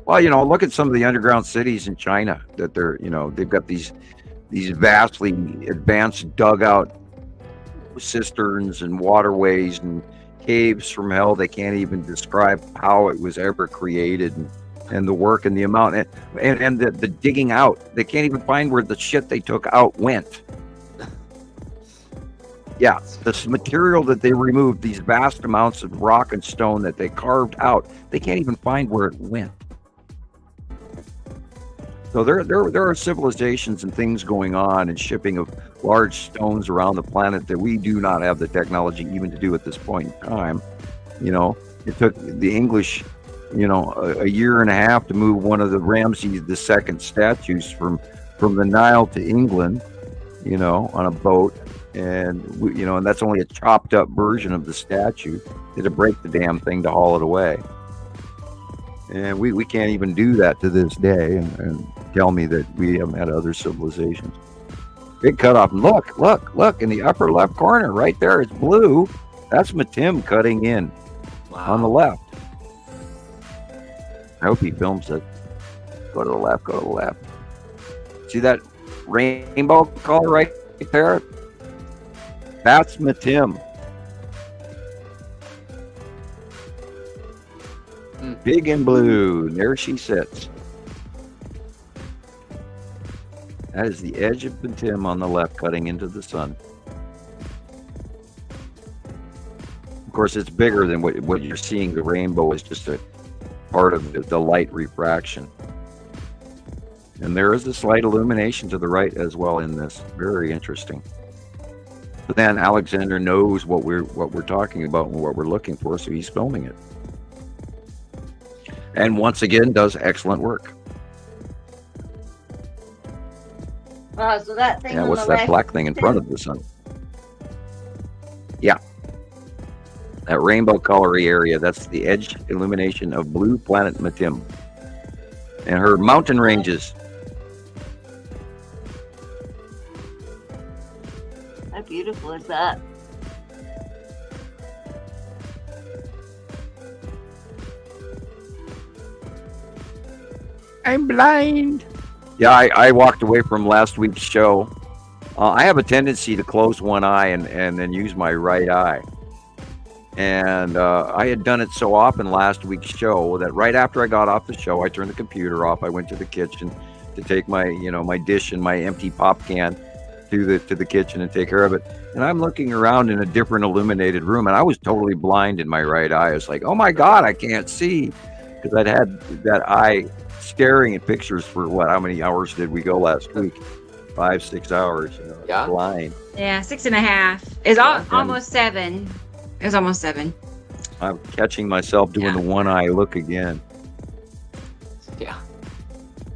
well, you know, look at some of the underground cities in China that they're, you know, they've got these vastly advanced dugout cisterns and waterways and caves from hell. They can't even describe how it was ever created and the work and the amount and the digging out. They can't even find where the shit they took out went. Yeah, this material that they removed, these vast amounts of rock and stone that they carved out, they can't even find where it went. So there are civilizations and things going on and shipping of large stones around the planet that we do not have the technology even to do at this point in time. You know, it took the English, you know, a year and a half to move one of the Ramses II statues from the Nile to England, you know, on a boat. And, you know, and that's only a chopped up version of the statue. They had to break the damn thing to haul it away. And we can't even do that to this day and tell me that we haven't had other civilizations. Big cutoff. Look, in the upper left corner right there, it's blue. That's Matim cutting in on the left. I hope he films it. Go to the left. See that rainbow color right there? That's Matim. Big and blue. There she sits. That is the edge of Matim on the left, cutting into the sun. Of course, it's bigger than what you're seeing. The rainbow is just a part of the light refraction. And there is a slight illumination to the right as well in this. Very interesting. But then Alexander knows what we're talking about and what we're looking for, so he's filming it. And once again, does excellent work. So that thing. Yeah, on what's the that left black thing in front of the sun? Yeah. That rainbow colory area, that's the edge illumination of blue planet Matim. And her mountain ranges. How beautiful is that? I'm blind. Yeah, I walked away from last week's show. I have a tendency to close one eye and then use my right eye. And I had done it so often last week's show that right after I got off the show, I turned the computer off. I went to the kitchen to take my, you know, my dish and my empty pop can to the kitchen and take care of it. And I'm looking around in a different illuminated room, and I was totally blind in my right eye. I was like, oh my God, I can't see. Because I'd had that eye staring at pictures for how many hours did we go last week? 5-6 hours, you know, yeah. Blind. Yeah, 6.5. It's almost 7. It was almost 7. I'm catching myself doing the one eye look again. Yeah.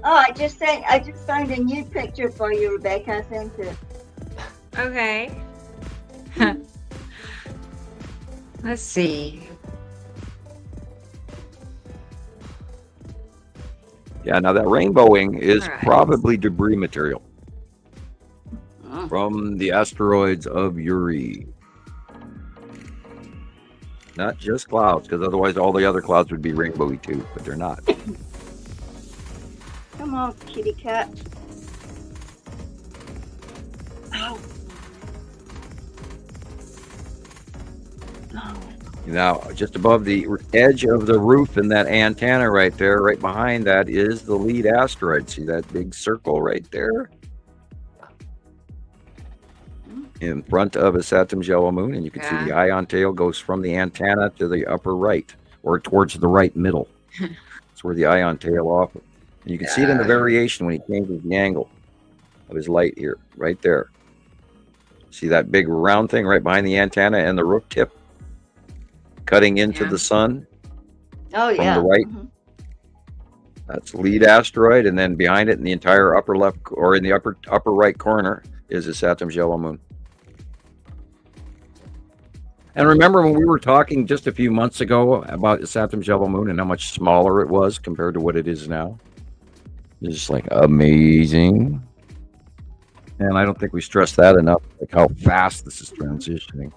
Oh, I just found a new picture for you, Rebecca. I sent it. Okay. Let's see. Yeah, now that rainbowing is probably debris material from the asteroids of Uri. Not just clouds, because otherwise all the other clouds would be rainbowy too, but they're not. Come on, kitty cat. Ow. Now, just above the edge of the roof and that antenna right there, right behind that is the lead asteroid. See that big circle right there? In front of a Saturn yellow moon, and you can see the ion tail goes from the antenna to the upper right, or towards the right middle. That's where the ion tail off. And you can see it in the variation when he changes the angle of his light here, right there. See that big round thing right behind the antenna and the roof tip? Cutting into the sun from the right. That's the lead asteroid, and then behind it in the entire upper left, or in the upper right corner, is the Saturn's yellow moon. And remember when we were talking just a few months ago about Saturn's yellow moon and how much smaller it was compared to what it is now? It's just like amazing. And I don't think we stress that enough, like how fast this is transitioning.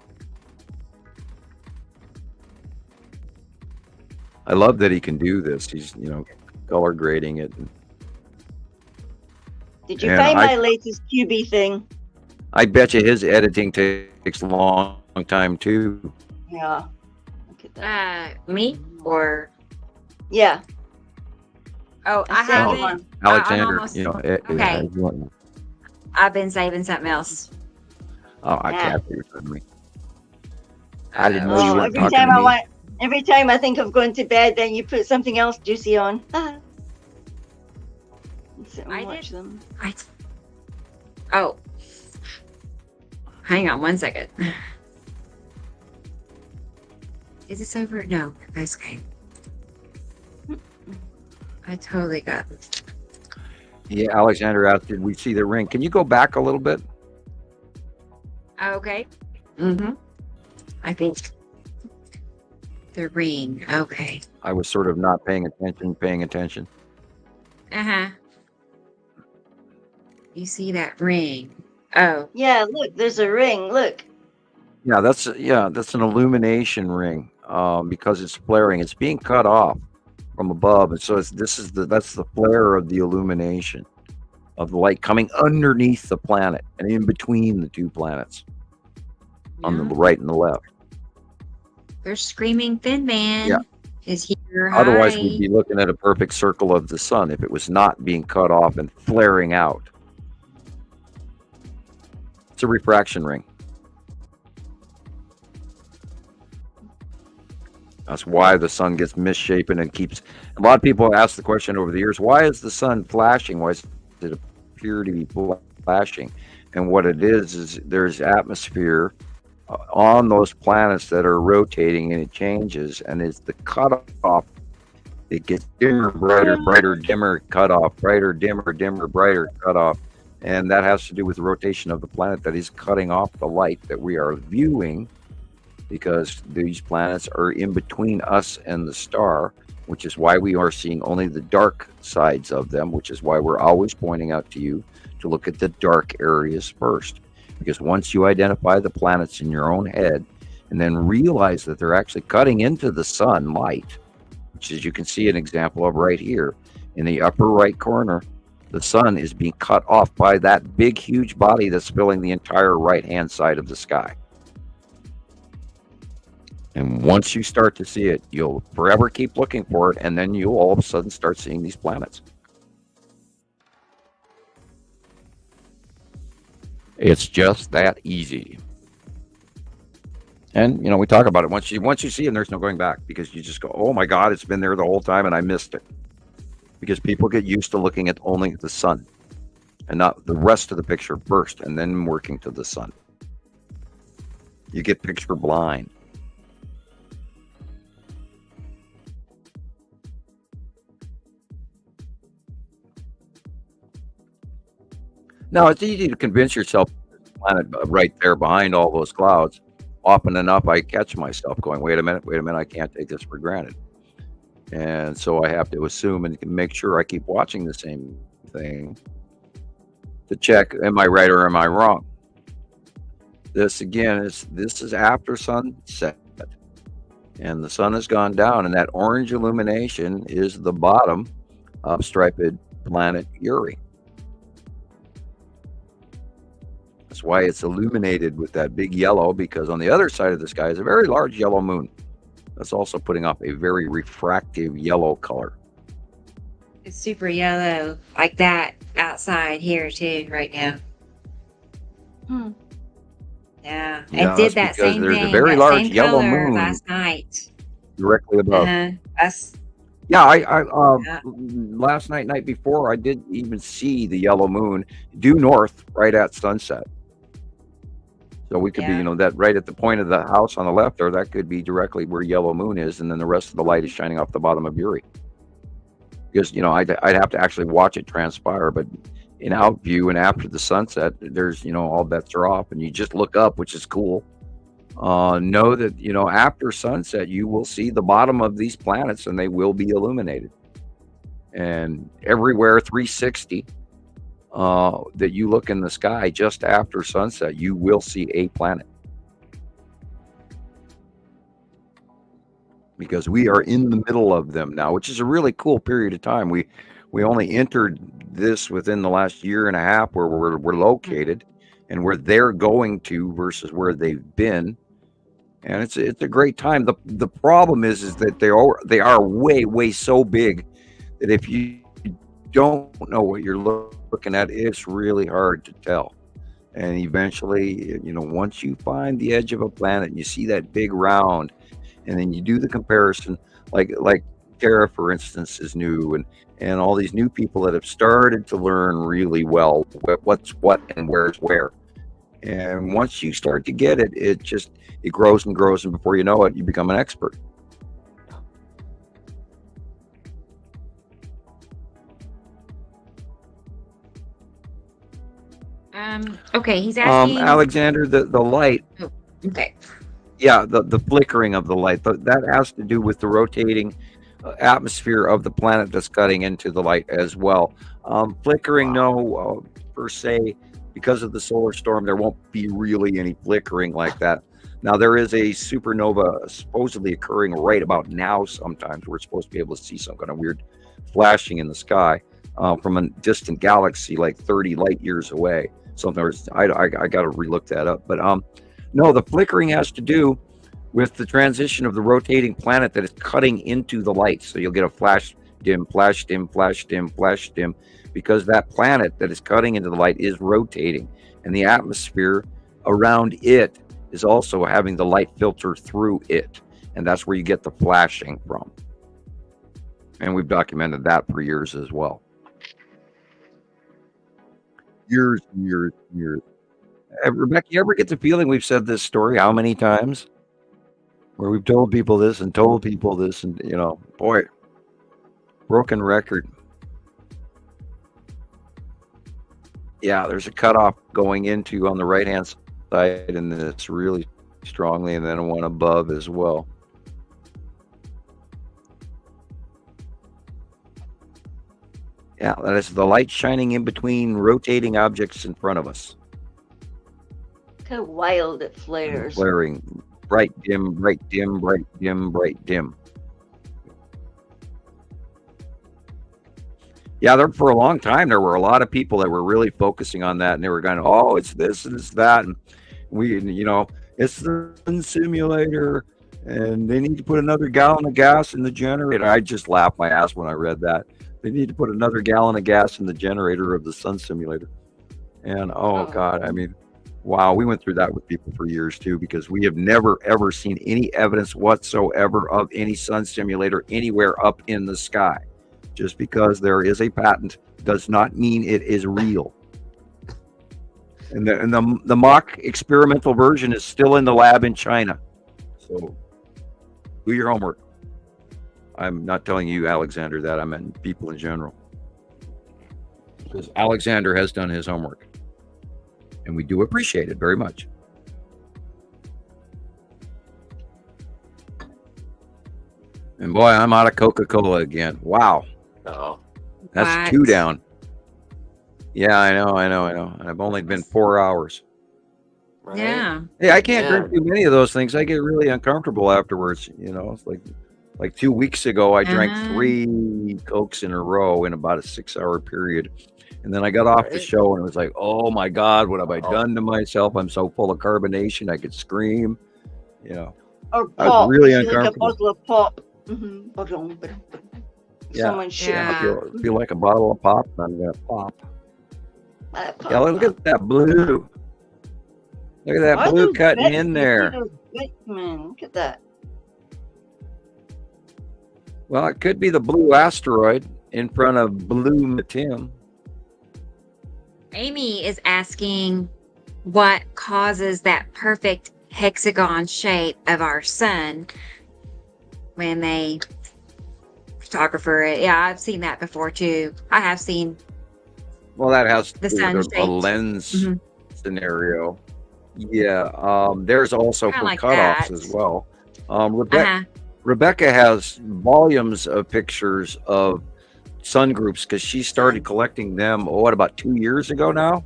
I love that he can do this. He's, color grading it. Did you find my latest QB thing? I bet you his editing takes a long time too. Yeah. Look at that. Me or? Yeah. Oh, I haven't. Alexander, okay. I've been saving something else. Oh, I can't be with me. I didn't know you weren't talking to me. Every time I think of going to bed, then you put something else juicy on. Watch them. Oh. Hang on 1 second. Is this over? No. That's okay. I totally got it. Yeah, Alexander asked, did we see the ring? Can you go back a little bit? Okay. I think the ring. Okay. I was sort of not paying attention. Uh-huh. You see that ring? Oh. Yeah, look, there's a ring. Look. Yeah, that's an illumination ring. Because it's flaring, it's being cut off from above, and so that's the flare of the illumination of the light coming underneath the planet and in between the two planets on the right and the left. There's screaming thin man is here. Otherwise, we'd be looking at a perfect circle of the sun if it was not being cut off and flaring out. It's a refraction ring. That's why the sun gets misshapen and keeps. A lot of people ask the question over the years: why is the sun flashing? Why does it appear to be flashing? And what it is there's atmosphere on those planets that are rotating, and it changes, and it's the cutoff. It gets dimmer, brighter, brighter, dimmer, cutoff, brighter, dimmer, dimmer, brighter, cutoff, and that has to do with the rotation of the planet that is cutting off the light that we are viewing. Because these planets are in between us and the star, which is why we are seeing only the dark sides of them, which is why we're always pointing out to you to look at the dark areas first. Because once you identify the planets in your own head and then realize that they're actually cutting into the sunlight, which is you can see an example of right here in the upper right corner, the sun is being cut off by that big, huge body that's filling the entire right-hand side of the sky. And once you start to see it, you'll forever keep looking for it, and then you'll all of a sudden start seeing these planets. It's just that easy. And, we talk about it. Once you see them, there's no going back, because you just go, oh my God, it's been there the whole time and I missed it. Because people get used to looking at only the sun and not the rest of the picture first, and then working to the sun. You get picture blind. Now, it's easy to convince yourself there's a planet right there behind all those clouds. Often enough, I catch myself going, wait a minute, I can't take this for granted. And so I have to assume and make sure I keep watching the same thing to check, am I right or am I wrong? This, again, this is after sunset. And the sun has gone down, and that orange illumination is the bottom of striped planet Uri. That's why it's illuminated with that big yellow, because on the other side of the sky is a very large yellow moon that's also putting off a very refractive yellow color. It's super yellow, like that outside here too, right now. Yeah, it did that same thing. There's a very large yellow moon last night, directly above. Last night before, I did even see the yellow moon due north right at sunset. So we could be, that right at the point of the house on the left, or that could be directly where yellow moon is, and then the rest of the light is shining off the bottom of Uri. because I'd have to actually watch it transpire. But in out view and after the sunset, there's all bets are off, and you just look up, which is cool. Know that after sunset you will see the bottom of these planets, and they will be illuminated. And everywhere 360 that you look in the sky just after sunset, you will see a planet, because we are in the middle of them now, which is a really cool period of time. We only entered this within the last year and a half, where we're located and where they're going to versus where they've been. And it's a great time. The problem is that they are way so big that if you don't know what you're looking at, it's really hard to tell. And eventually, once you find the edge of a planet and you see that big round, and then you do the comparison, like Tara, for instance, is new, and all these new people that have started to learn really well what's what and where's where. And once you start to get it, it grows and grows, and before you know it, you become an expert. Okay, he's asking Alexander, the light. Oh, okay. Yeah, the flickering of the light, that has to do with the rotating atmosphere of the planet that's cutting into the light as well. Flickering, no, per se, because of the solar storm, there won't be really any flickering like that. Now, there is a supernova supposedly occurring right about now. Sometimes we're supposed to be able to see some kind of weird flashing in the sky from a distant galaxy, like 30 light years away. Something, I got to relook that up. But no, the flickering has to do with the transition of the rotating planet that is cutting into the light. So you'll get a flash dim, flash dim, flash dim, flash dim, because that planet that is cutting into the light is rotating, and the atmosphere around it is also having the light filter through it, and that's where you get the flashing from. And we've documented that for years as well. Years. Rebecca, you ever get the feeling we've said this story how many times? Where we've told people this and told people this, and boy, broken record. Yeah, there's a cutoff going into on the right hand side, and it's really strongly, and then one above as well. Yeah, that is the light shining in between rotating objects in front of us. Look how wild it flares. Flaring. Bright, dim, bright, dim, bright, dim, bright, dim. Yeah, there for a long time, there were a lot of people that were really focusing on that, and they were going, oh, it's this and it's that. And we, it's the sun simulator, and they need to put another gallon of gas in the generator. I just laughed my ass when I read that. They need to put another gallon of gas in the generator of the sun simulator. And oh God, I mean, wow, we went through that with people for years too, because we have never ever seen any evidence whatsoever of any sun simulator anywhere up in the sky. Just because there is a patent does not mean it is real. And the mock experimental version is still in the lab in China. So do your homework. I'm not telling you, Alexander, that. I meant people in general. Because Alexander has done his homework. And we do appreciate it very much. And boy, I'm out of Coca-Cola again. Wow. Oh. That's 2 down. Yeah, I know. And I've only been 4 hours. Right? Yeah. Hey, I can't drink too many of those things. I get really uncomfortable afterwards. It's like 2 weeks ago, I drank 3 Cokes in a row in about a 6-hour period. And then I got off the show, and it was like, oh my God, what have I done to myself? I'm so full of carbonation, I could scream. Or pop. I was really uncomfortable. Like a bottle of pop. Someone I feel like a bottle of pop, and I'm gonna pop. Yeah, look at that blue. Look at that blue cutting in there. Man, look at that. Well, it could be the blue asteroid in front of blue Matim. Amy is asking what causes that perfect hexagon shape of our sun when they photographer. Yeah, I've seen that before too. I have seen. Well, that has The to do sun with a shaped. lens scenario. Yeah. There's also Kinda for like cutoffs that. as well. Uh-huh. Rebecca has volumes of pictures of sun groups because she started collecting them, about 2 years ago now?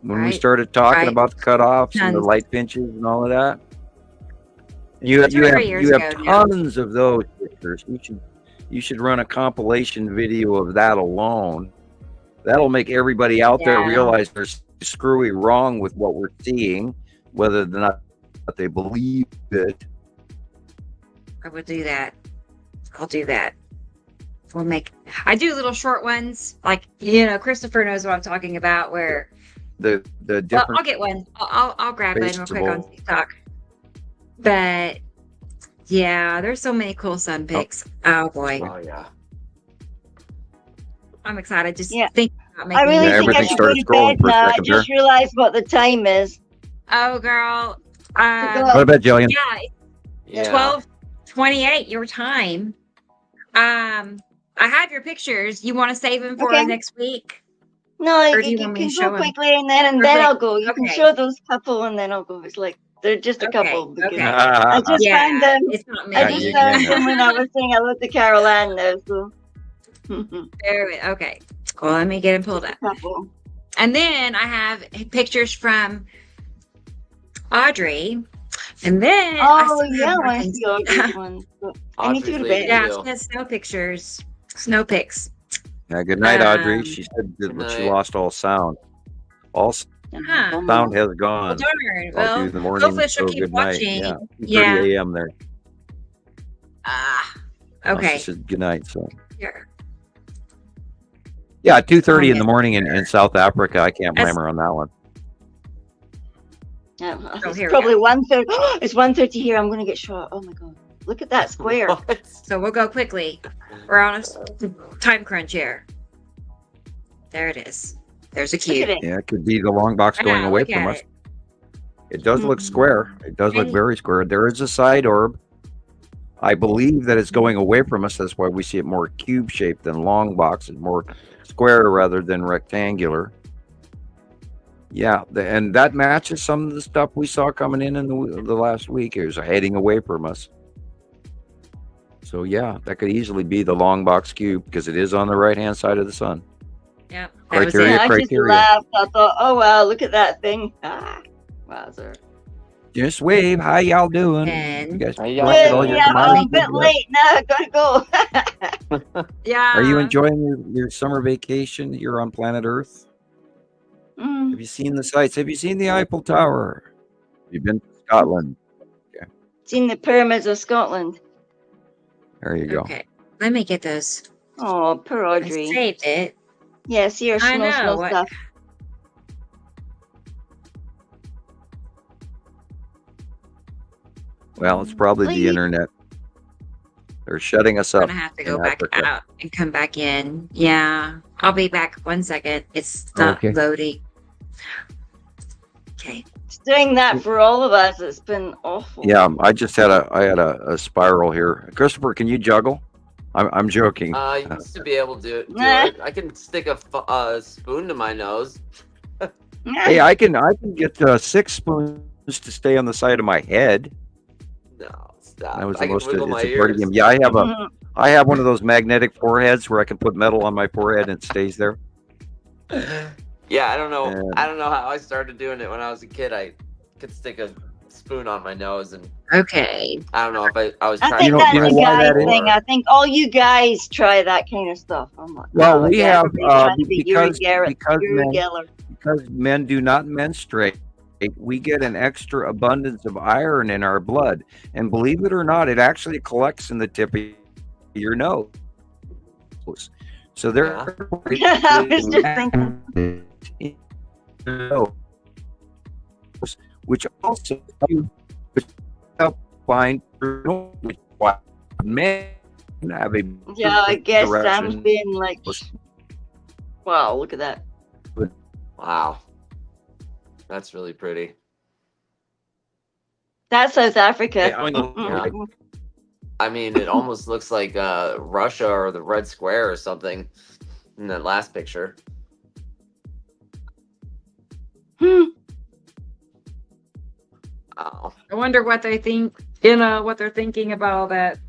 When we Right. started talking Right. about the cutoffs and the Tons. light pinches and all of that. You 2 or 3 have years you have ago now. tons of those pictures. You should run a compilation video of that alone. That'll make everybody out there Yeah. realize there's screwy wrong with what we're seeing, whether or not they believe it. I would do that. I'll do that. I do little short ones, like, Christopher knows what I'm talking about, where The well, different I'll get one. I'll grab one real quick on Baseball. TikTok. But yeah, there's so many cool sun pics. Oh boy, Oh yeah. I'm excited just Yeah. thinking about I making really Yeah, think I everything should go started to scrolling bed for a now. I second there. just realized what the time is. Oh girl. Go to bed, Jillian. Yeah, Yeah. 12:28 your time. I have your pictures. You want to save them for Okay. next week? No, Or you do you want me can to go show 'em? quickly and then Real quick? I'll go. You can Okay. show those couple and then I'll go. It's like they're just a Okay, couple because okay. I just Yeah, found them. it's not I many. just you found can. them when I was saying I looked at Carol Ann there. So Okay. Well, let me get them pulled up. couple. And then I have pictures from Audrey. And then I Oh still yeah, have I want to Marquez. see all these ones. But I need to go to Audrey's bed. Yeah, Deal. she has snow pictures. Snow pics. Yeah, good night, Audrey. Um, She said that Good she night. lost all sound. All Huh. sound has Well, gone. darn. I'll Well, do the morning. hopefully she'll So keep good night. watching. Yeah, 2:30 Yeah. a.m. there. She Okay. said good night. So Here. yeah, 2:30 in yeah. the morning in South Africa. I can't blame That's- her on that one. Yeah, Oh, it's here we probably go. 1:30. It's 1:30 here. I'm gonna get shot. Oh my god! Look at that square. What? So we'll go quickly. We're on a time crunch here. There it is. There's a Look at cube. it. Yeah, it could be the long box going Yeah, away look from at us. it. It does look Mhm. square. It does look And- very square. There is a side orb. I believe that it's going away from us. That's why we see it more cube shaped than long box. It's more square rather than rectangular. Yeah, and that matches some of the stuff we saw coming in the last week. It was heading away from us. So yeah, that could easily be the long box cube because it is on the right hand side of the sun. Yep. That was Criteria, it. I just criteria. laughed. I thought, oh wow, look at that thing. Ah, wowzer. Just wave. How y'all doing? And- You guys How y'all collected Good. all your Yeah, I'm a commodities? bit late now. I gotta go. Yeah. Are you enjoying your summer vacation here on planet Earth? Mm. Have you seen the sights? Have you seen the Eiffel Tower? Have you been to Scotland? Seen the pyramids of Scotland. There you go. Okay. Let me get those. Oh, poor I Audrey. saved it. Yeah, see her I snow know. stuff. Well, it's probably the Please. internet. They're shutting us I'm up. gonna have to in go back Africa. out and come back in. Yeah. I'll be back 1 second. It's not Okay. loading. Okay. It's doing that for all of us. It's been awful. Yeah, I just had a spiral here. Christopher, can you juggle? I'm joking. I used to be able to do it. I can stick a spoon to my nose. Hey, I can get 6 spoons to stay on the side of my head. No, stop. That was I the can most. wiggle my It's a party ears. game. Yeah, I have one of those magnetic foreheads where I can put metal on my forehead and it stays there. Yeah, I don't know. And- I don't know how I started doing it when I was a kid. I could stick a spoon on my nose, and Okay. I don't know if I was I trying. think know- that's you know a why guy that is? thing. I think all you guys try that kind of stuff. I'm like, Well, oh, we yeah, have everybody's trying to be Uri Geller. because men do not menstruate. We get an extra abundance of iron in our blood, and believe it or not, it actually collects in the tip of your nose. So there, I was just thinking. which also help find why men have a Yeah, I guess Sam's direction. being like, wow, look at that. Wow, that's really pretty. That's South Africa. I know. I mean, it almost looks like Russia or the Red Square or something in that last picture. Oh. I wonder what they think, you know, what they're thinking about all that.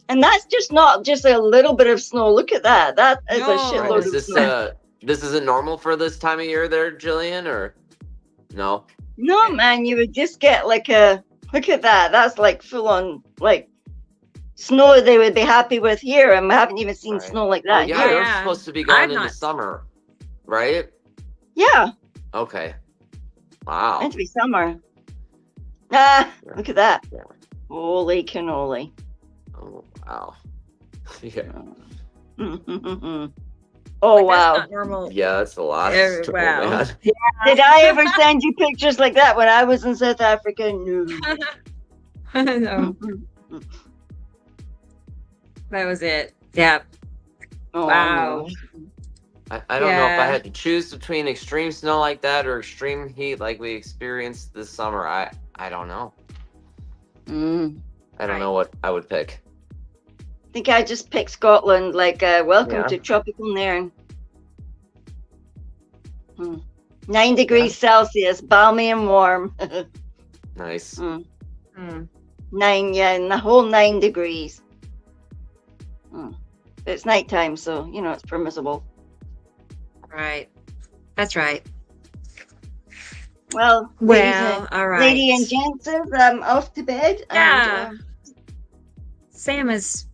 And that's just not just a little bit of snow. Look at that. That is a shitload of snow. This isn't normal for this time of year there, Gillian, or no? No, man, you would just get like a, look at that. That's like full on, like, snow they would be happy with here. And I haven't even seen snow like that. Yeah, they're supposed to be going into summer, right? Yeah. Okay. Wow. Meant to be summer. Ah, look at that. Holy cannoli. Oh, wow. Yeah. Oh, wow. That's not normal. Yeah, that's a lot. Wow. Yeah. Did I ever send you pictures like that when I was in South Africa? No. No. That was it. Yeah. Oh, wow. I don't know if I had to choose between extreme snow like that or extreme heat like we experienced this summer. I don't know. I don't know what I would pick. I think I just picked Scotland, like welcome to tropical Nairn. 9 degrees Celsius, balmy and warm. Nice. 9, yeah, and the whole 9 degrees. It's nighttime, so you know it's permissible. Right. That's right. Well, all right. Lady and gents, I'm off to bed. Yeah. And, Sam has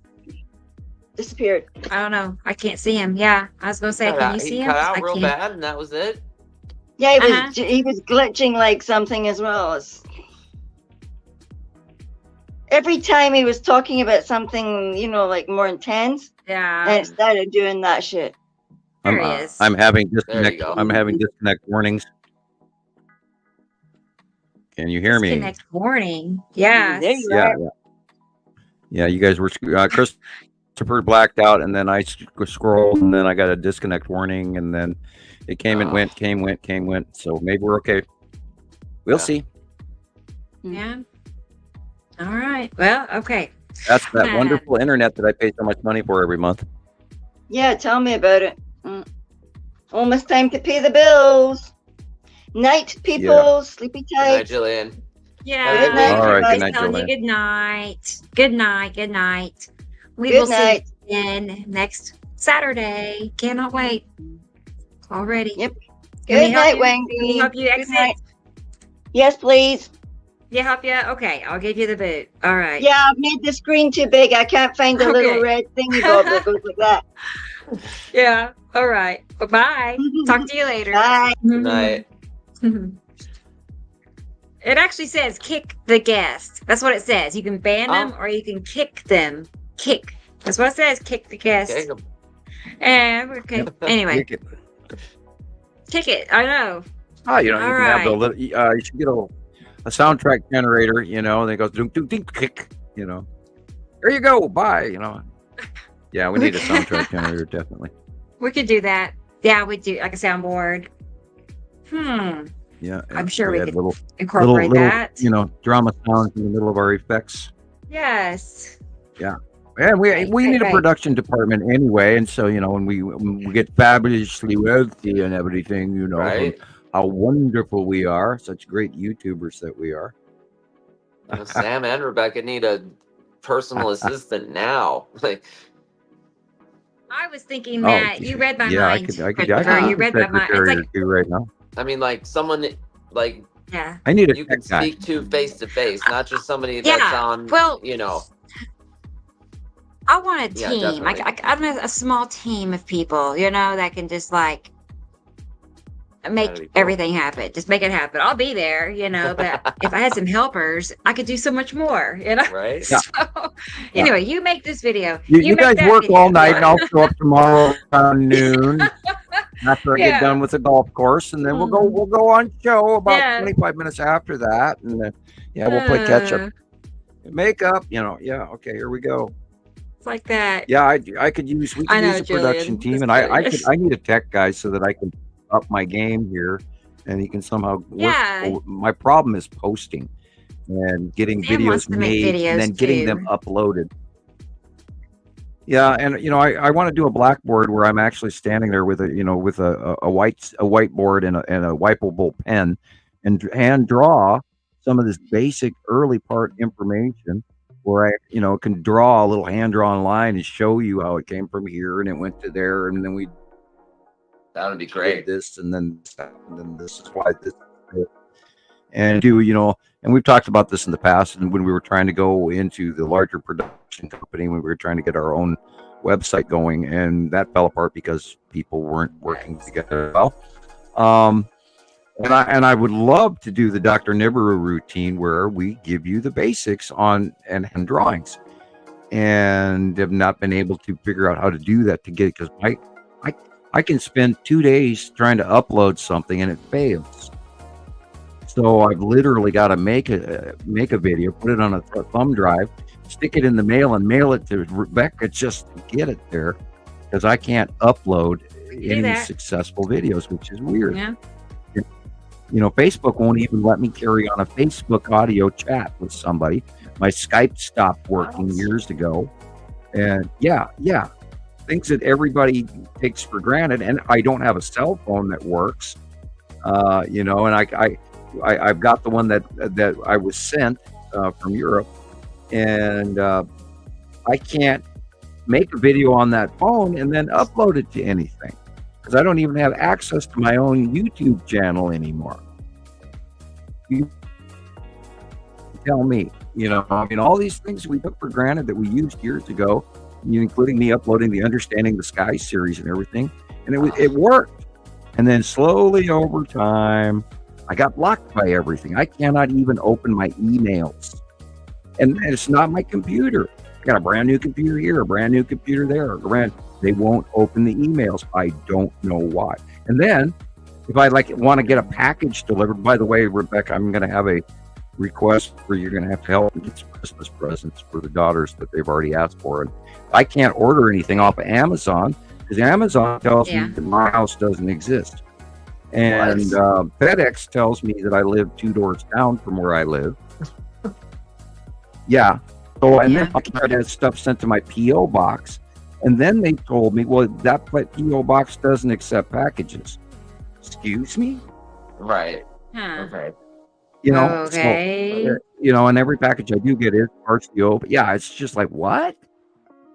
disappeared. I don't know. I can't see him. Yeah. I was going to say, can you see He him? cut out I real can't. bad, and that was it. Yeah, he was glitching like something as well. Every time he was talking about something, you know, like more intense, and it started doing that shit. There he is. I'm having disconnect. I'm having disconnect warnings. Can you hear me? Disconnect warning. Yeah. There you Yeah. Yeah, you guys were Christopher blacked out, and then I scrolled, and then I got a disconnect warning, and then it came and went, came, went. So maybe we're okay. We'll see. Yeah. All right. Well, okay. That's that wonderful internet that I pay so much money for every month. Yeah, tell me about it. Almost time to pay the bills. Night, people. Sleepy Good night, tight. Jillian. Yeah. Good night. All right. Good night, Telling you Jillian. good night. Good night. Good night. We Good will night. see you again next Saturday. Cannot wait. Already. Yep. Can we Good help night, you? Wendy. Can we help you Good exit? night. Yes, please. Yeah, help you? Okay, I'll give you the boot. All right. Yeah, I've made the screen too big. I can't find the little red thingy bob that goes like that. Yeah. All right. Bye-bye. Talk to you later. Bye. Good night. It actually says kick the guest. That's what it says. You can ban them or you can kick them. Kick. That's what it says. Kick the guest. Kick 'em. And okay. Anyway, kick it. I know. Oh, you know, you All can have the right. little, you should get a soundtrack generator, you know, and it goes ding, ding, ding, kick, you know. There you go. Bye, you know. Yeah, we need a soundtrack generator, definitely. We could do that. Yeah, we do like a soundboard. Yeah. I'm sure we had could little, incorporate that. You know, drama sounds in the middle of our effects. Yes. Yeah. And we need a production department anyway, and so you know when we get fabulously wealthy and everything, you know, Right. how wonderful we are, such great YouTubers that we are. Sam and Rebecca need a personal assistant now. Like, I was thinking that you read my mind. I could You read my mind. It's like, do right now. I mean, like someone like yeah. I need a you tech can guy. speak to face to face, not just somebody that's on. Well, you know. I want a Yeah, team. definitely. I'm a small team of people, you know, that can just like make everything happen. Just make it happen. I'll be there, you know, but if I had some helpers, I could do so much more, you know? Right. Yeah. So, anyway, you make this video. You make guys that work video. all night, and I'll show up tomorrow around noon after I get done with the golf course, and then we'll go on show about 25 minutes after that, and then we'll play catch up, makeup, you know. Yeah, okay, here we go. It's like that. Yeah, I could use we could use a production team, and I need a tech guy so that I can up my game here, and he can somehow work. Yeah. My problem is posting. and getting Sam wants videos to make made and then getting videos them too. uploaded. Yeah, and I want to do a blackboard where I'm actually standing there with a whiteboard and a wipeable pen and hand draw some of this basic early part information where I can draw a little hand drawn line and show you how it came from here and it went to there, and then we That would be great. this and then this is why this is it. And and we've talked about this in the past, and when we were trying to go into the larger production company, when we were trying to get our own website going, and that fell apart because people weren't working together well. And I would love to do the Dr. Nibiru routine where we give you the basics on and drawings, and have not been able to figure out how to do that to get it, because I can spend 2 days trying to upload something and it fails. So I've literally got to make a video, put it on a thumb drive, stick it in the mail, and mail it to Rebecca just to get it there, because I can't upload any successful videos, which is weird. Yeah. Facebook won't even let me carry on a Facebook audio chat with somebody. My Skype stopped working years ago, and things that everybody takes for granted. And I don't have a cell phone that works, and I've got the one that I was sent from Europe, and I can't make a video on that phone and then upload it to anything, because I don't even have access to my own YouTube channel anymore. You tell me, all these things we took for granted that we used years ago, including me uploading the Understanding the Sky series and everything, and it worked. And then slowly over time, I got blocked by everything. I cannot even open my emails, and it's not my computer. I got a brand new computer here, a brand new computer there. They won't open the emails. I don't know why. And then if I want to get a package delivered, by the way, Rebecca, I'm going to have a request where you're going to have to help me get some Christmas presents for the daughters that they've already asked for. And I can't order anything off of Amazon because Amazon tells me that my house doesn't exist. And FedEx tells me that I live 2 doors down from where I live. Yeah. So, and then I tried to have stuff sent to my P.O. box. And then they told me, well, that P.O. box doesn't accept packages. Excuse me? Right. Huh. Okay. Okay. So, and every package I do get is partially open. Yeah, it's just like, what?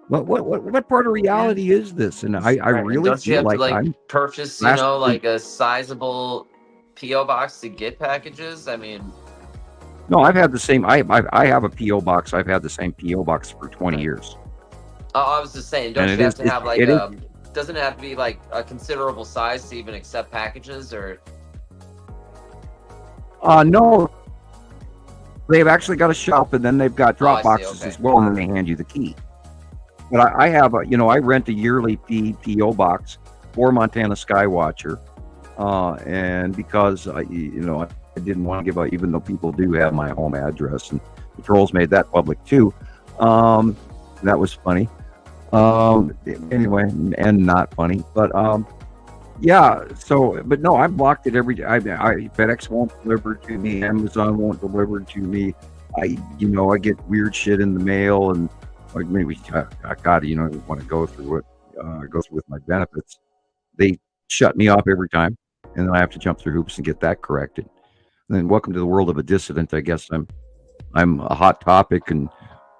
What part of reality is this? And I really don't you feel have like to I'm purchase, like a sizable P.O. box to get packages? I mean, no, I've had the same. I have a P.O. box. I've had the same P.O. box for 20 years. I was just saying, don't you have to have doesn't it have to be like a considerable size to even accept packages, or? No. They've actually got a shop, and then they've got drop boxes as well, and then they hand you the key. But I have I rent a yearly P.O. box for Montana Skywatcher, and because I didn't want to give out, even though people do have my home address, and the trolls made that public too. That was funny. Anyway, and not funny, but So, but no, I blocked it every day. FedEx won't deliver to me. Amazon won't deliver to me. I get weird shit in the mail, and like maybe I got to, want to go through it, go through with my benefits. They shut me off every time, and then I have to jump through hoops and get that corrected. And then welcome to the world of a dissident. I guess I'm a hot topic and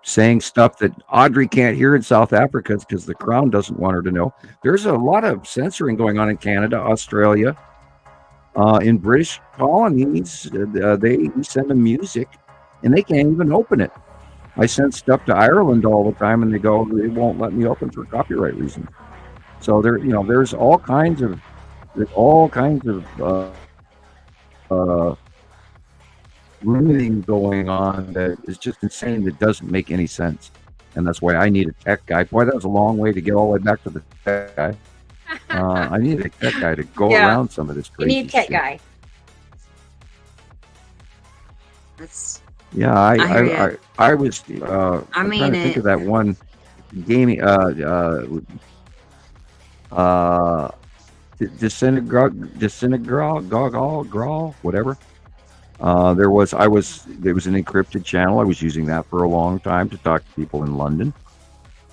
saying stuff that Audrey can't hear in South Africa because the Crown doesn't want her to know. There's a lot of censoring going on in Canada, Australia, in British colonies. We send them music, and they can't even open it. I send stuff to Ireland all the time, and they won't let me open for copyright reasons. So there's all kinds of limiting going on that is just insane. That doesn't make any sense, and that's why I need a tech guy. Boy, that was a long way to get all the way back to the tech guy. I need a tech guy to go around some of this crazy You need a tech shit. guy. Yeah, I was. I'm trying to think of that one gaming. Disintegrate, whatever. There was an encrypted channel. I was using that for a long time to talk to people in London,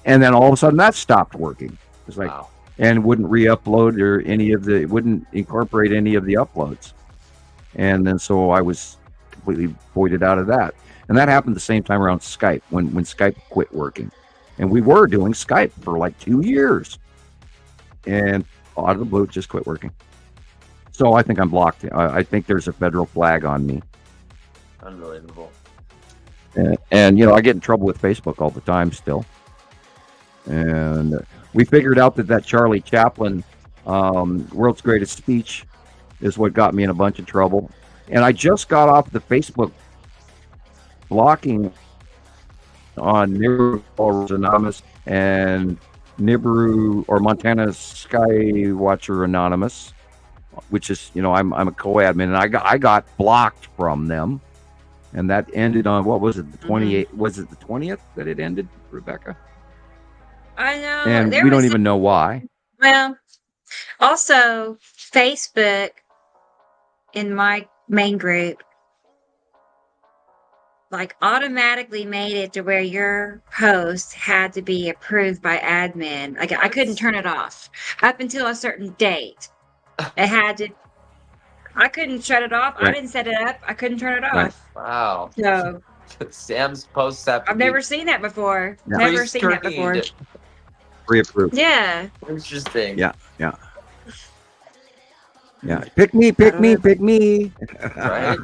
and then all of a sudden that stopped working. It's like, and wouldn't re-upload or it wouldn't incorporate any of the uploads, and then so I was completely voided out of that. And that happened the same time around Skype when Skype quit working, and we were doing Skype for like 2 years, and out of the blue it just quit working. So I think I'm blocked. I think there's a federal flag on me. Unbelievable. And I get in trouble with Facebook all the time still. And we figured out that Charlie Chaplin, World's Greatest Speech, is what got me in a bunch of trouble. And I just got off the Facebook blocking on Nibiru Anonymous and Nibiru or Montana Skywatcher Anonymous, which is, I'm a co-admin, and I got blocked from them, and that ended on, what was it, the 28th? Was it the 20th that it ended, Rebecca? I know, and we don't even know why. Well, also Facebook in my main group, like, automatically made it to where your post had to be approved by admin. Like, I couldn't turn it off up until a certain date. It had to. I couldn't shut it off. Right. I didn't set it up. I couldn't turn it off. Right. Wow. So Sam's posts have. I've never seen that before. Yeah. Never seen that before. Pre-approved. Yeah. Interesting. Yeah. Pick me. Right.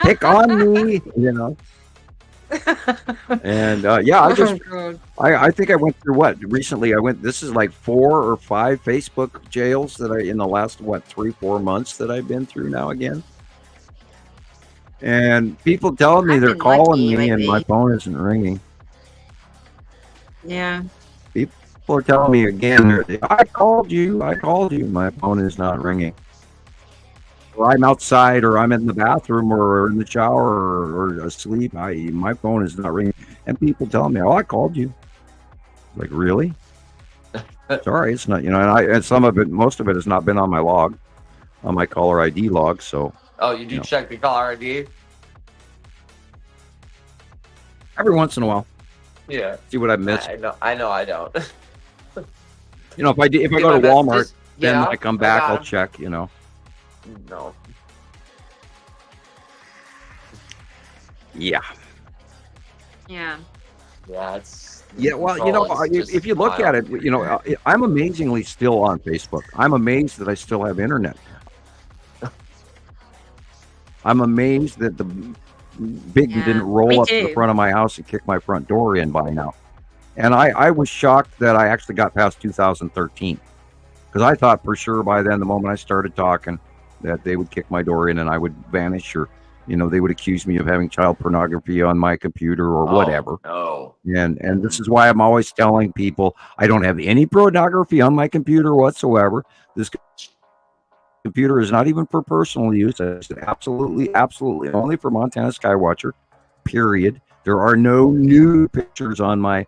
Pick on me. And I think I went through recently. This is like 4 or 5 Facebook jails that in the last 3-4 months that I've been through now again. And people telling me they're calling me and my phone isn't ringing. Yeah. People are telling me again, I called you, my phone is not ringing. Or I'm outside, or I'm in the bathroom, or in the shower, or asleep. My phone is not ringing, and people tell me, "Oh, I called you." Like, really? Sorry, it's not. And some of it, most of it, has not been on my log, on my caller ID log. So. Oh, you do check the caller ID? Every once in a while. Yeah. See what I missed. I know. I don't. If I go to Walmart, then when I come back, I'll check. No. Yeah. Yeah. Yeah, it's. Yeah, well, if you look at it, I'm amazingly still on Facebook. I'm amazed that I still have internet. I'm amazed that the Big didn't roll up to the front of my house and kick my front door in by now. And I was shocked that I actually got past 2013, because I thought for sure by then, the moment I started talking, that they would kick my door in and I would vanish, or they would accuse me of having child pornography on my computer or whatever. Oh. And this is why I'm always telling people I don't have any pornography on my computer whatsoever. This computer is not even for personal use. It's absolutely only for Montana Skywatcher, period. There are no new pictures on my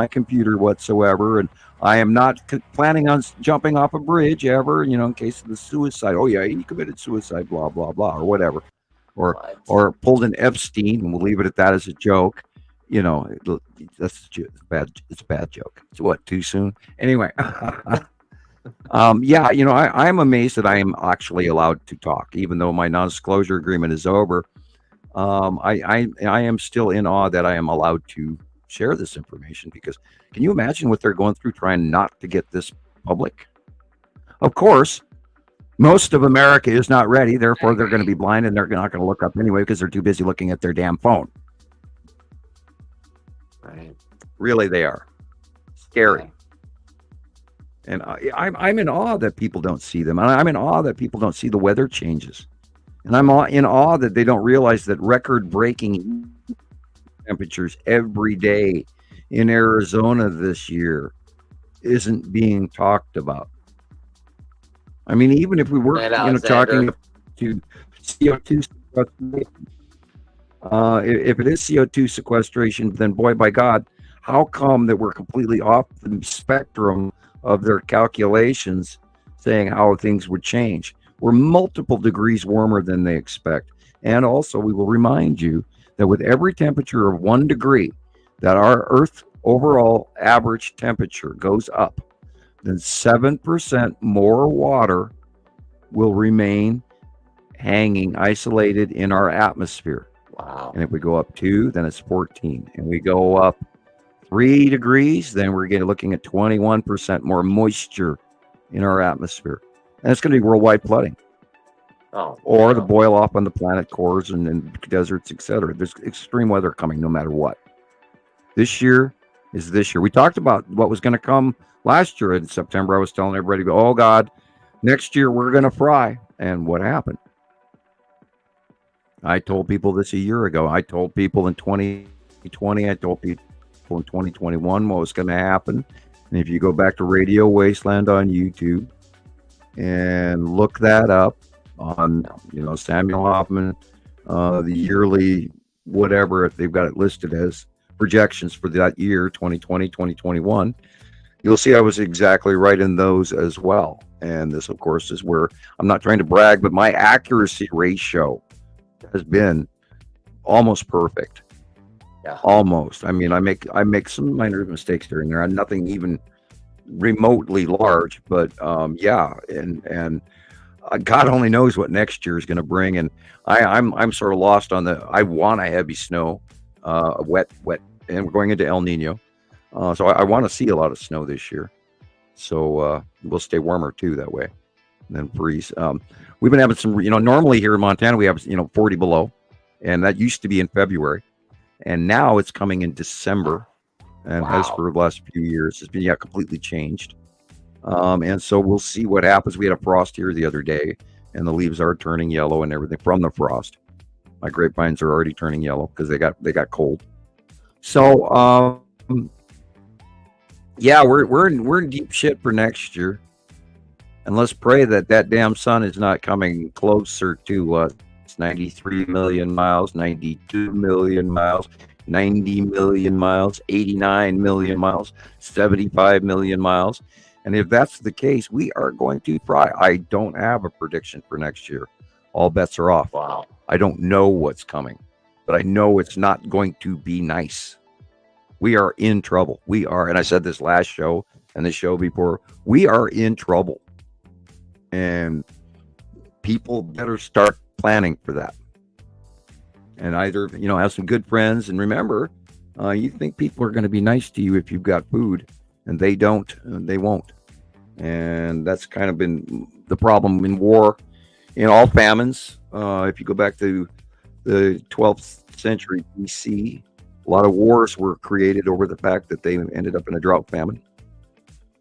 computer whatsoever, and I am not planning on jumping off a bridge ever, in case of the suicide. Oh yeah, he committed suicide, blah blah blah, or whatever, or pulled an Epstein, and we'll leave it at that as a joke. That's bad. It's a bad joke. It's what, too soon? Anyway. I'm amazed that I am actually allowed to talk, even though my non-disclosure agreement is over. I am still in awe that I am allowed to share this information, because can you imagine what they're going through trying not to get this public? Of course, most of America is not ready. Therefore, they're going to be blind, and they're not going to look up anyway because they're too busy looking at their damn phone. Right. Really, they are. Scary. And I'm in awe that people don't see them. I'm in awe that people don't see the weather changes. And I'm in awe that they don't realize that record-breaking temperatures every day in Arizona this year isn't being talked about. I mean, even if we were talking to CO2 sequestration, if it is CO2 sequestration, then boy, by God, how come that we're completely off the spectrum of their calculations saying how things would change? We're multiple degrees warmer than they expect. And also, we will remind you that with every temperature of 1 degree, that our Earth overall average temperature goes up, then 7% more water will remain hanging isolated in our atmosphere. Wow. And if we go up 2, then it's 14. And we go up 3 degrees, then we're looking at 21% more moisture in our atmosphere. And it's going to be worldwide flooding. Oh, or the boil off on the planet cores and deserts, etc. There's extreme weather coming no matter what. This year is this year. We talked about what was going to come last year in September. I was telling everybody, oh God, next year we're going to fry. And what happened? I told people this a year ago. I told people in 2020, I told people in 2021 what was going to happen. And if you go back to Radio Wasteland on YouTube and look that up on, Samuel Hofman, the yearly whatever, if they've got it listed as projections for that year, 2020, 2021, you'll see I was exactly right in those as well. And this, of course, is where I'm not trying to brag, but my accuracy ratio has been almost perfect. Yeah. Almost. I mean, I make some minor mistakes here and there. Nothing even remotely large, but yeah. And God only knows what next year is going to bring. And I'm sort of lost on I want a heavy snow, wet, and we're going into El Nino. So I want to see a lot of snow this year. So we'll stay warmer too that way, and then freeze. We've been having some, normally here in Montana we have 40 below, and that used to be in February, and now it's coming in December, and has for the last few years. It's been completely changed. And so we'll see what happens. We had a frost here the other day, and the leaves are turning yellow and everything from the frost. My grapevines are already turning yellow because they got cold. So yeah, we're in deep shit for next year, and let's pray that damn sun is not coming closer to us. 93 million miles, 92 million miles, 90 million miles, 89 million miles, 75 million miles. And if that's the case, we are going to fry. I don't have a prediction for next year. All bets are off. Wow. I don't know what's coming, but I know it's not going to be nice. We are in trouble. We are, and I said this last show and the show before, we are in trouble. And people better start planning for that. And either, have some good friends. And remember, you think people are going to be nice to you if you've got food, and they don't, and they won't. And that's kind of been the problem in war, in all famines. If you go back to the 12th century BC, a lot of wars were created over the fact that they ended up in a drought famine.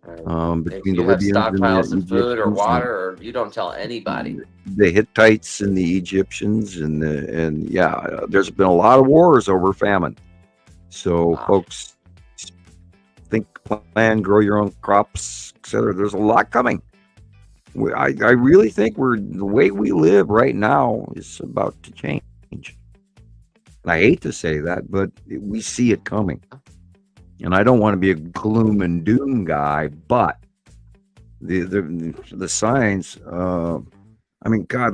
Between the Libyans and stockpiles the of food or Egyptians, water, or you don't tell anybody. The Hittites and the Egyptians, and there's been a lot of wars over famine. So folks, think, plan, grow your own crops, etc. There's a lot coming. I really think the way we live right now is about to change. I hate to say that, but we see it coming. And I don't want to be a gloom and doom guy, but the signs. God,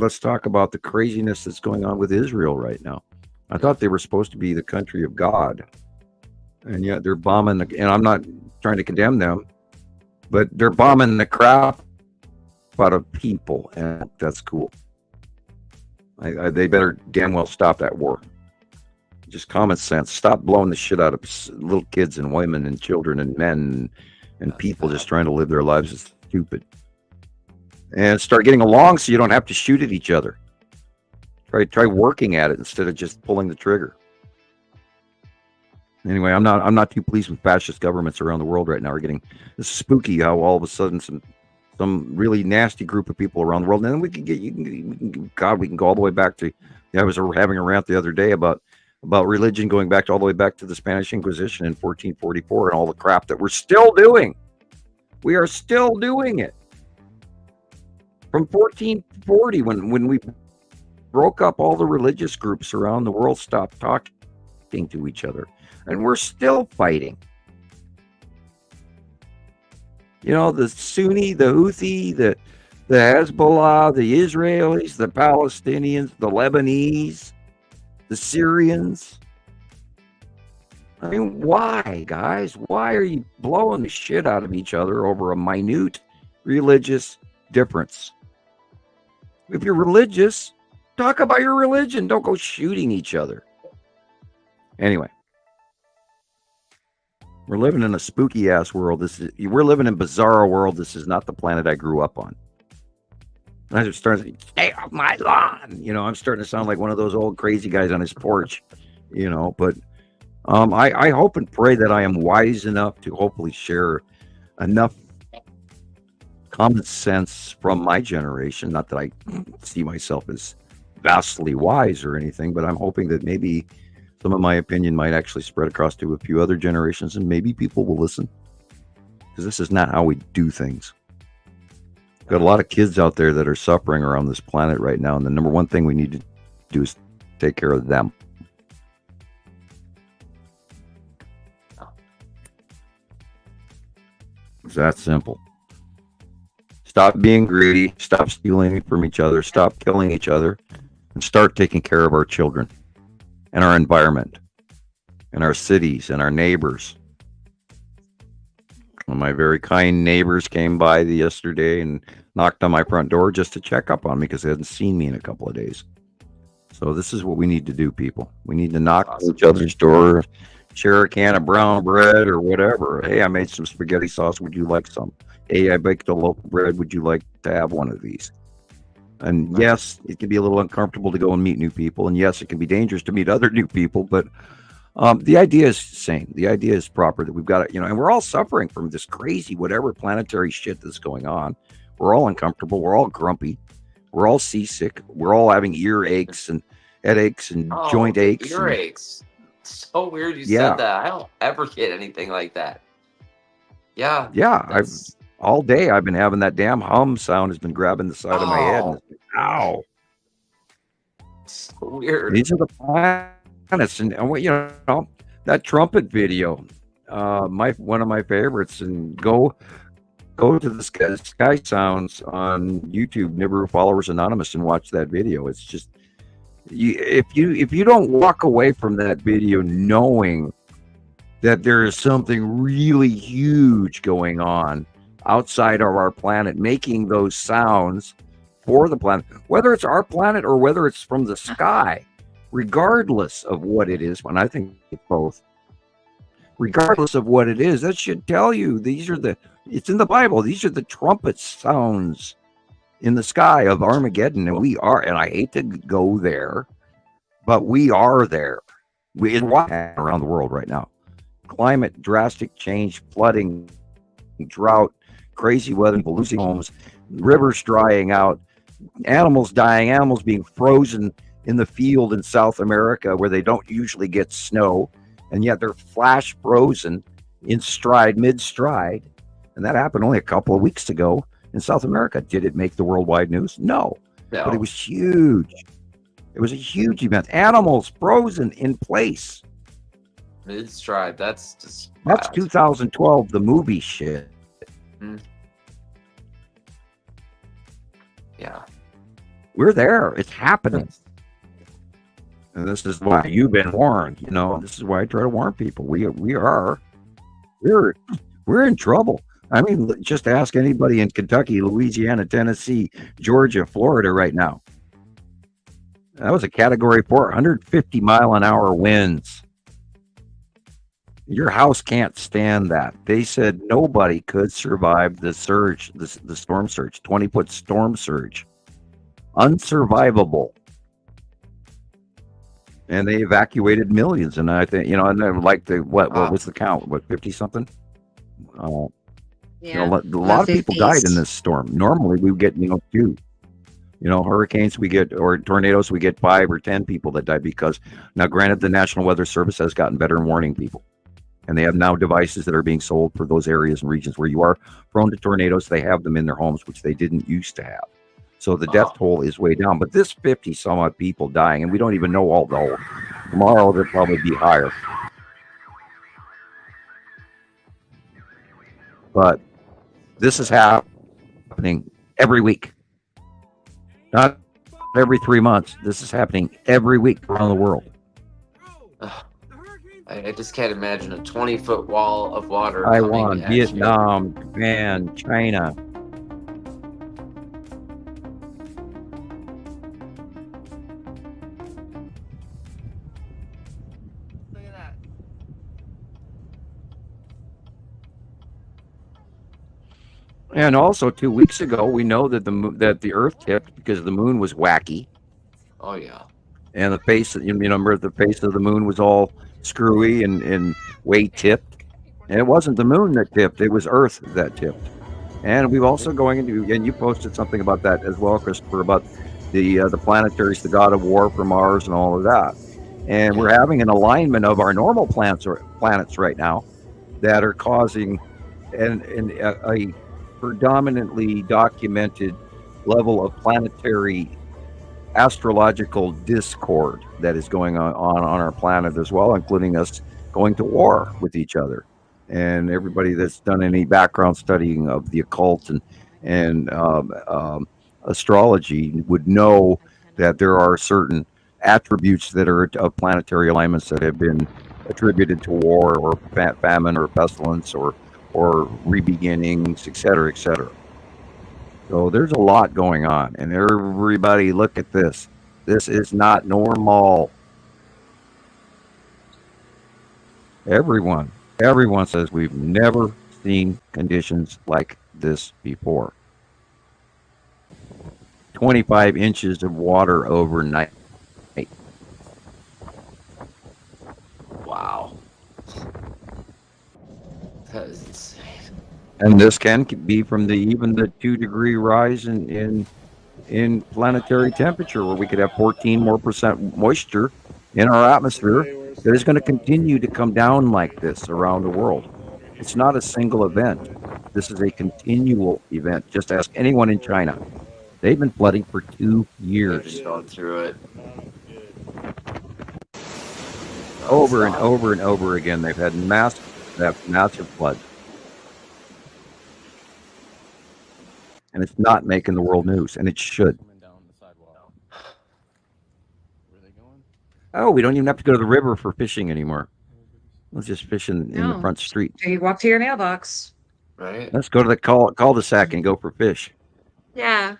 let's talk about the craziness that's going on with Israel right now. I thought they were supposed to be the country of God, and yet they're bombing. And I'm not trying to condemn them, but they're bombing the crap out of people, and that's cool. They better damn well stop that war. Just common sense. Stop blowing the shit out of little kids and women and children and men and people just trying to live their lives. Is stupid. And start getting along so you don't have to shoot at each other. Try working at it instead of just pulling the trigger. Anyway, I'm not too pleased with fascist governments around the world right now. We're getting this is spooky how all of a sudden some really nasty group of people around the world. And then we can go all the way back to. I was having a rant the other day about religion going back all the way back to the Spanish Inquisition in 1444 and all the crap that we're still doing. We are still doing it. From 1440, when we broke up all the religious groups around the world, stopped talking to each other, and we're still fighting. The Sunni, the Houthi, the Hezbollah, the Israelis, the Palestinians, the Lebanese, the Syrians. I mean, why, guys? Why are you blowing the shit out of each other over a minute religious difference? If you're religious, talk about your religion. Don't go shooting each other. Anyway, we're living in a spooky ass world. We're living in a bizarre world. This is not the planet I grew up on. And I just started saying, stay off my lawn. I'm starting to sound like one of those old crazy guys on his porch. But I hope and pray that I am wise enough to hopefully share enough common sense from my generation. Not that I see myself as vastly wise or anything, but I'm hoping that maybe some of my opinion might actually spread across to a few other generations, and maybe people will listen, because this is not how we do things. Got a lot of kids out there that are suffering around this planet right now, and the number one thing we need to do is take care of them. It's that simple. Stop being greedy, stop stealing from each other, stop killing each other, and start taking care of our children and our environment and our cities and our neighbors. One of my very kind neighbors came by yesterday and knocked on my front door just to check up on me because they hadn't seen me in a couple of days. So this is what we need to do, people. We need to knock on each other's door, share a can of brown bread or whatever. Hey, I made some spaghetti sauce. Would you like some? Hey, I baked a loaf of bread. Would you like to have one of these? And yes, it can be a little uncomfortable to go and meet new people. And yes, it can be dangerous to meet other new people. But the idea is sane. The idea is proper, that we've got to, and we're all suffering from this crazy, whatever planetary shit that's going on. We're all uncomfortable. We're all grumpy. We're all seasick. We're all having ear aches and headaches and joint aches. Ear aches. So weird you said that. I don't ever get anything like that. Yeah. Yeah. All day I've been having that damn hum sound has been grabbing the side of my head. And it's like, ow. So weird. These are the planets. And that trumpet video, one of my favorites, and go to the Sky Sounds on YouTube, Nibiru Followers Anonymous, and watch that video. It's just, if you don't walk away from that video knowing that there is something really huge going on outside of our planet, making those sounds for the planet, whether it's our planet or whether it's from the sky, regardless of what it is, when I think it's both, regardless of what it is, that should tell you it's in the Bible. These are the trumpet sounds in the sky of Armageddon. And and I hate to go there, but we are there. It's around the world right now. Climate, drastic change, flooding, drought, crazy weather, people losing homes, rivers drying out, animals dying, animals being frozen in the field in South America where they don't usually get snow, and yet they're flash frozen mid-stride. And that happened only a couple of weeks ago in South America. Did it make the worldwide news? No. But it was huge. It was a huge event. Animals frozen in place. Mid-stride. That's just... That's 2012, the movie shit. Yeah. We're there. It's happening. And this is why you've been warned. This is why I try to warn people. We're in trouble. I mean, just ask anybody in Kentucky, Louisiana, Tennessee, Georgia, Florida right now. That was a Category 4, 150 mile an hour winds. Your house can't stand that. They said nobody could survive the surge, the storm surge, 20-foot storm surge. Unsurvivable. And they evacuated millions. And I think, and then what was the count? 50 something? A lot of people died in this storm. Normally we get, 2. Hurricanes or tornadoes, we get 5 or 10 people that die because, now granted, the National Weather Service has gotten better in warning people. And they have now devices that are being sold for those areas and regions where you are prone to tornadoes. They have them in their homes, which they didn't used to have. So the death toll is way down. But this 50 some odd people dying, and we don't even know all the whole. Tomorrow they'll probably be higher. But this is happening every week. Not every 3 months. This is happening every week around the world. I just can't imagine a 20-foot wall of water Taiwan, coming at Vietnam, Japan, China. And also 2 weeks ago, we know that the Earth tipped because the moon was wacky. Oh yeah. And the face, remember, the face of the moon was all screwy and way tipped. And it wasn't the moon that tipped; it was Earth that tipped. And we've also going into, and you posted something about that as well, Christoper, about the planetaries, the god of war for Mars and all of that. And we're having an alignment of our normal planets right now that are causing a predominantly documented level of planetary astrological discord that is going on our planet as well, including us going to war with each other. And everybody that's done any background studying of the occult and astrology would know that there are certain attributes that are of planetary alignments that have been attributed to war or famine or pestilence or re-beginnings, et cetera, et cetera. So there's a lot going on, and everybody look at this. This is not normal. Everyone says we've never seen conditions like this before. 25 inches of water overnight. Wow. That is insane. And this can be from even the 2-degree rise in planetary temperature, where we could have 14% more moisture in our atmosphere that is going to continue to come down like this around the world. It's not a single event. This is a continual event. Just ask anyone in China. They've been flooding for 2 years. Gone through it. Over and over and over again, they've had massive floods. And it's not making the world news, and it should. Oh, we don't even have to go to the river for fishing anymore. Let's just fish in the front street. So you walk to your mailbox. Right. Let's go to the cul-de-sac and go for fish. Yeah.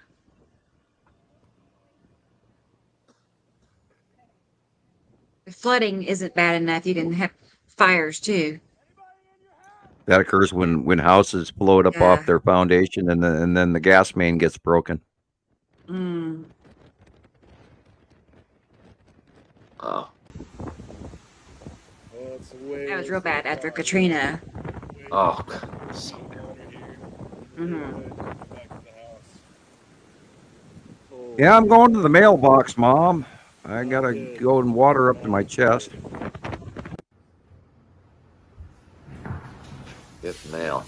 If flooding isn't bad enough, you can have fires too. That occurs when houses float up off their foundation, and then the gas main gets broken. Mm. Oh. That was real bad after Katrina. Oh. So Mm-hmm. Yeah, I'm going to the mailbox, Mom. I gotta go and water up to my chest. Get mail.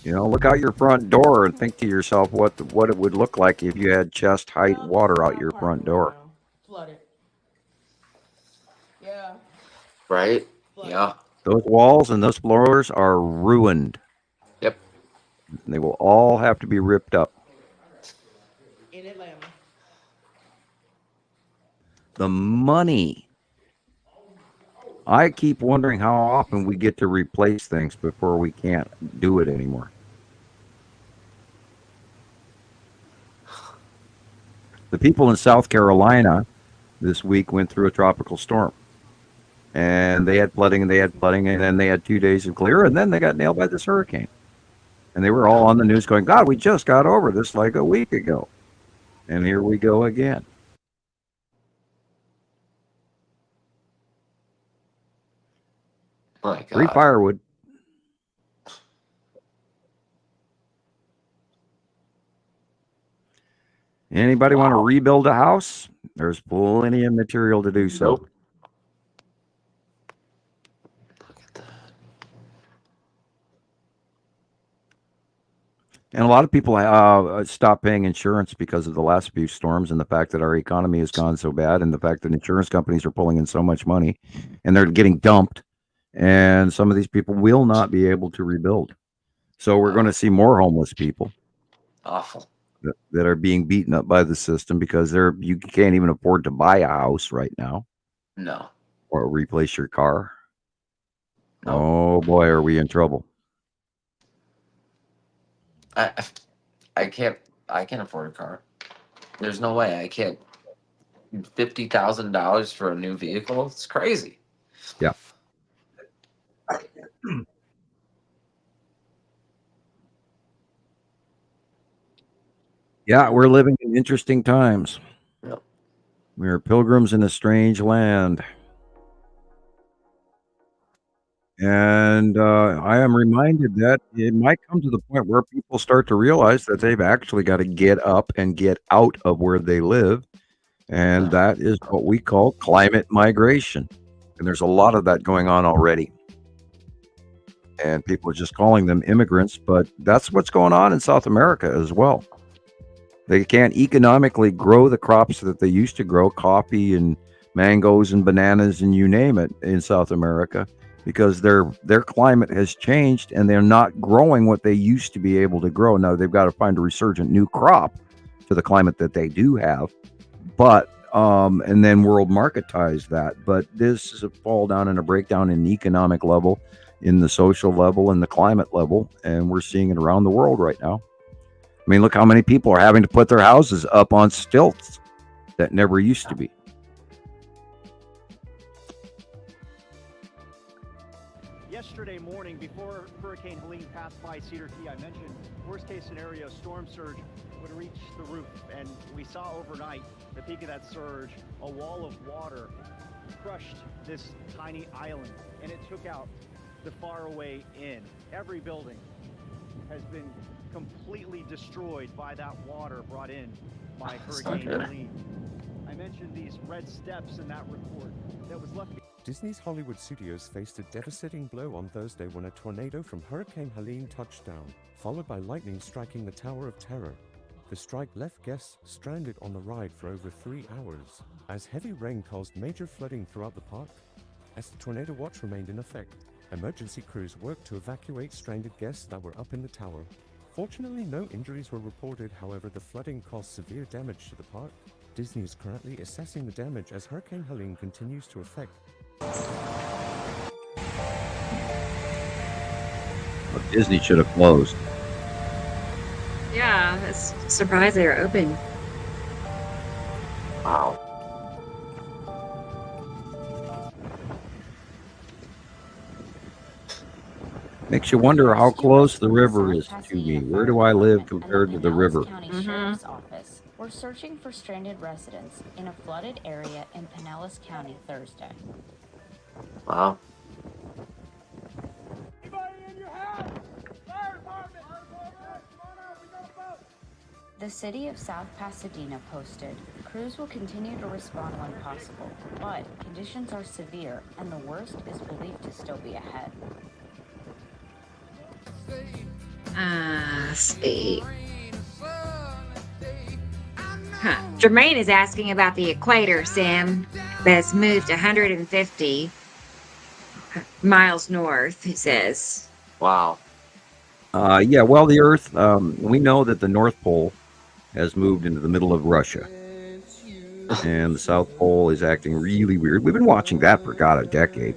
Look out your front door and think to yourself what it would look like if you had chest height water out your front door. Flooded. Yeah. Right? Yeah. Those walls and those floors are ruined. Yep. They will all have to be ripped up. In Atlanta. The money. I keep wondering how often we get to replace things before we can't do it anymore. The people in South Carolina this week went through a tropical storm. And they had flooding, and then they had 2 days of clear, and then they got nailed by this hurricane. And they were all on the news going, God, we just got over this like a week ago. And here we go again. My God. Free firewood. Anybody want to rebuild a house? There's plenty of material to do so. Nope. Look at that. And a lot of people stop paying insurance because of the last few storms and the fact that our economy has gone so bad, and the fact that insurance companies are pulling in so much money and they're getting dumped. And some of these people will not be able to rebuild. So we're going to see more homeless people. Awful. that are being beaten up by the system because you can't even afford to buy a house right now. No. Or replace your car. No. Oh boy, are we in trouble. I can't afford a car. There's no way I can't. $50,000 for a new vehicle? It's crazy. Yeah. Yeah, we're living in interesting times. Yep. We are pilgrims in a strange land. And I am reminded that it might come to the point where people start to realize that they've actually got to get up and get out of where they live. And that is what we call climate migration. And there's a lot of that going on already. And people are just calling them immigrants, but that's what's going on in South America as well. They can't economically grow the crops that they used to grow, coffee and mangoes and bananas and you name it in South America, because their climate has changed and they're not growing what they used to be able to grow. Now they've got to find a resurgent new crop to the climate that they do have, but and then world marketize that. But this is a fall down and a breakdown in the economic level, in the social level, and the climate level, and we're seeing it around the world right now. I mean, look how many people are having to put their houses up on stilts that never used to be. Yesterday morning, before Hurricane Helene passed by Cedar Key, I mentioned worst case scenario, storm surge would reach the roof. And we saw overnight, the peak of that surge, a wall of water crushed this tiny island, and it took out the faraway inn. Every building has been completely destroyed by that water brought in by Hurricane Helene. I mentioned these red steps in that report that was left. Disney's Hollywood Studios faced a devastating blow on Thursday when a tornado from Hurricane Helene touched down, followed by lightning striking the Tower of Terror. The strike left guests stranded on the ride for over 3 hours, as heavy rain caused major flooding throughout the park. As the tornado watch remained in effect, emergency crews worked to evacuate stranded guests that were up in the tower. Fortunately, no injuries were reported. However, the flooding caused severe damage to the park. Disney is currently assessing the damage as Hurricane Helene continues to affect. Well, Disney should have closed. Yeah, it's surprised they were open. Wow. Makes you wonder how close the river is to me. Where do I live compared to the river? County Sheriff's Office were searching for stranded residents in a flooded area in Pinellas County Thursday. Wow. The city of South Pasadena posted, crews will continue to respond when possible, but conditions are severe and the worst is believed to still be ahead. See. Jermaine is asking about the equator, Sam, that's moved 150 miles north, he says. Wow. Yeah, well, the Earth, we know that the North Pole has moved into the middle of Russia. And the South Pole is acting really weird. We've been watching that for, God, a decade.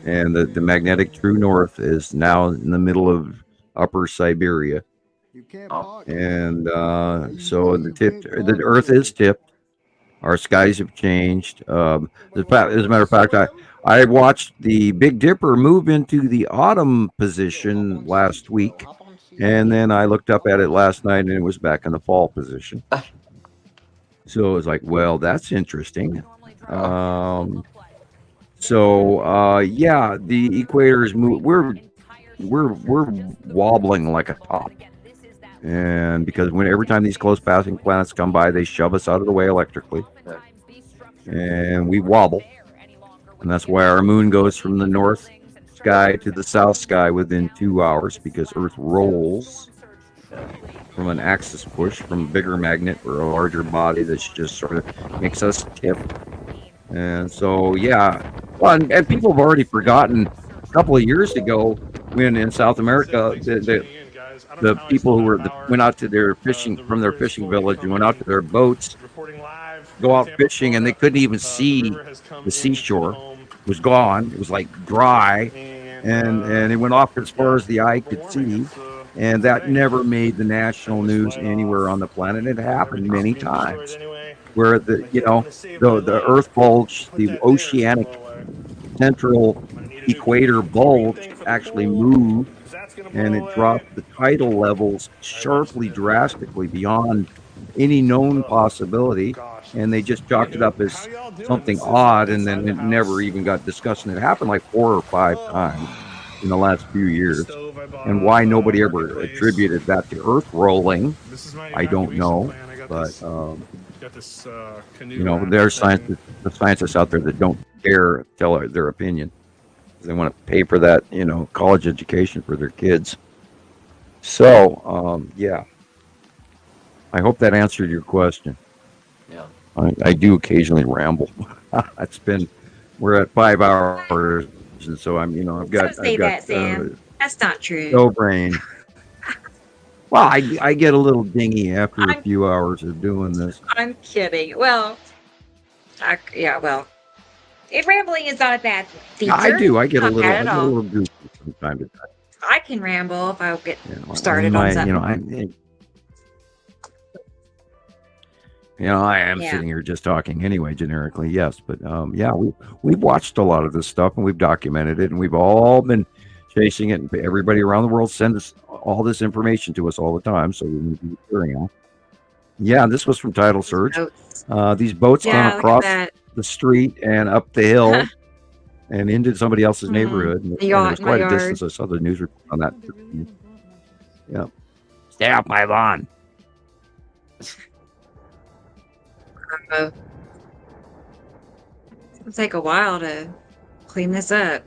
And the magnetic true north is now in the middle of upper Siberia. And so the Earth is tipped. Our skies have changed. As a matter of fact, I watched the Big Dipper move into the autumn position last week. And then I looked up at it last night and it was back in the fall position. So it was like, well, that's interesting. Yeah, the equator is we're wobbling like a top. And because every time these close passing planets come by, they shove us out of the way electrically. And we wobble. And that's why our moon goes from the north sky to the south sky within 2 hours, because Earth rolls from an axis push from a bigger magnet or a larger body that just sort of makes us tip. And so, yeah. Well, and people have already forgotten a couple of years ago when in South America, the people who went out to their fishing from their fishing village and went out to their boats, go out fishing, and they couldn't even see the seashore. It was gone. It was like dry, and it went off as far as the eye could see. And that never made the national news anywhere on the planet. It happened many times, where the Earth bulge, the oceanic central equator bulge, actually moved, and it dropped the tidal levels sharply, drastically beyond any known possibility. And they just chalked it up as something odd, and then it never even got discussed. And it happened like 4 or 5 times in the last few years. And why nobody ever attributed that to Earth rolling, I don't know. But there are scientists out there that don't dare tell their opinion. They want to pay for that, college education for their kids. So, yeah. I hope that answered your question. Yeah. I do occasionally ramble. We're at 5 hours, and so I've got. Don't say that, Sam. That's not true. No brain. Well, I get a little dingy after a few hours of doing this. I'm kidding. Well, rambling is not a bad feature. I do. I get a Not little goofy from time to time. I can ramble if I get started on something. I am sitting here just talking anyway, generically, yes. But we've watched a lot of this stuff, and we've documented it, and we've all been chasing it. And everybody around the world sends us all this information to us all the time, so we need to be hearing it. Yeah, this was from Tidal Surge. These boats came across the street and up the hill and into somebody else's neighborhood. And it was quite a distance. I saw the news report on that. Yeah. Stay off my lawn. It'll take a while to clean this up.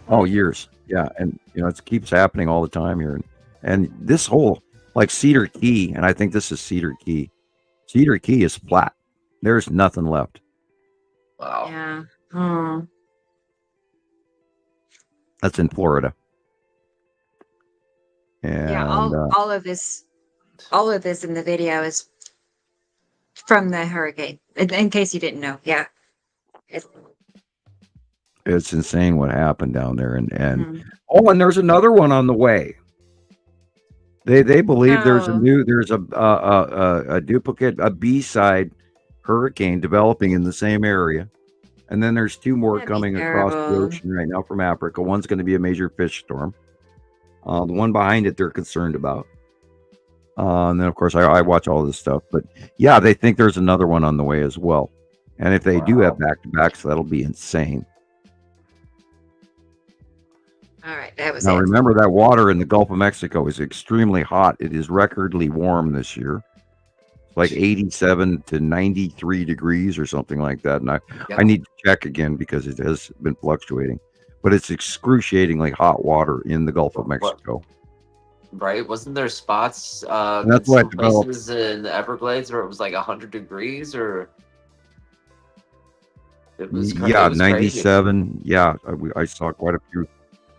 Oh, years. Yeah. And, it keeps happening all the time here. And this whole, like Cedar Key, and I think this is Cedar Key. Cedar Key is flat. There's nothing left. Wow. Yeah. Oh. That's in Florida. And, yeah. All of this in the video is from the hurricane. In case you didn't know. Yeah. It's insane what happened down there. And there's another one on the way. They believe there's a duplicate, a B-side hurricane developing in the same area. And then there's 2 more coming across the ocean right now from Africa. One's going to be a major fish storm. The one behind it, they're concerned about. And then, of course, I watch all this stuff. But, yeah, they think there's another one on the way as well. And if they do have back-to-backs, that'll be insane. All right, that was now, remember that water in the Gulf of Mexico is extremely hot. It is recordly warm this year. It's like 87 to 93 degrees or something like that. And I need to check again because it has been fluctuating. But it's excruciatingly hot water in the Gulf of Mexico. Right? Wasn't there spots and that's why places in the Everglades where it was like 100 degrees or... It was 97. Crazy. Yeah, I saw quite a few.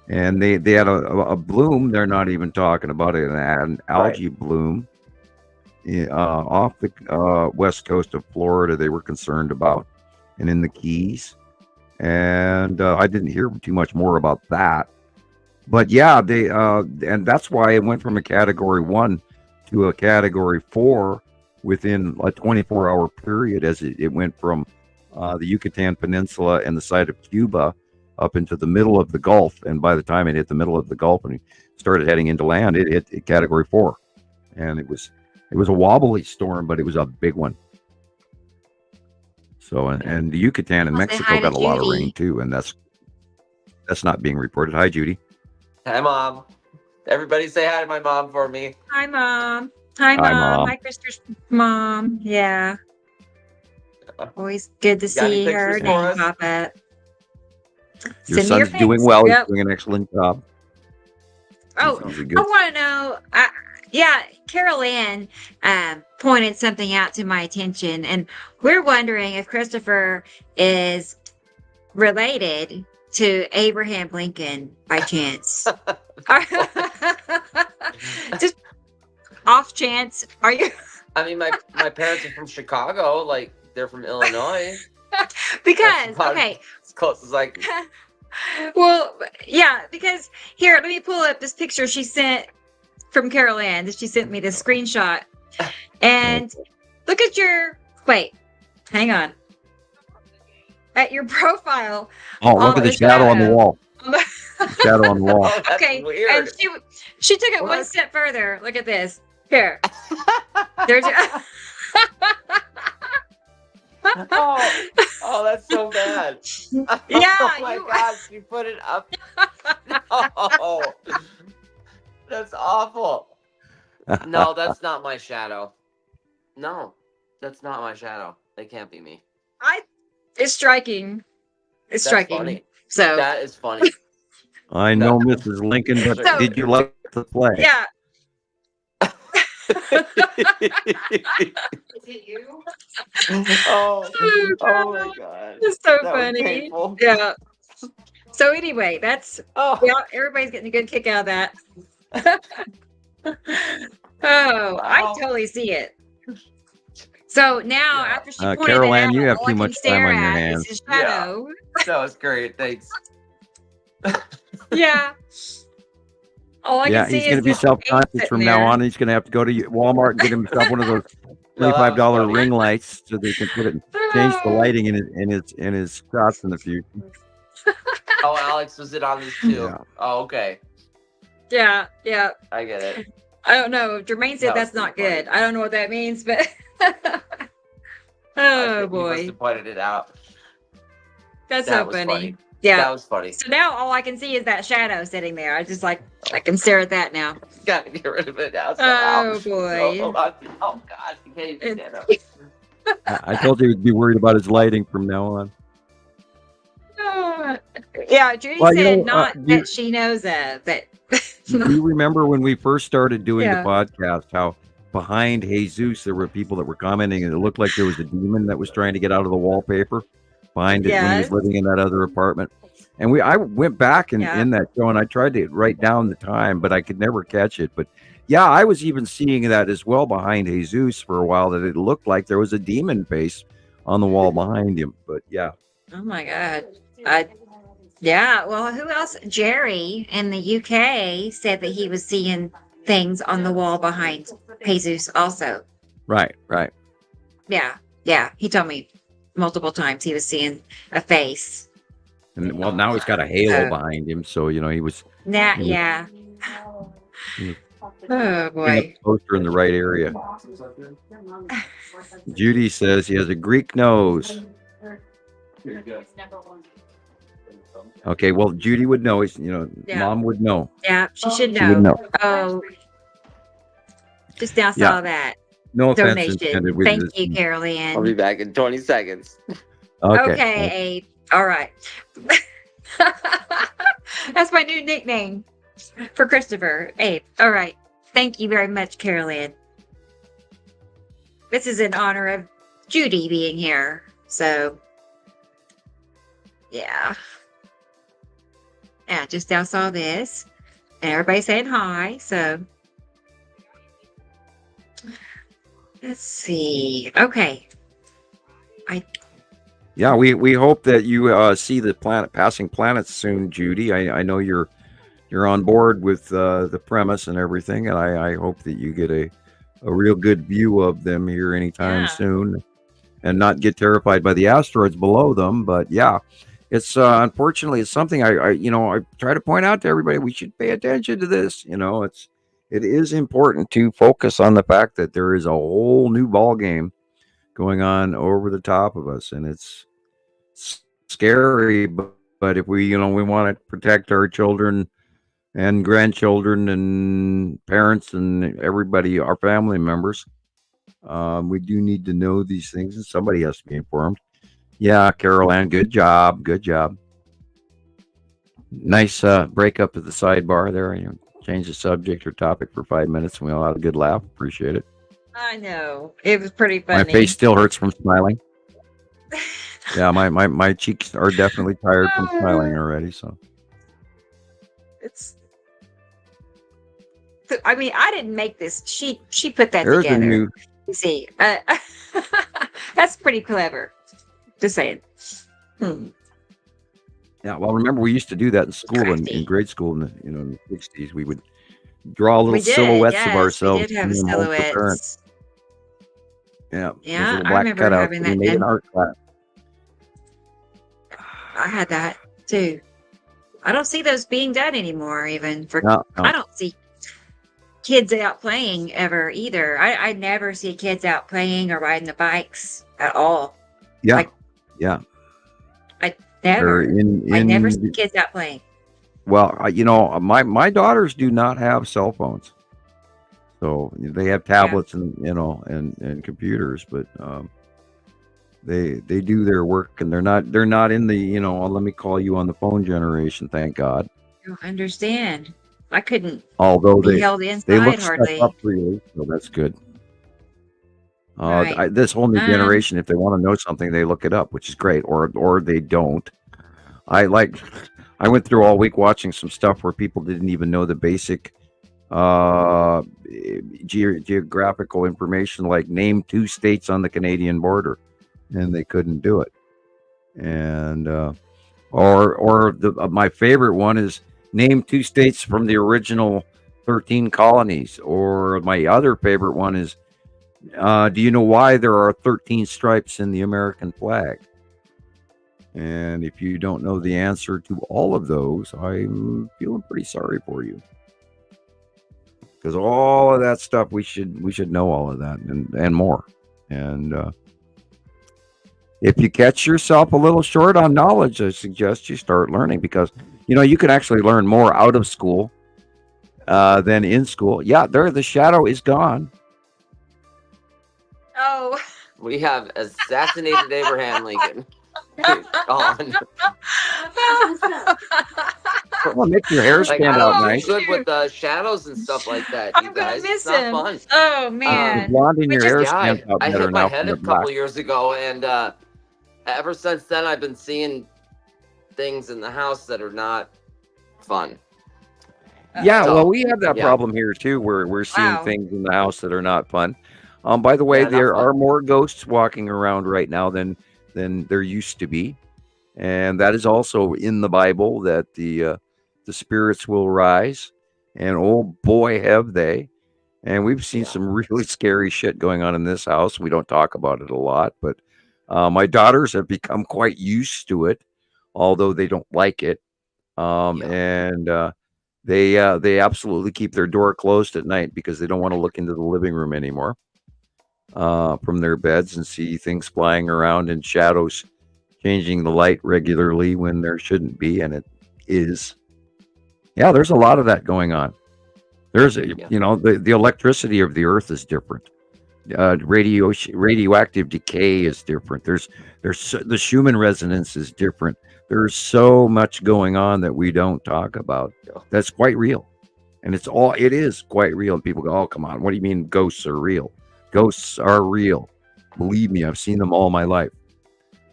And they had a bloom. They're not even talking about it. An algae bloom off the west coast of Florida. They were concerned about, and in the Keys. And I didn't hear too much more about that. But yeah, they and that's why it went from a category 1 to a category 4 within a 24-hour period, as it went from the Yucatan Peninsula and the side of Cuba up into the middle of the Gulf, and by the time it hit the middle of the Gulf and it started heading into land, it hit category 4, and it was a wobbly storm, but it was a big one. So and the Yucatan and Mexico got a lot of rain too, and that's not being reported. Hi, Judy. Hi, Mom. Everybody say hi to my mom for me. Hi, Mom. Hi, Mom. Hi, Krister's mom. Yeah. Always good to see her name pop up. Your son's doing well. He's doing an excellent job. Oh, I want to know. Carol Ann pointed something out to my attention, and we're wondering if Christoper is related to Abraham Lincoln by chance? Just off chance. Are you? I mean, my parents are from Chicago. Like, they're from Illinois. Because, okay. As close as I can. Well, yeah, because here, let me pull up this picture she sent from Carol Ann. She sent me this screenshot. And look at wait, hang on. At your profile. Oh, look at the shadow on the wall. Shadow on the wall. Oh, that's Okay, weird. and she took it one step further. Look at this. Here. There's oh, that's so bad. Yeah. Oh my gosh, you put it up. No. That's awful. No, that's not my shadow. No, that's not my shadow. They can't be me. It's striking. It's That's striking. funny. So That is funny. I know, Mrs. Lincoln, but So- did you like the play? yeah. Oh my god. It's so That was funny. painful. Yeah. So anyway, that's Oh. yeah, everybody's getting a good kick out of that. Oh, I Wow. totally see it. So now, after she pointed Carol it Ann, out, you have all too I can much time stare on your at hands. is his shadow. That was great. Thanks. Yeah. All I Yeah, can see he's going to is be his self-conscious face from sitting now there. on. He's going to have to go to Walmart and get himself one of those No, that was $25 funny. ring lights so they can put it, change the lighting in his shots in the future. Oh, Alex was it on this too? Yeah. Oh, okay. Yeah, yeah. I get it. I don't know. Jermaine said That was that's not pretty good. I don't know what that means, but I oh think you must boy, have pointed it out. that's That so was funny. funny. Yeah. That was funny. So now all I can see is that shadow sitting there. I can stare at that now. Gotta get rid of it now. Oh somehow. boy. Oh God, you can't even stand up. I told you he'd be worried about his lighting from now on. Yeah, Judy Well, you said know, not that she knows of, but Do you remember when we first started doing Yeah. the podcast, how behind Jesus there were people that were commenting and it looked like there was a demon that was trying to get out of the wallpaper behind it when he was Yes. living in that other apartment? And I went back in that show and I tried to write down the time, but I could never catch it. But yeah, I was even seeing that as well behind Jesus for a while, that it looked like there was a demon face on the wall behind him. But yeah. oh my god. Yeah, well, who else? Jerry in the UK said that he was seeing things on the wall behind Jesus also. Right. Yeah. He told me multiple times he was seeing a face. And well, now he's got a halo So- behind him. So, he was Yeah. Oh boy. poster in the right area. Judy says he has a Greek nose. Okay, well, Judy would know. Yeah. Mom would know. Yeah, she should She would know. know. Oh, just now Yeah. saw that No offense donation. intended with Thank this. you, Carol Ann. I'll be back in 20 seconds. Okay, Abe. All right. That's my new nickname for Christopher. Abe. All right. Thank you very much, Carol Ann. This is in honor of Judy being here. So, yeah. Yeah, just now saw this. And everybody's saying hi. So, let's see. Okay. Yeah, we hope that you see the passing planets soon, Judy. I know you're on board with the premise and everything, and I hope that you get a real good view of them here anytime soon, and not get terrified by the asteroids below them. But yeah, it's unfortunately it's something I try to point out to everybody. We should pay attention to this. It is important to focus on the fact that there is a whole new ball game going on over the top of us, and it's scary. But if we want to protect our children and grandchildren and parents and everybody, our family members, we do need to know these things, and somebody has to be informed. Yeah, Carol Ann, good job. Nice breakup at the sidebar there. Change the subject or topic for 5 minutes, and we all had a good laugh. Appreciate it. I know. It was pretty funny. My face still hurts from smiling. Yeah, my cheeks are definitely tired from smiling already. So It's. I mean, I didn't make this. She put that there's a together. new. See, that's pretty clever. Just saying. Yeah, well, remember we used to do that in school in grade school in the in the 60s. We would draw little We did, silhouettes of yes, we ourselves. did have and then hold the parent. silhouettes. Yeah, those Yeah, little I black remember cutouts having that we that made in then. art class. I had that too. I don't see those being done anymore. Even for No, I don't see kids out playing ever either. I never see kids out playing or riding the bikes at all. Yeah, Like, yeah. I They're never. I never see kids out playing. Well, my daughters do not have cell phones, so they have tablets and and computers, but they do their work, and they're not in the let me call you on the phone generation. Thank God. I don't understand. I couldn't Although be they held look inside stuff hardly. up freely, so that's good. Right. This whole new generation, if they want to know something, they look it up, which is great, or they don't. I went through all week watching some stuff where people didn't even know the basic geographical information, like name 2 states on the Canadian border, and they couldn't do it. And my favorite one is name 2 states from the original 13 colonies. Or my other favorite one is, do you know why there are 13 stripes in the American flag? And if you don't know the answer to all of those, I'm feeling pretty sorry for you, because all of that stuff we should know all of that and more. And if you catch yourself a little short on knowledge, I suggest you start learning, because you can actually learn more out of school than in school. Yeah, the shadow is gone. Oh. We have assassinated Abraham Lincoln. Gone. Well, make your hair stand out nice. Good with shadows and stuff like that. You guys, miss it's not him. fun. Oh man, the blonde in your hair stands out I better hit my now head from a the couple black. years ago, and ever since then, I've been seeing things in the house that are not fun. Yeah, So, well, we have that yeah. problem here too, where we're seeing things in the house that are not fun. By the way, Yeah, not there fun. are more ghosts walking around right now than there used to be, and that is also in the Bible, that the spirits will rise, and oh boy, have they! And we've seen some really scary shit going on in this house. We don't talk about it a lot, but my daughters have become quite used to it, although they don't like it. And they absolutely keep their door closed at night because they don't want to look into the living room anymore from their beds and see things flying around and shadows changing the light regularly when there shouldn't be, and it is. Yeah, there's a lot of that going on. There's the electricity of the earth is different. Radioactive decay is different. There's the Schumann resonance is different. There's so much going on that we don't talk about. That's quite real, and it is quite real. And people go, "Oh, come on! What do you mean ghosts are real?" Ghosts are real. Believe me, I've seen them all my life.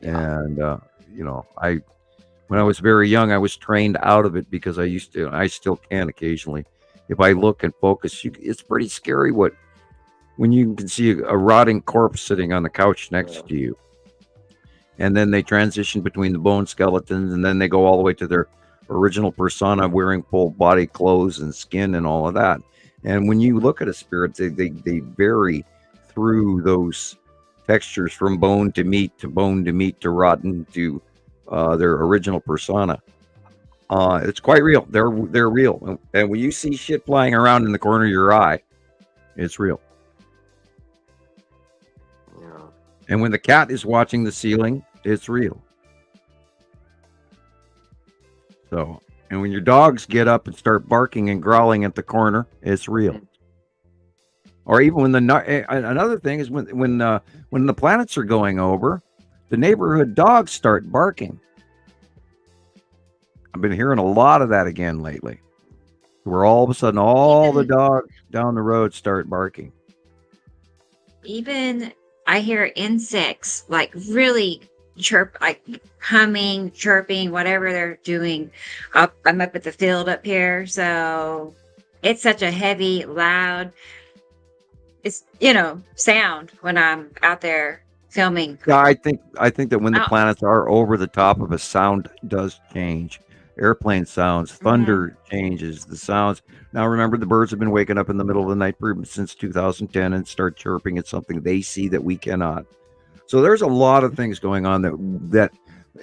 And when I was very young, I was trained out of it because I still can occasionally. If I look and focus, it's pretty scary when you can see a rotting corpse sitting on the couch next to you. And then they transition between the bone skeletons, and then they go all the way to their original persona wearing full body clothes and skin and all of that. And when you look at a spirit, they vary through those textures from bone to meat to rotten to their original persona. It's quite real. They're real. And when you see shit flying around in the corner of your eye, it's real. And when the cat is watching the ceiling, it's real. So, and when your dogs get up and start barking and growling at the corner, it's real. Or even when another thing is when the planets are going over, the neighborhood dogs start barking. I've been hearing a lot of that again lately, where all of a sudden all the dogs down the road start barking. Even I hear insects, like really chirp, like humming, chirping, whatever they're doing. I'm up at the field up here, so it's such a heavy, loud, it's sound when I'm out there filming. Yeah, I think that when the planets are over the top of us, sound does change. Airplane sounds, thunder changes, the sounds. Now remember, the birds have been waking up in the middle of the night since 2010 and start chirping at something they see that we cannot. So there's a lot of things going on that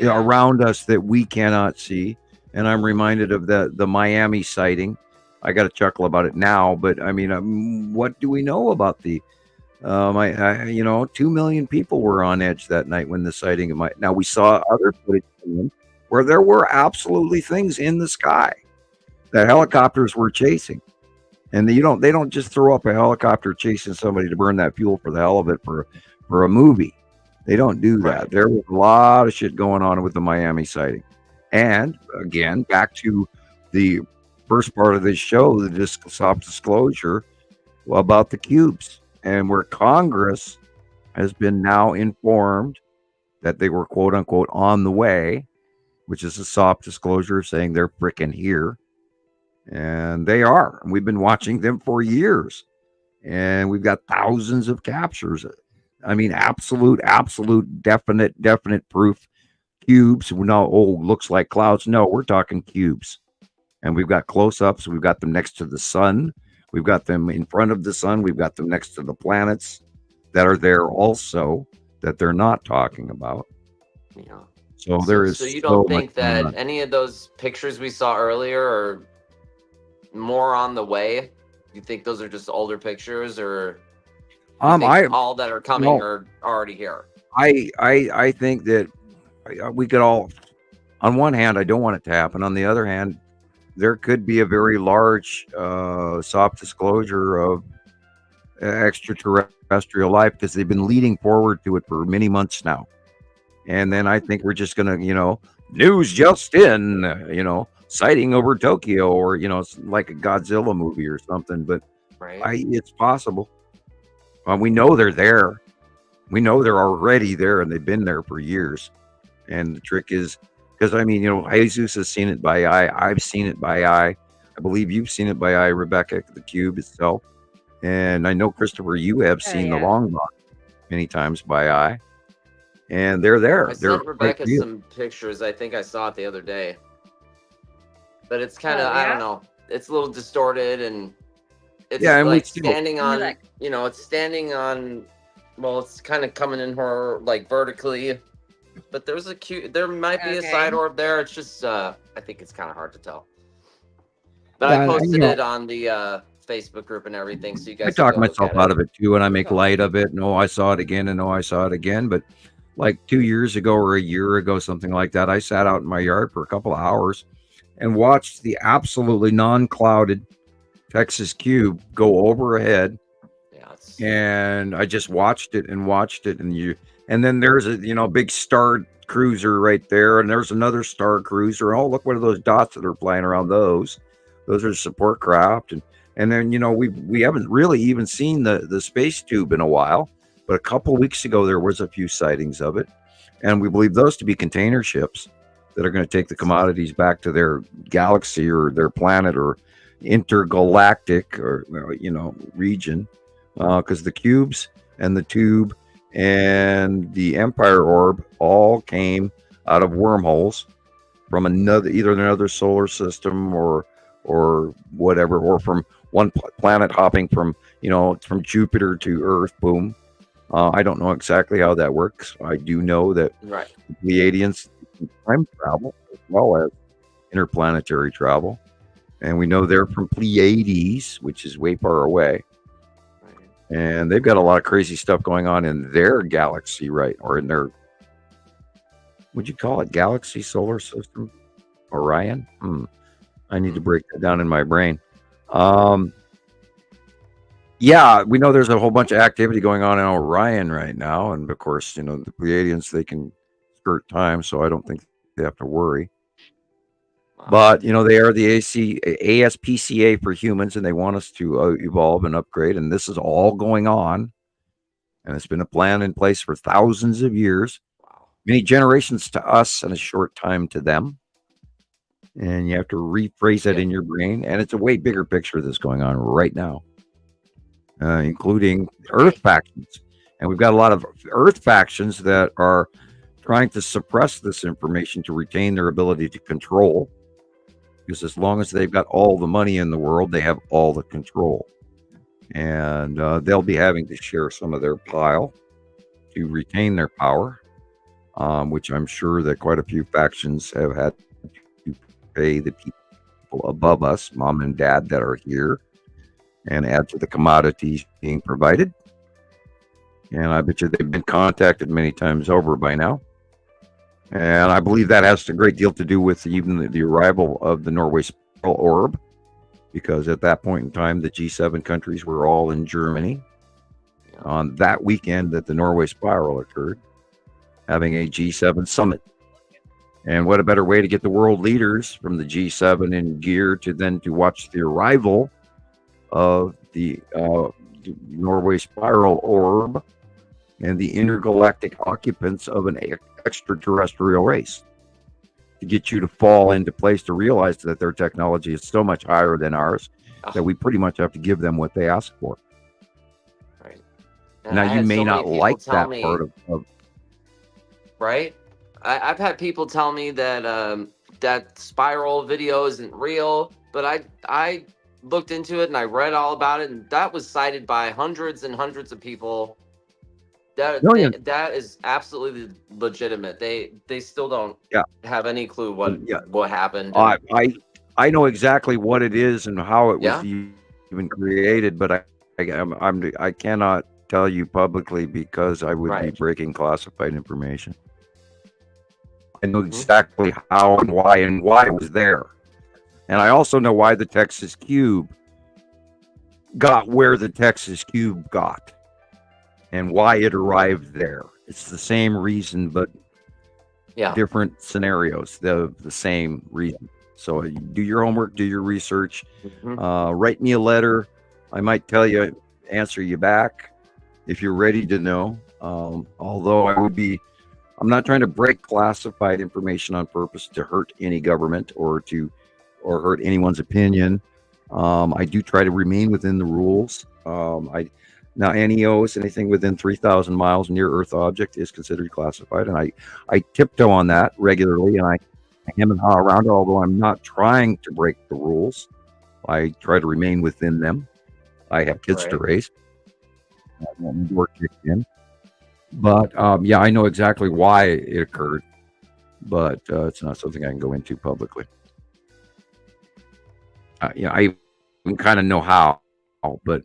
around us that we cannot see. And I'm reminded of the Miami sighting. I got to chuckle about it now, but I mean, what do we know about the 2 million people were on edge that night when the sighting of my. Now we saw other footage where there were absolutely things in the sky that helicopters were chasing, and they don't just throw up a helicopter chasing somebody to burn that fuel for the hell of it for a movie. They don't do that. There was a lot of shit going on with the Miami sighting, and again back to the first part of this show, the soft disclosure about the cubes. And where Congress has been now informed that they were quote unquote on the way, which is a soft disclosure saying they're frickin' here. And they are. And we've been watching them for years. And we've got thousands of captures. I mean, absolute, definite proof. Cubes. No, looks like clouds. No, we're talking cubes. And we've got close-ups. We've got them next to the sun. We've got them in front of the sun. We've got them next to the planets that are there also that they're not talking about. Yeah. So there is. So you don't think that any of those pictures we saw earlier are more on the way? You think those are just older pictures, or all that are coming are already here? I think that we could all. On one hand, I don't want it to happen. On the other hand, there could be a very large soft disclosure of extraterrestrial life because they've been leading forward to it for many months now. And then I think we're just going to, news just in, sighting over Tokyo, or, it's like a Godzilla movie or something. But it's possible. We know they're there. We know they're already there, and they've been there for years. And the trick is, because, Jesus has seen it by eye. I've seen it by eye. I believe you've seen it by eye, Rebecca, the cube itself. And I know, Christopher, you have seen the long box many times by eye. And they're there. I sent Rebecca some pictures. I think I saw it the other day. But it's kind of, I don't know. It's a little distorted, and it's like standing on, it's standing on, it's kind of coming in her, like, vertically. But there might be a side orb there. It's just, I think it's kind of hard to tell. But I posted it on the Facebook group and everything, so you guys. I talk myself out of it too, and I make light of it. No, I saw it again, and no, I saw it again. But like 2 years ago or a year ago, something like that, I sat out in my yard for a couple of hours and watched the absolutely non-clouded Texas cube go overhead. And I just watched it, and then there's a big star cruiser right there, and there's another star cruiser. Oh, look, what are those dots that are flying around? Those are support craft, and then we haven't really even seen the space tube in a while, but a couple weeks ago there was a few sightings of it, and we believe those to be container ships that are going to take the commodities back to their galaxy or their planet or intergalactic or region, because the cubes and the tube and the Empire orb all came out of wormholes from either another solar system or whatever, or from one planet hopping from Jupiter to Earth. Boom. I don't know exactly how that works. I do know that the Pleiadians time travel as well as interplanetary travel, and we know they're from Pleiades, which is way far away. And they've got a lot of crazy stuff going on in their galaxy, or in their, would you call it galaxy, solar system, Orion? I need to break that down in my brain. Yeah, we know there's a whole bunch of activity going on in Orion right now. And of course, the Pleiadians, they can skirt time, so I don't think they have to worry. But, they are the ASPCA for humans, and they want us to evolve and upgrade. And this is all going on. And it's been a plan in place for thousands of years. Many generations to us and a short time to them. And you have to rephrase that in your brain. And it's a way bigger picture that's going on right now, including Earth factions. And we've got a lot of Earth factions that are trying to suppress this information to retain their ability to control. Because as long as they've got all the money in the world, they have all the control. And they'll be having to share some of their pile to retain their power, which I'm sure that quite a few factions have had to pay the people above us, mom and dad, that are here, and add to the commodities being provided. And I bet you they've been contacted many times over by now. And I believe that has a great deal to do with even the arrival of the Norway spiral orb, because at that point in time, the G7 countries were all in Germany on that weekend that the Norway spiral occurred, having a G7 summit. And what a better way to get the world leaders from the G7 in gear to watch the arrival of the Norway spiral orb and the intergalactic occupants of an extraterrestrial race, to get you to fall into place to realize that their technology is so much higher than ours that we pretty much have to give them what they ask for. Right. Now, you may not like that part of right. I've had people tell me that that spiral video isn't real, but I looked into it and I read all about it, and that was cited by hundreds and hundreds of people. That is absolutely legitimate. They still don't have any clue what happened. I know exactly what it is and how it was even created, but I cannot tell you publicly because I would be breaking classified information. I know exactly how and why it was there, and I also know why the Texas Cube got where the Texas Cube got. And why it arrived there. It's the same reason, but different scenarios. The same reason. So do your homework, do your research, write me a letter. I might answer you back if you're ready to know. Although I'm not trying to break classified information on purpose to hurt any government or hurt anyone's opinion. I do try to remain within the rules. Now, NEOs, anything within 3,000 miles near Earth object is considered classified, and I tiptoe on that regularly, and I hem and haw around it, although I'm not trying to break the rules. I try to remain within them. I have kids to raise. I want work kicked in. But, I know exactly why it occurred, but it's not something I can go into publicly. I even kind of know how, but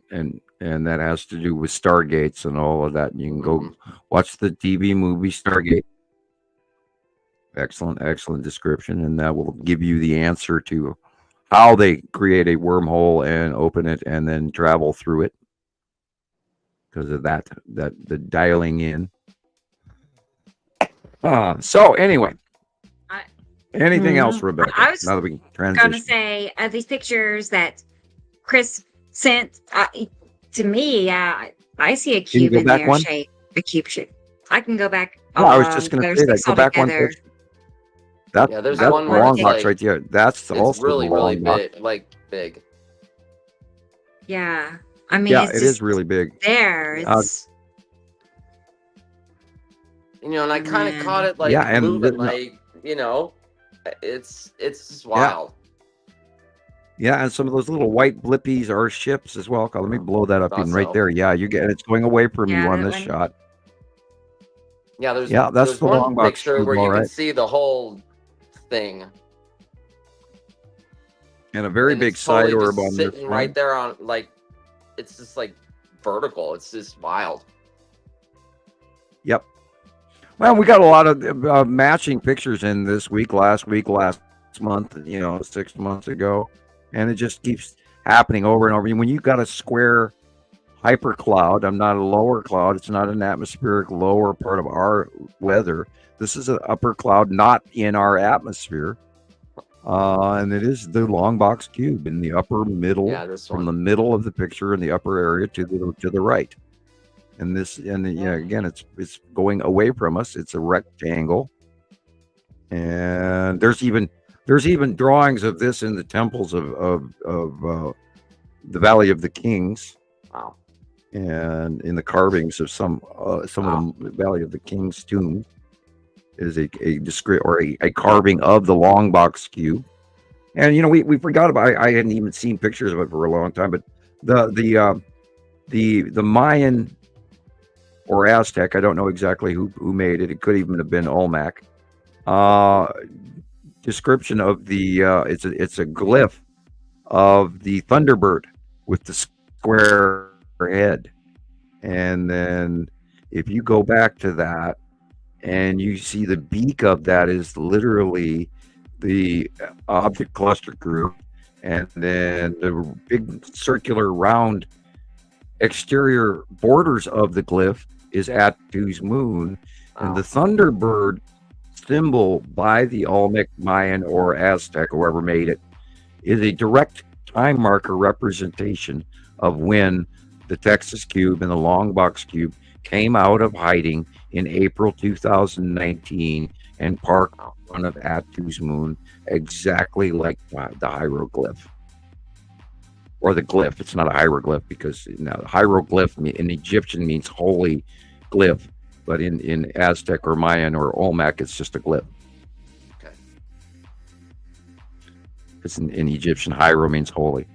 and that has to do with Stargates and all of that. You can go watch the TV movie Stargate. Excellent description, and that will give you the answer to how they create a wormhole and open it and then travel through it because of that the dialing in. So anyway, anything else, Rebecca? I was now that we can transition. going to say these pictures that Chris sent. To me, I see a cube in there shape, a cube shape. I can go back. No, I was just going to say that. Go back one picture. There's one long box right there. That's also really, really big, big. Yeah, I mean, it is really big. There, it's and I kind of caught it moving, it's just wild. Yeah, and some of those little white blippies are ships as well. Let me blow that up even right there. Yeah, it's going away from you on this shot. Yeah, there's that's the one long box picture where you can see the whole thing. And a very big side orb on this sitting right there on it's just vertical. It's just wild. Yep. Well, we got a lot of matching pictures in this week, last month, 6 months ago. And it just keeps happening over and over. When you've got a square hypercloud, I'm not a lower cloud. It's not an atmospheric lower part of our weather. This is an upper cloud not in our atmosphere. And it is the long box cube in the upper middle, from the middle of the picture in the upper area to the right. And again, it's going away from us. It's a rectangle, and there's even drawings of this in the temples of the Valley of the Kings. Wow. And in the carvings of some of the Valley of the Kings tomb is a carving of the long box cube. And we forgot about. I hadn't even seen pictures of it for a long time, but the Mayan or Aztec, I don't know exactly who made it. It could even have been Olmec. Description of the it's a glyph of the Thunderbird with the square head, and then if you go back to that and you see the beak of that is literally the object cluster group, and then the big circular round exterior borders of the glyph is Attu's moon. And the Thunderbird symbol by the Olmec, Mayan, or Aztec, whoever made it, is a direct time marker representation of when the Texas cube and the long box cube came out of hiding in April 2019 and parked in front of Attu's moon, exactly like the hieroglyph. Or the glyph. It's not a hieroglyph because hieroglyph in Egyptian means holy glyph, but in Aztec or Mayan or Olmec, it's just a glyph. Okay. Because in Egyptian, hiero means holy.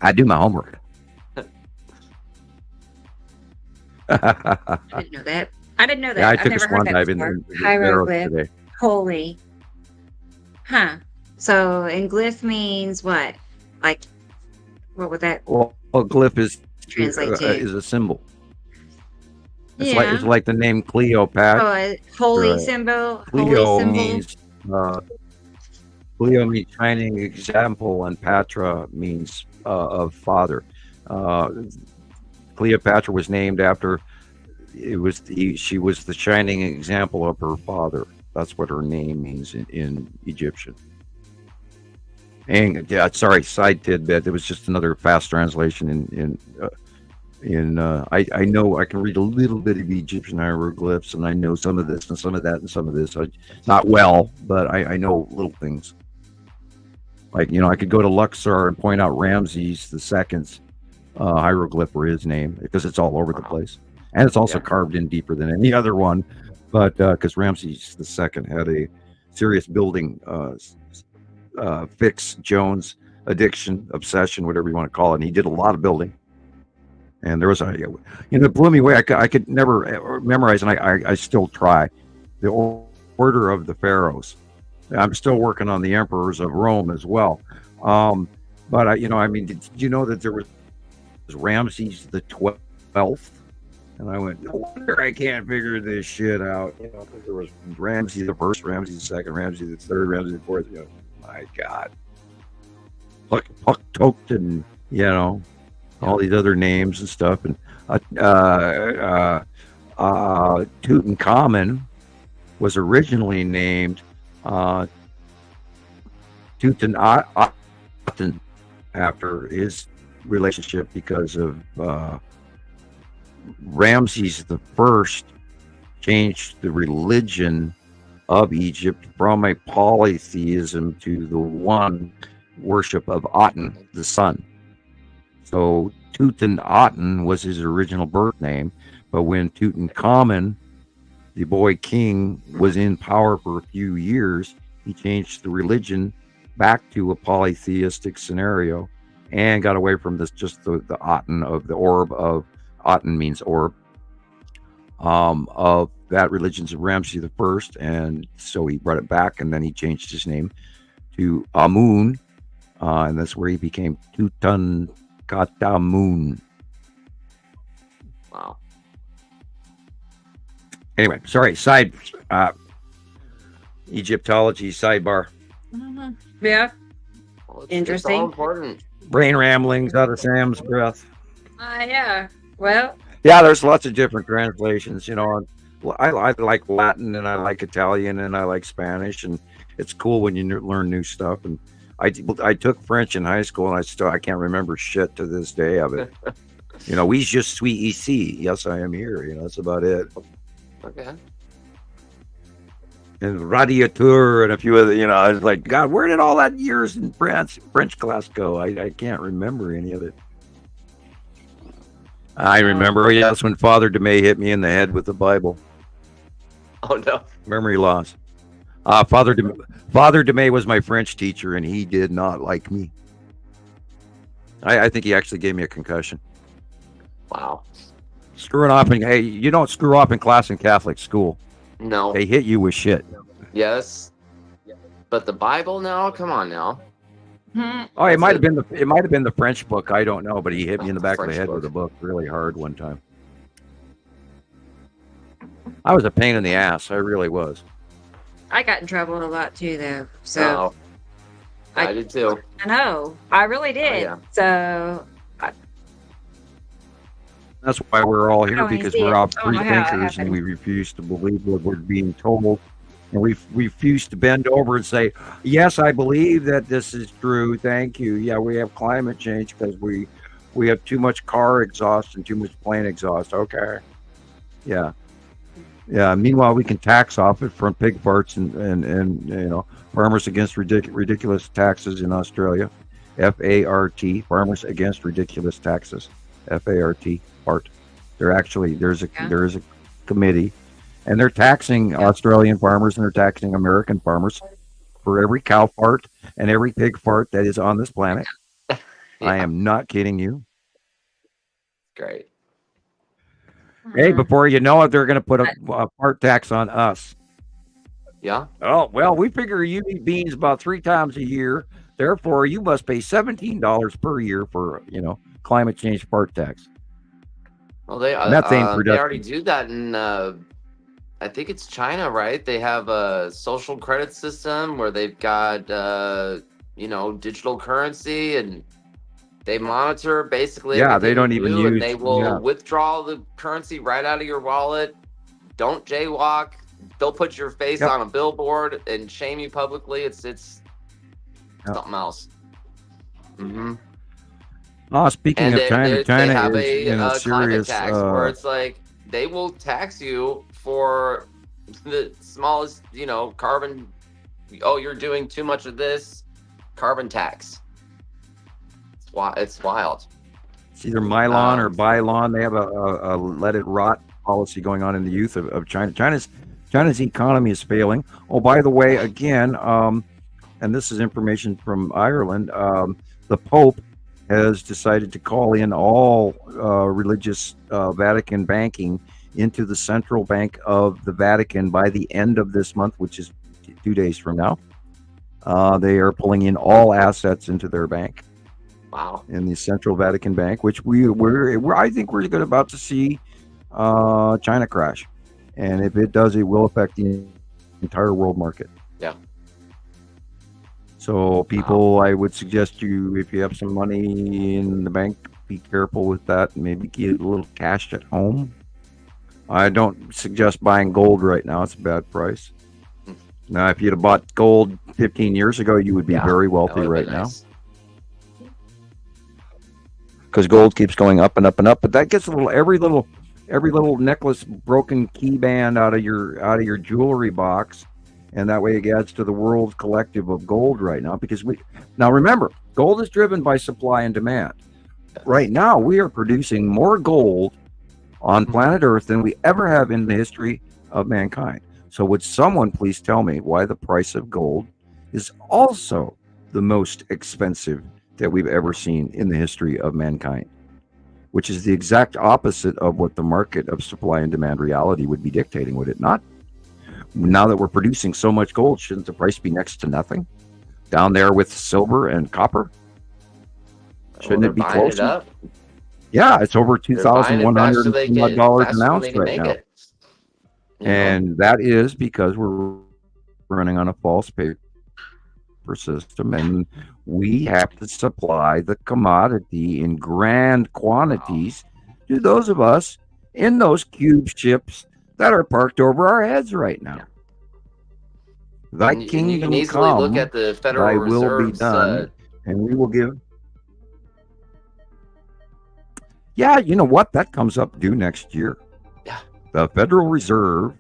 I do my homework. I didn't know that. Yeah, I took I've a never heard swan that dive in before. the Hieroglyph, today. holy. Huh. So, and glyph means what? Like, what would that Well, glyph is translate to? is a symbol. It's like the name Cleopatra. Oh, a holy symbol. Cleo Holy symbol. means Cleo means shining example, and Patra means of father. Cleopatra was named after she was the shining example of her father. That's what her name means in Egyptian. And side tidbit. There was just another fast translation I know I can read a little bit of Egyptian hieroglyphs, and I know some of this and some of that and some of this. Not well, but I know little things. Like, I could go to Luxor and point out Ramses II's hieroglyph for his name, because it's all over the place. And it's also carved in deeper than any other one. But because Ramses II had a serious building fix, Jones addiction, obsession, whatever you want to call it. And he did a lot of building. And there was it blew me away. I could never memorize, and I still try, the order of the pharaohs. I'm still working on the emperors of Rome as well. But did you know that there was Ramses the 12th? And I went, no wonder I can't figure this shit out. Because there was Ramses the first, Ramses the second, Ramses the third, Ramses the fourth. My God. Puck-Tokten, all these other names and stuff. And Tutankhamun was originally named Tutankhaten after his relationship, because of Ramses the First changed the religion of Egypt from a polytheism to the one worship of Aten, the sun. So Tutankhaten was his original birth name, but when Tutankhamun, the boy king, was in power for a few years, he changed the religion back to a polytheistic scenario and got away from this, just the Aten of the orb of Aten means orb, of that religion's of Ramses the First, and so he brought it back, and then he changed his name to Amun, and that's where he became Tutankhamun. Wow. Anyway, sorry. Egyptology sidebar. Mm-hmm. Yeah. Well, Interesting. It's all important. Brain ramblings out of Sam's breath. Yeah. Well. Yeah, there's lots of different translations. I like Latin, and I like Italian, and I like Spanish, and it's cool when you learn new stuff. And I took French in high school, and I can't remember shit to this day of it. We just sweet ici. Yes, I am here. That's about it. Okay. And radiateur and a few other. I was like, God, where did all that years in French class go? I can't remember any of it. I remember. That's when Father DeMay hit me in the head with the Bible. Oh no. Memory loss. Father DeMay was my French teacher, and he did not like me. I think he actually gave me a concussion. Wow. Screwing off, hey, you don't screw off in class in Catholic school. No. They hit you with shit. Yes. But the Bible now? Come on now. Oh, it might have been the French book. I don't know, but he hit me in the back of the head with a book really hard one time. I was a pain in the ass. I really was. I got in trouble a lot too, though. So I did too. I know. I really did. yeah. So that's why we're all here, because we're all free thinkers, and happened. we refuse to believe what we're being told. And we refuse to bend over and say, yes, I believe that this is true. Thank you. Yeah, we have climate change because we have too much car exhaust and too much plane exhaust. Okay. Yeah. Yeah. Meanwhile, we can tax off it from pig farts and farmers against ridiculous taxes in Australia. FART, farmers against ridiculous taxes. FART, fart. There's a committee. And they're taxing Australian farmers, and they're taxing American farmers for every cow fart and every pig fart that is on this planet. Yeah. I am not kidding you. Great. Hey, before you know it, they're going to put a fart tax on us. Yeah. Oh, well, we figure you eat beans about 3 times a year. Therefore, you must pay $17 per year for, climate change fart tax. Well, they already do that in... I think it's China, right? They have a social credit system where they've got, digital currency, and they monitor basically. Yeah, they don't even use. And they will withdraw the currency right out of your wallet. Don't jaywalk. They'll put your face on a billboard and shame you publicly. It's something else. Mm-hmm. Oh, speaking of China, China have is in a serious tax where it's like they will tax you for the smallest, carbon. Oh, you're doing too much of this, carbon tax. It's wild. It's either Mylon or Bylon. They have a let it rot policy going on in the youth of China. China's economy is failing. Oh, by the way, again, and this is information from Ireland, the Pope has decided to call in all religious Vatican banking into the central bank of the Vatican by the end of this month, which is 2 days from now. They are pulling in all assets into their bank. Wow! In the central Vatican bank, which I think we're about to see China crash, and if it does, it will affect the entire world market. Yeah. So people, I would suggest if you have some money in the bank, be careful with that. Maybe get a little cash at home. I don't suggest buying gold right now. It's a bad price. Now, if you'd have bought gold 15 years ago, you would be very wealthy right now. Because gold keeps going up and up and up, but that gets every little necklace, broken key band out of your jewelry box, and that way it adds to the world collective of gold right now. Because remember, gold is driven by supply and demand. Right now, we are producing more gold on planet Earth than we ever have in the history of mankind. So would someone please tell me why the price of gold is also the most expensive that we've ever seen in the history of mankind, which is the exact opposite of what the market of supply and demand reality would be dictating, would it not? Now that we're producing so much gold, shouldn't the price be next to nothing? Down there with silver and copper? Shouldn't it be closer? Yeah, it's over $2,100 an ounce right now. And that is because we're running on a false paper system, and we have to supply the commodity in grand quantities to those of us in those cube ships that are parked over our heads right now. Thy And you kingdom can easily come, look at the thy Federal will be Reserve's. done, and we will give. Yeah, you know what? That comes up due next year. Yeah. The Federal Reserve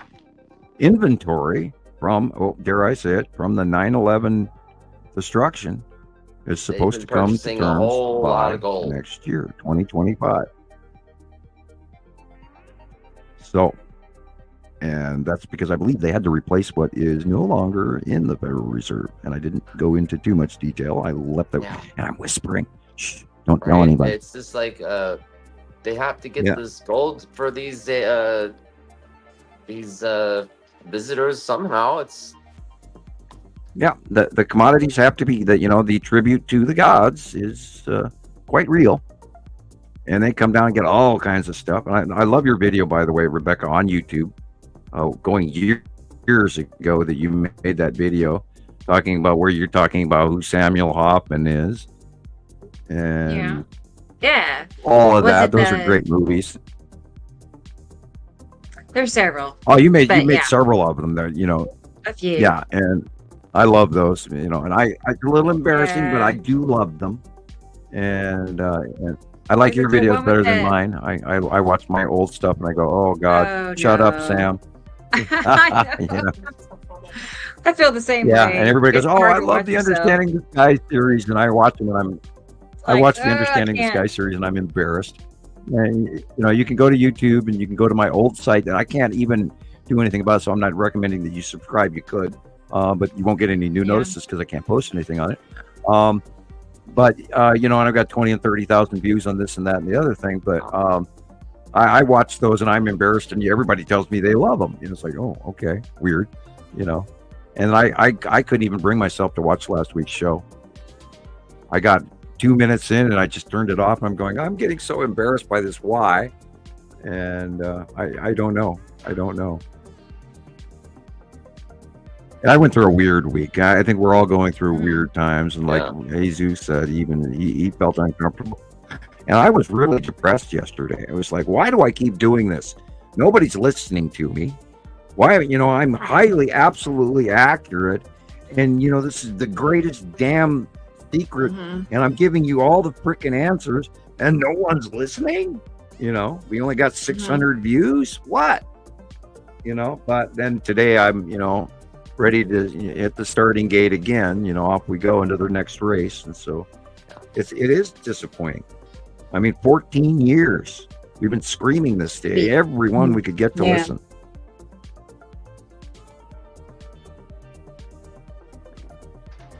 inventory from, oh, dare I say it, from the 9/11 destruction is supposed to come to purchasing a terms whole lot by of gold. next year, 2025. So, and that's because I believe they had to replace what is no longer in the Federal Reserve. And I didn't go into too much detail. I left that, and I'm whispering. Shh, don't tell anybody. It's just like they have to get Yeah. this gold for these visitors somehow. It's Yeah, the commodities have to be that, you know, the tribute to the gods is quite real. And they come down and get all kinds of stuff. And I love your video, by the way, Rebecca, on YouTube, going years ago that you made that video talking about where you're talking about who Samuel Hofman is. And Yeah. all of Was that. it Those are great movies. There's several. Oh, you made But, several of them that, you know. A few. Yeah, and I love those, you know, and it's a little embarrassing, but I do love them. And I like Was your it the videos one better with than the- mine. I watch my old stuff and I go, oh God, Oh, shut up, no. Sam. I You know? I feel the same Yeah, way. and everybody goes, It's oh, hard I to love watch the yourself. Understanding the Sky series, and I watch them, and I like, watch the I Understanding the can't. Sky series, and I'm embarrassed. And, you know, you can go to YouTube and you can go to my old site, and I can't even do anything about it, so I'm not recommending that you subscribe. You could, but you won't get any new notices because I can't post anything on it. But you know, and I've got 20 and 30,000 views on this and that and the other thing. But I watch those and I'm embarrassed, and everybody tells me they love them. You know, it's like, oh, okay, weird, you know. And I couldn't even bring myself to watch last week's show. I got 2 minutes in and I just turned it off. I'm going, I'm getting so embarrassed by this. Why? And I don't know. I don't know. And I went through a weird week. I think we're all going through weird times. And like Jesus said, even he felt uncomfortable. And I was really depressed yesterday. I was like, why do I keep doing this? Nobody's listening to me. Why, you know, I'm highly, absolutely accurate. And, you know, this is the greatest damn secret. And I'm giving you all the freaking answers and no one's listening. You know, we only got 600 views. What? You know, but then today I'm, you know, ready to hit the starting gate again. You know, off we go into the next race. And so it is disappointing. I mean, 14 years we've been screaming this day, everyone we could get to listen.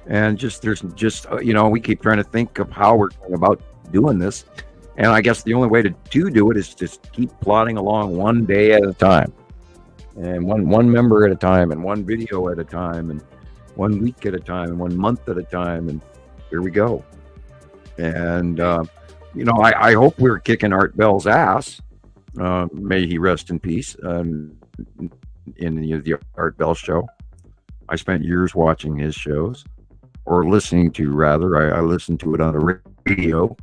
And there's you know, we keep trying to think of how we're going about doing this. And I guess the only way to do it is just keep plodding along one day at a time, and one member at a time, and one video at a time, and 1 week at a time, and 1 month at a time. And here we go. And, you know, I hope we're kicking Art Bell's ass. May he rest in peace. In the Art Bell show, I spent years watching his shows, or listening to, rather. I listened to it on the radio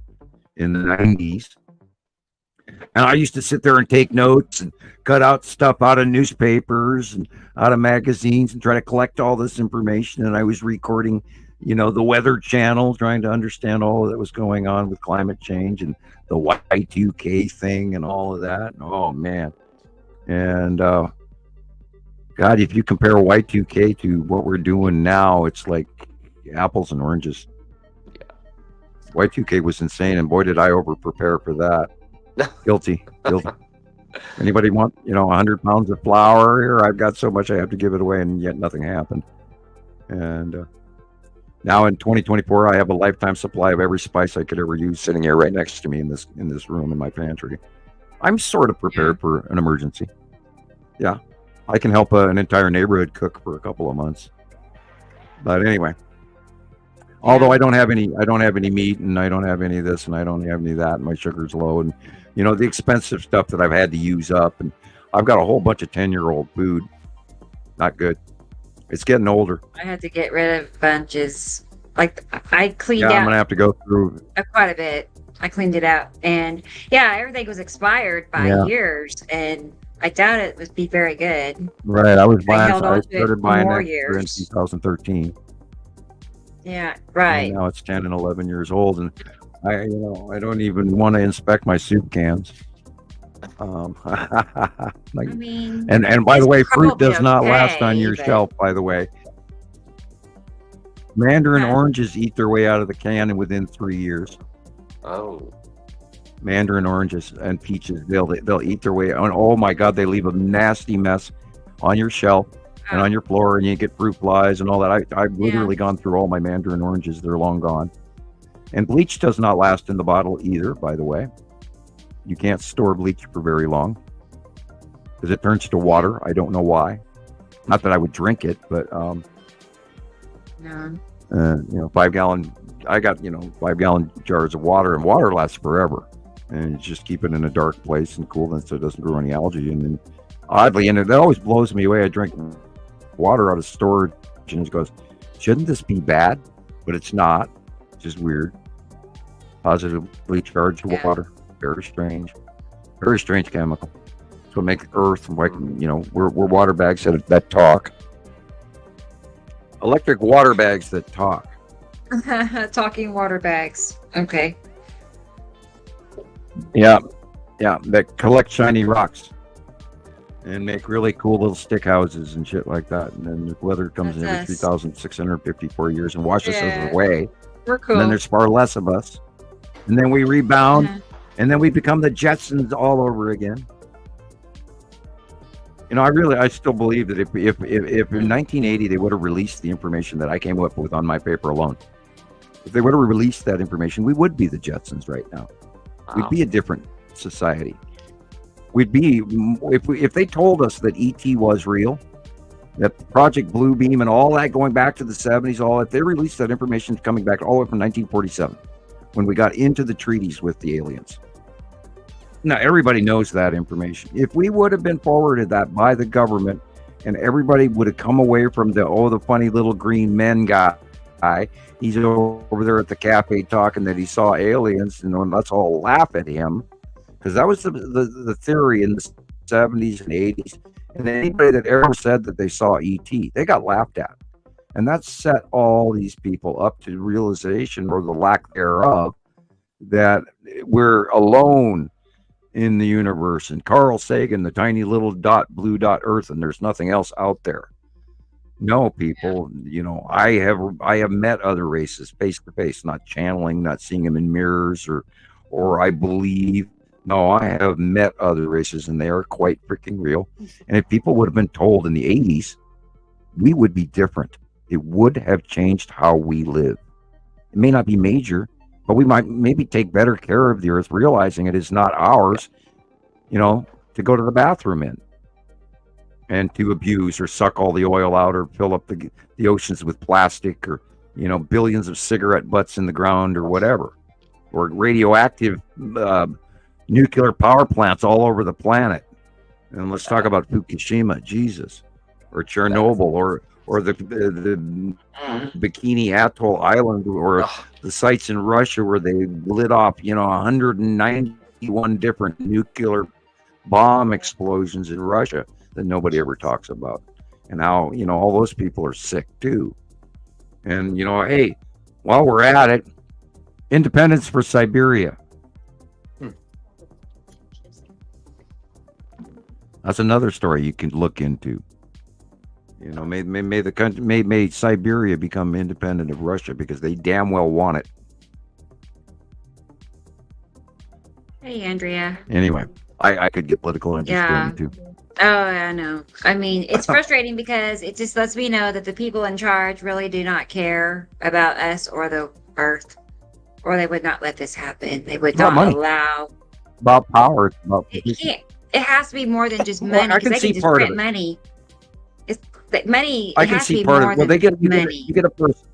in the 90s. And I used to sit there and take notes and cut out stuff out of newspapers and out of magazines and try to collect all this information. And I was recording, you know, the Weather Channel, trying to understand all that was going on with climate change and the Y2K thing and all of that. Oh, man. And, God, if you compare Y2K to what we're doing now, it's like apples and oranges. Y2K was insane, and boy, did I over prepare for that. Guilty. Anybody want, you know, 100 pounds of flour here? I've got so much I have to give it away, and yet nothing happened. And now in 2024, I have a lifetime supply of every spice I could ever use sitting here right next to me in this room in my pantry. I'm sort of prepared for an emergency. Yeah, I can help an entire neighborhood cook for a couple of months. But anyway. Although I don't have any meat, and I don't have any of this, and I don't have any of that, and my sugar's low, and you know, the expensive stuff that I've had to use up, and I've got a whole bunch of 10-year-old food. Not good. It's getting older. I had to get rid of bunches. Like I cleaned out. I'm gonna have to go through quite a bit. I cleaned it out, and everything was expired by years, and I doubt it would be very good. Right. I held started buying more it in years. 2013. Yeah, And right. now it's 10 and 11 years old, and I don't even want to inspect my soup cans. Like, I mean, and by the it's way, fruit probably does not last on okay, your but- shelf. By the way, mandarin oranges eat their way out of the can and within 3 years. Oh. Mandarin oranges and peaches, they'll eat their way. And oh my God, they leave a nasty mess on your shelf and on your floor, and you get fruit flies and all that. I've literally gone through all my mandarin oranges; they're long gone. And bleach does not last in the bottle either. By the way, you can't store bleach for very long because it turns to water. I don't know why. Not that I would drink it, but No. 5-gallon. I got 5-gallon jars of water, and water lasts forever. And you just keep it in a dark place and cool, so it doesn't grow any algae. And then, oddly, and it always blows me away. I drink water out of storage, and it goes, "Shouldn't this be bad?" But it's not. It's just weird. Positively charged water. Very strange. Very strange chemical. So make Earth like we're water bags that talk. Electric water bags that talk. Talking water bags. Okay. Yeah, that collect shiny rocks and make really cool little stick houses and shit like that. And then the weather comes in every 3,654 years and washes us away. We're cool. And then there's far less of us. And then we rebound, and then we become the Jetsons all over again. I still believe that if in 1980 they would have released the information that I came up with on my paper alone, if they would have released that information, we would be the Jetsons right now. Wow. We'd be a different society. We'd be if they told us that ET was real, that Project Bluebeam and all that going back to the 70s, if they released that information coming back all the way from 1947, when we got into the treaties with the aliens. Now everybody knows that information. If we would have been forwarded that by the government, and everybody would have come away from the funny little green men guy. He's over there at the cafe talking that he saw aliens, and let's all laugh at him, because that was the theory in the 70s and 80s. And anybody that ever said that they saw ET, they got laughed at. And that set all these people up to realization, or the lack thereof, that we're alone in the universe. And Carl Sagan, the tiny little blue dot Earth, and there's nothing else out there. No, people, I have met other races face to face, not channeling, not seeing them in mirrors, or I believe. No, I have met other races, and they are quite freaking real. And if people would have been told in the 80s, we would be different. It would have changed how we live. It may not be major, but we might maybe take better care of the Earth, realizing it is not ours, to go to the bathroom in, and to abuse or suck all the oil out, or fill up the oceans with plastic, or billions of cigarette butts in the ground, or whatever, or radioactive nuclear power plants all over the planet. And let's talk about Fukushima, Jesus, or Chernobyl, or the Bikini Atoll Island, or the sites in Russia where they lit off 191 different nuclear bomb explosions in Russia that nobody ever talks about, and how all those people are sick too. And hey, while we're at it, independence for Siberia. That's another story you can look into. May the country, may Siberia become independent of Russia, because they damn well want it. Hey, Andrea. Anyway, I could get political interest too. Oh, I know. I mean, it's frustrating because it just lets me know that the people in charge really do not care about us or the Earth, or they would not let this happen. They would not allow. About power. About it has to be more than just money. I can they see can just part of print it. money. It's like money. I can see part of it. Well, they get money. You get a person.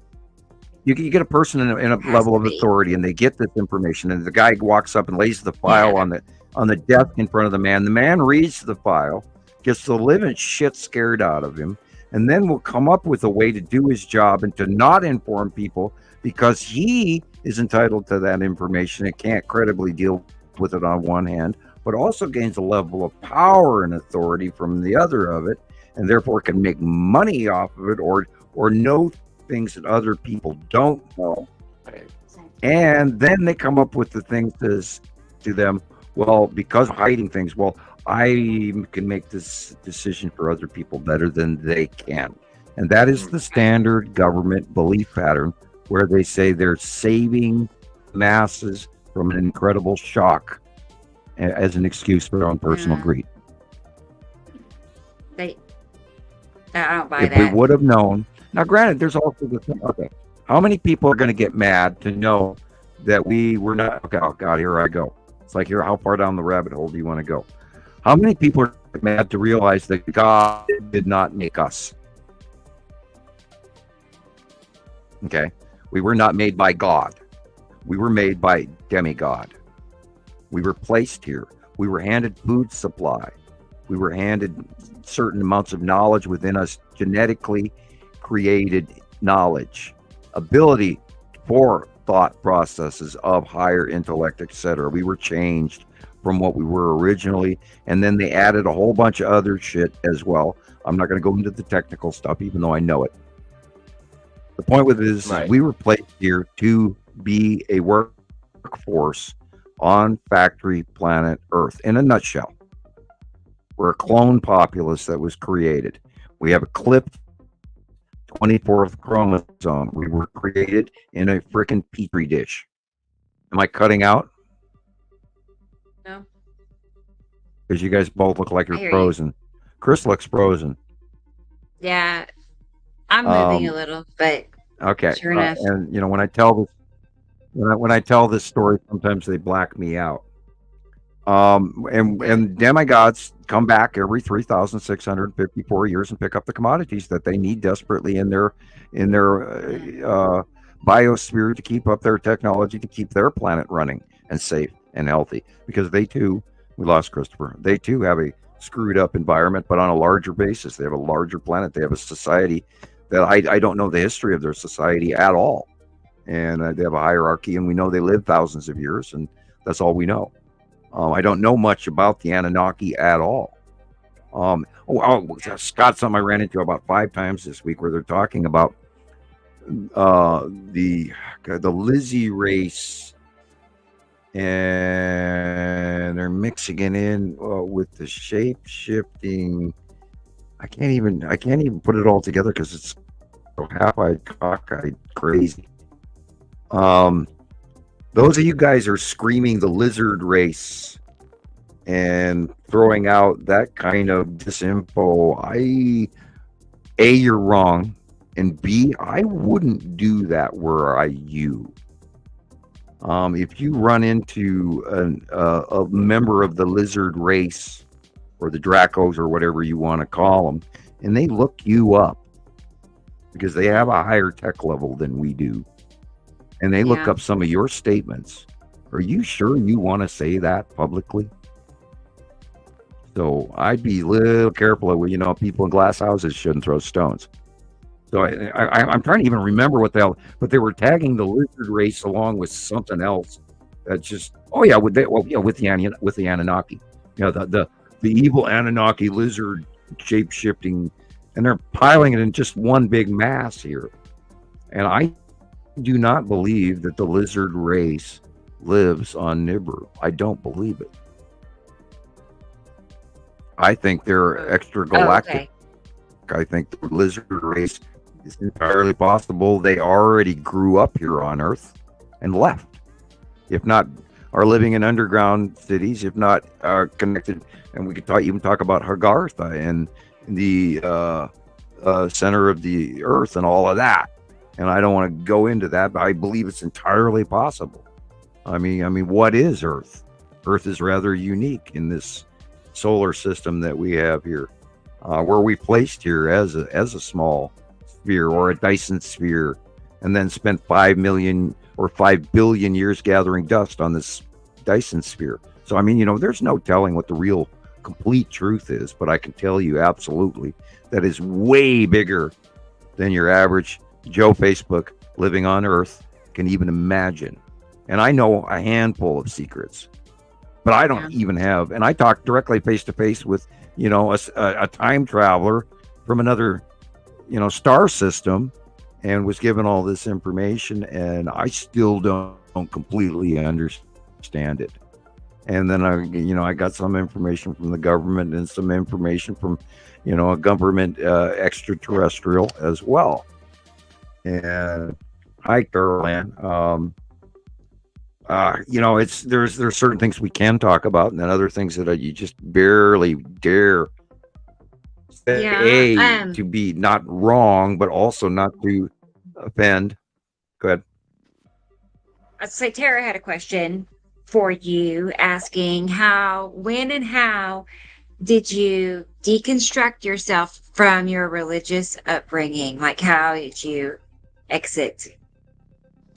You get a person in a level of authority, and they get this information, and the guy walks up and lays the file on the desk in front of the man. The man reads the file, gets the living shit scared out of him, and then will come up with a way to do his job and to not inform people, because he is entitled to that information and can't credibly deal with it on one hand. but also gains a level of power and authority from the other of it, and therefore can make money off of it, or know things that other people don't know. And then they come up with the things to them, well, because of hiding things, well, I can make this decision for other people better than they can. And that is the standard government belief pattern, where they say they're saving masses from an incredible shock as an excuse for their own personal greed. I don't buy if that. we would have known. Now, granted, there's also the thing. Okay, how many people are going to get mad to know that we were not? Okay, oh God, here I go. It's like, here, how far down the rabbit hole do you want to go? How many people are mad to realize that God did not make us? Okay, we were not made by God. We were made by demigod. We were placed here. We were handed food supply. We were handed certain amounts of knowledge within us, genetically created knowledge, ability for thought processes of higher intellect, etc. We were changed from what we were originally, and then they added a whole bunch of other shit as well. I'm not going to go into the technical stuff, even though I know it. The point with it is, we were placed here to be a workforce on factory planet Earth. In a nutshell, we're a clone populace that was created. We have a clipped 24th chromosome. We were created in a freaking petri dish. Am I cutting out? No. Because you guys both look like you're frozen. Chris looks frozen. Yeah, I'm moving a little, but okay. Sure enough. And you know, when I tell this story, sometimes they black me out. And demigods come back every 3,654 years and pick up the commodities that they need desperately in their biosphere to keep up their technology, to keep their planet running and safe and healthy. Because they too, we lost Christopher. They too have a screwed up environment, but on a larger basis. They have a larger planet. They have a society that I don't know the history of their society at all. And they have a hierarchy, and we know they live thousands of years, and that's all we know. I don't know much about the Anunnaki at all. Scott, something I ran into about 5 times this week, where they're talking about the Lizzie race, and they're mixing it in with the shape shifting. I can't even put it all together because it's so half-eyed, cockeyed, crazy. Those of you guys are screaming the lizard race and throwing out that kind of disinfo. You're wrong, and B, I wouldn't do that were I you. If you run into a member of the lizard race, or the Dracos, or whatever you want to call them, and they look you up because they have a higher tech level than we do, and they look up some of your statements, are you sure you want to say that publicly? So I'd be a little careful of, people in glass houses shouldn't throw stones. So I'm trying to even remember what but they were tagging the lizard race along with something else. That's just, with the Anunnaki, the evil Anunnaki lizard shape shifting, and they're piling it in just one big mass here. And I do not believe that the lizard race lives on Nibiru. I don't believe it. I think they're extra galactic. I think the lizard race is entirely possible. They already grew up here on Earth and left. If not, are living in underground cities, if not are connected. And we could even talk about Hagartha and the center of the Earth and all of that. And I don't want to go into that, but I believe it's entirely possible. I mean, what is Earth? Earth is rather unique in this solar system that we have here, where we placed here as a small sphere, or a Dyson sphere, and then spent 5 million or 5 billion years gathering dust on this Dyson sphere. So there's no telling what the real complete truth is, but I can tell you absolutely that is way bigger than your average Joe Facebook living on Earth can even imagine. And I know a handful of secrets, but I don't even have, and I talked directly face to face with, a time traveler from another, star system, and was given all this information, and I still don't completely understand it. And then I got some information from the government and some information from, a government extraterrestrial as well. And hi, Caroline. There's certain things we can talk about, and then other things that you just barely dare say to be not wrong, but also not to offend. Go ahead. I'd say Tara had a question for you, asking when and how did you deconstruct yourself from your religious upbringing? Like, how did you exit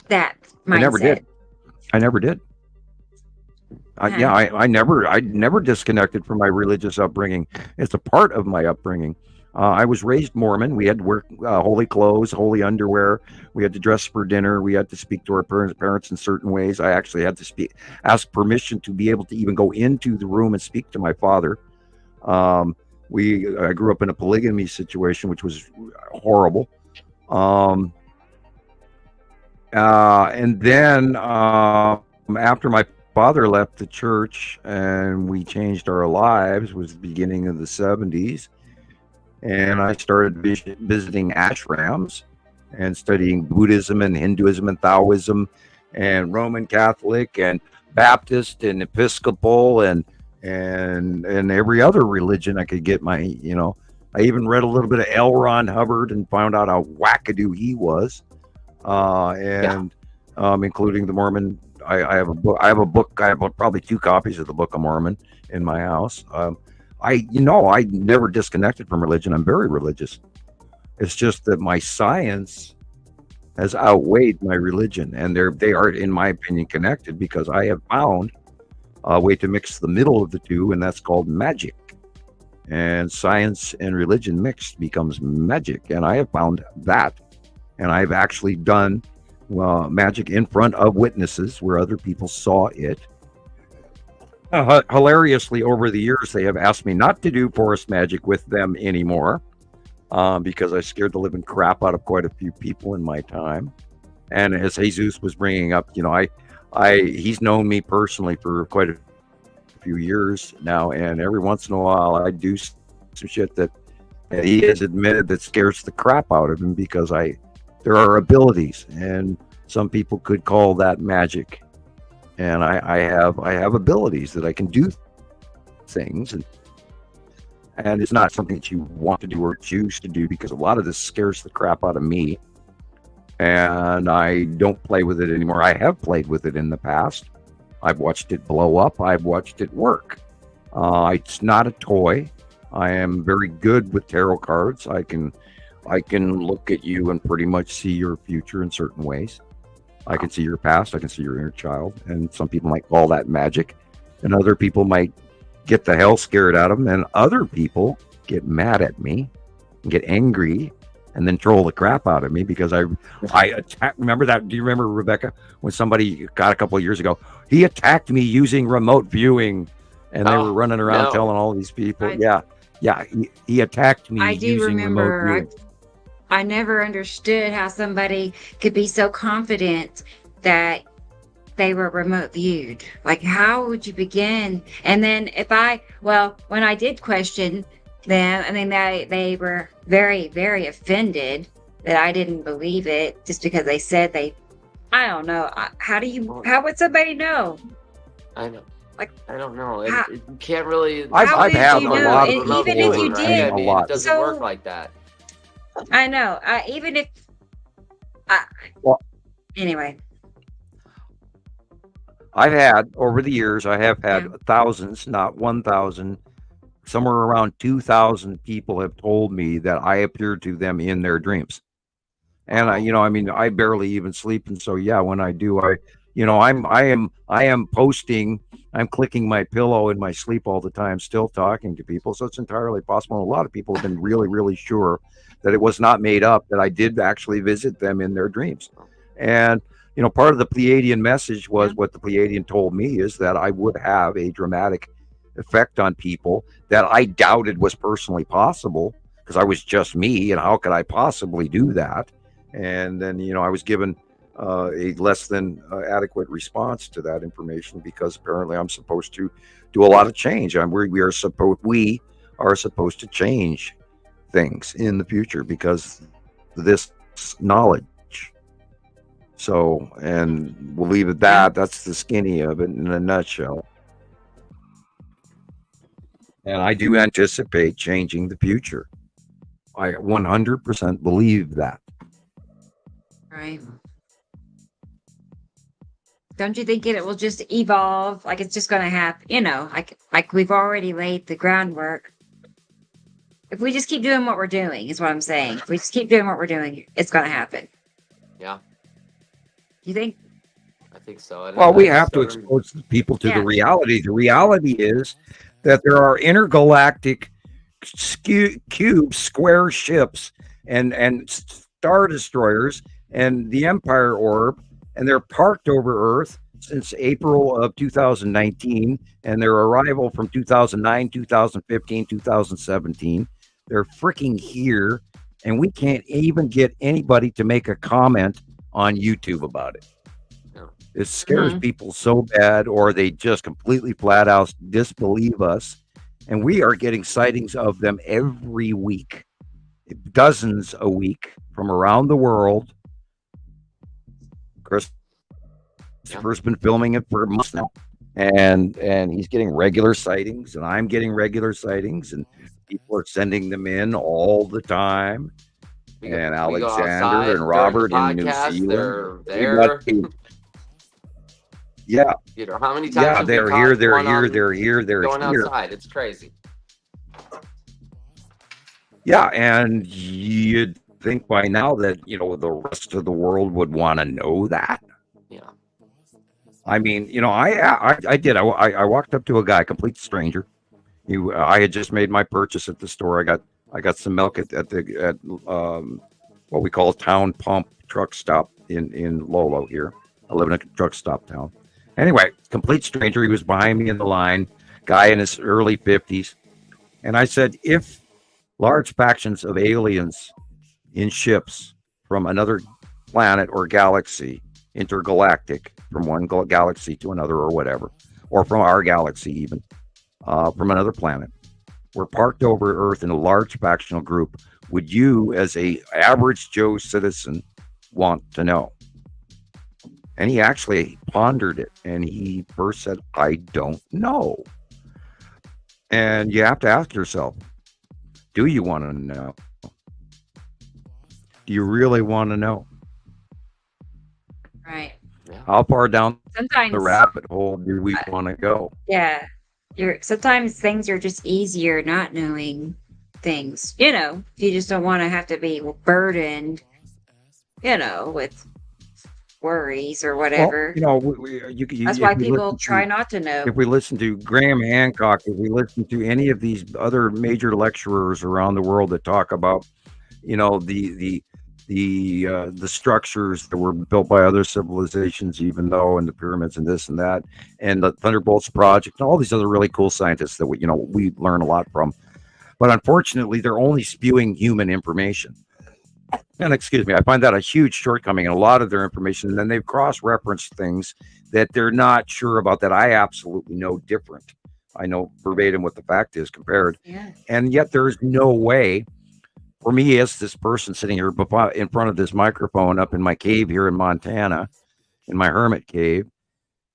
that mindset? I never did. I never disconnected from my religious upbringing. It's a part of my upbringing. I was raised Mormon. We had to wear holy clothes, holy underwear. We had to dress for dinner. We had to speak to our parents in certain ways. I actually had to ask permission to be able to even go into the room and speak to my father. I grew up in a polygamy situation, which was horrible. And then after my father left the church and we changed our lives, was the beginning of the 70s. And I started visiting ashrams and studying Buddhism and Hinduism and Taoism and Roman Catholic and Baptist and Episcopal and every other religion I could get I even read a little bit of L. Ron Hubbard and found out how wackadoo he was. Including the Mormon. I have a book. I have probably 2 copies of the Book of Mormon in my house. I never disconnected from religion. I'm very religious. It's just that my science has outweighed my religion, and they are, in my opinion, connected, because I have found a way to mix the middle of the two, and that's called magic. And science and religion mixed becomes magic, and I have found that. And I've actually done magic in front of witnesses where other people saw it. Hilariously, over the years, they have asked me not to do forest magic with them anymore because I scared the living crap out of quite a few people in my time. And as Jesus was bringing up, he's known me personally for quite a few years now, and every once in a while I do some shit that he has admitted that scares the crap out of him, because there are abilities, and some people could call that magic. And I have abilities that I can do things, and it's not something that you want to do or choose to do, because a lot of this scares the crap out of me, and I don't play with it anymore. I have played with it in the past. I've watched it blow up. I've watched it work. It's not a toy. I am very good with tarot cards. I can look at you and pretty much see your future in certain ways. I can see your past. I can see your inner child. And some people might call that magic. And other people might get the hell scared out of them. And other people get mad at me and get angry and then troll the crap out of me because I attacked. Remember that? Do you remember, Rebecca, when somebody got a couple of years ago, he attacked me using remote viewing, and they were running around telling all these people. He attacked me using remote viewing. I never understood how somebody could be so confident that they were remote viewed. Like, how would you begin? And then when I did question them, I mean, they were very, very offended that I didn't believe it just because they said I don't know. How would somebody know? I know. Like, I don't know. You can't really. I've had a lot of remote even if you did, I mean, it doesn't work like that. I know. Anyway. I've had, over the years, I have had thousands, not 1,000, somewhere around 2,000 people have told me that I appear to them in their dreams. And I barely even sleep. And so, when I do, I am posting, I'm clicking my pillow in my sleep all the time, still talking to people. So it's entirely possible. And a lot of people have been really, really sure that it was not made up, that I did actually visit them in their dreams. And part of the Pleiadian message was what the Pleiadian told me is that I would have a dramatic effect on people that I doubted was personally possible because I was just me, and how could I possibly do that? And then, I was given a less than adequate response to that information because apparently I'm supposed to do a lot of change. We are supposed to change things in the future because this knowledge. So, and we'll leave it at that. That's the skinny of it in a nutshell. And I do anticipate changing the future. I 100% believe that. Right. Don't you think it will just evolve? Like it's just going to happen, like we've already laid the groundwork. If we just keep doing what we're doing, is what I'm saying. If we just keep doing what we're doing, it's going to happen. Yeah. You think? I think so. Well, we have to expose people to the reality. The reality is that there are intergalactic cube square ships and star destroyers and the Empire Orb, and they're parked over Earth since April of 2019, and their arrival from 2009, 2015, 2017. They're freaking here, and we can't even get anybody to make a comment on YouTube about it. It scares people so bad, or they just completely flat out disbelieve us. And we are getting sightings of them every week, dozens a week from around the world. Christopher's been filming it for months now, and he's getting regular sightings, and I'm getting regular sightings, and people are sending them in all the time. And Alexander and Robert in New Zealand. They're there. Yeah. How many times? Yeah, they're here. They're here. Going outside. It's crazy. Yeah, and you'd think by now that the rest of the world would want to know that. Yeah. I mean, I did. I walked up to a guy, complete stranger. I had just made my purchase at the store. I got some milk at what we call town pump truck stop in Lolo here. I live in a truck stop town. Anyway, complete stranger. He was behind me in the line, guy in his early 50s. And I said, if large factions of aliens in ships from another planet or galaxy, intergalactic, from one galaxy to another or whatever, or from our galaxy even, from another planet, were parked over Earth in a large factional group, would you, as a average Joe citizen, want to know? And he actually pondered it, and he first said, I don't know. And you have to ask yourself, do you want to know? Do you really want to know? Right. How far down Sometimes the rabbit hole do we want to go? Yeah. Sometimes things are just easier not knowing things. You just don't want to have to be burdened, with worries or whatever. Well, that's why people try not to know. If we listen to Graham Hancock, if we listen to any of these other major lecturers around the world that talk about, the structures that were built by other civilizations, even though, and the pyramids and this and that, and the Thunderbolts Project, and all these other really cool scientists that we learn a lot from. But unfortunately, they're only spewing human information. And excuse me, I find that a huge shortcoming in a lot of their information. And then they've cross-referenced things that they're not sure about that I absolutely know different. I know verbatim what the fact is compared. Yeah. And yet there's no way for me as this person sitting here in front of this microphone up in my cave here in Montana, in my hermit cave,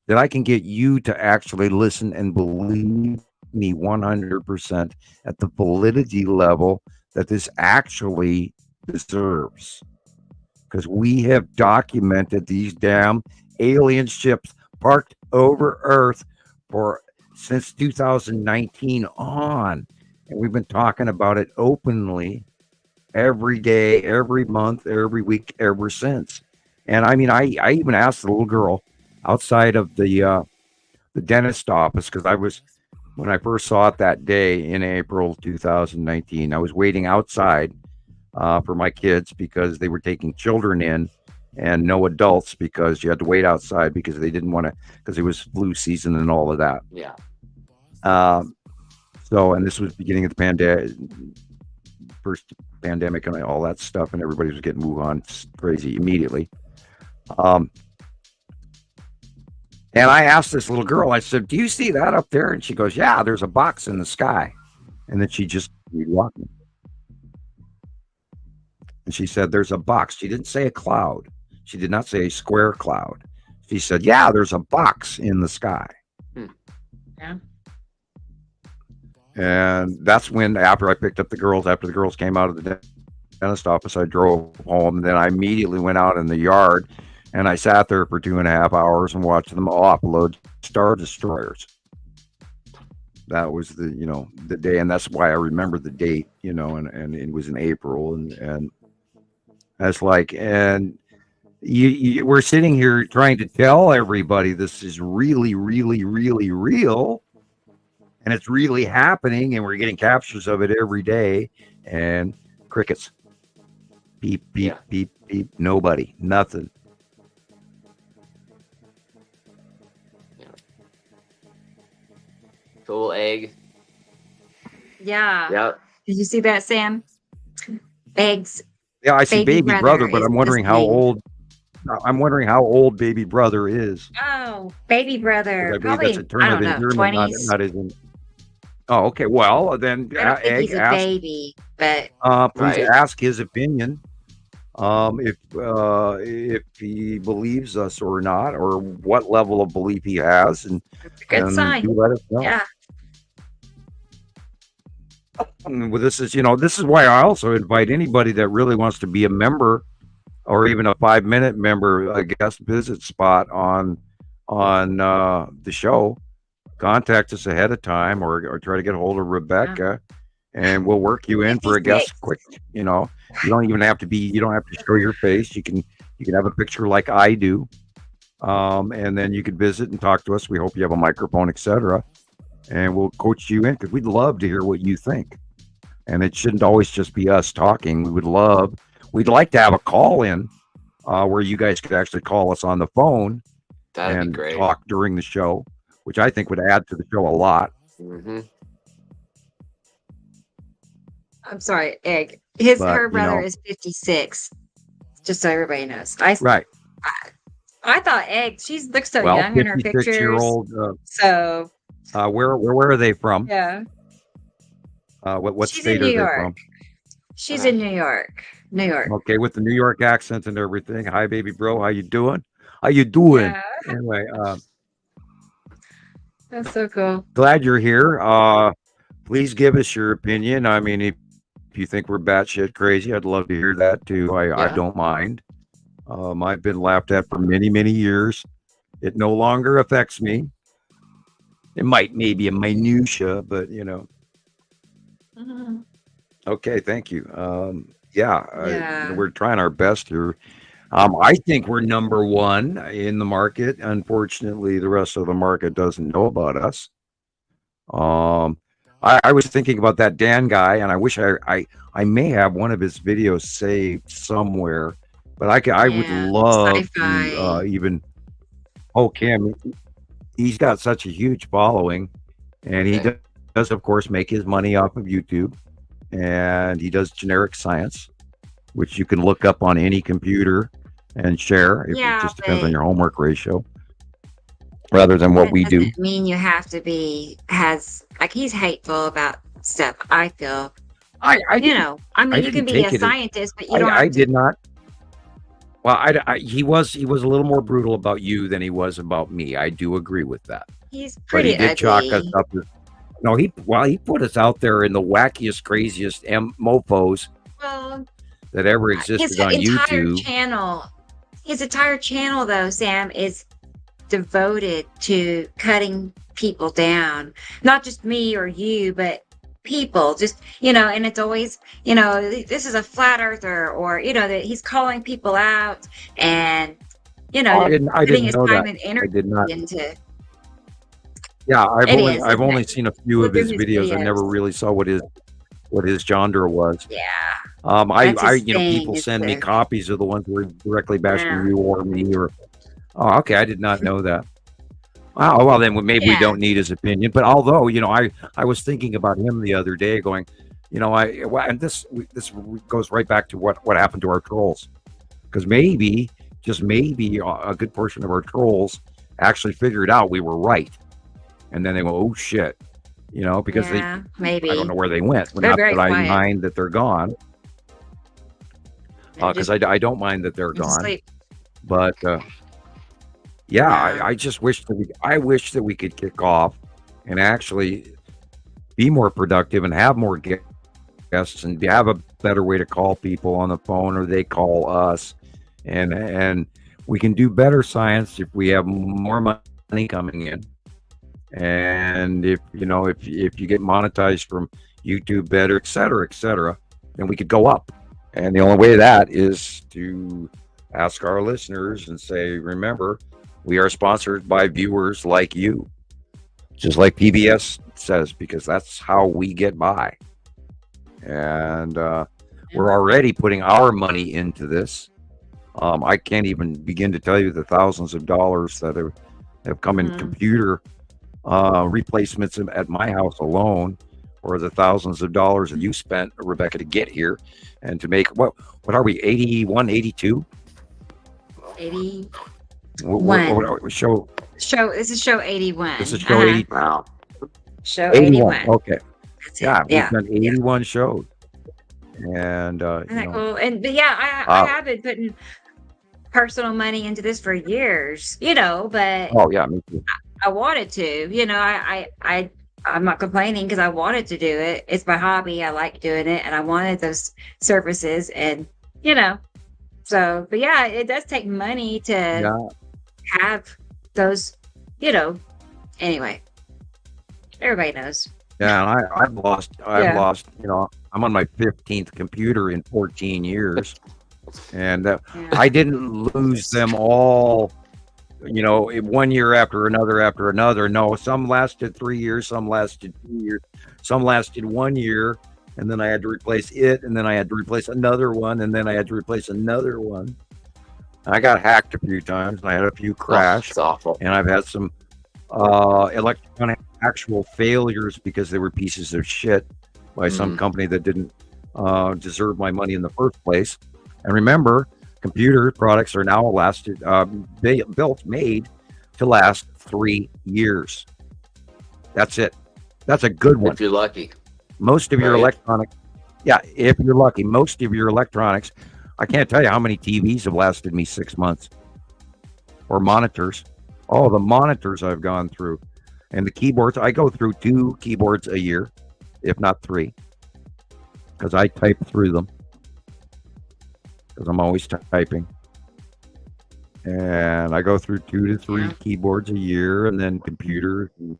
that I can get you to actually listen and believe me 100% at the validity level that this actually deserves, because we have documented these damn alien ships parked over Earth since 2019 on, and we've been talking about it openly every day, every month, every week ever since. And I mean, I even asked the little girl outside of the dentist office, because when I first saw it that day in April 2019, I was waiting outside for my kids because they were taking children in, and no adults because you had to wait outside because they didn't want to, because it was flu season and all of that. Yeah. So, and this was beginning of the first pandemic and all that stuff, and everybody was getting Wuhan crazy immediately. And I asked this little girl, I said, do you see that up there? And she goes, yeah, there's a box in the sky. And then she just kept walking. And she said, there's a box. She didn't say a cloud. She did not say a square cloud. She said, yeah, there's a box in the sky. Yeah. And that's when, after I picked up the girls, after the girls came out of the dentist office, I drove home. And then I immediately went out in the yard and I sat there for 2.5 hours and watched them offload Star Destroyers. That was the, you know, the day. And that's why I remember the date, you know, and it was in April. And that's like, and we're sitting here trying to tell everybody this is really, really, really real. And it's really happening, and we're getting captures of it every day. And crickets. Beep, beep, beep, beep. Nobody. Nothing. Cool egg. Yeah. Yep. Did you see that, Sam? Eggs. Yeah, I see baby brother, but I'm wondering how old. I'm wondering how old baby brother is. Oh, baby brother. I believe Probably, that's a term I of don't know, endearment, 20s. not as in. Oh, okay. Well, then I don't think he's a ask, baby, but please ask his opinion. If he believes us or not, or what level of belief he has, and good sign. do let us know. Yeah. Well, this is, you know, this is why I also invite anybody that really wants to be a member, or even a 5-minute member, a guest visit spot on the show. Contact us ahead of time, or try to get a hold of Rebecca, and we'll work you in for a guest quick. You know, you don't even have to be. You don't have to show your face. You can have a picture like I do, and then you can visit and talk to us. We hope you have a microphone, etc. And we'll coach you in, because we'd love to hear what you think. And it shouldn't always just be us talking. We'd like to have a call in where you guys could actually call us on the phone. That'd and be great. talk during the show, which I think would add to the show a lot. Mm-hmm. I'm sorry, Egg. Her But, brother is 56. Just so everybody knows. I thought Egg. She looks so young in her pictures. 56-year-old. So Where are they from? yeah, What she's state in are New they York. from? She's in New York. New York. Okay, with the New York accent and everything. Hi, baby bro. How you doing? How you doing? Yeah. Anyway, That's so cool. glad you're here. Please give us your opinion. I mean, if you think we're batshit crazy, I'd love to hear that too. I don't mind. I've been laughed at for many, many years. It no longer affects me. It might maybe a minutia, but you know. Mhm. Okay, thank you. Yeah. We're trying our best here. I think we're number one in the market. Unfortunately, the rest of the market doesn't know about us. I was thinking about that Dan guy, and I wish I may have one of his videos saved somewhere, but I would love to even poke him. He's got such a huge following, and he does, of course, make his money off of YouTube, and he does generic science, which you can look up on any computer and share. It just depends on your homework ratio, rather than what we do. Doesn't mean you have to be he's hateful about stuff. I feel. You can be a scientist, but you don't. I did not. Well, he was a little more brutal about you than he was about me. I do agree with that. He's pretty but he did chalk us up. No, he put us out there in the wackiest, craziest mofos that ever existed on YouTube. His entire channel, though, Sam, is devoted to cutting people down. Not just me or you, but people. Just, and it's always, this is a flat earther, or, that he's calling people out and, I didn't putting his know time that. and energy I did not. into. Yeah, I've It is, only isn't seen a few Look of through his his videos. I never videos. really saw what his. what his genre was. Yeah. People send me copies of the ones who are directly bashing you or me, or okay, I did not know that. Oh, well, then maybe we don't need his opinion. But although, I was thinking about him the other day, going, and this goes right back to what happened to our trolls, because maybe, just maybe, a good portion of our trolls actually figured out we were right, and then they go, oh shit, because maybe I don't know where they went. Not that I mind that they're gone, because I don't mind that they're gone, but. I just wish that we could kick off and actually be more productive and have more guests and have a better way to call people on the phone, or they call us, and we can do better science if we have more money coming in, and if you get monetized from YouTube better, et cetera, then we could go up. And the only way of that is to ask our listeners and say, remember, we are sponsored by viewers like you, just like PBS says, because that's how we get by. And we're already putting our money into this. I can't even begin to tell you the thousands of dollars that have come in computer replacements at my house alone, or the thousands of dollars that you spent, Rebecca, to get here and to make, what are we, 81, 82? 80. What show? This is show 81. This is show 80. Wow. Show 81. Okay. We've done 81 shows. And isn't that cool? And I have been putting personal money into this for years, but oh yeah, me too. I wanted to, I'm not complaining because I wanted to do it. It's my hobby. I like doing it, and I wanted those services, and so, but it does take money to have those, anyway, everybody knows. Yeah, and I've lost, I'm on my 15th computer in 14 years, and I didn't lose them all, 1 year after another. No, some lasted 3 years, some lasted 2 years, some lasted 1 year, and then I had to replace it, and then I had to replace another one, and then I had to replace another one. I got hacked a few times, and I had a few crash, and I've had some electronic actual failures because they were pieces of shit by some company that didn't deserve my money in the first place. And remember, computer products are now made to last 3 years. That's it. That's a good one. If you're lucky. Most of your electronic, if you're lucky, most of your electronics, I can't tell you how many TVs have lasted me 6 months, or monitors. Oh, the monitors I've gone through, and the keyboards. I go through 2 keyboards a year, if not 3, because I type through them, because I'm always typing. And I go through 2 to 3 keyboards a year, and then computers and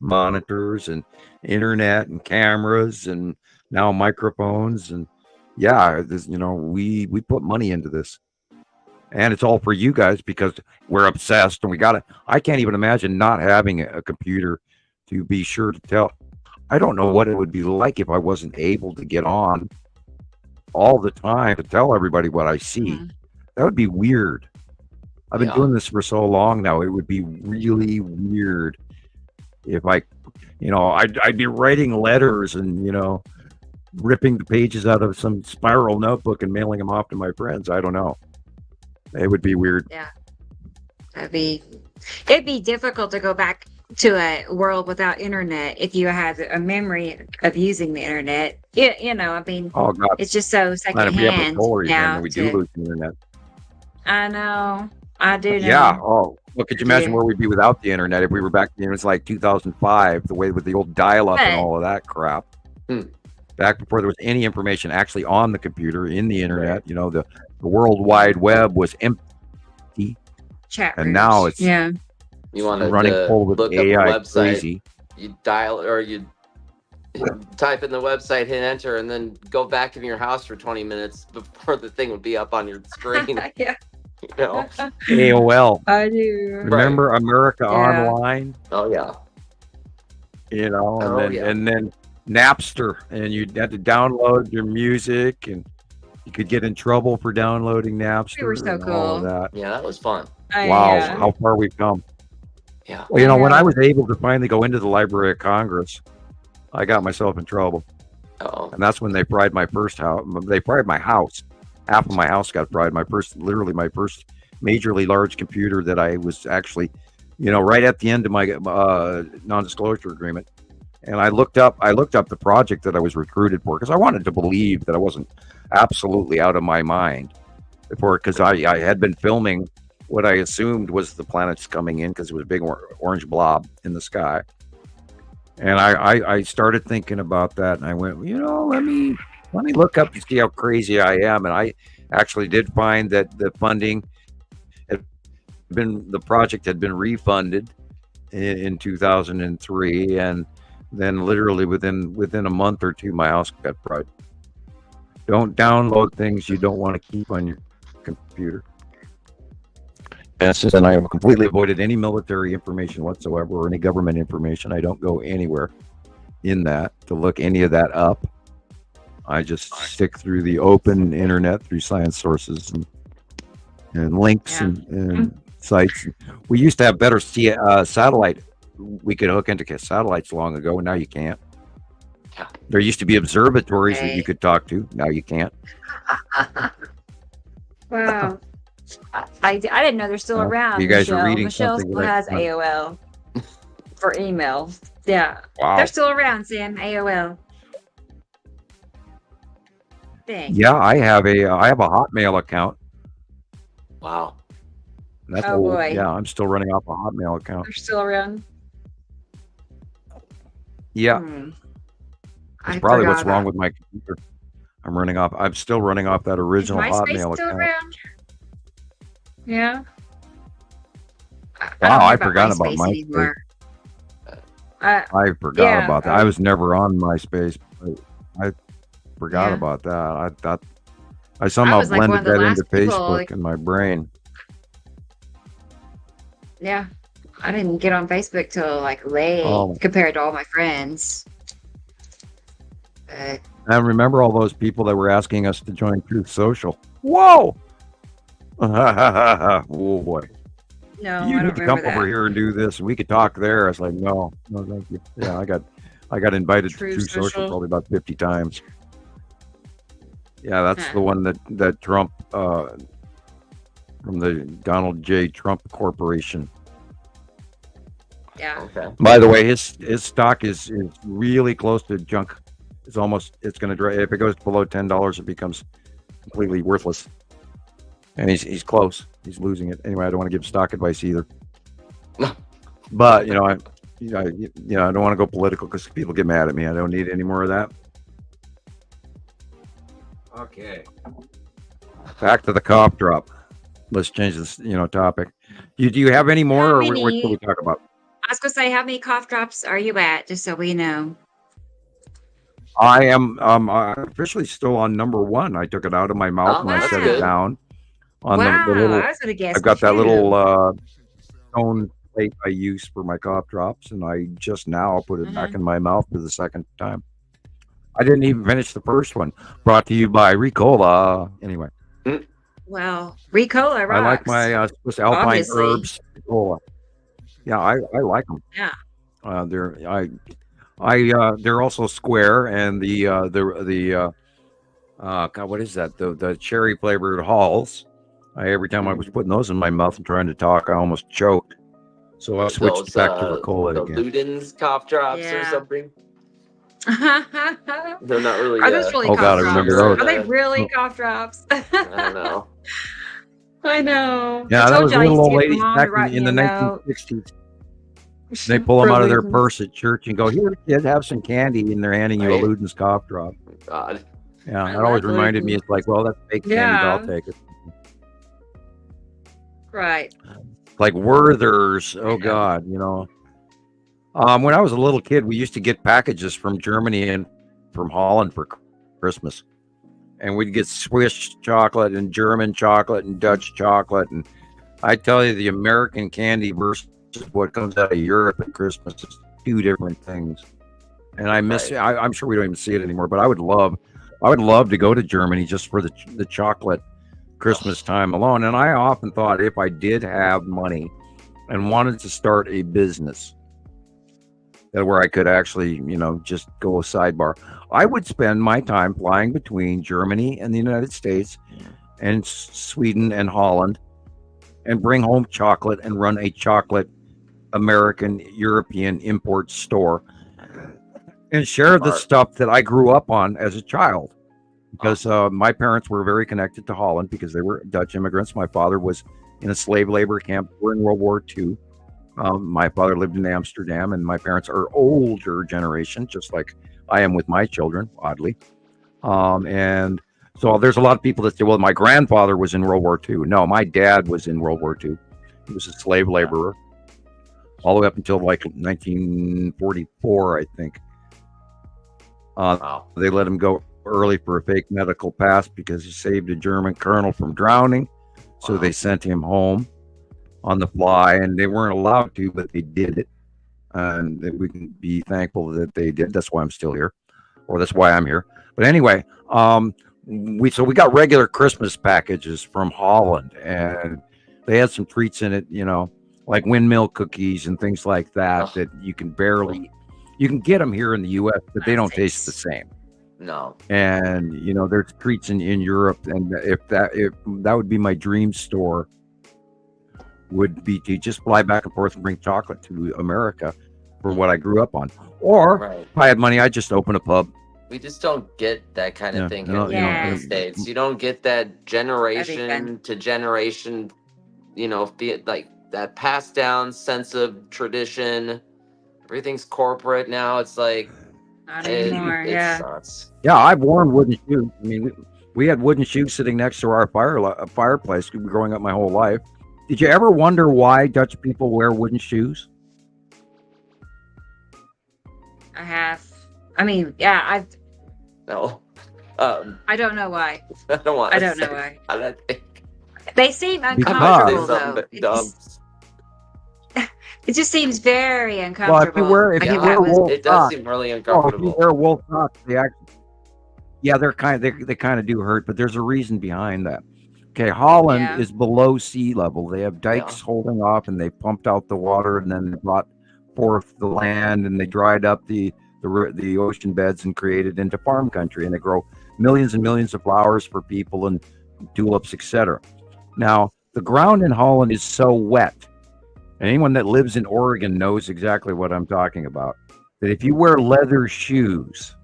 monitors and internet and cameras and now microphones. And we put money into this, and it's all for you guys because we're obsessed, and I can't even imagine not having a computer to be sure to tell. I don't know what it would be like if I wasn't able to get on all the time to tell everybody what I see. That would be weird. I've been doing this for so long now. It would be really weird if I'd be writing letters and, ripping the pages out of some spiral notebook and mailing them off to my friends. I don't know. It would be weird. Yeah. It'd be difficult to go back to a world without internet if you have a memory of using the internet. Oh God, it's just so secondhand now. We do lose the internet. I know. I do know. Yeah. Oh, well, could you imagine where we'd be without the internet if we were back? It was like 2005, the way with the old dial-up and all of that crap. Back before there was any information actually on the computer, in the internet. The World Wide Web was empty, and now it's you want to running full with look AI up a website. Crazy. You dial or you type in the website, hit enter, and then go back in your house for 20 minutes before the thing would be up on your screen. AOL. I do. Remember America Online? Oh yeah. And then Napster, and you had to download your music, and you could get in trouble for downloading Napster. We were so and all of cool. that. Yeah, that was fun. Wow, how far we've come. Yeah. Well, you know, when I was able to finally go into the Library of Congress, I got myself in trouble. Oh. And that's when they fried my first house. They fried my house. Half of my house got fried. My first majorly large computer that I was actually, you know, right at the end of my non-disclosure agreement. And I looked up the project that I was recruited for, because I wanted to believe that I wasn't absolutely out of my mind because I had been filming what I assumed was the planets coming in, because it was a big orange blob in the sky. And I started thinking about that, and I went, you know, let me look up to see how crazy I am. And I actually did find that the funding the project had been refunded in 2003, and then literally within a month or two, my house got fried. Don't download things you don't want to keep on your computer. And I have completely avoided any military information whatsoever, or any government information. I don't go anywhere in that to look any of that up. I just stick through the open internet, through science sources and links and sites. We used to have better satellite. We could hook into satellites long ago, and now you can't. There used to be observatories that you could talk to. Now you can't. Wow. I didn't know they're still around. You guys Michelle. are reading Michelle something. still has AOL for email. Yeah. Wow. They're still around, Sam. AOL. Dang. Yeah, I have a Hotmail account. Wow. That's Oh, old. boy. Yeah, I'm still running off a Hotmail account. They're still around. Yeah. I That's probably forgot what's wrong about- with my computer. I'm still running off that Is original MySpace Hotmail still account. around? Yeah. Wow, I don't know forgot about MySpace anymore. I forgot yeah, about that. I was never on MySpace. I forgot about that. I thought I somehow was, like, one blended of the that into last people, Facebook like- in my brain. Yeah. I didn't get on Facebook till like late compared to all my friends. But I remember all those people that were asking us to join Truth Social. Whoa! Oh boy! no, You I need don't to come remember that. over here and do this. We could talk there. I was like, no, thank you. Yeah, I got invited Truth to Truth Social Social? probably about 50 times. Yeah, that's the one that Trump from the Donald J. Trump Corporation. Yeah. Okay. By the way, his stock is really close to junk. It's going to drop. If it goes below $10, it becomes completely worthless. And he's close. He's losing it. Anyway, I don't want to give stock advice either. But I don't want to go political because people get mad at me. I don't need any more of that. Okay. Back to the cough drop. Let's change this, topic. Do you have any more, or what should we talk about? I was gonna say, how many cough drops are you at? Just so we know. I am officially still on number 1. I took it out of my mouth and I set it down on the little. I was gonna guess. I've got that little stone plate I use for my cough drops, and I just now put it back in my mouth for the second time. I didn't even finish the first one. Brought to you by Ricola. Anyway. Well, Ricola rocks. I like my Swiss Alpine Obviously. herbs Ricola. Yeah, I like them. Yeah. They're also square, and the God, what is that? The cherry flavored Halls. Every time I was putting those in my mouth and trying to talk, I almost choked. So I switched Those, back to Ricola the again. Luden's cough drops or something. Are They're not really. those really Oh, cough God, I drops? remember those. Are they really cough drops? I don't know. I know. Yeah, I that told was you I little used to old get ladies my mom back to write in the me a note. 1960s. They pull them out of their Ludens. purse at church and go, "Here, kid, have some candy," and they're handing you a Luden's cough drop. God. Yeah, I that always love reminded me. Ludens. It's like, well, that's fake candy, but I'll take it. Right. Like Werther's. Oh God, when I was a little kid, we used to get packages from Germany and from Holland for Christmas, and we'd get Swiss chocolate and German chocolate and Dutch chocolate, and I tell you, the American candy versus what comes out of Europe at Christmas is 2 different things. and I miss. I'm sure we don't even see it anymore. But I would love to go to Germany just for the chocolate Christmas time alone. And I often thought if I did have money and wanted to start a business that where I could actually, just go a sidebar, I would spend my time flying between Germany and the United States and Sweden and Holland and bring home chocolate and run a chocolate American European import store and share the stuff that I grew up on as a child. Because my parents were very connected to Holland because they were Dutch immigrants. My father was in a slave labor camp during World War II. My father lived in Amsterdam, and my parents are older generation, just like I am with my children, oddly. And so there's a lot of people that say, well, my grandfather was in World War II. No, my dad was in World War II. He was a slave laborer all the way up until like 1944, I think. They let him go early for a fake medical pass because he saved a German colonel from drowning. So they sent him home on the fly, and they weren't allowed to, but they did it. And we can be thankful that they did. That's why I'm still here, or that's why I'm here. But anyway, we got regular Christmas packages from Holland, and they had some treats in it, like windmill cookies and things like that that you can get them here in the U.S., but they don't taste the same. No. And there's treats in Europe, and if that would be my dream store, would be to just fly back and forth and bring chocolate to America for what I grew up on. Or if I had money, I'd just open a pub. We just don't get that kind of thing here in the United States. You don't get that generation to generation, be it like that passed down sense of tradition. Everything's corporate now. It's like not anymore. It sucks. Yeah, I've worn wooden shoes. I mean, we had wooden shoes sitting next to our fireplace growing up my whole life. Did you ever wonder why Dutch people wear wooden shoes? I have. I mean, yeah, I've. No. I don't know why. I don't want. I don't know why. I don't think. They seem uncomfortable though. It just seems very uncomfortable. Well, if you wear wool it does seem really uncomfortable. If you wear wool socks, they kind of do hurt, but there's a reason behind that. Okay, Holland is below sea level. They have dikes holding off, and they pumped out the water, and then they brought forth the land, and they dried up the ocean beds and created into farm country, and they grow millions and millions of flowers for people and tulips, etc. Now, the ground in Holland is so wet. And anyone that lives in Oregon knows exactly what I'm talking about. That if you wear leather shoes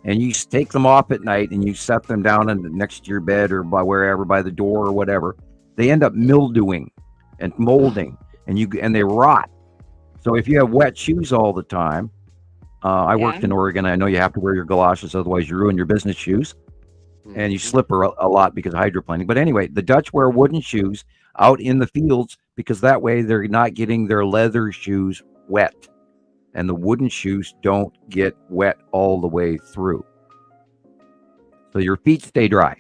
and you take them off at night and you set them down next to your bed or by the door or whatever, they end up mildewing and molding and they rot. So if you have wet shoes all the time, I worked in Oregon. I know you have to wear your galoshes, otherwise you ruin your business shoes. And you slip a lot because of hydroplaning. But anyway, the Dutch wear wooden shoes out in the fields because that way they're not getting their leather shoes wet. And the wooden shoes don't get wet all the way through. So your feet stay dry.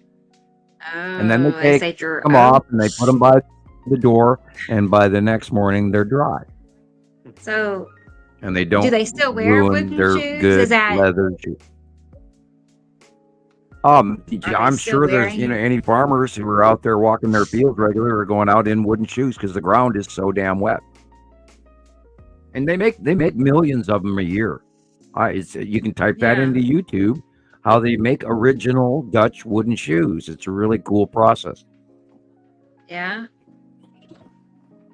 And then they take them off and they put them by the door. And by the next morning, they're dry. So, and they don't do they still wear wooden their shoes? good Is that leather shoes. I'm sure there's any farmers who are out there walking their fields regularly are going out in wooden shoes because the ground is so damn wet. And they make millions of them a year. You can type that into YouTube, how they make original Dutch wooden shoes. It's a really cool process. Yeah.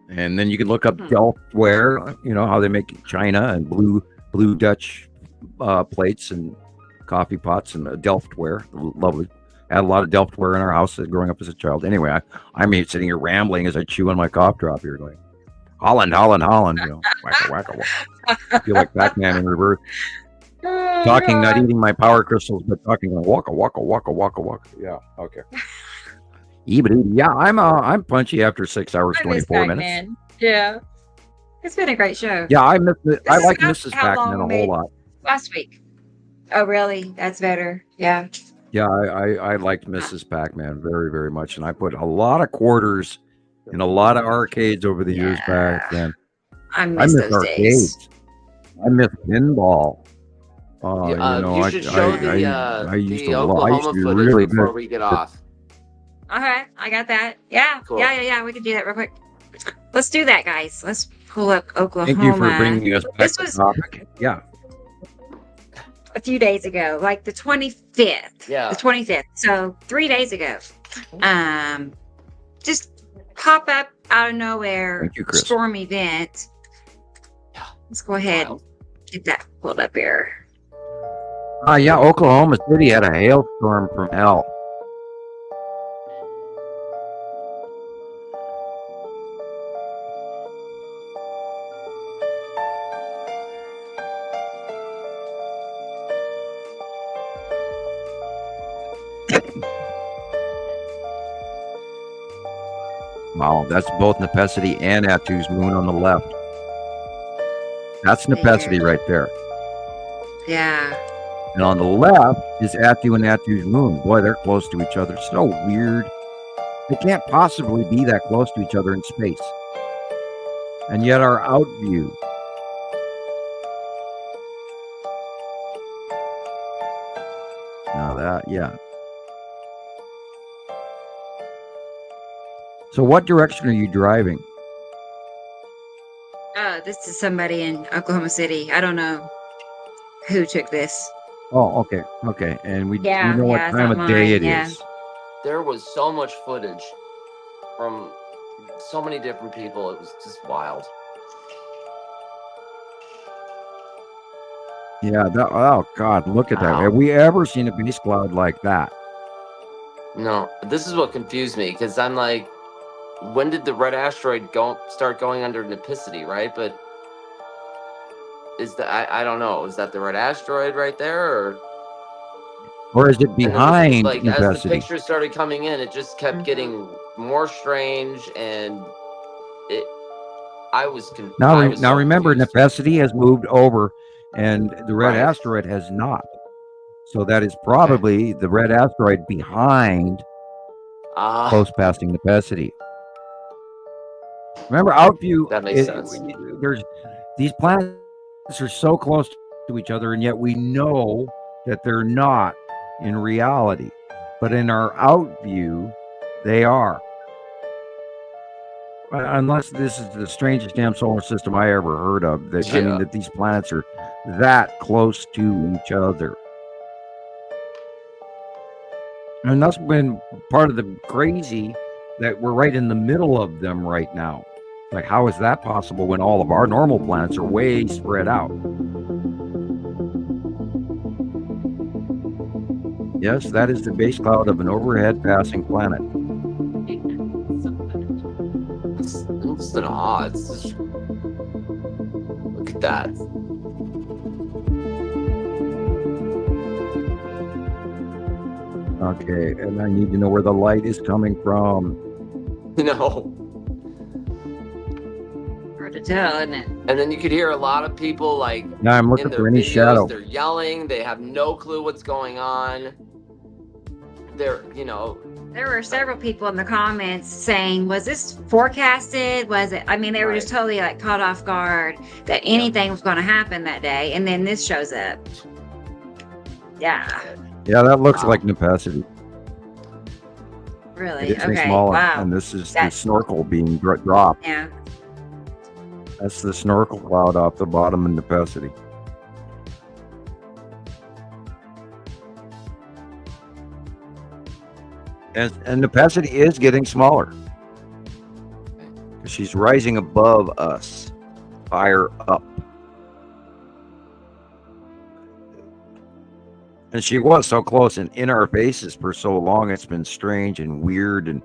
And then you can look up Delftware, how they make china and blue Dutch plates and coffee pots and Delftware. Lovely. I had a lot of Delftware in our house growing up as a child. Anyway, I'm sitting here rambling as I chew on my cough drop here going, Holland, wacka, wacka, wacka. I feel like Pac-Man in reverse. Talking, not eating my power crystals, but talking like waka, waka, waka, waka, waka. Yeah, okay. Yeah, I'm punchy after 6 hours, 24 minutes. Yeah. It's been a great show. Yeah, I like Mrs. Pac-Man a whole lot. Last week. Oh, really? That's better. Yeah. Yeah, I liked Mrs. Pac-Man very, very much. And I put a lot of quarters in a lot of arcades over the years back then. I miss those arcades. days. I miss pinball. You should show I used the to Oklahoma be footage really before good. we get off. Okay, I got that. Yeah, Cool. yeah. We can do that real quick. Let's do that, guys. Let's pull up Oklahoma. Thank you for bringing us back This to the was topic. Yeah. a few days ago, like the 25th. Yeah. The 25th. So 3 days ago. Just pop up out of nowhere. Thank you, Chris. Storm event. Let's go ahead and get that pulled up here. Yeah, Oklahoma City had a hailstorm from hell. Wow, that's both Nepesity and Attu's moon on the left. That's Nepesity right there. Yeah. And on the left is Attu and Attu's moon. Boy, they're close to each other. So weird. They can't possibly be that close to each other in space. And yet our out view. Now that, yeah. So what direction are you driving? This is somebody in Oklahoma City. I don't know who took this. Oh, okay. And we Yeah, know what yeah, it's time not of day mine, it yeah. is. There was so much footage from so many different people. It was just wild. Yeah, oh God, look at that. Wow. Have we ever seen a base cloud like that? No, this is what confused me because I'm like, when did the red asteroid start going under Nepesity, right? But is that I don't know. Is that the red asteroid right there, Or is it behind like as the Nepesity? pictures started coming in, it just kept getting more strange, and I was Now remember, Nepesity has moved over, and the red asteroid has not. So that is probably the red asteroid behind, close passing Nepesity. Remember, Outview. That makes sense. There's these planets are so close to each other, and yet we know that they're not in reality. But in our outview, they are. Unless this is the strangest damn solar system I ever heard of. That I mean, that these planets are that close to each other. And that's been part of the crazy that we're right in the middle of them right now. Like, how is that possible when all of our normal planets are way spread out? Yes, that is the base cloud of an overhead passing planet. It's an odd. Look at that. Okay, and I need to know where the light is coming from. No. Hard to tell, isn't it? And then you could hear a lot of people like Now I'm looking in their for any videos, shadow. they're yelling, they have no clue what's going on. They're, There were several people in the comments saying, was this forecasted? Was it? I mean, they were just totally like caught off guard that anything was going to happen that day. And then this shows up. Yeah. Yeah, that looks like Nepesity. Really? It's getting Okay. smaller, Wow. and this is the snorkel being dropped. Yeah. That's the snorkel cloud off the bottom of Nepesity. And Nepesity is getting smaller. She's rising above us, higher up. And she was so close and in our faces for so long. It's been strange and weird. And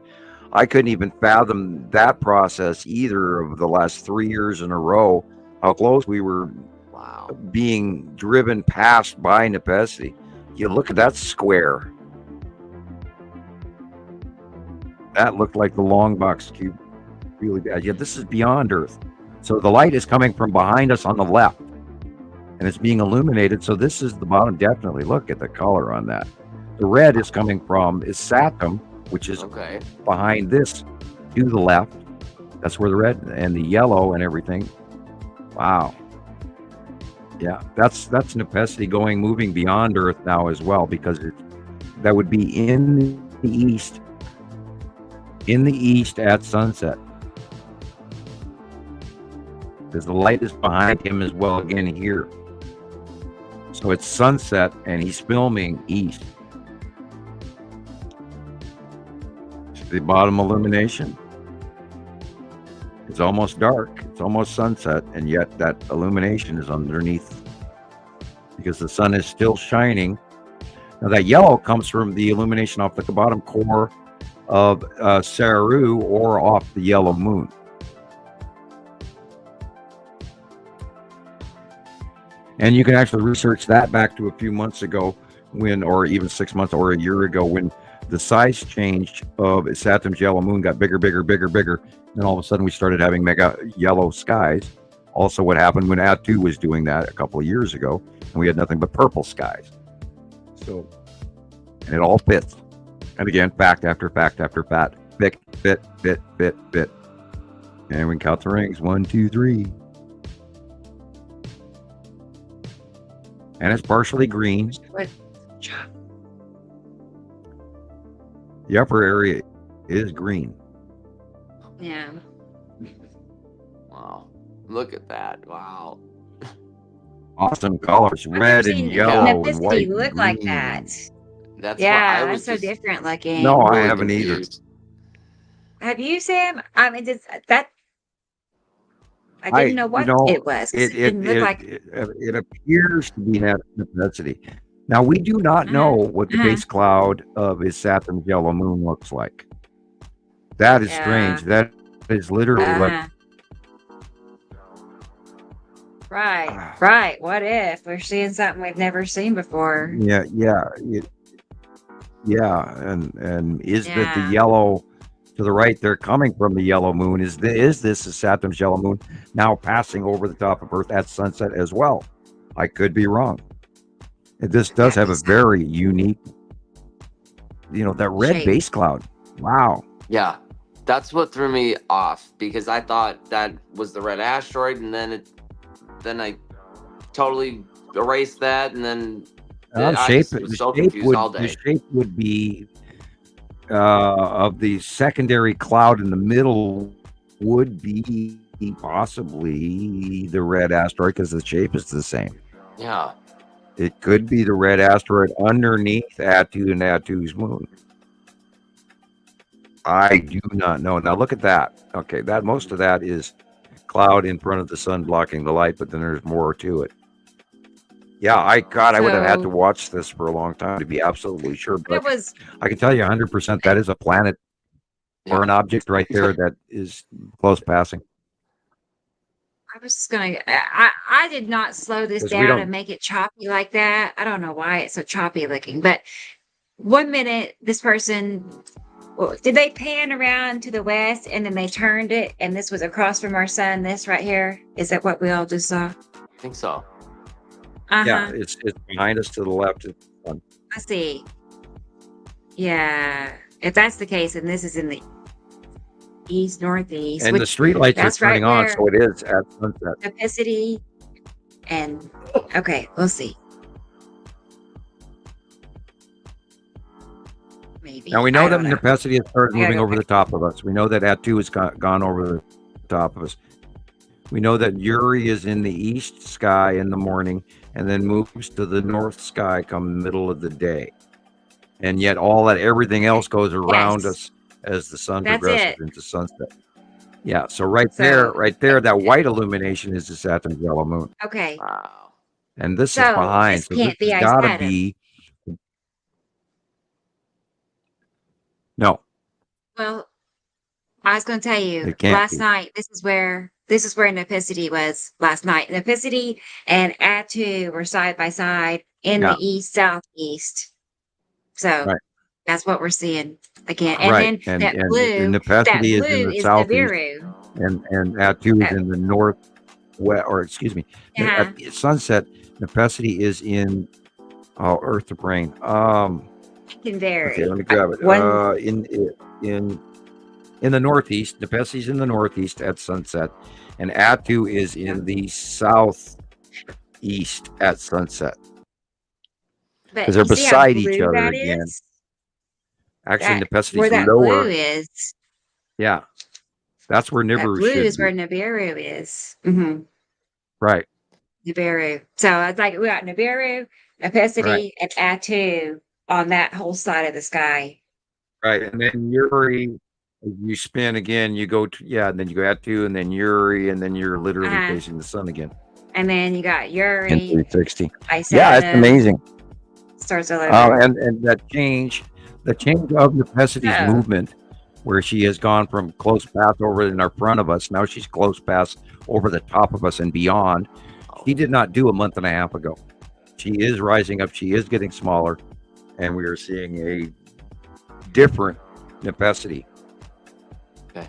I couldn't even fathom that process either of the last 3 years in a row, how close we were being driven past by Nepesity. You look at that square. That looked like the long box cube. Really bad. Yeah, this is beyond Earth. So the light is coming from behind us on the left. And it's being illuminated. So this is the bottom, definitely. Look at the color on that. The red is coming from is Saturn, which is behind this to the left. That's where the red and the yellow and everything. Wow. Yeah, that's Nepesity moving beyond Earth now as well, because that would be in the east. In the east at sunset. Because the light is behind him as well again here. So it's sunset and he's filming east. The bottom illumination. It's almost dark. It's almost sunset, and yet that illumination is underneath because the sun is still shining. Now that yellow comes from the illumination off the bottom core of Saru or off the yellow moon. And you can actually research that back to a few months ago or even 6 months or a year ago, when the size change of Saturn's yellow moon got bigger. And all of a sudden we started having mega yellow skies. Also what happened when Atu was doing that a couple of years ago, and we had nothing but purple skies. So, and it all fits. And again, fact after fact after fact. Fit. And we can count the rings. 1, 2, 3. And it's partially green. The upper area is green. Yeah. Wow. Look at that. Wow. Awesome colors. Red and yellow and white. Look like that. That's that's so different looking. No, I haven't either. Have you, Sam? I mean, that I didn't know what it was. It didn't look like it appears to be Nepesity. Now we do not know what the base cloud of his Saturn's yellow moon looks like. That is strange. That is literally like right. What if we're seeing something we've never seen before? Yeah, and is that the yellow to the right there coming from the yellow moon? Is this a Saturn's yellow moon now passing over the top of Earth at sunset as well? I could be wrong. This does have a very unique, that red base cloud. Wow. Yeah, that's what threw me off, because I thought that was the red asteroid, and then I totally erased that, and then the shape would be of the secondary cloud in the middle would be possibly the red asteroid, because the shape is the same. Yeah. It could be the red asteroid underneath Atu and Atu's moon. I do not know. Now look at that. Okay, that most of that is cloud in front of the sun blocking the light, but then there's more to it. Yeah, I would have had to watch this for a long time to be absolutely sure. But I can tell you 100% that is a planet or an object right there that is close passing. I was just I did not slow this down and make it choppy like that. I don't know why it's so choppy looking, but 1 minute this person, did they pan around to the west and then they turned it and this was across from our sun, this right here? Is that what we all just saw? I think so. Yeah, it's behind us to the left. I see. Yeah, if that's the case, and this is in the east northeast, and the street lights are turning on, so it is at sunset. Nepesity, and okay, we'll see. Maybe. Now we know that Nepesity has started moving over the top of us. We know that Atu has gone over the top of us. We know that Uri is in the east sky in the morning and then moves to the north sky come the middle of the day. And yet everything else goes around us as the sun progresses into sunset. Yeah, so right there, that white illumination is the Saturn's yellow moon. Okay. Wow. And this is behind. This can't be got to be. No. Well, I was going to tell you last night. This is where Nepesity was last night. Nepesity and Atu were side by side in the east southeast. So that's what we're seeing again. And then that blue, Nepesity is in the southeast, Nibiru. And Atu is in the north. At sunset, Nepesity is in Earth to brain. Can vary. Okay, let me grab it. In the northeast, Nepesity is in the northeast at sunset, and Atu is in the south east at sunset. Because they're beside each other again. Actually, Nepesi's where that lower. blue is. Yeah. That's where Nibiru That blue should is be. where Nibiru is. Mm-hmm. Right. Nibiru. So it's like we got Nibiru, Nepesi, and Atu on that whole side of the sky. Right. And then Uri, you spin again, you go to, and then you go Atu, and then Uri, and then you're literally facing the sun again. And then you got Uri. In 360. Ice Yeah, it's amazing. Starts all over. And that change, the change of Nepesi's movement, where she has gone from close pass over in our front of us, now she's close pass over the top of us and beyond. She did not do a month and a half ago. She is rising up. She is getting smaller, and we are seeing a different Nepesi. Okay.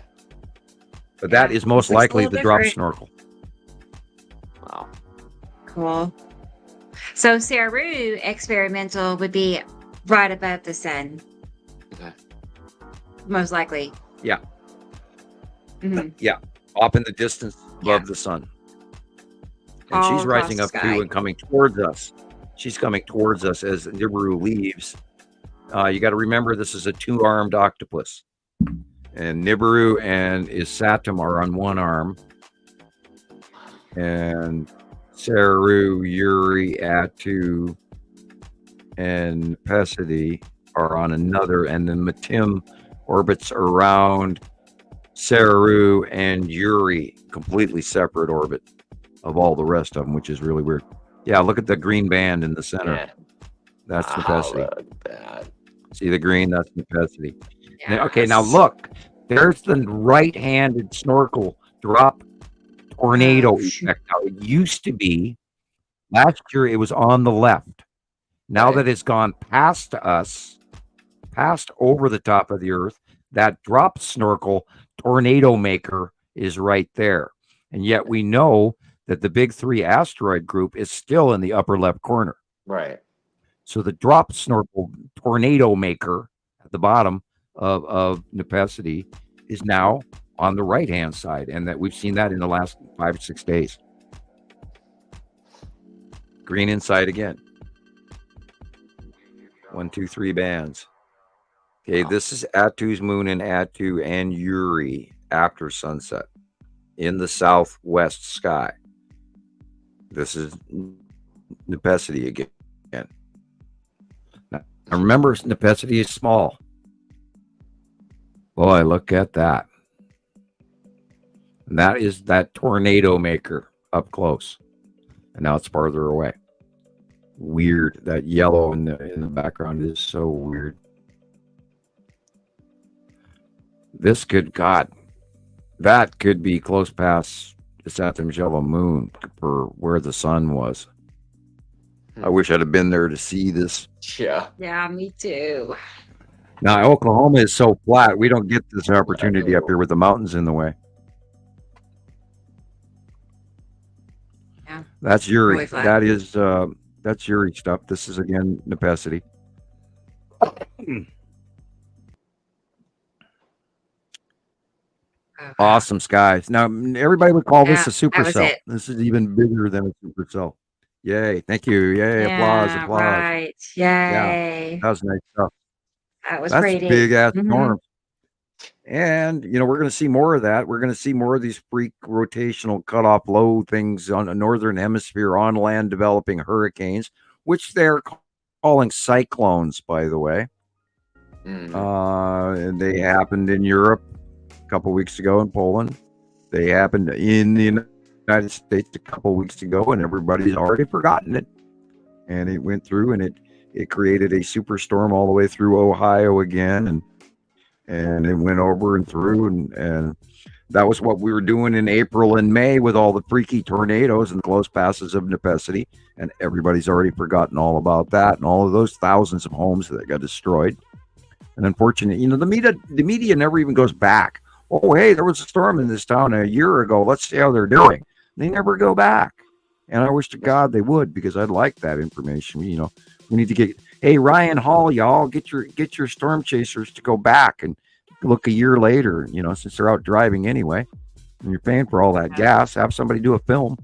But that is most likely the drop snorkel. Wow. Cool. So Saru experimental would be right above the sun. Okay. Most likely. Yeah. Mm-hmm. Yeah. Off in the distance above the sun. And All she's rising up across the sky. too and coming towards us. She's coming towards us as Nibiru leaves. You got to remember this is a two-armed octopus. And Nibiru and Isatum are on one arm. And Saru, Uri, Atu, and Nepesi are on another. And then Matim orbits around Saru and Uri, completely separate orbit of all the rest of them, which is really weird. Yeah, look at the green band in the center. Yeah. That's Wow, Nepesi. look at that. See the green? That's Nepesi. Okay, now look. There's the right-handed snorkel drop tornado effect. Now, it used to be, last year it was on the left. Now that it's gone past us, passed over the top of the Earth, that drop snorkel tornado maker is right there. And yet we know that the big three asteroid group is still in the upper left corner. Right. So the drop snorkel tornado maker at the bottom of Nepesi is now on the right-hand side. And that we've seen that in the last 5 or 6 days. Green inside again. 1, 2, 3 bands. Okay, this is Atu's moon and Atu and Uri after sunset in the southwest sky. This is Nepesi again. Now remember, Nepesi is small. Boy, look at that. And that is that tornado maker up close. And now it's farther away. Weird. That yellow in the background is so weird. This could, God, that could be close past the Saturn yellow moon for where the sun was. I wish I'd have been there to see this. Yeah. Yeah, me too. Now, Oklahoma is so flat, we don't get this opportunity up here with the mountains in the way. Yeah. That's Uri. Really flat. That is, that's Uri stuff. This is, again, Nepesi. Awesome skies. Now, everybody would call this a supercell. This is even bigger than a supercell. Yay. Thank you. Yay. Applause. Right. Yay. Yeah. That was nice stuff. That was That's pretty. Big ass storm. And, you know, we're going to see more of that. We're going to see more of these freak rotational cutoff low things on the northern hemisphere on land developing hurricanes, which they're calling cyclones, by the way. And they happened in Europe a couple weeks ago in Poland. They happened in the United States a couple weeks ago, and everybody's already forgotten it. And it went through, and it created a superstorm all the way through Ohio again, and it went over and through, and that was what we were doing in April and May with all the freaky tornadoes and the close passes of Nepesi, and everybody's already forgotten all about that and all of those thousands of homes that got destroyed. And unfortunately, you know, the media never even goes back. Oh, hey, there was a storm in this town a year ago. Let's see how they're doing. They never go back. And I wish to God they would, because I'd like that information. You know, we need to get, hey, Ryan Hall, y'all, get your storm chasers to go back and look a year later, you know, since they're out driving anyway. And you're paying for all that gas, have somebody do a film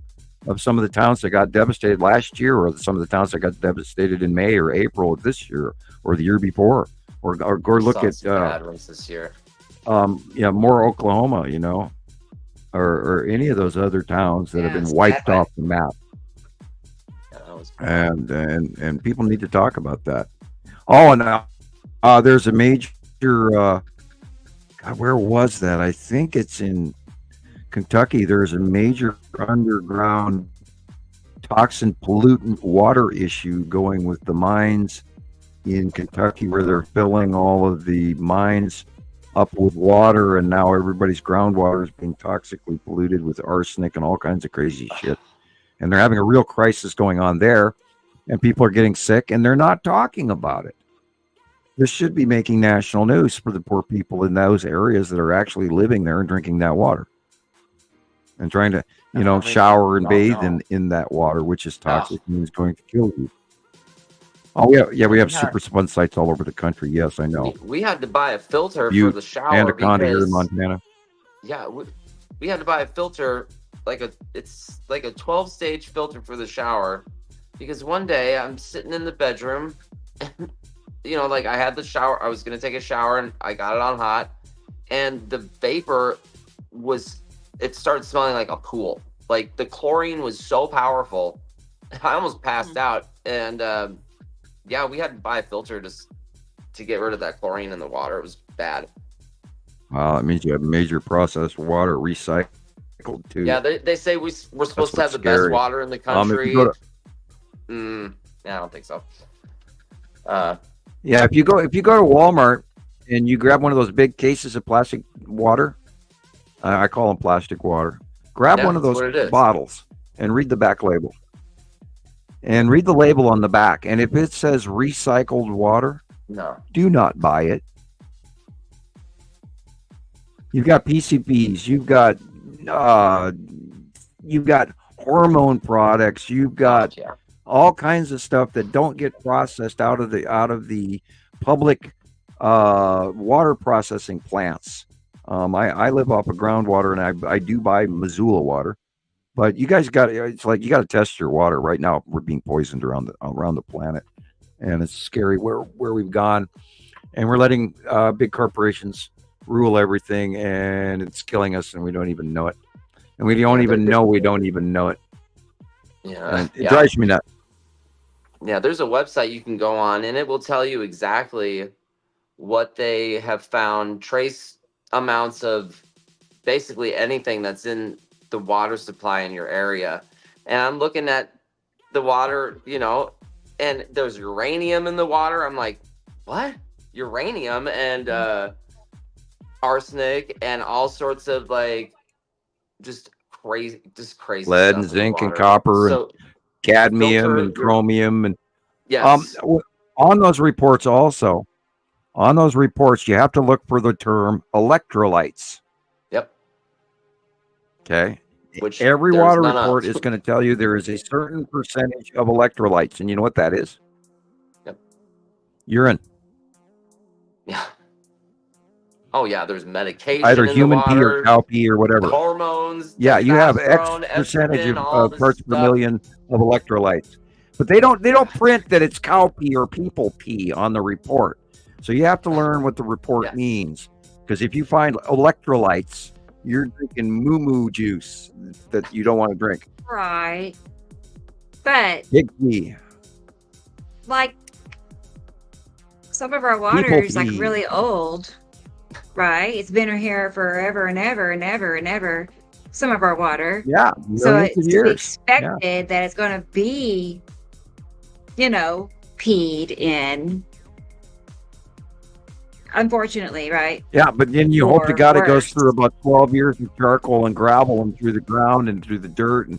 of some of the towns that got devastated last year, or some of the towns that got devastated in May or April of this year, or the year before, or go look at bad ones this year. More Oklahoma, or any of those other towns that have been wiped off the map. And people need to talk about that. Oh, and there's a major. God, where was that? I think it's in Kentucky. There's a major underground toxin pollutant water issue going with the mines in Kentucky, where they're filling all of the mines up with water, and now everybody's groundwater is being toxically polluted with arsenic and all kinds of crazy shit. And they're having a real crisis going on there, and people are getting sick, and they're not talking about it. This should be making national news for the poor people in those areas that are actually living there and drinking that water and trying to, shower and bathe in that water, which is toxic and is going to kill you. Oh, yeah, we have super sponge sites all over the country. Yes, I know. We had to buy a filter for the shower. Anaconda here in Montana. Yeah, we had to buy a filter, it's like a 12-stage filter for the shower, because one day I'm sitting in the bedroom, and, I had the shower. I was going to take a shower, and I got it on hot, and the vapor it started smelling like a pool. Like, the chlorine was so powerful, I almost passed out, and we had to buy a filter just to get rid of that chlorine in the water. It was bad. Wow, that means you have major processed water recycled too. Yeah, they say we're supposed to have the best water in the country. I don't think so. If you go to Walmart and you grab one of those big cases of plastic water, I call them plastic water. Grab one of those bottles and read the back label. And read the label on the back. And if it says recycled water, do not buy it. You've got PCBs. You've got hormone products. You've got all kinds of stuff that don't get processed out of the public water processing plants. I live off of groundwater, and I do buy Missoula water. But you guys got to test your water. Right now, we're being poisoned around the planet, and it's scary where we've gone, and we're letting big corporations rule everything, and it's killing us, and we don't even know it, and we don't even know it. Yeah, and it drives me nuts. Yeah, there's a website you can go on, and it will tell you exactly what they have found, trace amounts of basically anything that's in the water supply in your area. And I'm looking at the water, and there's uranium in the water. I'm like, what? Uranium and arsenic and all sorts of just crazy lead and zinc and copper and cadmium and chromium and on those reports you have to look for the term electrolytes. Okay. Which every water report is going to tell you there is a certain percentage of electrolytes, and you know what that is? Urine. Yeah. Oh yeah, there's medication. Either in human the pee or cow pee or whatever. Hormones. Yeah, you have X percentage of parts per million of electrolytes, but they don't print that it's cow pee or people pee on the report. So you have to learn what the report means, because if you find electrolytes, you're drinking moo-moo juice that you don't want to drink. Right. But Big pee. Some of our water is really old, right? It's been here forever and ever and ever and ever. Some of our water. Yeah. So it's to be expected that it's going to be, peed in. Unfortunately, right? Yeah, but then you hope to God it goes through about 12 years of charcoal and gravel and through the ground and through the dirt and,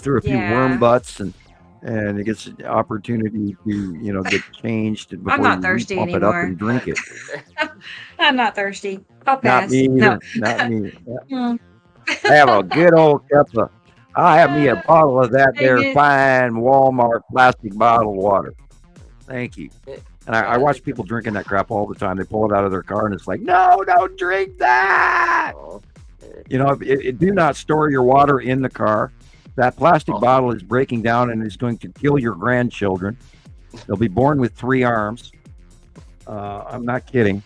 through a few worm butts and it gets an opportunity to, get changed before I'm not you thirsty pump anymore. it up and drink it. I'm not thirsty. I'll pass. Not me either. No. Not me. Yeah. I have a good old cup of, I have me a bottle of that there fine Walmart plastic bottled water. Thank you. And I watch people drinking that crap all the time. They pull it out of their car and it's like, no, don't drink that. Do not store your water in the car. That plastic bottle is breaking down and is going to kill your grandchildren. They'll be born with 3 arms. I'm not kidding.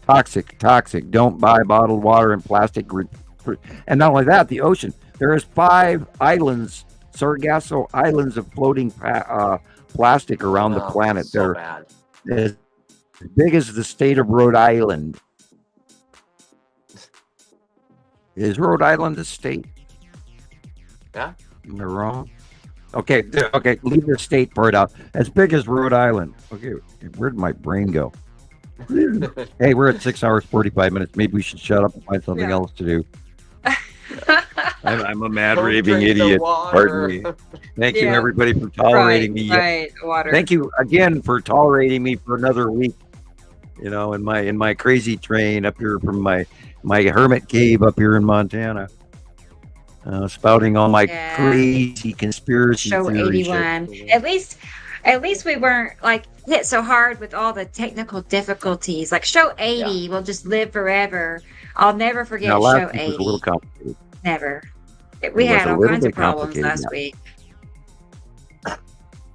Toxic. Don't buy bottled water and plastic. And not only that, the ocean. There is 5 islands, Sargasso Islands of floating plastic around the planet. So They're as big as the state of Rhode Island. Is Rhode Island a state? Yeah. Am I wrong? Okay, leave the state part out. As big as Rhode Island. Okay, where did my brain go? Hey, we're at 6 hours, 45 minutes. Maybe we should shut up and find something else to do. I'm a mad raving idiot. Pardon me. Thank you, everybody, for tolerating me. Right, water. Thank you again for tolerating me for another week. You know, in my crazy train up here from my hermit cave up here in Montana, spouting all my crazy conspiracy Show theory 81. shit. At least we weren't like hit so hard with all the technical difficulties. Like show 80 will just live forever. I'll never forget Now, show last week 80. was a little complicated. Never. We It was had a all little kinds of bit problems complicated, last week.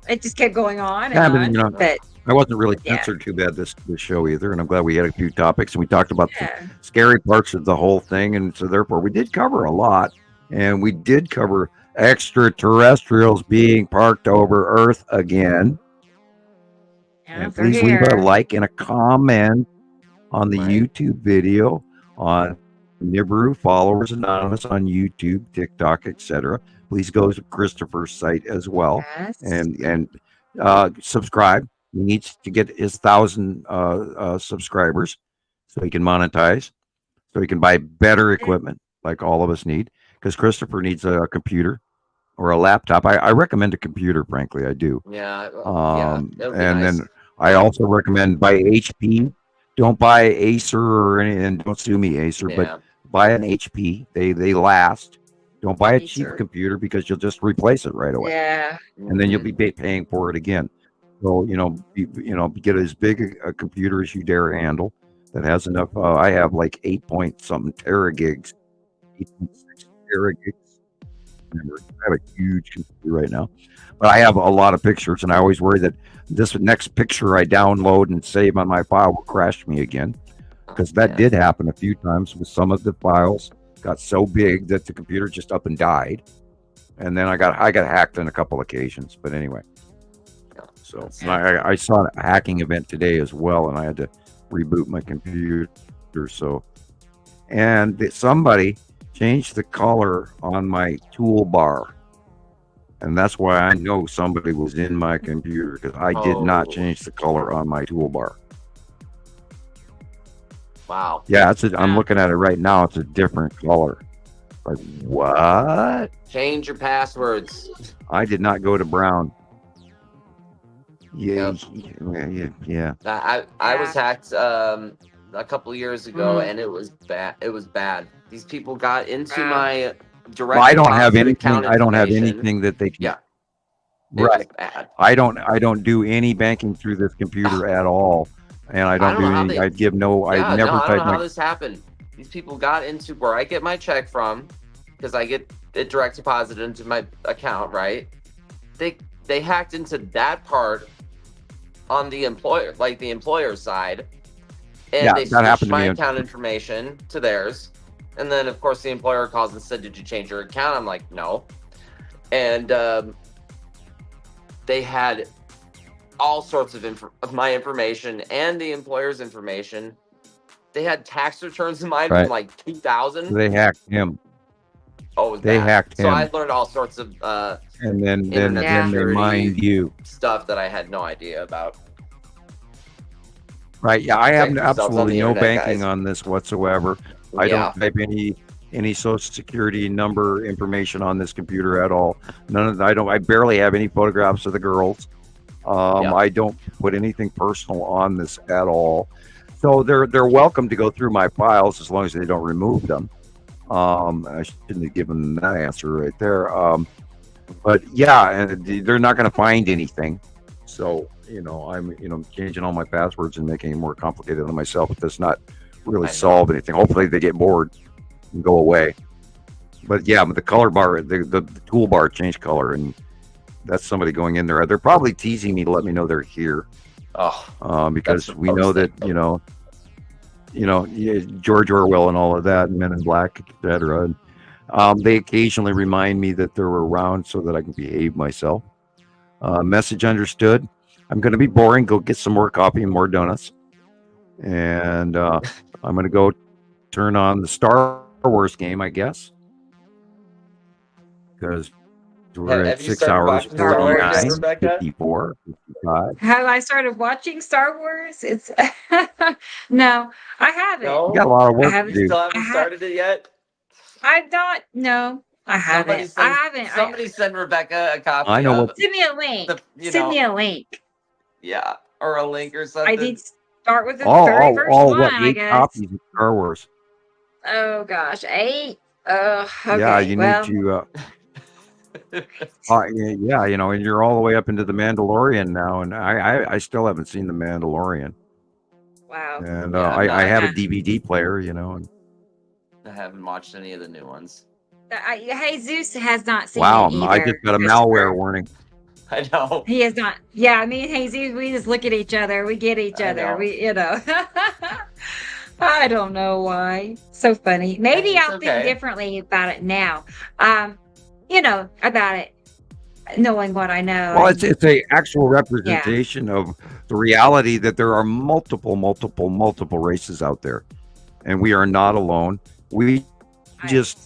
It just kept going on and Yeah, but, on. you know, But I wasn't really censored too bad this show either, and I'm glad we had a few topics and we talked about the scary parts of the whole thing, and so therefore we did cover a lot, and we did cover extraterrestrials being parked over Earth again. And please leave a like and a comment on the YouTube video on Nibiru Followers Anonymous on YouTube, TikTok, etc. Please go to Christoper's site as well, and subscribe. He needs to get his 1,000 subscribers so he can monetize, so he can buy better equipment like all of us need, because Christoper needs a computer or a laptop. I recommend a computer, frankly, I do. Yeah. And then I also recommend buy HP. Don't buy Acer or any, and don't sue me, Acer, but buy an HP. They last. Don't buy a cheap computer because you'll just replace it right away. Yeah. And then you'll be paying for it again. So, get as big a computer as you dare handle that has enough. I have like 8-point-something teragigs, 8.6 teragigs. Remember, I have a huge computer right now, but I have a lot of pictures, and I always worry that this next picture I download and save on my file will crash me again, because that did happen a few times with some of the files. Got so big that the computer just up and died, and then I got hacked on a couple occasions. But anyway, so I saw a hacking event today as well, and I had to reboot my computer. So, and somebody changed the color on my toolbar, and that's why I know somebody was in my computer, because I did not change the color on my toolbar. Wow. Yeah, I'm looking at it right now. It's a different color. Like, what? Change your passwords. I did not go to brown. Yeah. I was hacked a couple of years ago, and it was bad. It was bad. These people got into my direct. Well, I don't have anything. account I don't have information. anything that they can. Yeah. Right. I don't do any banking through this computer at all, and I don't do any. I give no. I never I don't type know how my. this happened. These people got into where I get my check from, because I get it direct deposited into my account. Right. They hacked into that part on the employer, like the employer side, and they switched my account information to theirs. And then, of course, the employer calls and said, "Did you change your account?" I'm like, "No." And they had all sorts of my information and the employer's information. They had tax returns of mine from like 2000. They hacked him. Oh, it was they bad. hacked him. So I learned all sorts of and then they mined you stuff that I had no idea about. Right. Yeah, I have yourselves on absolutely the no internet, banking guys. on this whatsoever. I don't type any social security number information on this computer at all. None of I barely have any photographs of the girls. I don't put anything personal on this at all. So they're welcome to go through my files as long as they don't remove them. I shouldn't have given that answer right there. But yeah, they're not going to find anything. So, I'm changing all my passwords and making it more complicated on myself. It does not really solve anything. Hopefully they get bored and go away. But yeah, the color bar, the toolbar changed color, and that's somebody going in there. They're probably teasing me to let me know they're here. Because we know that George Orwell and all of that, and Men in Black, etc. And they occasionally remind me that they're around so that I can behave myself. Message understood. I'm going to be boring. Go get some more coffee and more donuts. And I'm going to go turn on the Star Wars game, I guess. Because we're at 6 hours, 49, 54, 55. Have I started watching Star Wars? It's no, I haven't. No, you got a lot of work to do. You still haven't started it yet? I've not. No, I haven't. Somebody send Rebecca a copy. I know. Send me a link. Send me a link. Yeah, or a link or something. I did start with the very first one. What, 8 I guess. copies of Star Wars? Oh gosh, 8. Okay, yeah, you need to. Yeah, and you're all the way up into the Mandalorian now, and I still haven't seen the Mandalorian. Wow. And I have a DVD player, and I haven't watched any of the new ones. Jesus has not seen. Wow, it either, I just got a malware warning. I know. He has not. Yeah, me and Jesus, we just look at each other. We get each other. We, I don't know why. So funny. Maybe I'll think differently about it now. About it, knowing what I know. Well, it's a actual representation of the reality that there are multiple races out there, and we are not alone. We don't,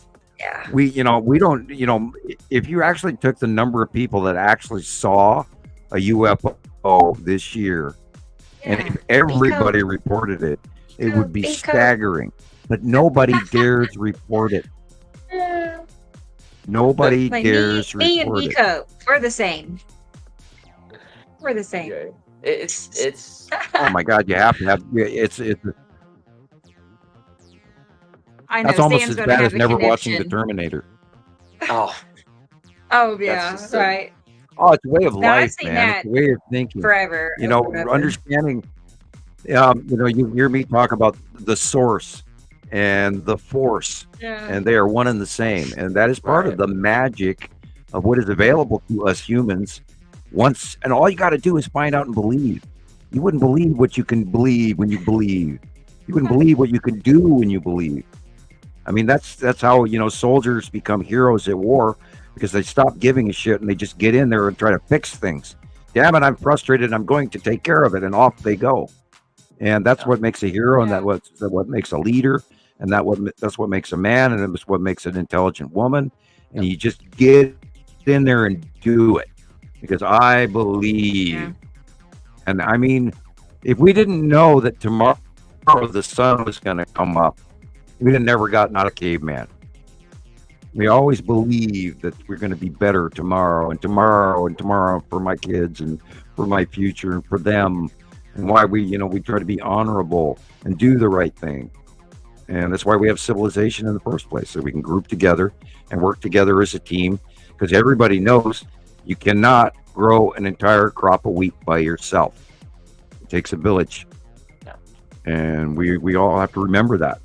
if you actually took the number of people that actually saw a UFO this year, and if everybody reported it, it would be staggering. But nobody dares report it. Nobody dares report it. Me and Nico, we're the same. We're the same. Okay. It's. Oh my God! You have to have it's. I know. That's almost Sam's as bad as never watching the connection. Terminator. Oh yeah, right. Oh, it's a way of I've life, seen man. that It's a way of thinking. forever. Understanding. You hear me talk about the source and the force, and they are one and the same, and that is part of the magic of what is available to us humans. And all you got to do is find out and believe. You wouldn't believe what you can believe when you believe. You wouldn't believe what you can do when you believe. I mean, that's how soldiers become heroes at war, because they stop giving a shit and they just get in there and try to fix things. Damn it, I'm frustrated. I'm going to take care of it, and off they go. And that's what makes a hero, and that's what makes a leader, and that's what makes a man, and it's what makes an intelligent woman. And you just get in there and do it, because I believe. And I mean, if we didn't know that tomorrow the sun was going to come up, we'd have never gotten out of caveman. We always believe that we're going to be better tomorrow and tomorrow and tomorrow for my kids and for my future and for them. And why we try to be honorable and do the right thing. And that's why we have civilization in the first place, so we can group together and work together as a team, because everybody knows you cannot grow an entire crop of wheat by yourself. It takes a village. And we all have to remember that.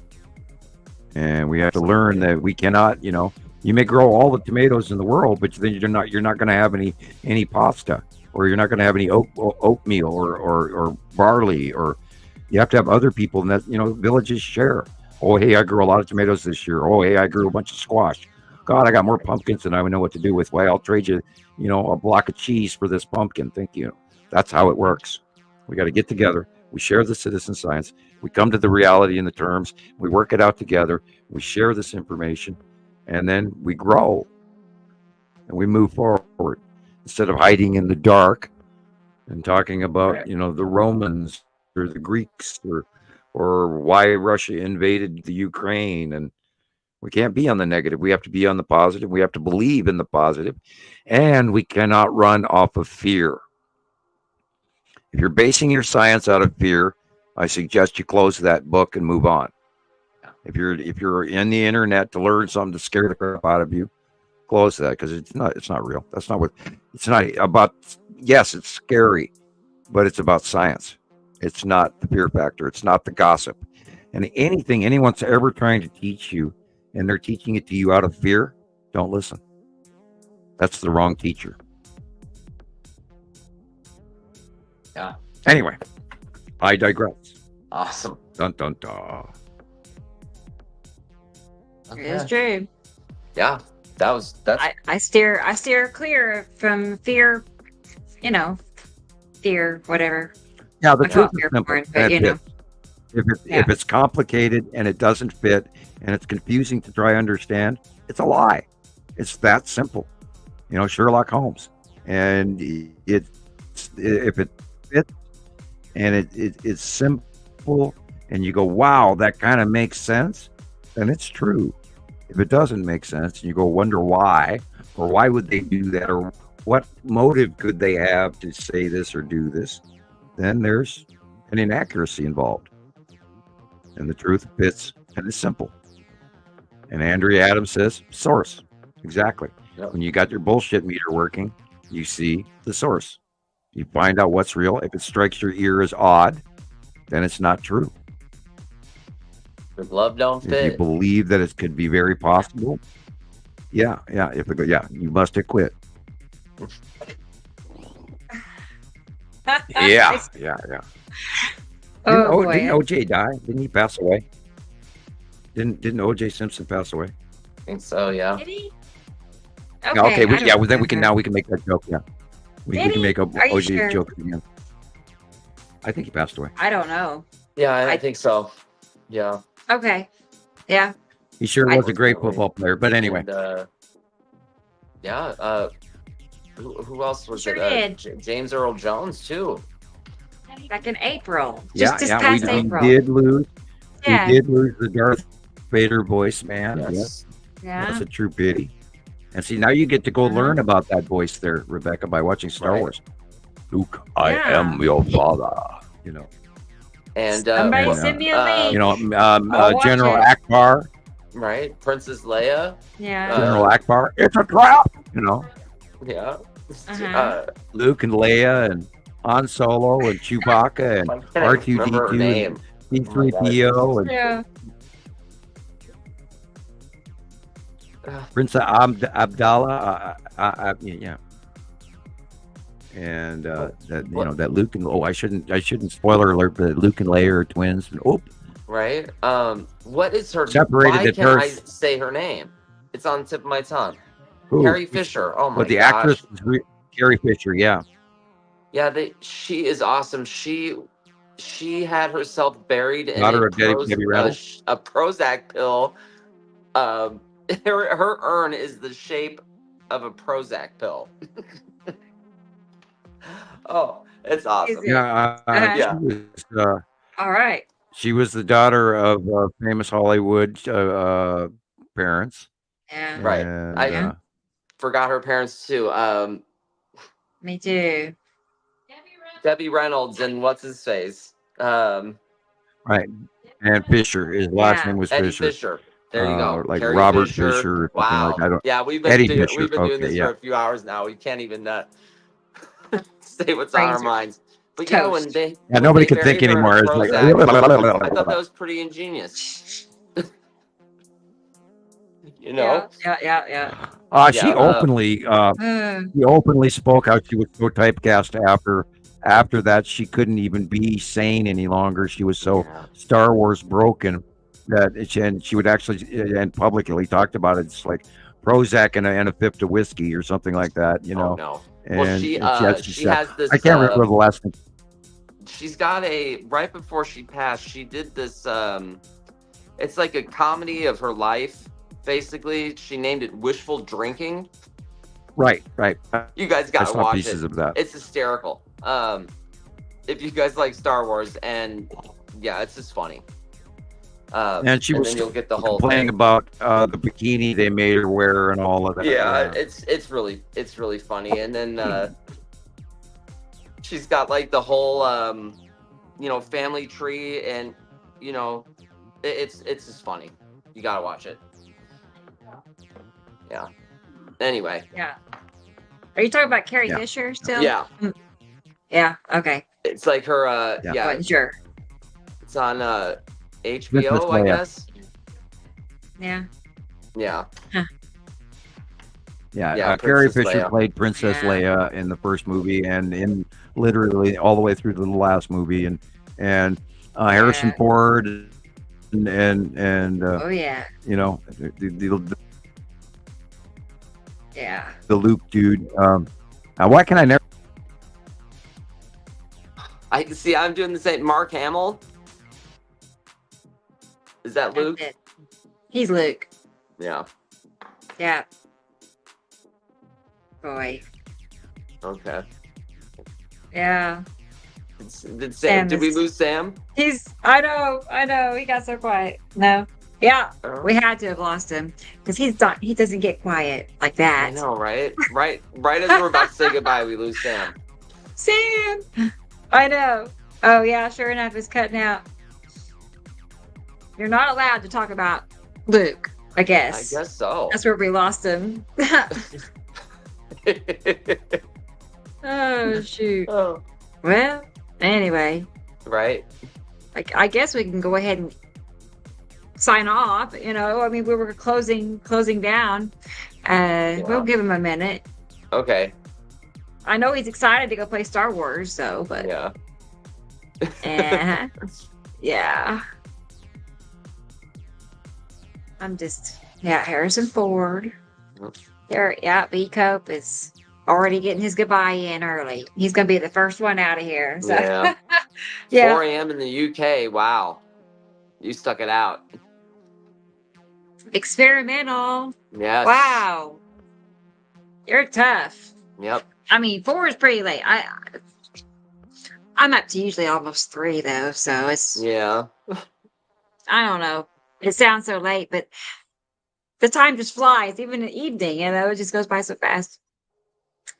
And we have to learn that we cannot, you may grow all the tomatoes in the world, but then you're not going to have any pasta, or you're not going to have any oatmeal or barley, or you have to have other people, and that, villages share. Oh, hey, I grew a lot of tomatoes this year. Oh, hey, I grew a bunch of squash. God, I got more pumpkins than I would know what to do with. Why, I'll trade you, a block of cheese for this pumpkin. Thank you. That's how it works. We got to get together. We share the citizen science. We come to the reality in the terms. We work it out together. We share this information, and then we grow and we move forward, instead of hiding in the dark and talking about, the Romans or the Greeks or why Russia invaded the Ukraine. And we can't be on the negative. We have to be on the positive. We have to believe in the positive, and we cannot run off of fear. If you're basing your science out of fear, I suggest you close that book and move on. If you're in the internet to learn something to scare the crap out of you, close that, because it's not real. That's not what it's not about. Yes, it's scary, but it's about science. It's not the fear factor. It's not the gossip. And anything anyone's ever trying to teach you and they're teaching it to you out of fear, don't listen. That's the wrong teacher. Yeah. Anyway, I digress. Awesome. Dun dun dun. It is true. Yeah, that's. I steer clear from fear. Fear, whatever. Yeah, the I call truth it is fear simple. porn, but If it's complicated and it doesn't fit and it's confusing to try to understand, it's a lie. It's that simple. Sherlock Holmes. And if it fits and it's simple and you go, wow, that kind of makes sense, then it's true. If it doesn't make sense and you go wonder why, or why would they do that, or what motive could they have to say this or do this, then there's an inaccuracy involved. And the truth fits and is simple. And Andrea Adams says, source. Exactly. Yep. When you got your bullshit meter working, you see the source. You find out what's real. If it strikes your ear as odd, then it's not true. The glove don't fit. If you believe that it could be very possible, yeah. You must have quit. Yeah. Oh, boy. Didn't OJ die? Didn't he pass away? Didn't OJ Simpson pass away? I think so, yeah. Did he? Okay, then we can make that joke. Yeah, we can make a Are you OJ sure? joke again. I think he passed away. I don't know. Yeah, I think so. Yeah. Okay. Yeah. He sure was a great football player. But anyway, And, who else was Sure it? did. James Earl Jones too. Back in April. yeah, Just this past we April. did lose. Yeah. We did lose the Darth Vader voice, man. Yes. Yeah. That's a true pity. And see, now you get to go learn about that voice there, Rebecca, by watching Star Wars. Luke, I am your father. And Somebody send me a link. I'll watch General it. Akbar. Right, Princess Leia. Yeah. General Akbar. It's a trap. Yeah. Luke and Leia and Han Solo and Chewbacca and remember her R2D2 name. and C3PO and Yeah. Prince Abdallah. Yeah. And that Luke and I shouldn't spoiler alert, but Luke and Leia are twins. Right. What is her? Separated Why at can't I birth. say her name? It's on the tip of my tongue. Who? Carrie Fisher. Oh my But the gosh. actress is Carrie Fisher. Yeah. Yeah, she is awesome. She had herself buried in Daughter of Debbie Reynolds. a Prozac pill. Her urn is the shape of a Prozac pill. Oh, it's awesome. Yeah. Yeah. She was, All right. she was the daughter of famous Hollywood parents. Yeah. Right. And, I forgot her parents too. Me too. Debbie Reynolds and what's his face? Right. And Fisher. His last name was Eddie Fisher. Fisher. There you go. Like Carrie Robert Fisher. Fisher or something Wow. like that. Yeah, we've Eddie been Fisher. doing Okay, this yeah. for a few hours now. We can't even say what's on our Crazy. minds. But Toast. when they Nobody they can think buried her in anymore. a It's like Prozac, I thought that was pretty ingenious. Yeah. She Yeah, openly spoke out. She was so typecast after that she couldn't even be sane any longer. She was so Star Wars broken that she would actually and publicly talked about it. It's like Prozac and a fifth of whiskey or something like that, Oh no. And, Well, she has this. I can't remember the last name. She's got right before she passed. She did this. It's like a comedy of her life. Basically, she named it "Wishful Drinking." Right. You guys I gotta saw watch pieces it. of that. It's hysterical. If you guys like Star Wars, and yeah, it's just funny. And she was then you'll get the whole complaining thing. about the bikini they made her wear and all of that. Yeah, it's really funny. And then she's got like the whole family tree, and it's just funny. You gotta watch it. Yeah. Anyway. Yeah. Are you talking about Carrie Yeah. Fisher still? Yeah. Yeah. Okay. It's like her. Wasn't sure. It's on HBO, Princess I Leia. guess. Yeah. Yeah. Huh. Yeah, Carrie Princess Fisher Leia. played Princess Leia in the first movie, and in literally all the way through to the last movie, and Harrison Ford, and Oh yeah. you know, the Yeah. Luke dude. Why can I never? I see. I'm doing the same. Mark Hamill. Is that Luke? That's it. He's Luke. Yeah. Yeah. Boy. Okay. Yeah. Did Sam? Did we lose Sam? I know. He got so quiet. No. Yeah. We had to have lost him because he doesn't get quiet like that. I know, right? Right as we're about to say goodbye, we lose Sam. Sam. I know. Oh yeah, sure enough, it's cutting out. You're not allowed to talk about Luke, I guess. I guess so. That's where we lost him. Oh shoot. Oh. Well, anyway. Right. I guess we can go ahead and sign off. You know, I mean, we were closing down. We'll give him a minute. Okay. I know he's excited to go play Star Wars, though. But yeah. Yeah. I'm just Harrison Ford. B Cope is already getting his goodbye in early. He's gonna be the first one out of here. So. Yeah. Yeah. 4 a.m. in the UK. Wow. You stuck it out. Experimental. Yes. Wow. You're tough. Yep. I mean, 4 is pretty late. I'm up to usually almost 3 though, so it's I don't know. It sounds so late, but the time just flies, even in the evening, you know, it just goes by so fast.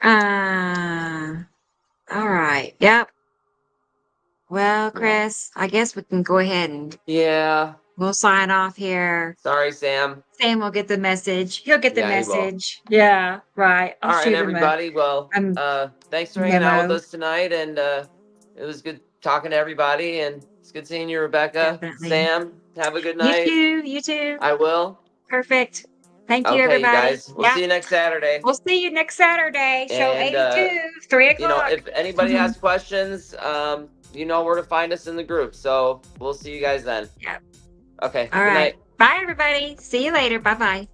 All right. Yep. Well, Chris, I guess we can go ahead and we'll sign off here. Sorry, Sam. Sam will get the message. He'll get the Yeah, he will. message. Yeah, right. All right, everybody. Well, thanks for hanging out with us tonight, and it was good talking to everybody, and it's good seeing you, Rebecca. Definitely. Sam, have a good night. You too. I will. Perfect. Thank you, Okay, everybody. you guys. We'll see you next Saturday. We'll see you next Saturday. Show And, 82, 3 o'clock. You know, if anybody has questions, you know where to find us in the group. So we'll see you guys then. Yep. Okay. All good right. night. Bye, everybody. See you later. Bye-bye.